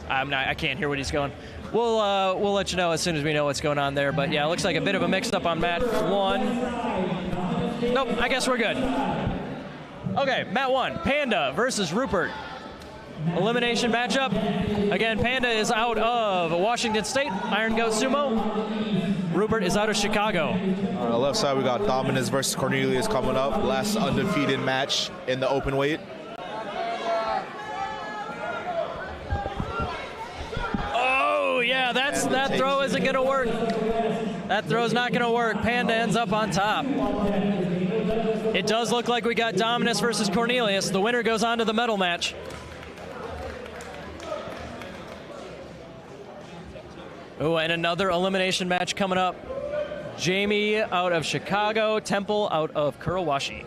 I can't hear what he's going. We'll let you know as soon as we know what's going on there. But yeah, it looks like a bit of a mix-up on mat 1. Nope, I guess we're good. Okay, mat 1, Panda versus Rupert. Elimination matchup. Again, Panda is out of Washington State, Iron Goat Sumo. Rupert is out of Chicago. On the left side, we got Dominus versus Cornelius coming up. Last undefeated match in the open weight. Oh, yeah, that throw isn't going to work. That throw's not going to work. Panda ends up on top. It does look like we got Dominus versus Cornelius. The winner goes on to the medal match. Oh, and another elimination match coming up. Jamie out of Chicago, Temple out of Kurawashi.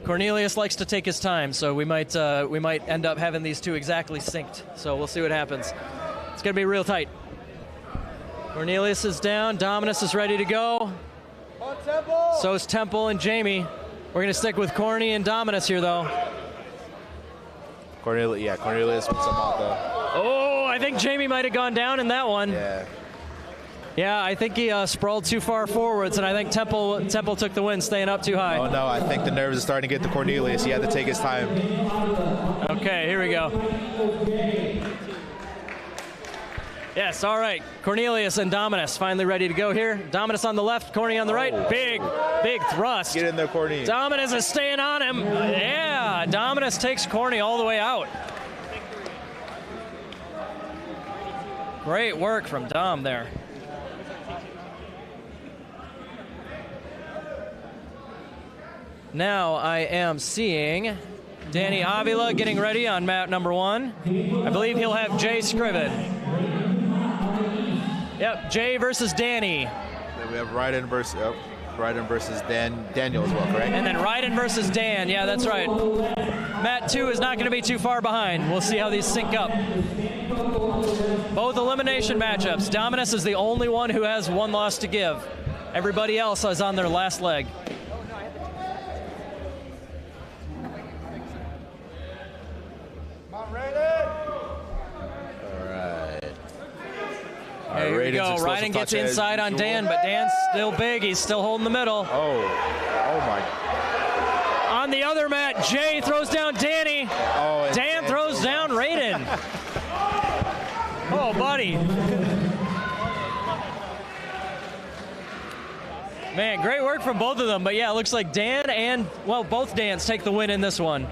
Cornelius likes to take his time, so we might end up having these two exactly synced. So we'll see what happens. It's gonna be real tight. Cornelius is down, Dominus is ready to go. So is Temple and Jamie. We're gonna stick with Corny and Dominus here, though. Cornelius with some out though. Oh, I think Jamie might have gone down in that one. Yeah, I think he sprawled too far forwards, and I think Temple took the win, staying up too high. Oh no, I think the nerves are starting to get to Cornelius. He had to take his time. Okay, here we go. Yes, all right. Cornelius and Dominus finally ready to go here. Dominus on the left, Corny on the right. Big thrust. Get in there, Corny. Dominus is staying on him. Yeah, Dominus takes Corny all the way out. Great work from Dom there. Now I am seeing Danny Avila getting ready on mat number 1. I believe he'll have Jay Scriven. Yep, Jay versus Danny. Then we have Ryden versus Daniel as well, correct? And then Ryden versus Dan. Yeah, that's right. Mat 2 is not going to be too far behind. We'll see how these sync up. Both elimination matchups. Dominus is the only one who has one loss to give. Everybody else is on their last leg. Here we go. Ryden gets inside on Dan, but Dan's still big. He's still holding the middle. Oh my. On the other mat, Jay throws down Danny. Oh, Dan throws down Ryden. Oh, buddy. Man, great work from both of them. But yeah, it looks like Dan and, well, both Dans take the win in this one.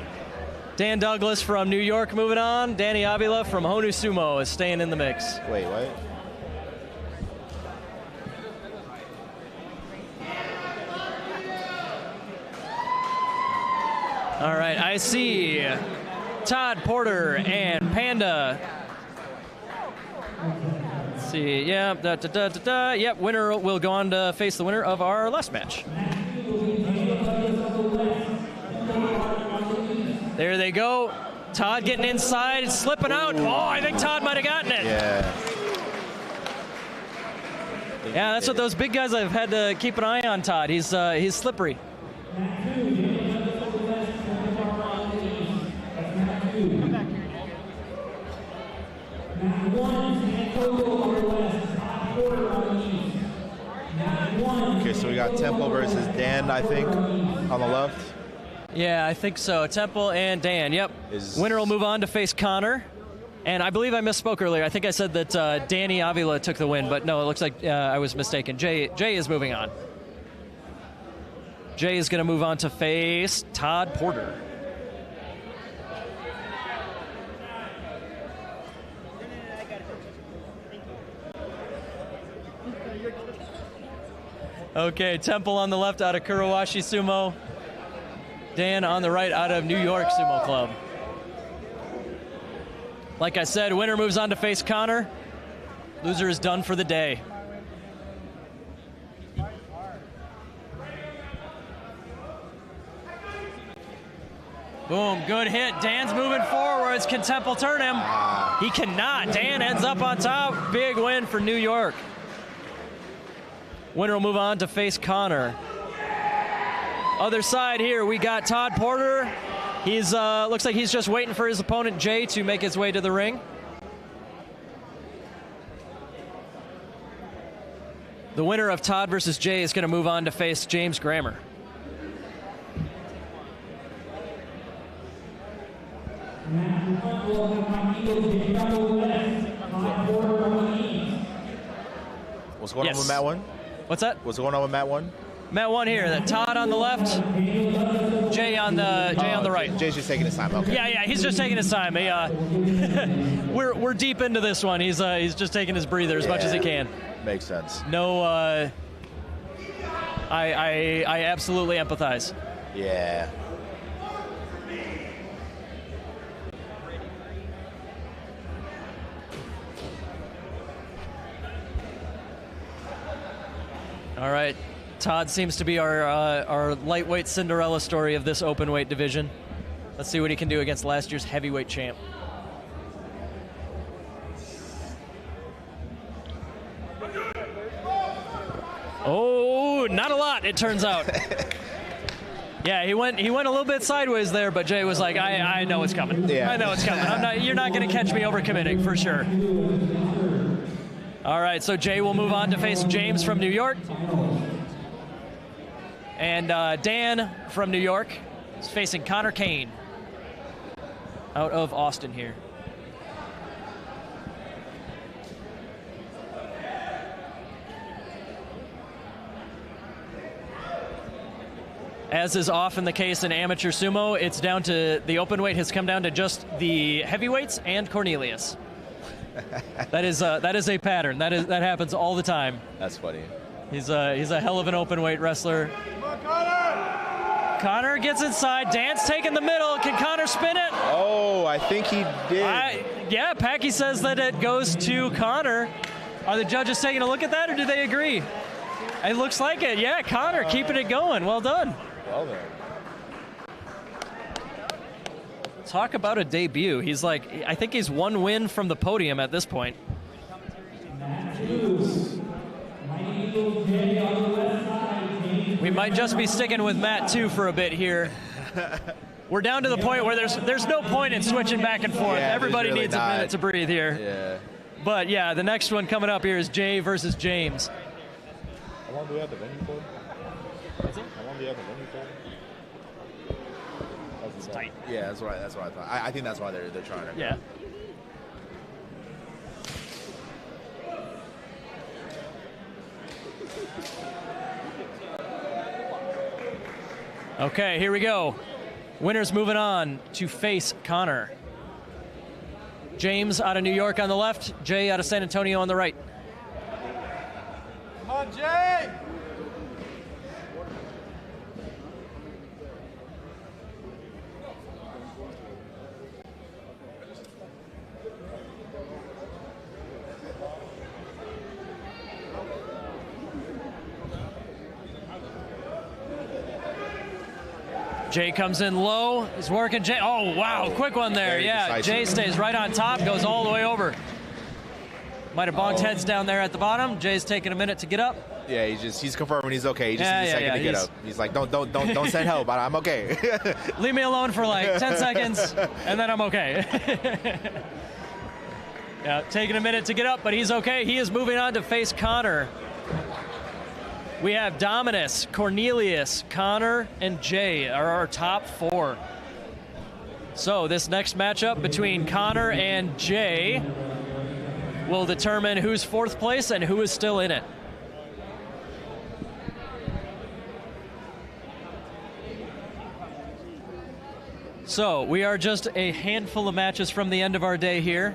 Dan Douglas from New York moving on. Danny Avila from Honu Sumo is staying in the mix. Wait, what? All right, I see Todd Porter and Panda. Let's see, yeah, Yep, winner will go on to face the winner of our last match. There they go. Todd getting inside, slipping out. Oh, I think Todd might have gotten it. Yeah, that's what those big guys have had to keep an eye on, Todd. He's slippery. Okay, so we got Temple versus Dan, I think, on the left. Yeah, I think so. Temple and Dan, yep. Winner will move on to face Connor. And I believe I misspoke earlier. I think I said that Danny Avila took the win, but no, it looks like I was mistaken. Jay is moving on. Jay is going to move on to face Todd Porter. Okay, Temple on the left out of Kurowashi Sumo. Dan on the right out of New York Sumo Club. Like I said, winner moves on to face Connor. Loser is done for the day. Boom, good hit. Dan's moving forwards. Can Temple turn him? He cannot. Dan ends up on top. Big win for New York. Winner will move on to face Connor. Other side here, we got Todd Porter. He's looks like he's just waiting for his opponent Jay to make his way to the ring. The winner of Todd versus Jay is going to move on to face James Grammer. What's going on with Matt 1? What's that? What's going on with Matt 1? Matt 1 here. The Todd on the left, Jay on the right. Jay's just taking his time. Okay. Yeah, he's just taking his time. We're deep into this one. He's just taking his breather as much as he can. Makes sense. No, I absolutely empathize. Yeah. All right, Todd seems to be our lightweight Cinderella story of this openweight division. Let's see what he can do against last year's heavyweight champ. Oh, not a lot, it turns out. Yeah, he went a little bit sideways there, but Jay was like, I know it's coming. Yeah. I know it's coming. You're not going to catch me overcommitting for sure. All right, so Jay will move on to face James from New York. And Dan from New York is facing Connor Kane out of Austin here. As is often the case in amateur sumo, it's down to the openweight has come down to just the heavyweights and Cornelius. That is a pattern. That happens all the time. That's funny. He's a hell of an openweight wrestler. Connor gets inside. Dan's taking the middle. Can Connor spin it? Oh, I think he did. Yeah, Packy says that it goes to Connor. Are the judges taking a look at that, or do they agree? It looks like it. Yeah, Connor keeping it going. Well done. Well done. Talk about a debut. He's like, I think he's one win from the podium at this point. We might just be sticking with Matt 2 for a bit here. We're down to the point where there's no point in switching back and forth. Yeah, everybody really needs a minute to breathe here. Yeah. But yeah, the next one coming up here is Jay versus James. How long do we have the venue for? How long do you have the venue for? It's tight. Yeah, that's what I thought. I think that's why they're trying to. Yeah. Okay, here we go. Winner's moving on to face Connor. James out of New York on the left, Jay out of San Antonio on the right. Come on, Jay! Jay comes in low. He's working Jay. Oh, wow. Quick one there. Yeah, Jay stays right on top, goes all the way over. Might have bonked heads down there at the bottom. Jay's taking a minute to get up. Yeah, he's confirming he's okay. He just needs a second to get up. He's like, don't send help. I'm okay. Leave me alone for like 10 seconds, and then I'm okay. Yeah, taking a minute to get up, but he's okay. He is moving on to face Connor. We have Dominus, Cornelius, Connor, and Jay are our top 4. So this next matchup between Connor and Jay will determine who's 4th place and who is still in it. So we are just a handful of matches from the end of our day here.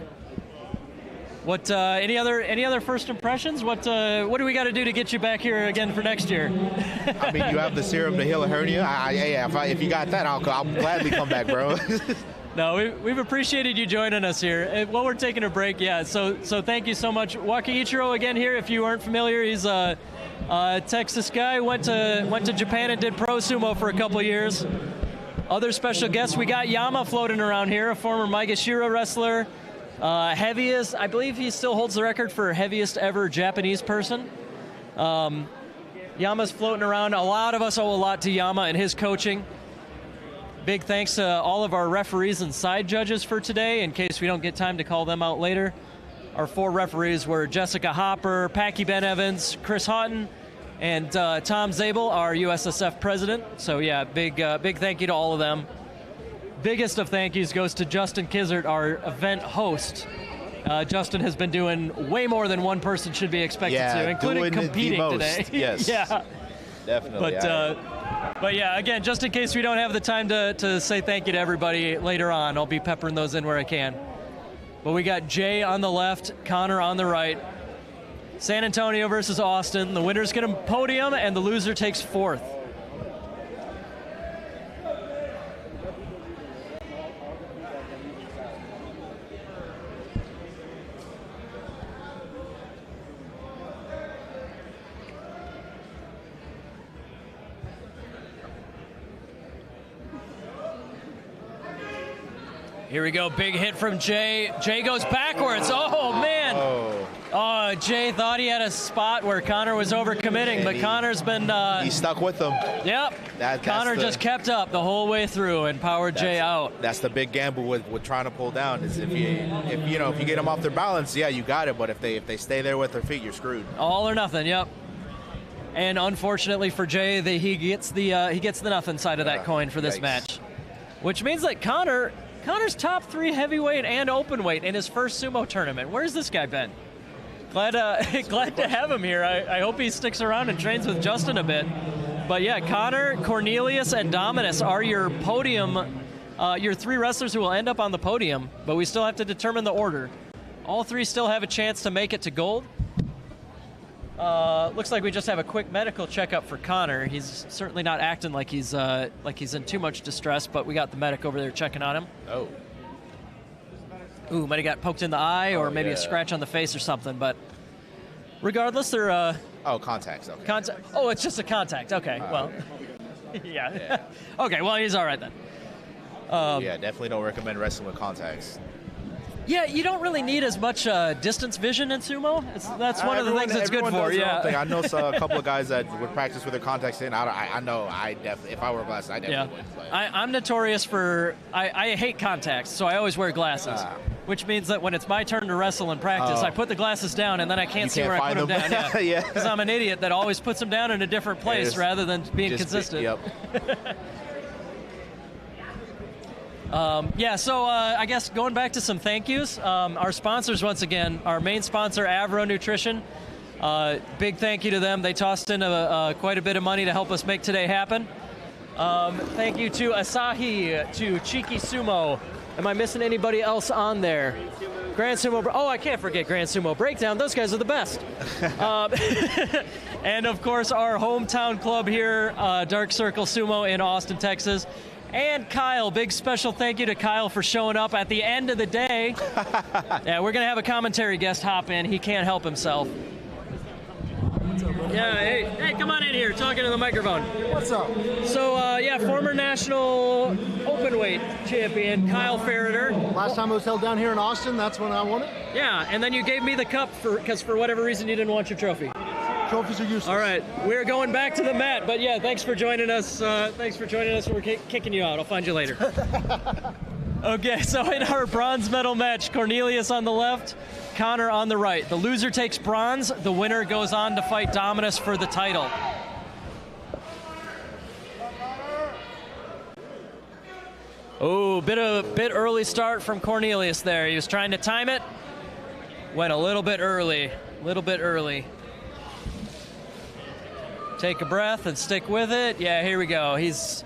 What any other first impressions? What do we got to do to get you back here again for next year? I mean, you have the serum to heal a hernia. If you got that, I'll gladly come back, bro. No, we've appreciated you joining us here. While we're taking a break, yeah. So thank you so much, Waka Ichiro again here. If you aren't familiar, he's a Texas guy. Went to Japan and did pro sumo for a couple years. Other special guests, we got Yama floating around here, a former Maegashira wrestler. Heaviest, I believe he still holds the record for heaviest ever Japanese person. Yama's floating around. A lot of us owe a lot to Yama and his coaching. Big thanks to all of our referees and side judges for today, in case we don't get time to call them out later. Our 4 referees were Jessica Hopper, Packy Ben Evans, Chris Houghton, and Tom Zabel, our USSF president. So yeah, big thank you to all of them. Biggest of thank yous goes to Justin Kizzert, our event host. Justin has been doing way more than one person should be expected to, including competing today. Yes. Yeah. Definitely. But yeah, again, just in case we don't have the time to say thank you to everybody later on, I'll be peppering those in where I can. But we got Jay on the left, Connor on the right. San Antonio versus Austin. The winner's going to podium, and the loser takes 4th. Here we go, big hit from Jay. Jay goes backwards. Oh, man. Oh, Jay thought he had a spot where Connor was overcommitting, but Connor's been... he stuck with them. Yep. Connor just kept up the whole way through and powered Jay out. That's the big gamble with trying to pull down. Is if you get them off their balance, yeah, you got it. But if they stay there with their feet, you're screwed. All or nothing. Yep. And unfortunately for Jay, he gets the nothing side of that coin for this match, which means that Connor's top 3 heavyweight and openweight in his first sumo tournament. Where's this guy been? Glad to have him here. I hope he sticks around and trains with Justin a bit. But yeah, Connor, Cornelius, and Dominus are your podium, your 3 wrestlers who will end up on the podium, but we still have to determine the order. All 3 still have a chance to make it to gold. Looks like we just have a quick medical checkup for Connor. He's certainly not acting like he's in too much distress, but we got the medic over there checking on him. Oh. Ooh, might have got poked in the eye or maybe a scratch on the face or something, but regardless, they're... contacts, okay. Oh, it's just a contact. Okay, well, yeah. Okay, well, he's all right then. Yeah, definitely don't recommend wrestling with contacts. Yeah, you don't really need as much distance vision in sumo. That's one of the things it's good for. Yeah, I know a couple of guys that would practice with their contacts in. I know I definitely, if I wore glasses, I definitely would. But. I'm notorious for I hate contacts, so I always wear glasses. Which means that when it's my turn to wrestle and practice, I put the glasses down and then I can't see where I put them down. Yeah, because I'm an idiot that always puts them down in a different place rather than being consistent. Yep. So I guess going back to some thank yous, our sponsors once again, our main sponsor, Avro Nutrition. Big thank you to them. They tossed in quite a bit of money to help us make today happen. Thank you to Asahi, to Cheeky Sumo. Am I missing anybody else on there? Grand Sumo. Oh, I can't forget Grand Sumo Breakdown. Those guys are the best. And of course, our hometown club here, Dark Circle Sumo in Austin, Texas. And Kyle, big special thank you to Kyle for showing up at the end of the day. Yeah, we're going to have a commentary guest hop in. He can't help himself. Yeah, hey, come on in here, talking to the microphone. What's up? So, former national openweight champion, Kyle Ferreter. Last time it was held down here in Austin, that's when I won it. Yeah, and then you gave me the cup because for whatever reason you didn't want your trophy. Trophies are useless. All right, we're going back to the mat, but yeah, thanks for joining us. We're kicking you out. I'll find you later. Okay, so in our bronze medal match, Cornelius on the left, Connor on the right. The loser takes bronze. The winner goes on to fight Dominus for the title. Oh, bit early start from Cornelius there. He was trying to time it. Went a little bit early. Take a breath and stick with it. Yeah, here we go. He's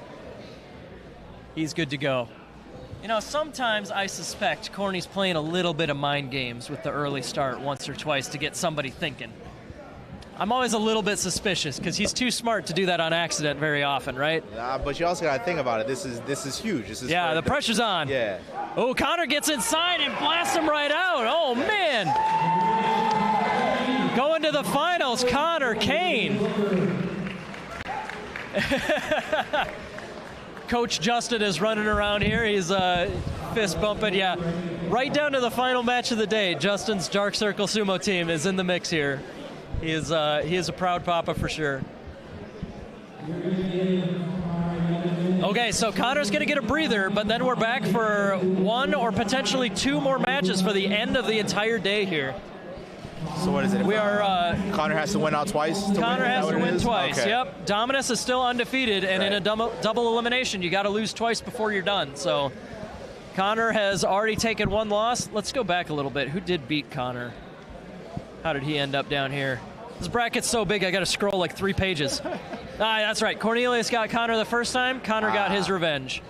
good to go. You know, sometimes I suspect Corny's playing a little bit of mind games with the early start once or twice to get somebody thinking. I'm always a little bit suspicious because he's too smart to do that on accident very often, right? But you also got to think about it. This is huge. This is the pressure's on. Yeah. Oh, Connor gets inside and blasts him right out. Oh, man. Going to the finals, Connor Kane. Coach Justin is running around here. He's fist bumping. Yeah, right down to the final match of the day. Justin's Dark Circle Sumo team is in the mix here. He is a proud papa for sure. Okay, so Connor's going to get a breather, but then we're back for one or potentially two more matches for the end of the entire day here. So what is it? We are. Connor has to win out twice. Connor has to win twice. Okay. Yep. Dominus is still undefeated, and in a double elimination, you got to lose twice before you're done. So Connor has already taken one loss. Let's go back a little bit. Who did beat Connor? How did he end up down here? This bracket's so big, I got to scroll like 3 pages. That's right. Cornelius got Connor the first time. Connor got his revenge.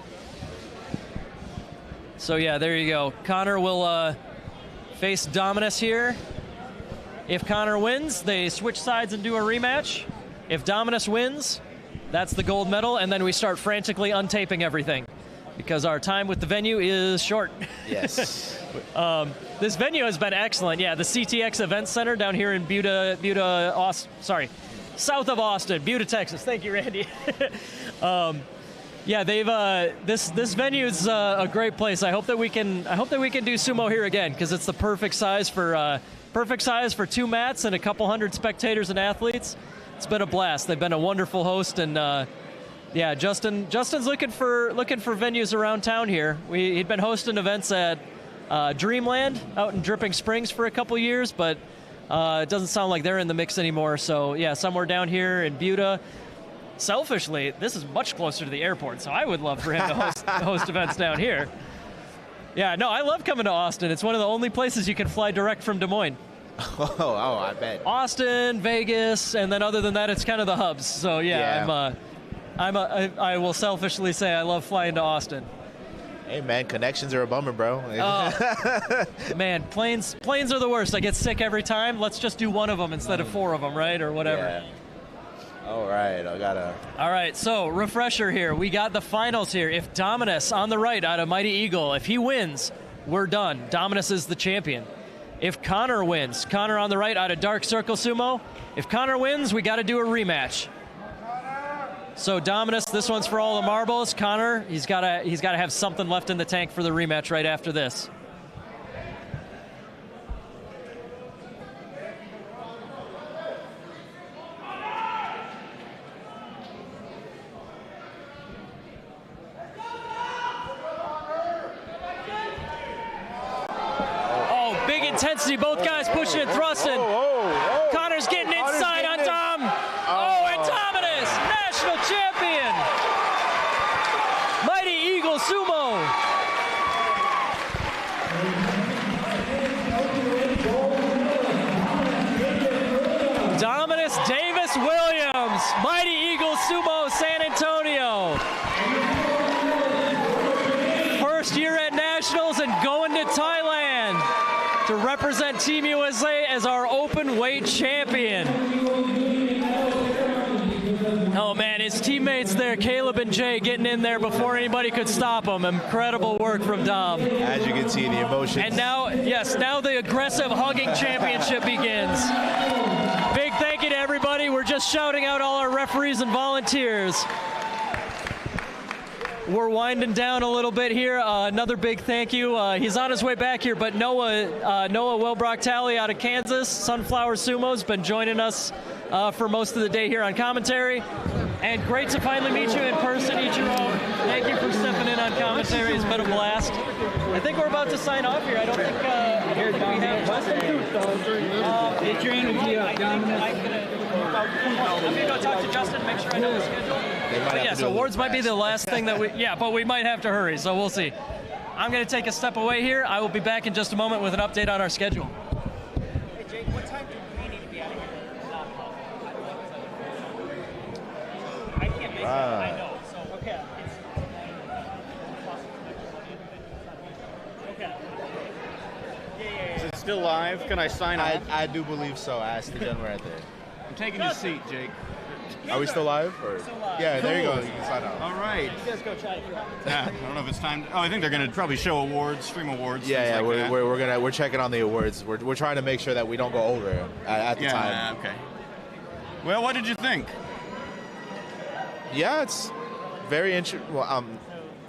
So yeah, there you go. Connor will face Dominus here. If Connor wins, they switch sides and do a rematch. If Dominus wins, that's the gold medal, and then we start frantically untaping everything because our time with the venue is short. Yes. This venue has been excellent. Yeah, the CTX Event Center down here in south of Austin, Buda, Texas. Thank you, Randy. Yeah, they've this venue is a great place. I hope that we can do sumo here again because it's the perfect size for 2 mats and a couple hundred spectators and athletes. It's been a blast. They've been a wonderful host, and yeah, Justin's looking for venues around town here. He'd been hosting events at Dreamland out in Dripping Springs for a couple years, but it doesn't sound like they're in the mix anymore. So yeah, somewhere down here in Buda. Selfishly, this is much closer to the airport, so I would love for him to host events down here. Yeah, no, I love coming to Austin. It's one of the only places you can fly direct from Des Moines. Oh, I bet. Austin, Vegas, and then other than that, it's kind of the hubs. So yeah. I will selfishly say I love flying to Austin. Hey man, connections are a bummer, bro. Man, planes are the worst. I get sick every time. Let's just do one of them instead of 4 of them, right, or whatever. Yeah. All right, All right, so refresher here. We got the finals here. If Dominus on the right out of Mighty Eagle, if he wins, we're done. Dominus is the champion. If Connor wins, Connor on the right out of Dark Circle Sumo, if Connor wins, we got to do a rematch. So Dominus, this one's for all the marbles. Connor, he's got to have something left in the tank for the rematch right after this. Intensity, both guys pushing and thrusting. Connor's getting inside on Dom. And Dominus, national champion. Mighty Eagle Sumo. Dominus Davis Williams, Mighty Eagle Sumo San Antonio. First year at Nationals and going to Thailand to represent Team USA as our open weight champion. Oh man, his teammates there, Caleb and Jay, getting in there before anybody could stop him. Incredible work from Dom. As you can see, the emotions. And now, yes, now the aggressive hugging championship begins. Big thank you to everybody. We're just shouting out all our referees and volunteers. We're winding down a little bit here. Another big thank you. He's on his way back here, but Noah Wilbrock-Talley out of Kansas, Sunflower Sumo's been joining us for most of the day here on commentary. And great to finally meet you in person, Ichiro. Thank you for stepping in on commentary. It's been a blast. I think we're about to sign off here. I don't think we have Justin. I'm going to go talk to Justin, make sure I know the schedule. But yes, awards might be the last thing that but we might have to hurry, so we'll see. I'm going to take a step away here. I will be back in just a moment with an update on our schedule. Hey, Jake, what time do we need to be out of here? I can't make it. I know. So, okay. Okay. Is it still live? Can I sign off? I do believe so. Ask the gentleman right there. I'm taking your seat, Jake. Are we still live? Or? Still live. Yeah, there you go. You can sign out. All right. You guys go try it. Yeah, I don't know if it's time. I think they're going to probably show awards, stream awards. Yeah, things like that. we're checking on the awards. We're trying to make sure that we don't go over at the time. Yeah, okay. Well, what did you think? Yeah, it's very interesting. Well,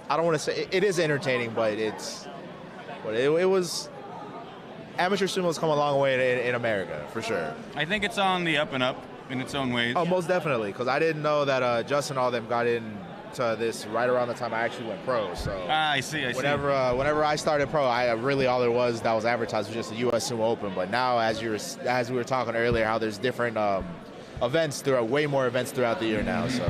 I don't want to say it is entertaining, but it was. Amateur sumo's come a long way in America, for sure. I think it's on the up and up in its own ways. Oh, most definitely, because I didn't know that Justin and all them got into this right around the time I actually went pro. So I see. Whenever I started pro, I really all there was that was advertised was just the U.S. Sumo Open. But now, as we were talking earlier, how there's different events throughout, way more events throughout the year now. So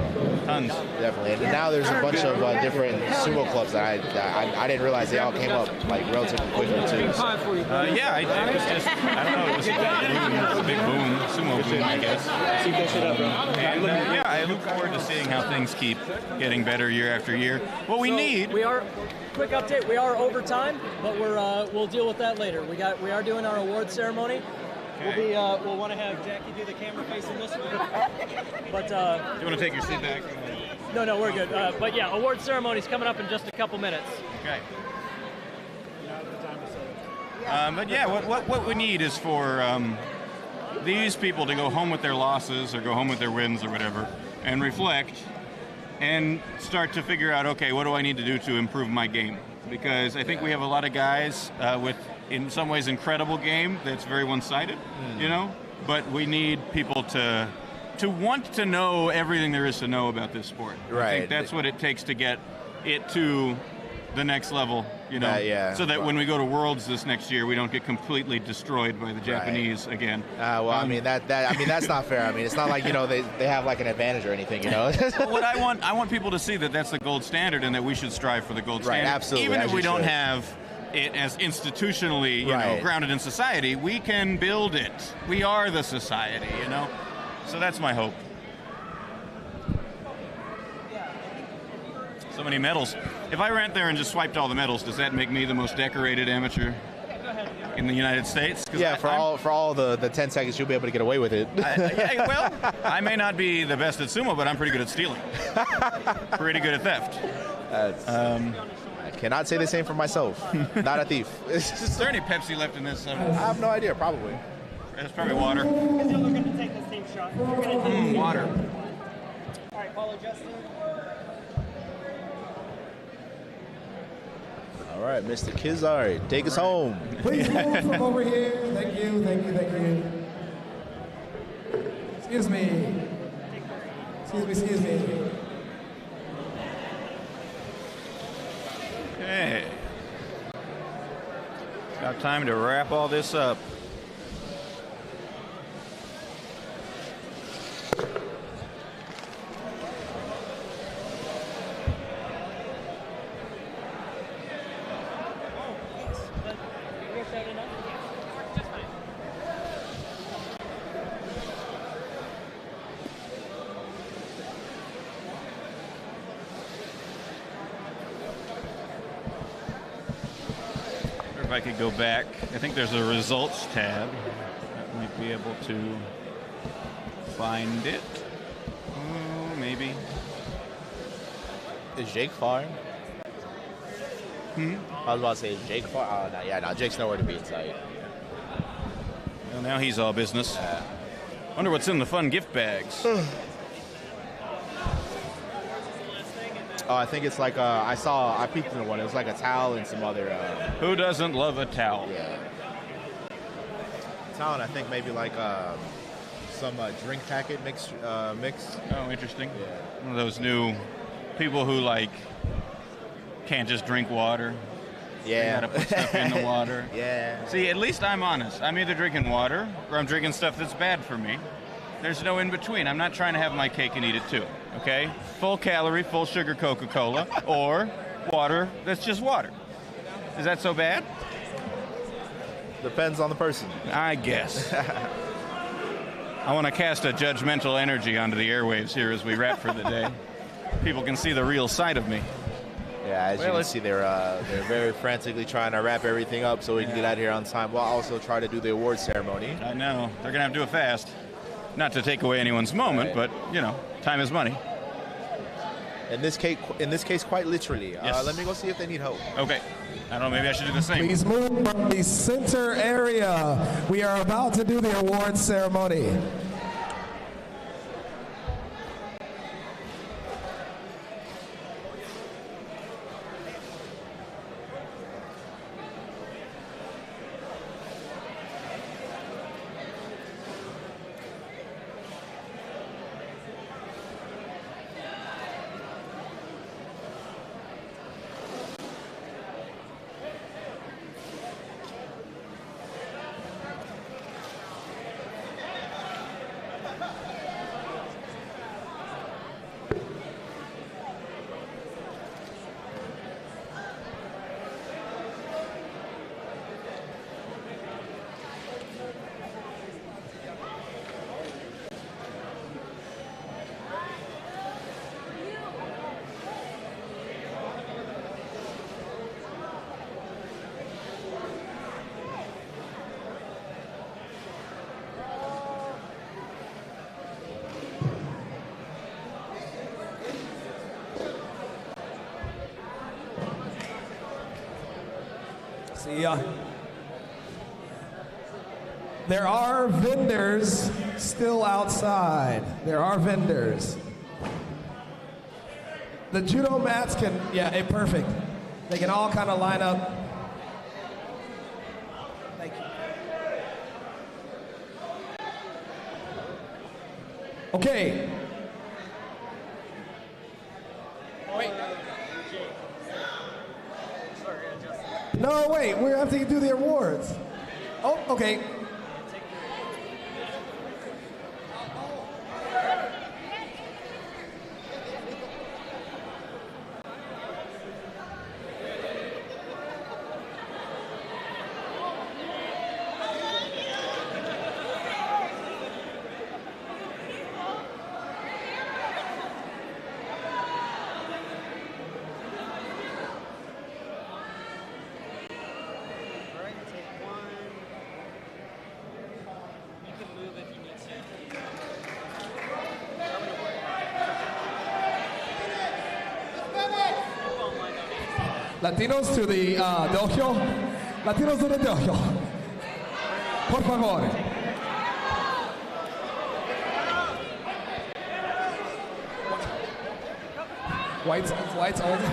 tons, definitely. And now there's a bunch of different sumo clubs that I didn't realize they all came up like relatively quickly too. So. Yeah, it was just I don't know. It was a big boom, sumo boom, I guess. And yeah, I look forward to seeing how things keep getting better year after year. What we need. Quick update. We are over time, but we'll deal with that later. We are doing our awards ceremony. Okay. We'll want to have Jackie do the camera facing this way. But do you want to take your seat back? No, we're good. But yeah, award ceremony's coming up in just a couple minutes. Okay. But yeah, what we need is for these people to go home with their losses or go home with their wins or whatever, and reflect and start to figure out, okay, what do I need to do to improve my game? Because I think we have a lot of guys with, in some ways, incredible game that's very one-sided, you know? But we need people to want to know everything there is to know about this sport. Right. I think that's what it takes to get it to the next level, you know? Yeah. So that when we go to Worlds this next year, we don't get completely destroyed by the Japanese again. Well, I mean that's not fair. I mean, it's not like, you know, they have like an advantage or anything, you know. Well, what I want people to see that that's the gold standard and that we should strive for the gold standard. Right, absolutely. Even if we don't have it as institutionally, you know, grounded in society, we can build it. We are the society, you know. So that's my hope. So many medals. If I went there and just swiped all the medals, does that make me the most decorated amateur in the United States? Yeah, for all the 10 seconds, you'll be able to get away with it. Well, I may not be the best at sumo, but I'm pretty good at stealing. Pretty good at theft. I cannot say the same for myself. Not a thief. Is there any Pepsi left in this? I have no idea. Probably. It's probably water. Because you're looking to take the same shot. Water. All right, follow Justin. All right, Mr. Kizari, take us home. Please move from over here. Thank you. Excuse me. Okay. Got time to wrap all this up. If I could go back, I think there's a results tab. That might be able to find it. Oh, maybe. Is Jake far? I was about to say, is Jake far? Oh, no, Jake's nowhere to be in sight. Well, now he's all business. Wonder what's in the fun gift bags. Oh, I think it's like I peeked into one. It was like a towel and some other. Who doesn't love a towel? Yeah. Towel, and I think maybe like some drink packet mix. Oh, interesting. Yeah. One of those new people who like can't just drink water. Yeah. They gotta put stuff in the water. Yeah. See, at least I'm honest. I'm either drinking water or I'm drinking stuff that's bad for me. There's no in between. I'm not trying to have my cake and eat it too. Okay? Full calorie, full sugar Coca-Cola, or water that's just water. Is that so bad? Depends on the person. I guess. I want to cast a judgmental energy onto the airwaves here as we wrap for the day. People can see the real side of me. Yeah, as you can see, they're very frantically trying to wrap everything up so we can get out here on time. We'll also try to do the award ceremony. I know. They're going to have to do it fast. Not to take away anyone's moment, but, you know, time is money. In this case, quite literally. Yes. Let me go see if they need help. Okay. I don't know, maybe I should do the same. Please move from the center area. We are about to do the awards ceremony. See ya. There are vendors still outside. There are vendors. The judo mats can, perfect. They can all kind of line up. Thank you. Okay. Wait. No, wait, we have to do the awards. Oh, okay. Latinos to the dojo. Latinos to the dojo. Por favor. Whites only.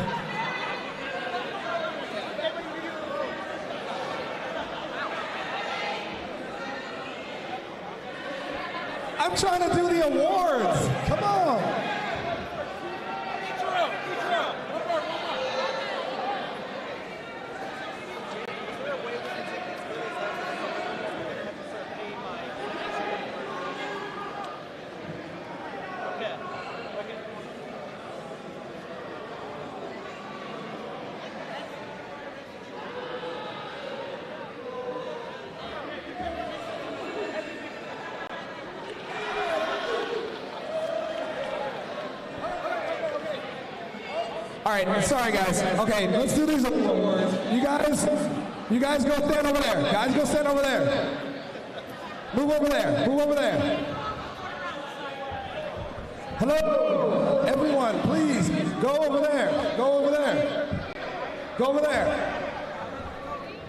I'm trying to do the awards. Come on. All right, sorry guys. Okay, let's do these awards. You guys go stand over there. Guys, go stand over there. Move over there. Move over there. Hello, everyone, please go over there. Go over there. Go over there.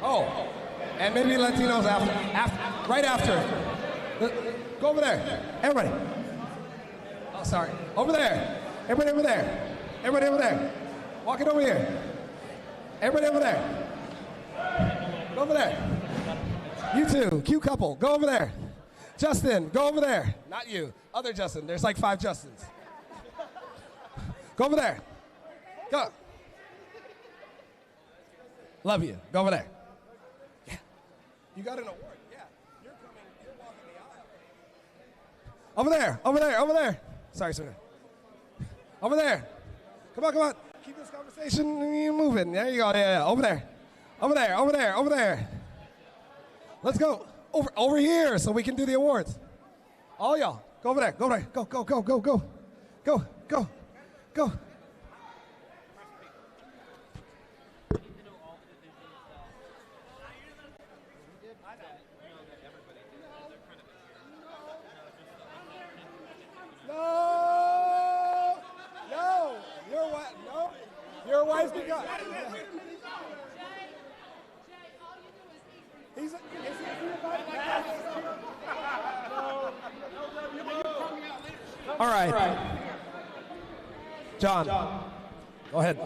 Oh, and maybe Latinos right after. Go over there. Everybody. Oh, sorry. Over there. Everybody over there. Everybody over there. Walk it over here. Everybody over there. Go over there. You two, cute couple, go over there. Justin, go over there. Not you, other Justin. There's like 5 Justins. Go over there. Go. Love you. Go over there. Yeah. You got an award. Yeah. You're walking the aisle. Over there, over there, over there. Sorry, sir. Over there. Come on, come on. Keep this conversation moving. There you go. Yeah. Over there. Over there, over there, over there. Let's go. Over here so we can do the awards. All y'all. Go over there. Go over there. Go, go, go, go, go. Go, go, go. No! No! Your wife's begun. He's all right. John, go ahead.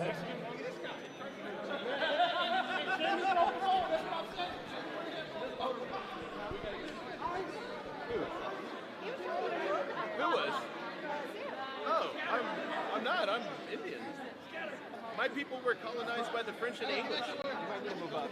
Who was? Oh, I'm not. I'm Indian. My people were colonized by the French and English. You might need to move up.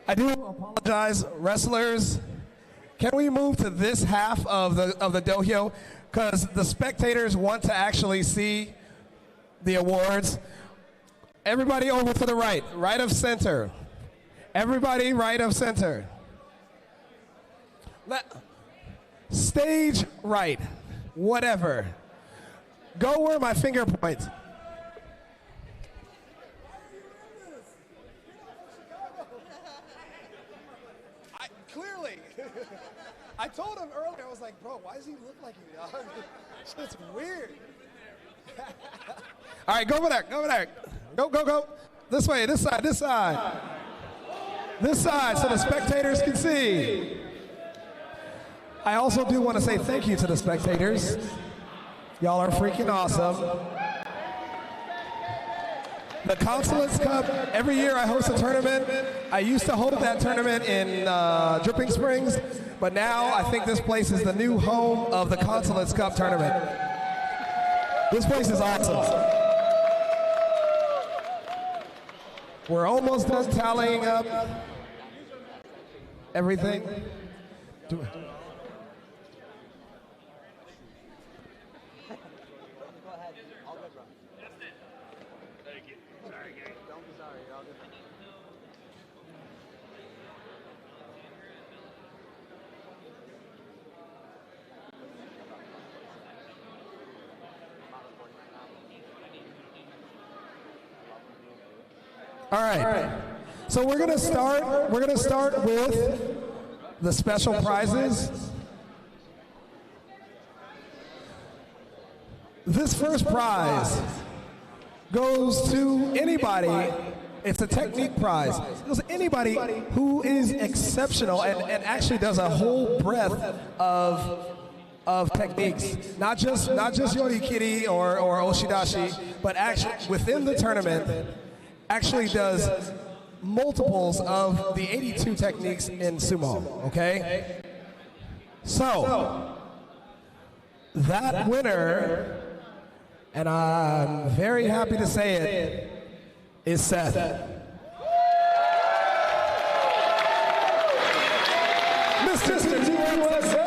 I do apologize, wrestlers. Can we move to this half of the dohyo? Because the spectators want to actually see the awards. Everybody over to the right, right of center. Everybody right of center. Stage right, whatever. Go where my finger points. Clearly. I told him earlier, I was like, bro, why does he look like you, dog? It's weird. All right, go over there, go over there. Go. This way, this side, this side. This side so the spectators can see. I also do want to say thank you to the spectators. Y'all are freaking awesome. The Consulates Cup, every year I host a tournament. I used to hold that tournament in Dripping Springs, but now I think this place is the new home of the Consulates Cup tournament. This place is awesome. We're almost done tallying up everything. All right. So we're gonna start with the special prizes. This first prize goes to anybody. It's a technique prize. It goes to anybody who is exceptional and actually does a whole breadth of techniques. Not just yorikiri or oshidashi, but actually within the tournament actually does multiples of the 82 techniques in sumo, okay? So, that winner, and I'm very happy to say it, is Seth. Mr. USA!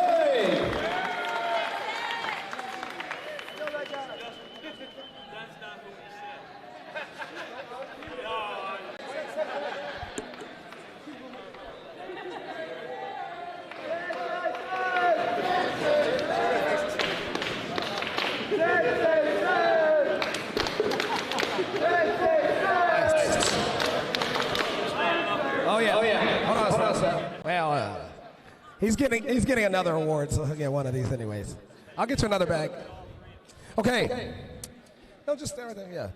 He's getting another award, so he'll get one of these anyways. I'll get you another bag. Okay. No, just stay right there. Yeah.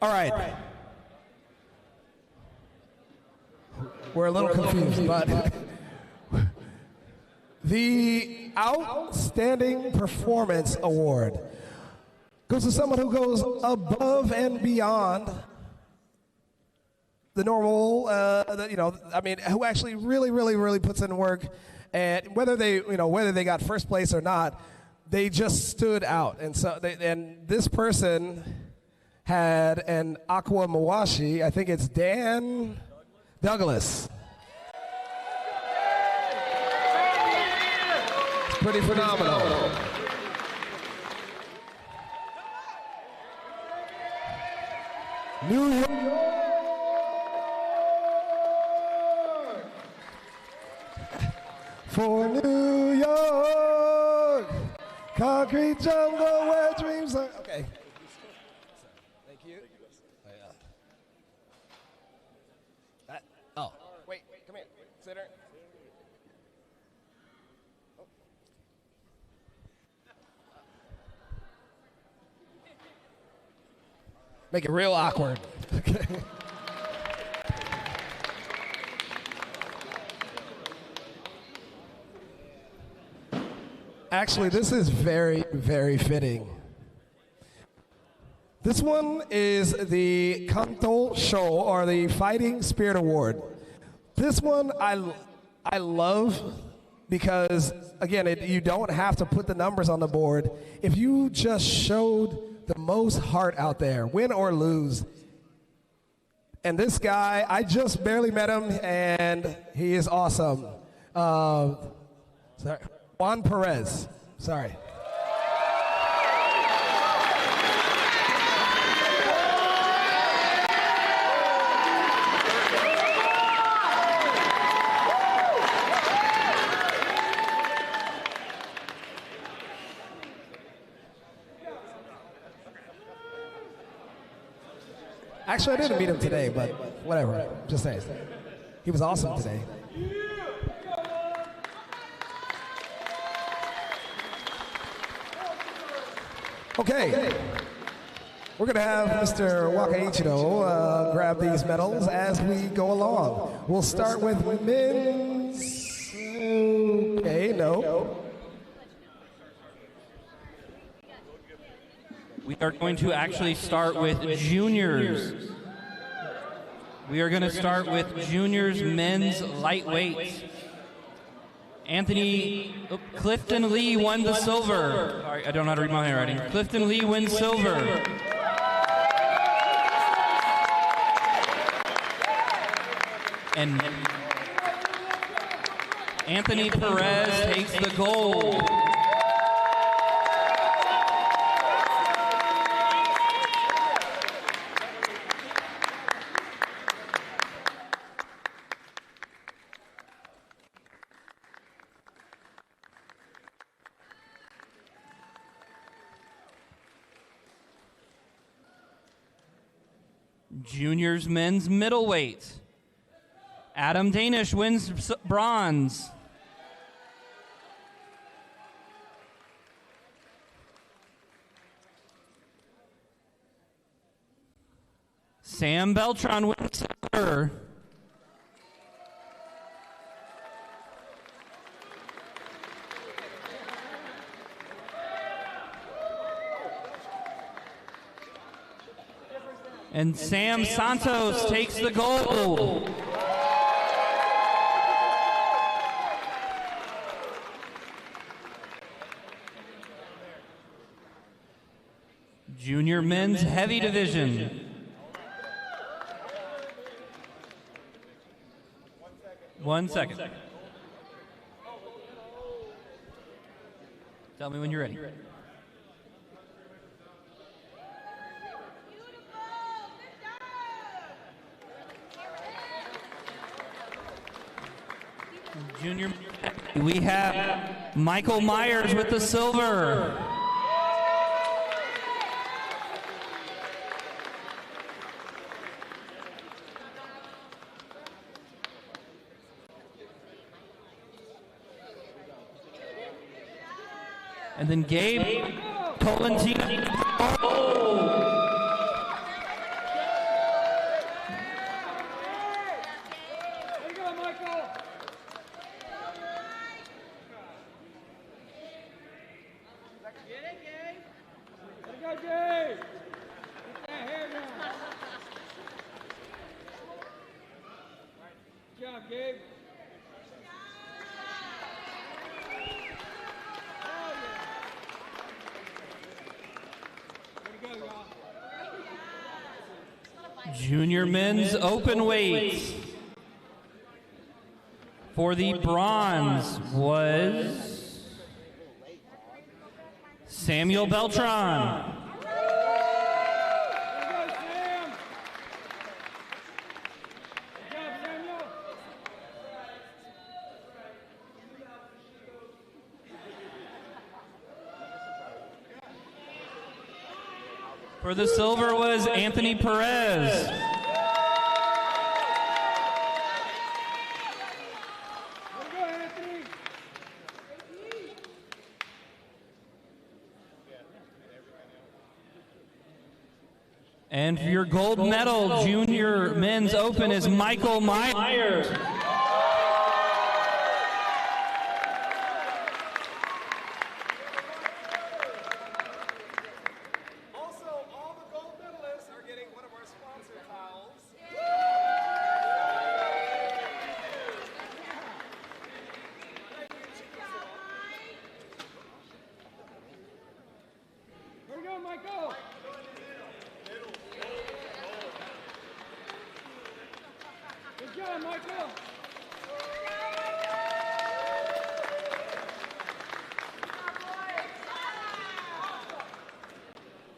All right. We're a little confused, but the Outstanding Performance Award goes to someone who goes above and beyond the normal, who actually really puts in work, and whether they got first place or not, they just stood out. And so, this person had an aqua mawashi. I think it's Dan Douglas. It's pretty phenomenal. New York. For New York, concrete jungle where dreams are. Okay. Thank you. Oh, wait, come here. Sit there. Oh. Make it real awkward. Okay. Actually, this is very, very fitting. This one is the Kanto Sho, or the Fighting Spirit Award. This one I love because, again, you don't have to put the numbers on the board. If you just showed the most heart out there, win or lose. And this guy, I just barely met him, and he is awesome. Sorry. Juan Perez, sorry. Actually, I didn't meet him today, but whatever, just saying. He was awesome today. Okay, we're going to have Mr. Wakaichiro grab these medals as we go along. We'll start with men's. Okay, no. We are going to actually start with juniors. We are going to start with juniors men's lightweight. Clifton Lee won the silver. Sorry, I don't know how to read my handwriting. Clifton Lee wins silver. And Anthony Perez takes the gold. Juniors men's middleweight. Adam Danish wins bronze. Sam Beltran wins silver. And Sam Santos takes the gold. Junior men's heavy division. One second. Tell me when you're ready. Junior, we have Michael Myers with the silver. And then Gabe Tolentino. Oh! Junior men's open weight. For the bronze was Samuel Beltran. For the silver was Anthony Perez. And for your gold medal, junior men's open is Michael Myers.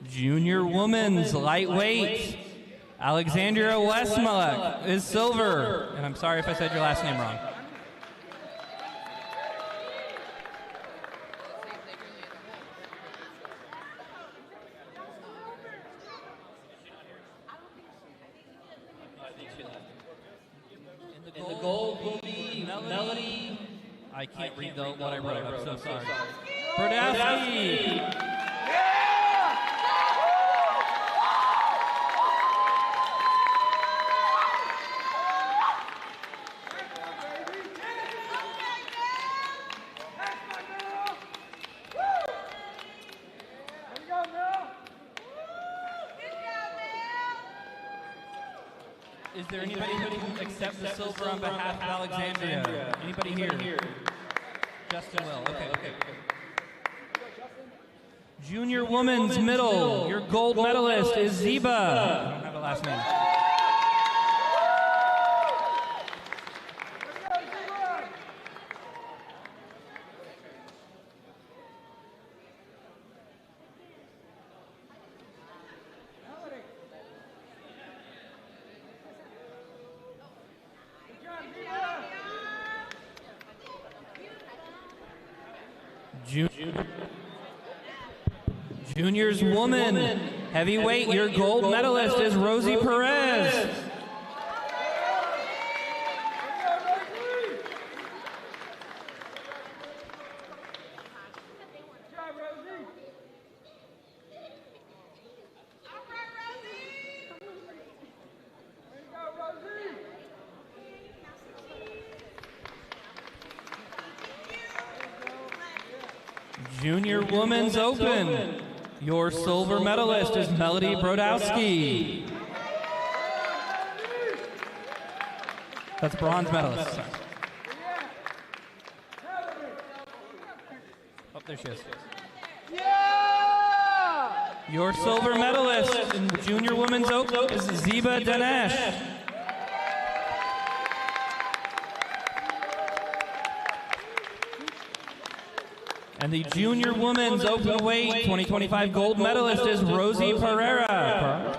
Junior women's lightweight, Alexandria Westmalek is silver. And I'm sorry if I said your last name wrong. And the gold will be Melody. I can't read what I wrote. I'm so sorry. Brodowski. Is there anybody who can accept the silver on behalf of Alexandria? Anybody here? Justin will. Okay. Junior women's middle. Your gold medalist is Ziba. I don't have a last name. Juniors woman, heavyweight, your gold medalist is Rosie Perez. Junior women's open. Your silver medalist is Melody Brodowski. That's bronze medalist. Sorry. Oh, there she is. Your silver medalist in the junior women's open is Ziba Dinesh. And the junior women's open weight 2025 gold medalist is Rosie Pereira.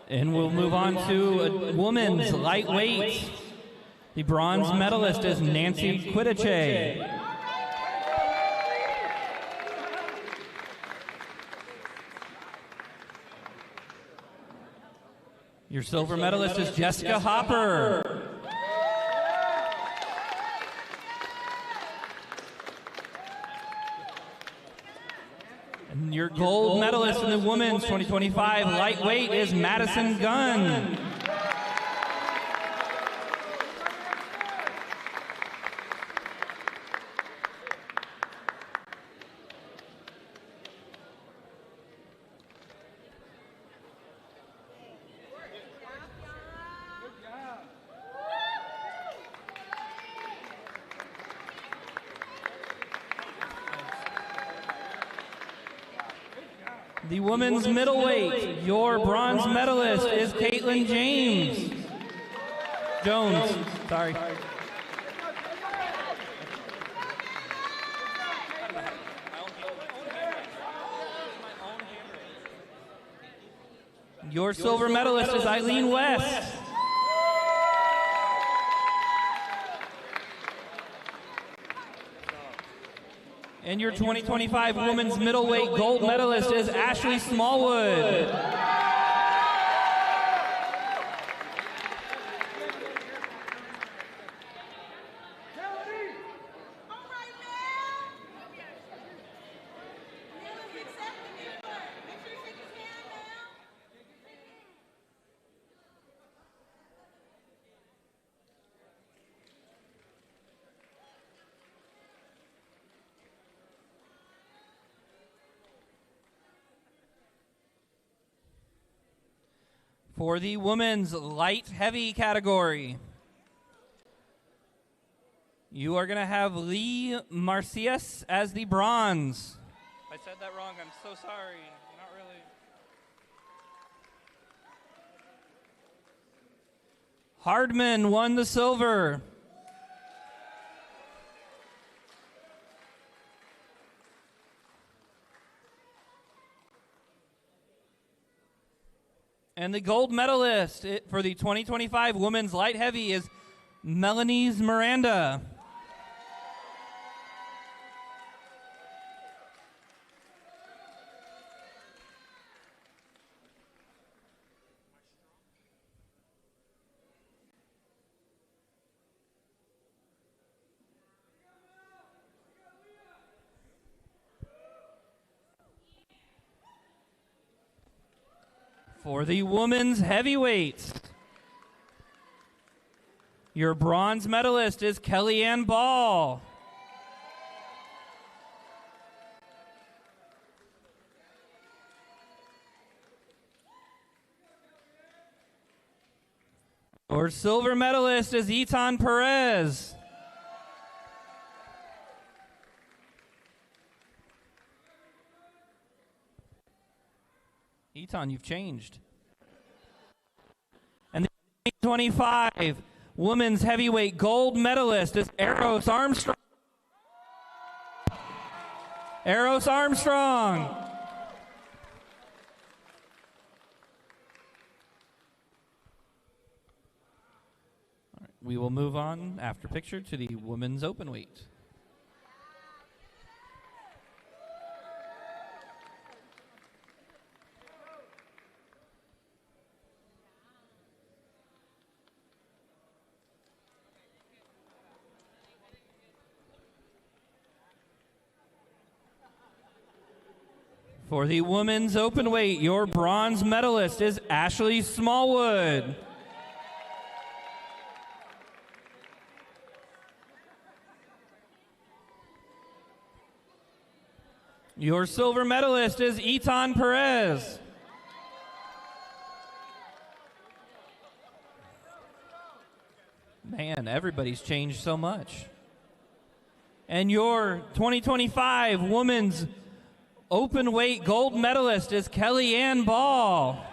And we'll move on to a women's lightweight. The bronze medalist is Nancy Quidiche. Your silver medalist is Jessica Hopper. And your gold medalist in the women's 2025 lightweight is Madison Gunn. The women's middleweight, your bronze medalist is Caitlin Jones. Sorry. Your silver medalist is Eileen West. And your 2025 women's middleweight gold medalist is Ashley Smallwood. For the women's light heavy category, you are going to have Lee Marcius as the bronze. If I said that wrong, I'm so sorry. Not really. Hardman won the silver. And the gold medalist for the 2025 women's light heavy is Melanese Miranda. For the women's heavyweights, your bronze medalist is Kellyanne Ball. Your silver medalist is Etan Perez. Etan, you've changed. And the 2025 women's heavyweight gold medalist is Eros Armstrong. Eros Armstrong. We will move on after picture to the women's openweight. For the women's openweight, your bronze medalist is Ashley Smallwood. Your silver medalist is Etan Perez. Man, everybody's changed so much. And your 2025 women's openweight gold medalist is Kellyanne Ball.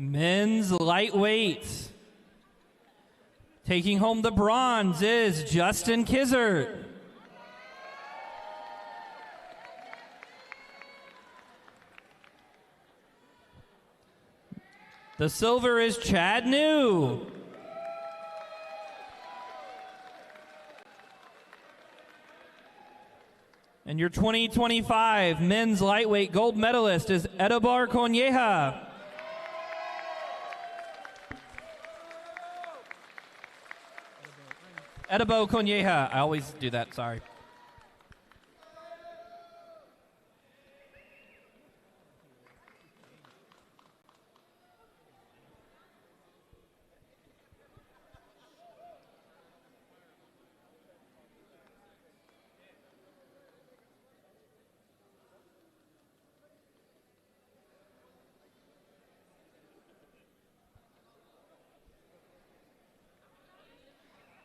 Men's lightweight. Taking home the bronze is Justin Kizzert. The silver is Chad New. And your 2025 men's lightweight gold medalist is Edibar Conyeja. Edibar Conyeja. I always do that, sorry.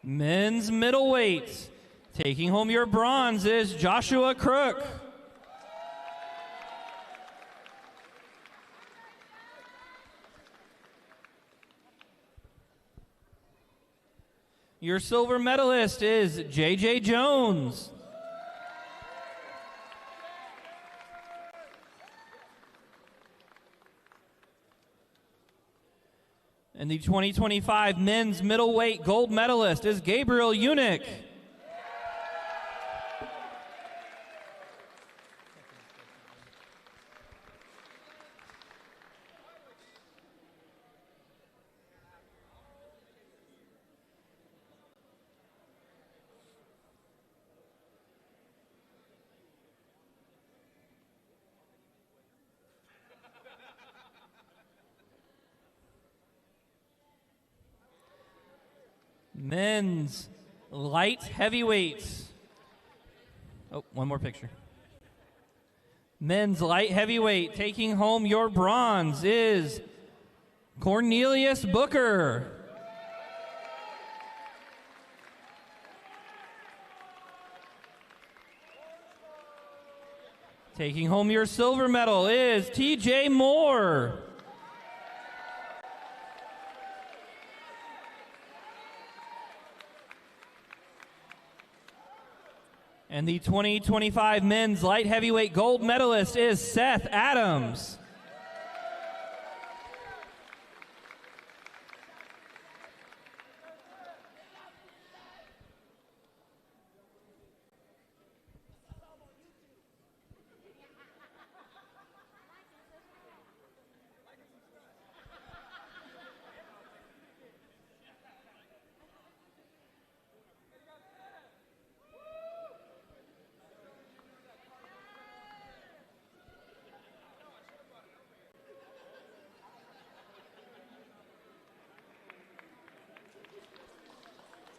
Men's middleweight. Taking home your bronze is Joshua Crook. Your silver medalist is JJ Jones. And the 2025 men's middleweight gold medalist is Gabriel Unick. Men's light heavyweights. Oh, one more picture. Men's light heavyweight. Taking home your bronze is Cornelius Booker. Taking home your silver medal is TJ Moore. And the 2025 men's light heavyweight gold medalist is Seth Adams.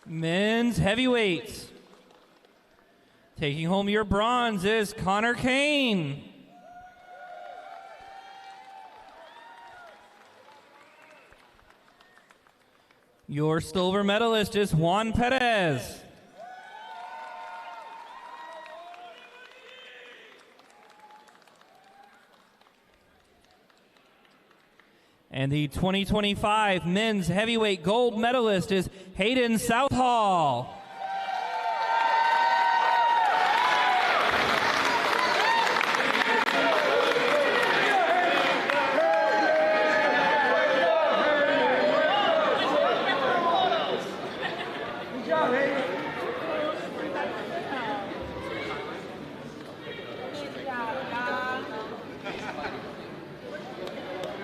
Men's heavyweight. Taking home your bronze is Connor Kane. Your silver medalist is Juan Perez. And the 2025 men's heavyweight gold medalist is Hayden Southall. Good job, Hayden.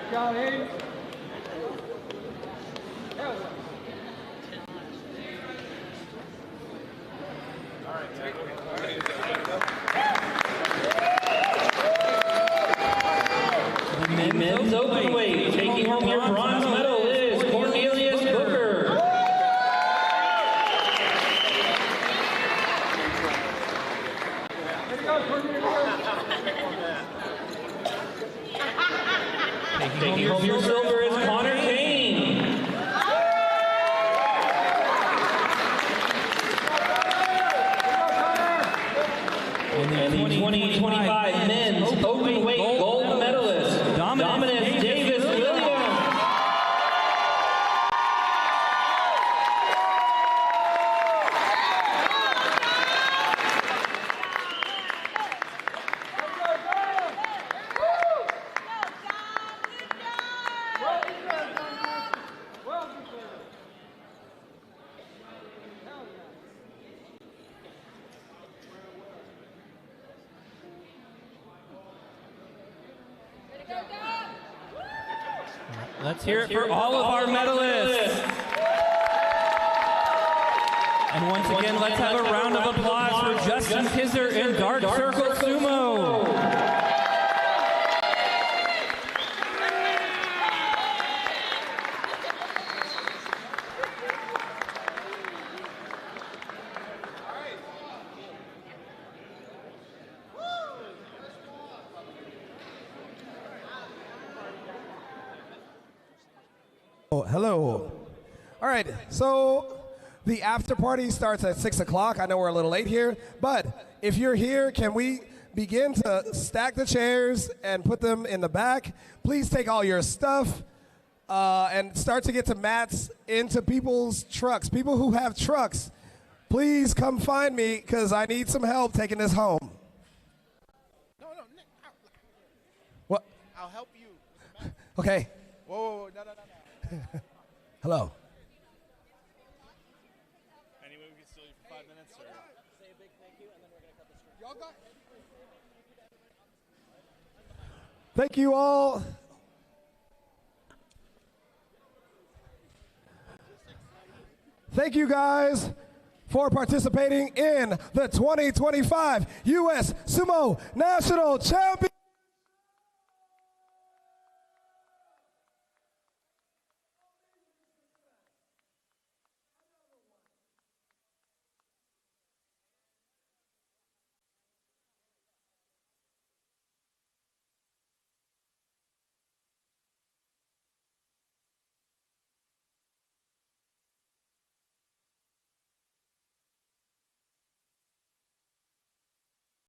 Good job, Hayden. Men's openweight, taking home your bronze medal is Cornelius Booker. Taking home your silver is Connor Kane. And the 2025 men's openweight gold medalist, Dominic Davis Williams. Let's hear it for all of our medalists. And once again, let's have a round of applause for Justin Kizzer in Dark Circle Sumo. Oh, hello. All right, so the after party starts at 6 o'clock. I know we're a little late here, but if you're here, can we begin to stack the chairs and put them in the back? Please take all your stuff and start to get to mats into people's trucks. People who have trucks, please come find me because I need some help taking this home. No, Nick. What? I'll help you. Okay. Whoa, no. Hello. Anyway, we can still leave for 5 minutes, or say a big thank you, and then we're gonna cut the string. Y'all got. Thank you all. Thank you guys for participating in the 2025 U.S. Sumo National Championship.